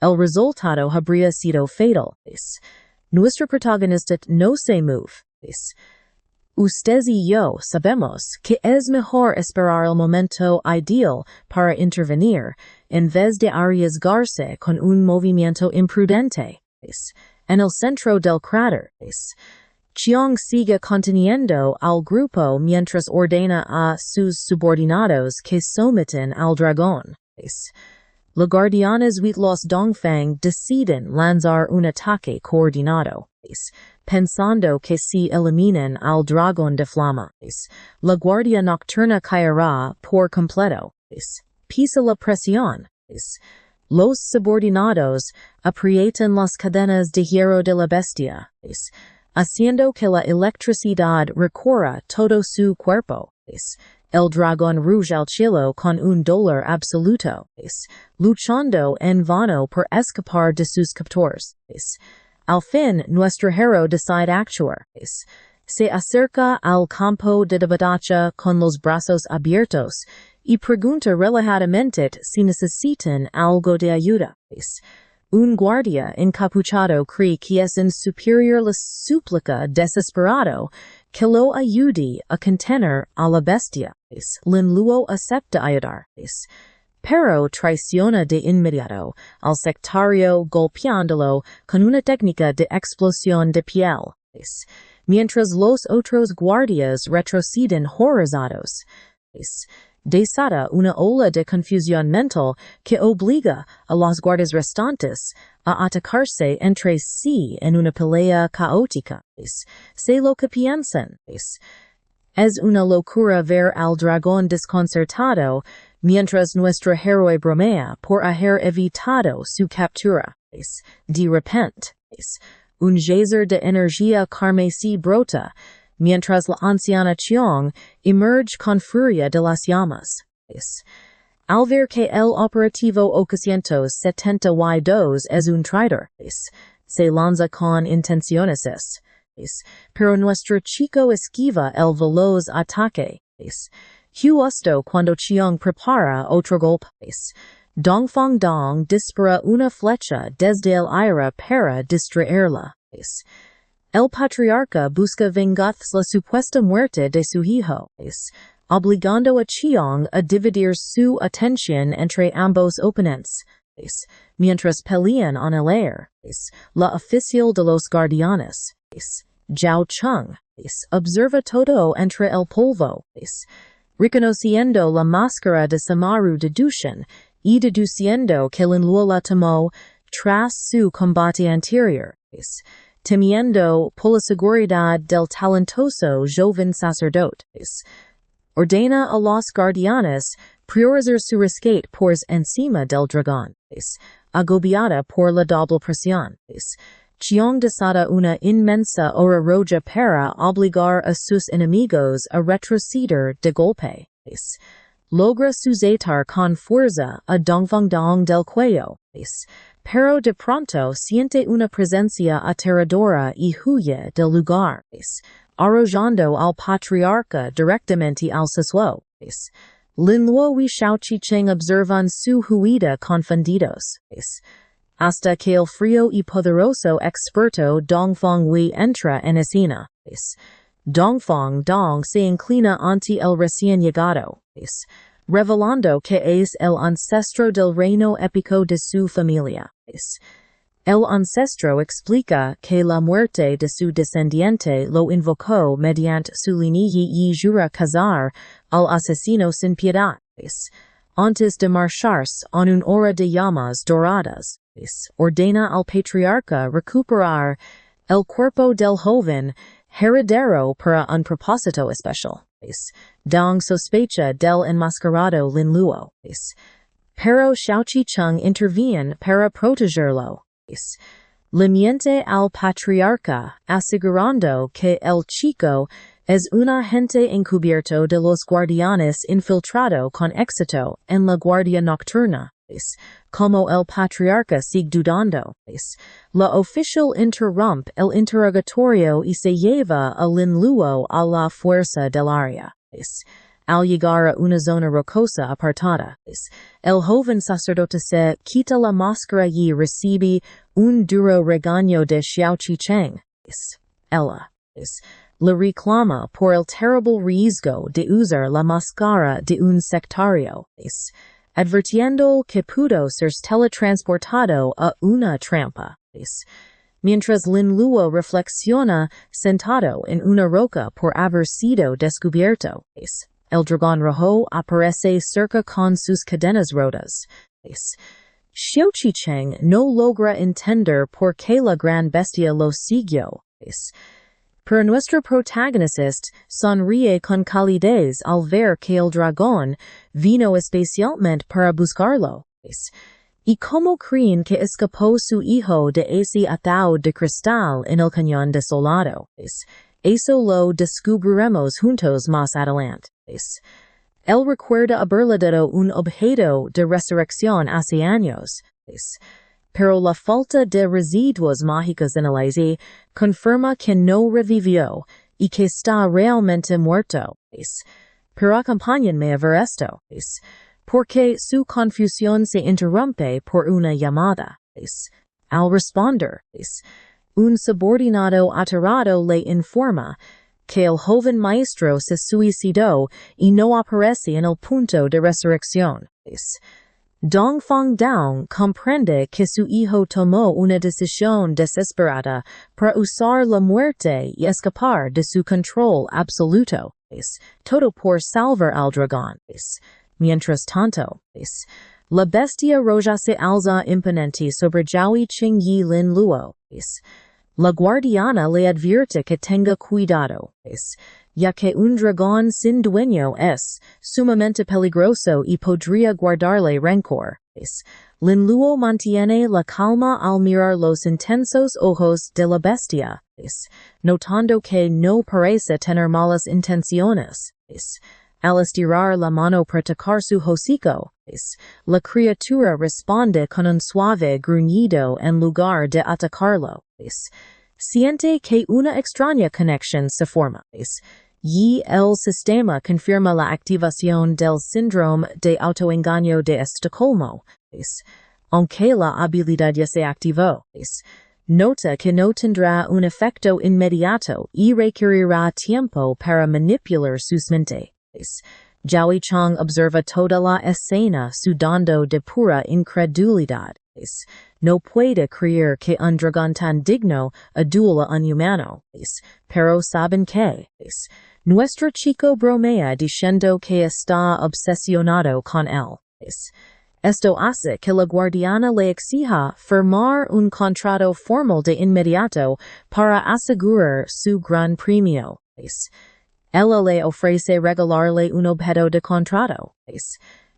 el resultado habría sido fatal. Nuestro protagonista no se mueve. Ustedes y yo sabemos que es mejor esperar el momento ideal para intervenir, en vez de arriesgarse con un movimiento imprudente. En el centro del cráter, Chiang sigue conteniendo al grupo mientras ordena a sus subordinados que someten al dragón. Los guardianes de los Dongfang deciden lanzar un ataque coordinado, pensando que si eliminan al dragón de flama, la guardia nocturna caerá por completo. Pisa la presión. Los subordinados aprietan las cadenas de hierro de la bestia, haciendo que la electricidad recorra todo su cuerpo. El dragón ruge al cielo con un dolor absoluto, luchando en vano por escapar de sus captores. Al fin, nuestro héroe decide actuar. Se acerca al campo de batalla con los brazos abiertos y pregunta relajadamente si necesitan algo de ayuda. Un guardia encapuchado cree que es en superior la súplica desesperado que lo ayude a contener a la bestia. Lin Luo acepta ayudar, pero traiciona de inmediato al sectario golpeándolo con una técnica de explosión de piel, mientras los otros guardias retroceden horrorizados. Desata una ola de confusión mental que obliga a los guardias restantes a atacarse entre sí en una pelea caótica. Sé lo que piensan. Es una locura ver al dragón desconcertado mientras nuestro héroe bromea por haber evitado su captura. De repente, un geyser de energía carmesí brota, mientras la anciana Chiang emerge con furia de las llamas. Al ver que el operativo 872 es un traidor, se lanza con intenciones, pero nuestro chico esquiva el veloz ataque. Justo cuando Chiang prepara otro golpe, Dongfang Dong dispara una flecha desde el aire para distraerla. El patriarca busca vengar la supuesta muerte de su hijo, obligando a Chiang a dividir su atención entre ambos oponentes. Mientras pelean en el aire, la oficial de los guardianes, Zhao Cheng, observa todo entre el polvo, reconociendo la máscara de Samaru de Dushan y deduciendo que Lin Luo la tomó tras su combate anterior, temiendo por la seguridad del talentoso joven sacerdote. Ordena a los guardianes priorizar su rescate por encima del dragón, agobiada por la doble presión. Chiang desata una inmensa hora roja para obligar a sus enemigos a retroceder de golpe. Logra sujetar con fuerza a Dongfang Dong del cuello, pero de pronto siente una presencia aterradora y huye del lugar, arrojando al patriarca directamente al suelo. Lin Luo y Shao Qicheng observan su huida confundidos, hasta que el frío y poderoso experto Dongfang Wei entra en escena. Dongfang Dong se inclina ante el recién llegado, revelando que es el ancestro del reino épico de su familia. El ancestro explica que la muerte de su descendiente lo invocó mediante su linaje y jura cazar al asesino sin piedad, antes de marcharse en un hora de llamas doradas. Ordena al patriarca recuperar el cuerpo del joven heredero para un propósito especial. Dong sospecha del enmascarado Lin Luo. Pero Xiaoqi Chung interviene para protegerlo. Le miente al patriarca, asegurando que el chico es un agente encubierto de los guardianes infiltrado con éxito en la guardia nocturna. Como el patriarca sigue dudando. La oficial interrumpe el interrogatorio y se lleva a Lin Luo a la fuerza del área. Al llegar a una zona rocosa apartada, el joven sacerdote se quita la máscara y recibe un duro regaño de Xiaoqi Cheng. Ella le reclama por el terrible riesgo de usar la máscara de un sectario, advirtiendo que pudo ser teletransportado a una trampa. Mientras Lin Luo reflexiona sentado en una roca por haber sido descubierto, el dragón rojo aparece cerca con sus cadenas rotas. Xiaoqi Cheng no logra entender por qué la gran bestia lo siguió. Pero nuestro protagonista sonríe con calidez al ver que el dragón vino especialmente para buscarlo. ¿Y cómo creen que escapó su hijo de ese ataúd de cristal en el cañón desolado? Eso lo descubriremos juntos más adelante. Él recuerda haberle dado un objeto de resurrección hace años. Pero la falta de residuos mágicos en el aire confirma que no revivió y que está realmente muerto. Pero acompáñenme a ver esto. Porque su confusión se interrumpe por una llamada. Al responder, un subordinado aterrado le informa que el joven maestro se suicidó y no aparece en el punto de resurrección. Dongfang Dong comprende que su hijo tomó una decisión desesperada para usar la muerte y escapar de su control absoluto. Todo por salvar al dragón. Mientras tanto, la bestia roja se alza imponente sobre Xiaoqi Cheng y Lin Luo. La guardiana le advierte que tenga cuidado, ya que un dragón sin dueño es sumamente peligroso y podría guardarle rencor. Lin Luo mantiene la calma al mirar los intensos ojos de la bestia, notando que no parece tener malas intenciones. Al estirar la mano para tocar su hocico, la criatura responde con un suave gruñido en lugar de atacarlo. Siente que una extraña conexión se forma, y el sistema confirma la activación del síndrome de autoengaño de Estocolmo. Aunque la habilidad ya se activó, nota que no tendrá un efecto inmediato y requerirá tiempo para manipular sus mentes. Xiaoqi Cheng observa toda la escena sudando de pura incredulidad. No puede creer que un dragón tan digno adula a un humano. Pero saben que nuestro chico bromea diciendo que está obsesionado con él. Esto hace que la guardiana le exija firmar un contrato formal de inmediato para asegurar su gran premio. Ella le ofrece regalarle un objeto de contrato.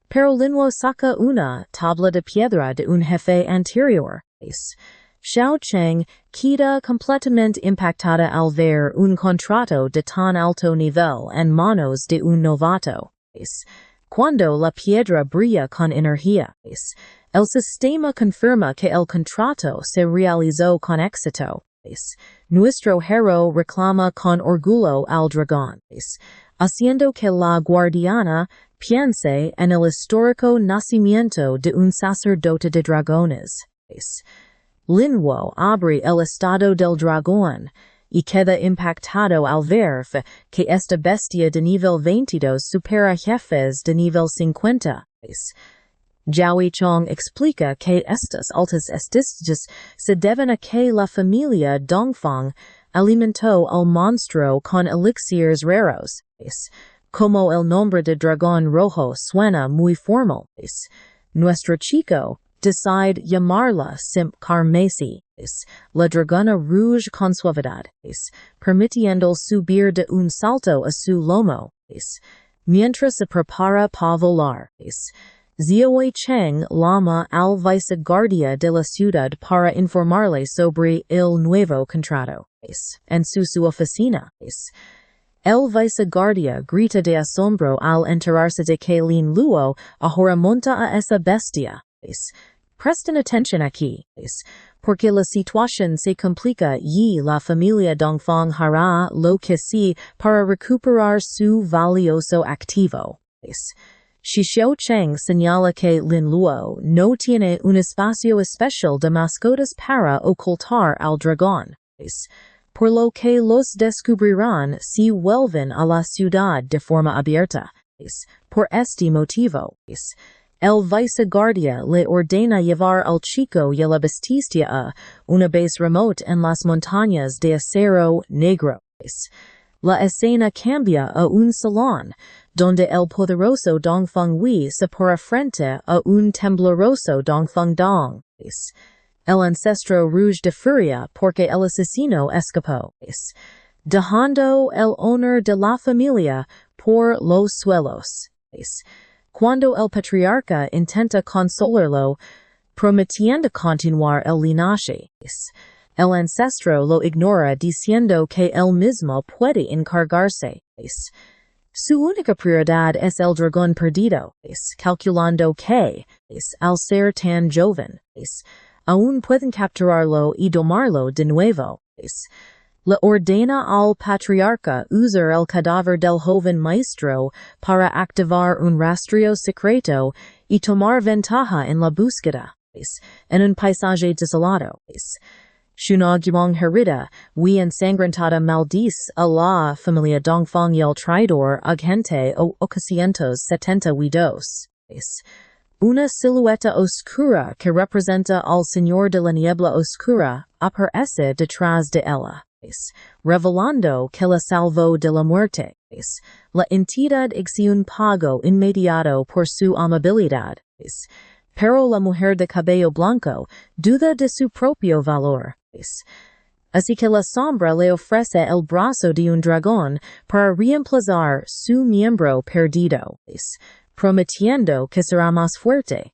Pero Lin Luo saca una tabla de piedra de un jefe anterior. Xiao Cheng queda completamente impactada al ver un contrato de tan alto nivel en manos de un novato. Cuando la piedra brilla con energía, el sistema confirma que el contrato se realizó con éxito. Nuestro héroe reclama con orgullo al dragón, haciendo que la guardiana piense en el histórico nacimiento de un sacerdote de dragones. Lin Luo abre el estado del dragón y queda impactado al ver que esta bestia de nivel 22 supera jefes de nivel 50. Xiaoqi Cheng explica que estas altas estadísticas se deben a que la familia Dongfang alimentó al monstruo con elixirs raros. Como el nombre de dragón rojo suena muy formal, nuestro chico decide llamarla simp carmesi, la dragona rouge con suavidad, permitiendo subir de un salto a su lomo, mientras se prepara para volar. Ziaoi Cheng llama al viceguardia de la ciudad para informarle sobre el nuevo contrato. En su oficina. El viceguardia grita de asombro al enterarse de que Lin Luo ahora monta a esa bestia. Presten atención aquí, porque la situación se complica y la familia Dongfang hará lo que sí para recuperar su valioso activo. Xixiao Cheng señala que Lin Luo no tiene un espacio especial de mascotas para ocultar al dragón, por lo que los descubrirán si vuelven a la ciudad de forma abierta. Por este motivo, el viceguardia le ordena llevar al chico y la bestia a una base remote en las montañas de acero negro. La escena cambia a un salón, donde el poderoso Dongfeng Wei se para frente a un tembloroso Dongfeng Dong. El ancestro rouge de furia porque el asesino escapó, dejando el honor de la familia por los suelos. Cuando el patriarca intenta consolarlo, prometiendo continuar el linaje, el ancestro lo ignora diciendo que él mismo puede encargarse. Su única prioridad es el dragón perdido, calculando que, al ser tan joven, aún pueden capturarlo y domarlo de nuevo. Le ordena al patriarca usar el cadáver del joven maestro para activar un rastreo secreto y tomar ventaja en la búsqueda, en un paisaje desolado. Shuna Guang herida, we ensangrentada maldice a la familia Dongfang y el traidor agente o 872. Una silueta oscura que representa al señor de la niebla oscura aparece detrás de ella, revelando que la salvó de la muerte. La entidad exigió un pago inmediato por su amabilidad, pero la mujer de cabello blanco duda de su propio valor. Así que la sombra le ofrece el brazo de un dragón para reemplazar su miembro perdido, prometiendo que será más fuerte.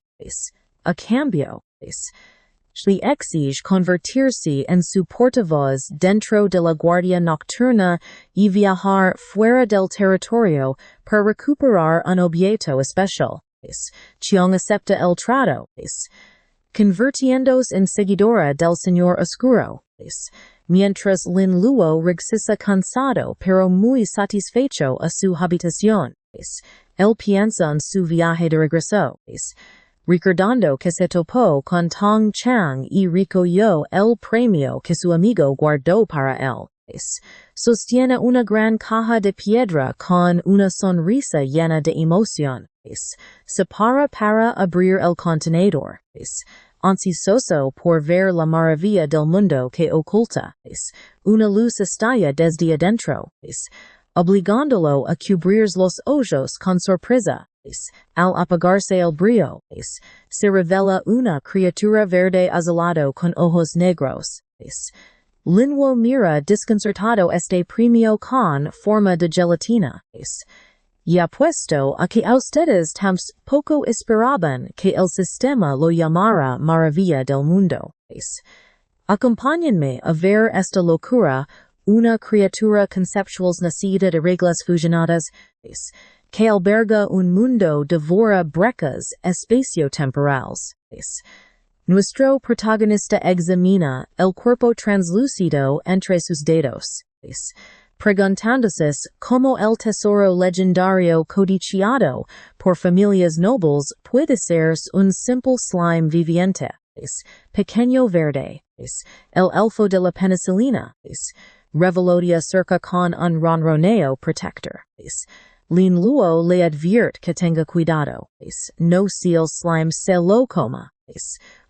A cambio, le exige convertirse en su portavoz dentro de la guardia nocturna y viajar fuera del territorio para recuperar un objeto especial. Chiang acepta el trato, convirtiéndose en seguidora del Señor Oscuro, mientras Lin Luo regresa cansado pero muy satisfecho a su habitación. Él piensa en su viaje de regreso, recordando que se topó con Tong Chang y recogió el premio que su amigo guardó para él. Sostiene una gran caja de piedra con una sonrisa llena de emoción. Se para abrir el contenedor, ansioso por ver la maravilla del mundo que oculta. Una luz estalla desde adentro, obligándolo a cubrir los ojos con sorpresa. Al apagarse el brillo, se revela una criatura verde azulado con ojos negros. Lin Luo mira desconcertado este premio con forma de gelatina. Y apuesto a que ustedes tampoco esperaban que el sistema lo llamara maravilla del mundo. Acompáñenme a ver esta locura, una criatura conceptual nacida de reglas fusionadas, que alberga un mundo devora brecas espaciotemporales. Nuestro protagonista examina el cuerpo translúcido entre sus dedos, preguntándose cómo el tesoro legendario codiciado por familias nobles puede ser un simple slime viviente. Pequeño verde, el elfo de la penicilina, revelodia cerca con un ronroneo protector. Lin Luo le advierte que tenga cuidado, no si el slime se lo coma.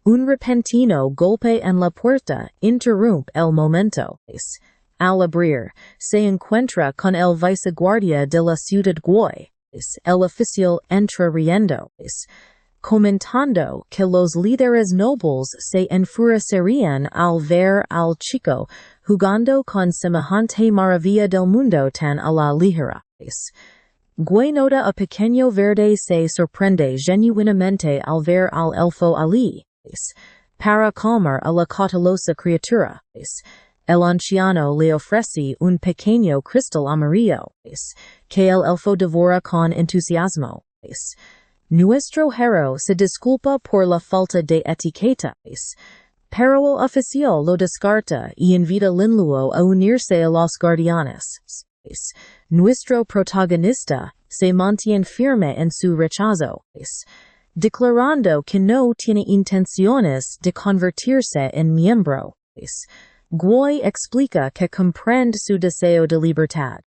Un repentino golpe en la puerta interrumpe el momento. Al abrir, se encuentra con el viceguardia de la ciudad Guay. El oficial entra riendo. comentando que los líderes nobles se enfurecerían al ver al chico jugando con semejante maravilla del mundo tan a la ligera. Gui nota a pequeño verde se sorprende genuinamente al ver al elfo allí, para calmar a la cautelosa criatura. El anciano le ofrece un pequeño cristal amarillo, que el elfo devora con entusiasmo. Nuestro héroe se disculpa por la falta de etiqueta, pero el oficial lo descarta y invita Linluo a unirse a los guardianes. Nuestro protagonista se mantiene firme en su rechazo, declarando que no tiene intenciones de convertirse en miembro. Gui explica que comprende su deseo de libertad,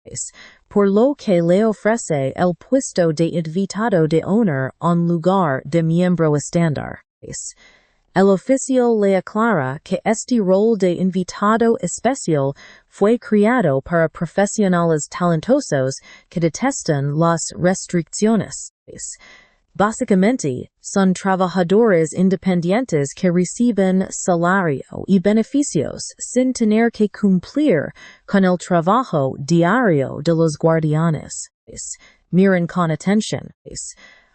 por lo que le ofrece el puesto de invitado de honor en lugar de miembro estándar. El oficial le aclara que este rol de invitado especial fue creado para profesionales talentosos que detestan las restricciones. Básicamente, son trabajadores independientes que reciben salario y beneficios sin tener que cumplir con el trabajo diario de los guardianes. Miren con atención.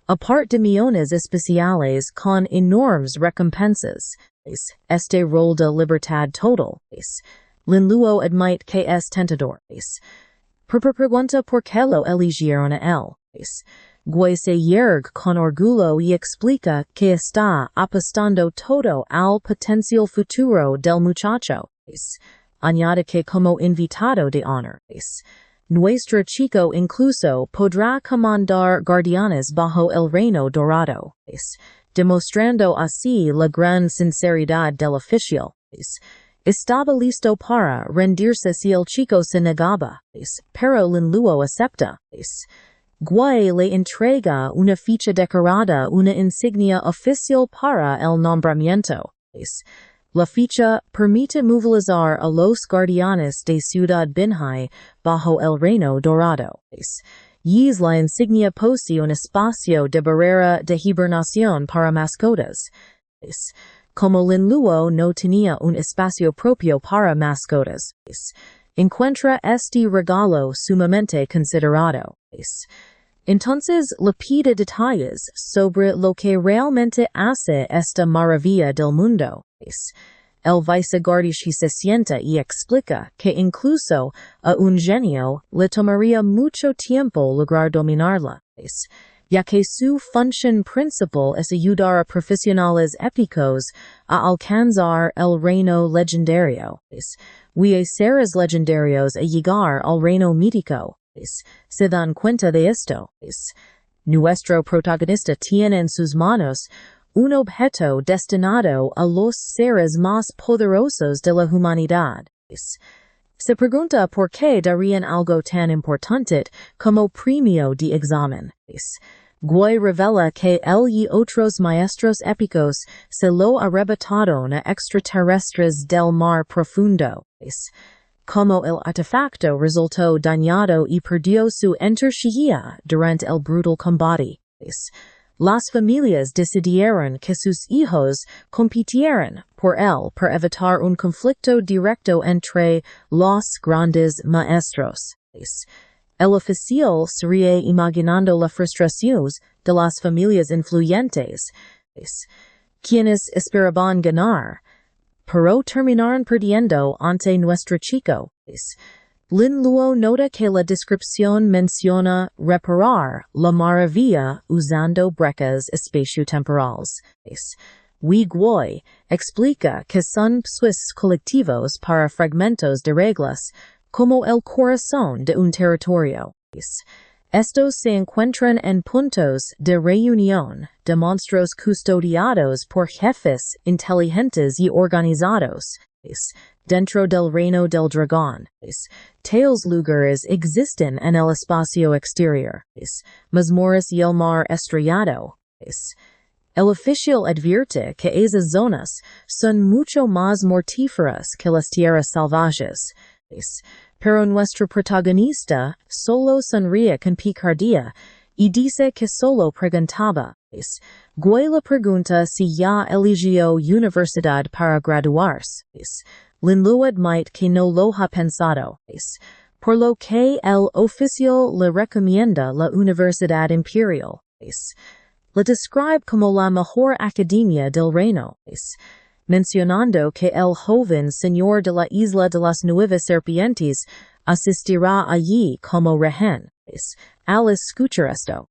Aparte de millones especiales con enormes recompensas, este rol de libertad total, Linluo admite que es tentador. Pregunta por qué lo eligieron a él. Gui se yergue con orgullo y explica que está apostando todo al potencial futuro del muchacho. Añade que como invitado de honor, nuestro chico incluso podrá comandar guardianes bajo el reino dorado, demostrando así la gran sinceridad del oficial. Estaba listo para rendirse si el chico se negaba, pero Linluo acepta. Gui le entrega una ficha decorada, una insignia oficial para el nombramiento. La ficha permite movilizar a los guardianes de Ciudad Binhai bajo el reino dorado. Y la insignia posee un espacio de barrera de hibernación para mascotas. Como Linluo no tenía un espacio propio para mascotas, encuentra este regalo sumamente considerado. Entonces le pide detalles sobre lo que realmente hace esta maravilla del mundo. El viceguardián se sienta y explica que incluso a un genio le tomaría mucho tiempo lograr dominarla, ya que su función principal es ayudar a profesionales épicos a alcanzar el reino legendario, y a seres legendarios a llegar al reino mítico. Se dan cuenta de esto. Nuestro protagonista tiene en sus manos un objeto destinado a los seres más poderosos de la humanidad. Se pregunta por qué darían algo tan importante como premio de examen. Gui revela que él y otros maestros épicos se lo arrebataron a extraterrestres del mar profundo. Como el artefacto resultó dañado y perdió su energía durante el brutal combate, las familias decidieron que sus hijos compitieran por él para evitar un conflicto directo entre los grandes maestros. El oficial se ríe imaginando la frustración de las familias influyentes, quienes esperaban ganar, pero terminaron perdiendo ante nuestro chico. Linluo nota que la descripción menciona reparar la maravilla usando brechas espaciotemporales. Gui explica que son puestos colectivos para fragmentos de reglas, como el corazón de un territorio. Estos se encuentran en puntos de reunión de monstruos custodiados por jefes inteligentes y organizados. Dentro del reino del dragón, tales lugares existen en el espacio exterior, mazmorras y el mar estrellado. El oficial advierte que esas zonas son mucho más mortíferas que las tierras salvajes. Pero nuestro protagonista solo sonríe con picardía y dice que solo preguntaba, Guay la pregunta si ya eligió universidad para graduarse. Linluad might que no lo ha pensado. Por lo que el oficial le recomienda la Universidad Imperial. La describe como la mejor academia del reino. Mencionando que el joven señor de la isla de las nueve serpientes asistirá allí como rehén. Al escuchar esto,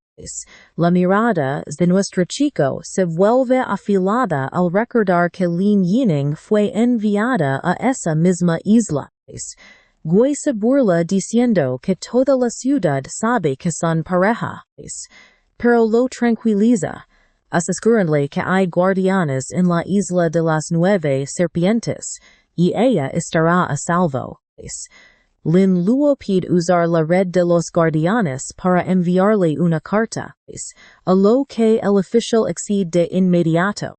la mirada de nuestro chico se vuelve afilada al recordar que Lin Yining fue enviada a esa misma isla. Guay se burla diciendo que toda la ciudad sabe que son pareja, pero lo tranquiliza, asegurándole que hay guardianes en la isla de las nueve serpientes, y ella estará a salvo. Lin luego pide usar la red de los guardianes para enviarle una carta, a lo que el oficial accede de inmediato,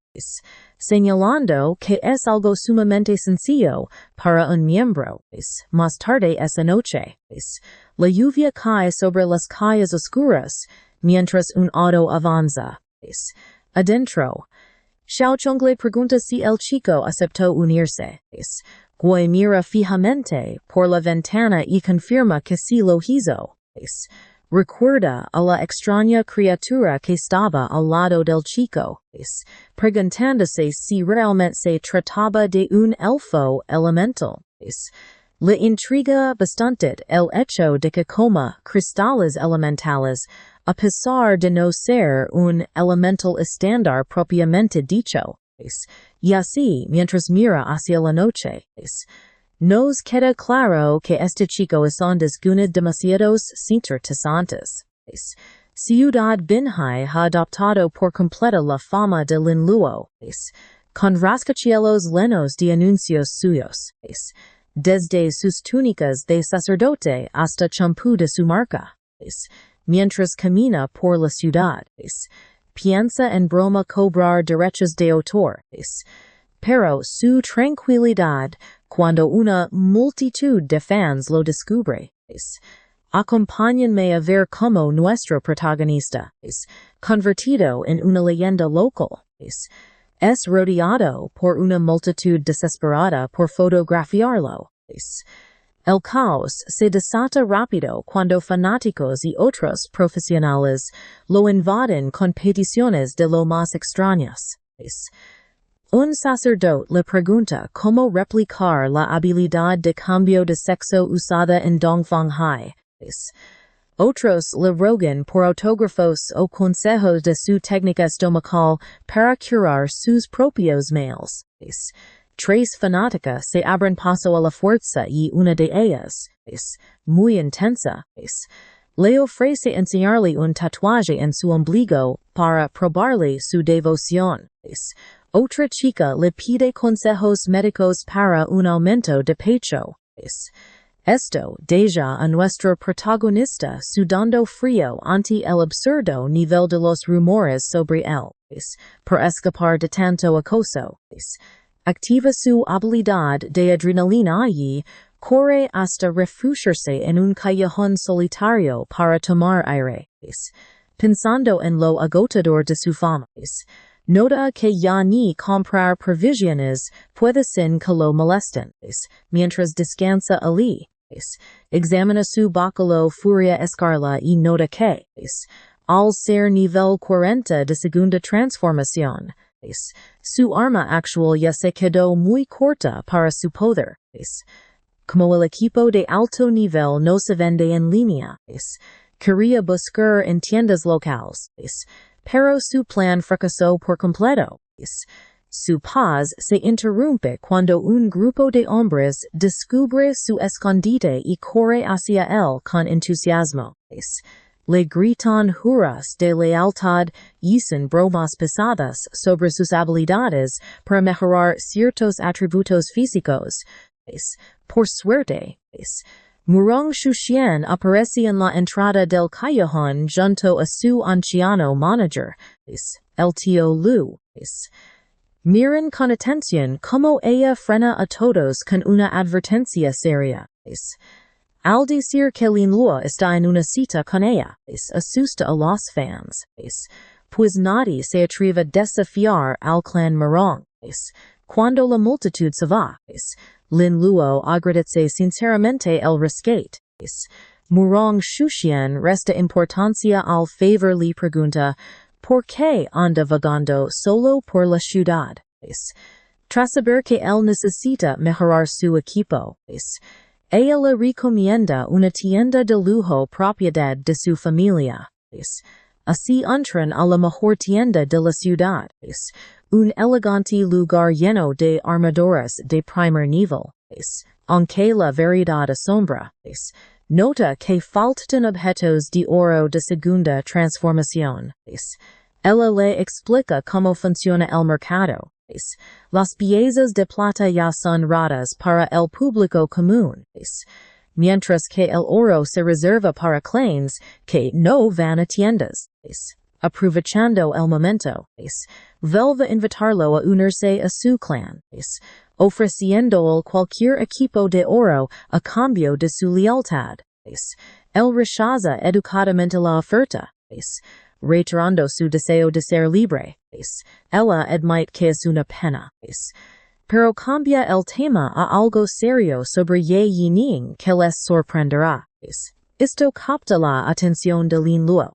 señalando que es algo sumamente sencillo para un miembro. Más tarde esa noche, la lluvia cae sobre las calles oscuras, mientras un auto avanza. Adentro, Xiao Chongle pregunta si el chico aceptó unirse. Guay mira fijamente por la ventana y confirma que sí lo hizo. Recuerda a la extraña criatura que estaba al lado del chico, preguntándose si realmente se trataba de un elfo elemental. Le intriga bastante el hecho de que coma cristales elementales, a pesar de no ser un elemental estándar propiamente dicho. Y así, mientras mira hacia la noche, nos queda claro que este chico es un desguna demasiados interesantes. Ciudad Binhai ha adoptado por completo la fama de Lin Luo, con rascacielos llenos de anuncios suyos, desde sus túnicas de sacerdote hasta champú de su marca. Mientras camina por la ciudad, piensa en broma cobrar derechos de autor, pero su tranquilidad cuando una multitud de fans lo descubre. Acompáñenme a ver cómo nuestro protagonista, convertido en una leyenda local, es rodeado por una multitud desesperada por fotografiarlo. El caos se desata rápido cuando fanáticos y otros profesionales lo invaden con peticiones de lo más extrañas. Un sacerdote le pregunta cómo replicar la habilidad de cambio de sexo usada en Dongfang Hai. Otros le rogan por autógrafos o consejos de su técnica estomacal para curar sus propios males. Tres fanáticas se abren paso a la fuerza y una de ellas, muy intensa, le ofrece enseñarle un tatuaje en su ombligo para probarle su devoción. Otra chica le pide consejos médicos para un aumento de pecho. Esto deja a nuestro protagonista sudando frío ante el absurdo nivel de los rumores sobre él. Por escapar de tanto acoso, activa su habilidad de adrenalina y corre hasta refugiarse en un callejón solitario para tomar aire. Pensando en lo agotador de su fama, nota que ya ni comprar provisiones puede sin que lo molesten. Mientras descansa allí, examina su báculo furia escarla y nota que, al ser nivel 40 de segunda transformación, su arma actual ya se quedó muy corta para su poder. Como el equipo de alto nivel no se vende en línea, quería buscar en tiendas locales, pero su plan fracasó por completo. Su paz se interrumpe cuando un grupo de hombres descubre su escondite y corre hacia él con entusiasmo. Le gritan juras de lealtad y hacen bromas pesadas sobre sus habilidades para mejorar ciertos atributos físicos. Por suerte, Murong Shuxian aparece en la entrada del callejón junto a su anciano manager, el tío Lu. Miren con atención cómo ella frena a todos con una advertencia seria. Al decir que Lin Luo está en una cita con ella, asusta a los fans. pues nadie se atreve a desafiar al clan Marong. Cuando la multitud se va, Lin Luo agradece sinceramente el rescate. Murong Shushian resta importancia al favor le pregunta ¿por qué anda vagando solo por la ciudad? Tras saber que él necesita mejorar su equipo, ella le recomienda una tienda de lujo propiedad de su familia. Así entran a la mejor tienda de la ciudad, un elegante lugar lleno de armaduras de primer nivel. Aunque la variedad asombra, nota que faltan objetos de oro de segunda transformación. Ella le explica cómo funciona el mercado. Las piezas de plata ya son raras para el público común, mientras que el oro se reserva para clans que no van a tiendas. Aprovechando el momento, vuelve a invitarlo a unirse a su clan, ofreciéndole cualquier equipo de oro a cambio de su lealtad. Él rechaza educadamente la oferta, reiterando su deseo de ser libre. Ella admite que es una pena, pero cambia el tema a algo serio sobre Ye Yining que les sorprenderá. Esto capta la atención de Lin Luo,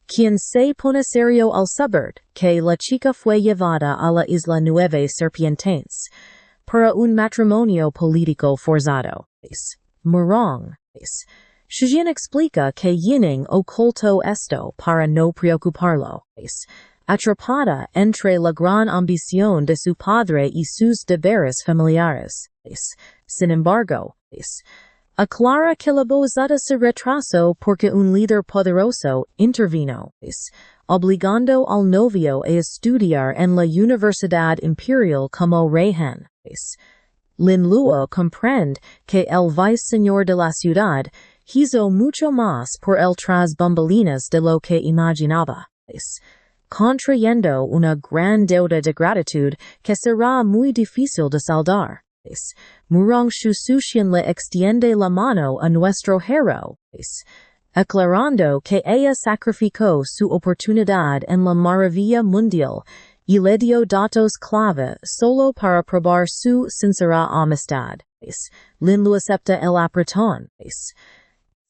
quien se pone serio al saber que la chica fue llevada a la isla Nueve Serpientes para un matrimonio político forzado. Murong. Shujin explica que Yining ocultó esto para no preocuparlo. Atrapada entre la gran ambición de su padre y sus deberes familiares. Sin embargo, aclara que la bozada se retrasó porque un líder poderoso intervino, obligando al novio a estudiar en la Universidad Imperial como rehén. Lin Luo comprende que el viceseñor de la ciudad hizo mucho más por él tras bambalinas de lo que imaginaba, contrayendo una gran deuda de gratitud que será muy difícil de saldar. Murong Shusushin le extiende la mano a nuestro héroe, aclarando que ella sacrificó su oportunidad en la maravilla mundial y le dio datos clave solo para probar su sincera amistad. Lin lo acepta el apretón,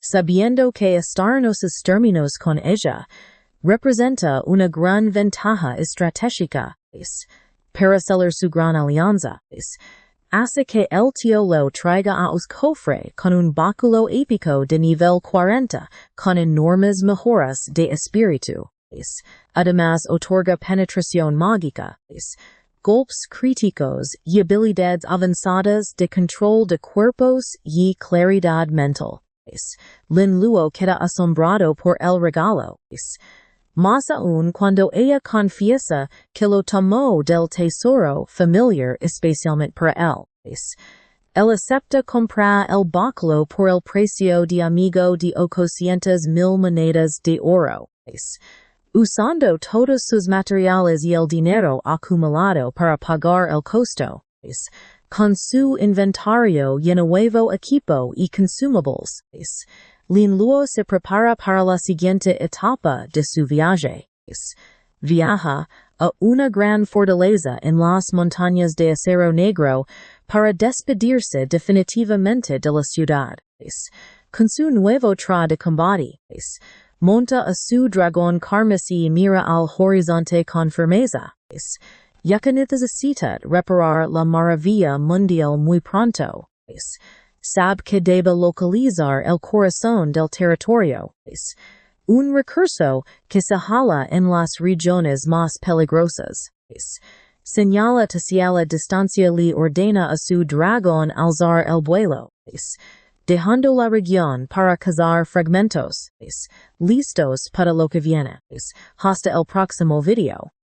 sabiendo que estar en esos términos con ella representa una gran ventaja estratégica, para sellar su gran alianza. Hace que el tío lo traiga a un cofre con un báculo épico de nivel 40 con enormes mejoras de espíritu. Además otorga penetración mágica, golpes críticos y habilidades avanzadas de control de cuerpos y claridad mental. Lin Luo queda asombrado por el regalo. Más aún cuando ella confiesa que lo tomó del tesoro familiar especialmente para él. Él acepta comprar el báculo por el precio de amigo de 800,000 monedas de oro, usando todos sus materiales y el dinero acumulado para pagar el costo, con su inventario y nuevo equipo y consumables. Lin Luo se prepara para la siguiente etapa de su viaje. Viaja a una gran fortaleza en las montañas de Acero Negro para despedirse definitivamente de la ciudad. Con su nuevo traje de combate, monta a su dragón carmesí y mira al horizonte con firmeza, ya que necesita reparar la maravilla mundial muy pronto. Sabe que debe localizar el corazón del territorio, un recurso que se jala en las regiones más peligrosas. Señala hacia la distancia le ordena a su dragón alzar el vuelo, dejando la región para cazar fragmentos, listos para lo que viene. Hasta el próximo video.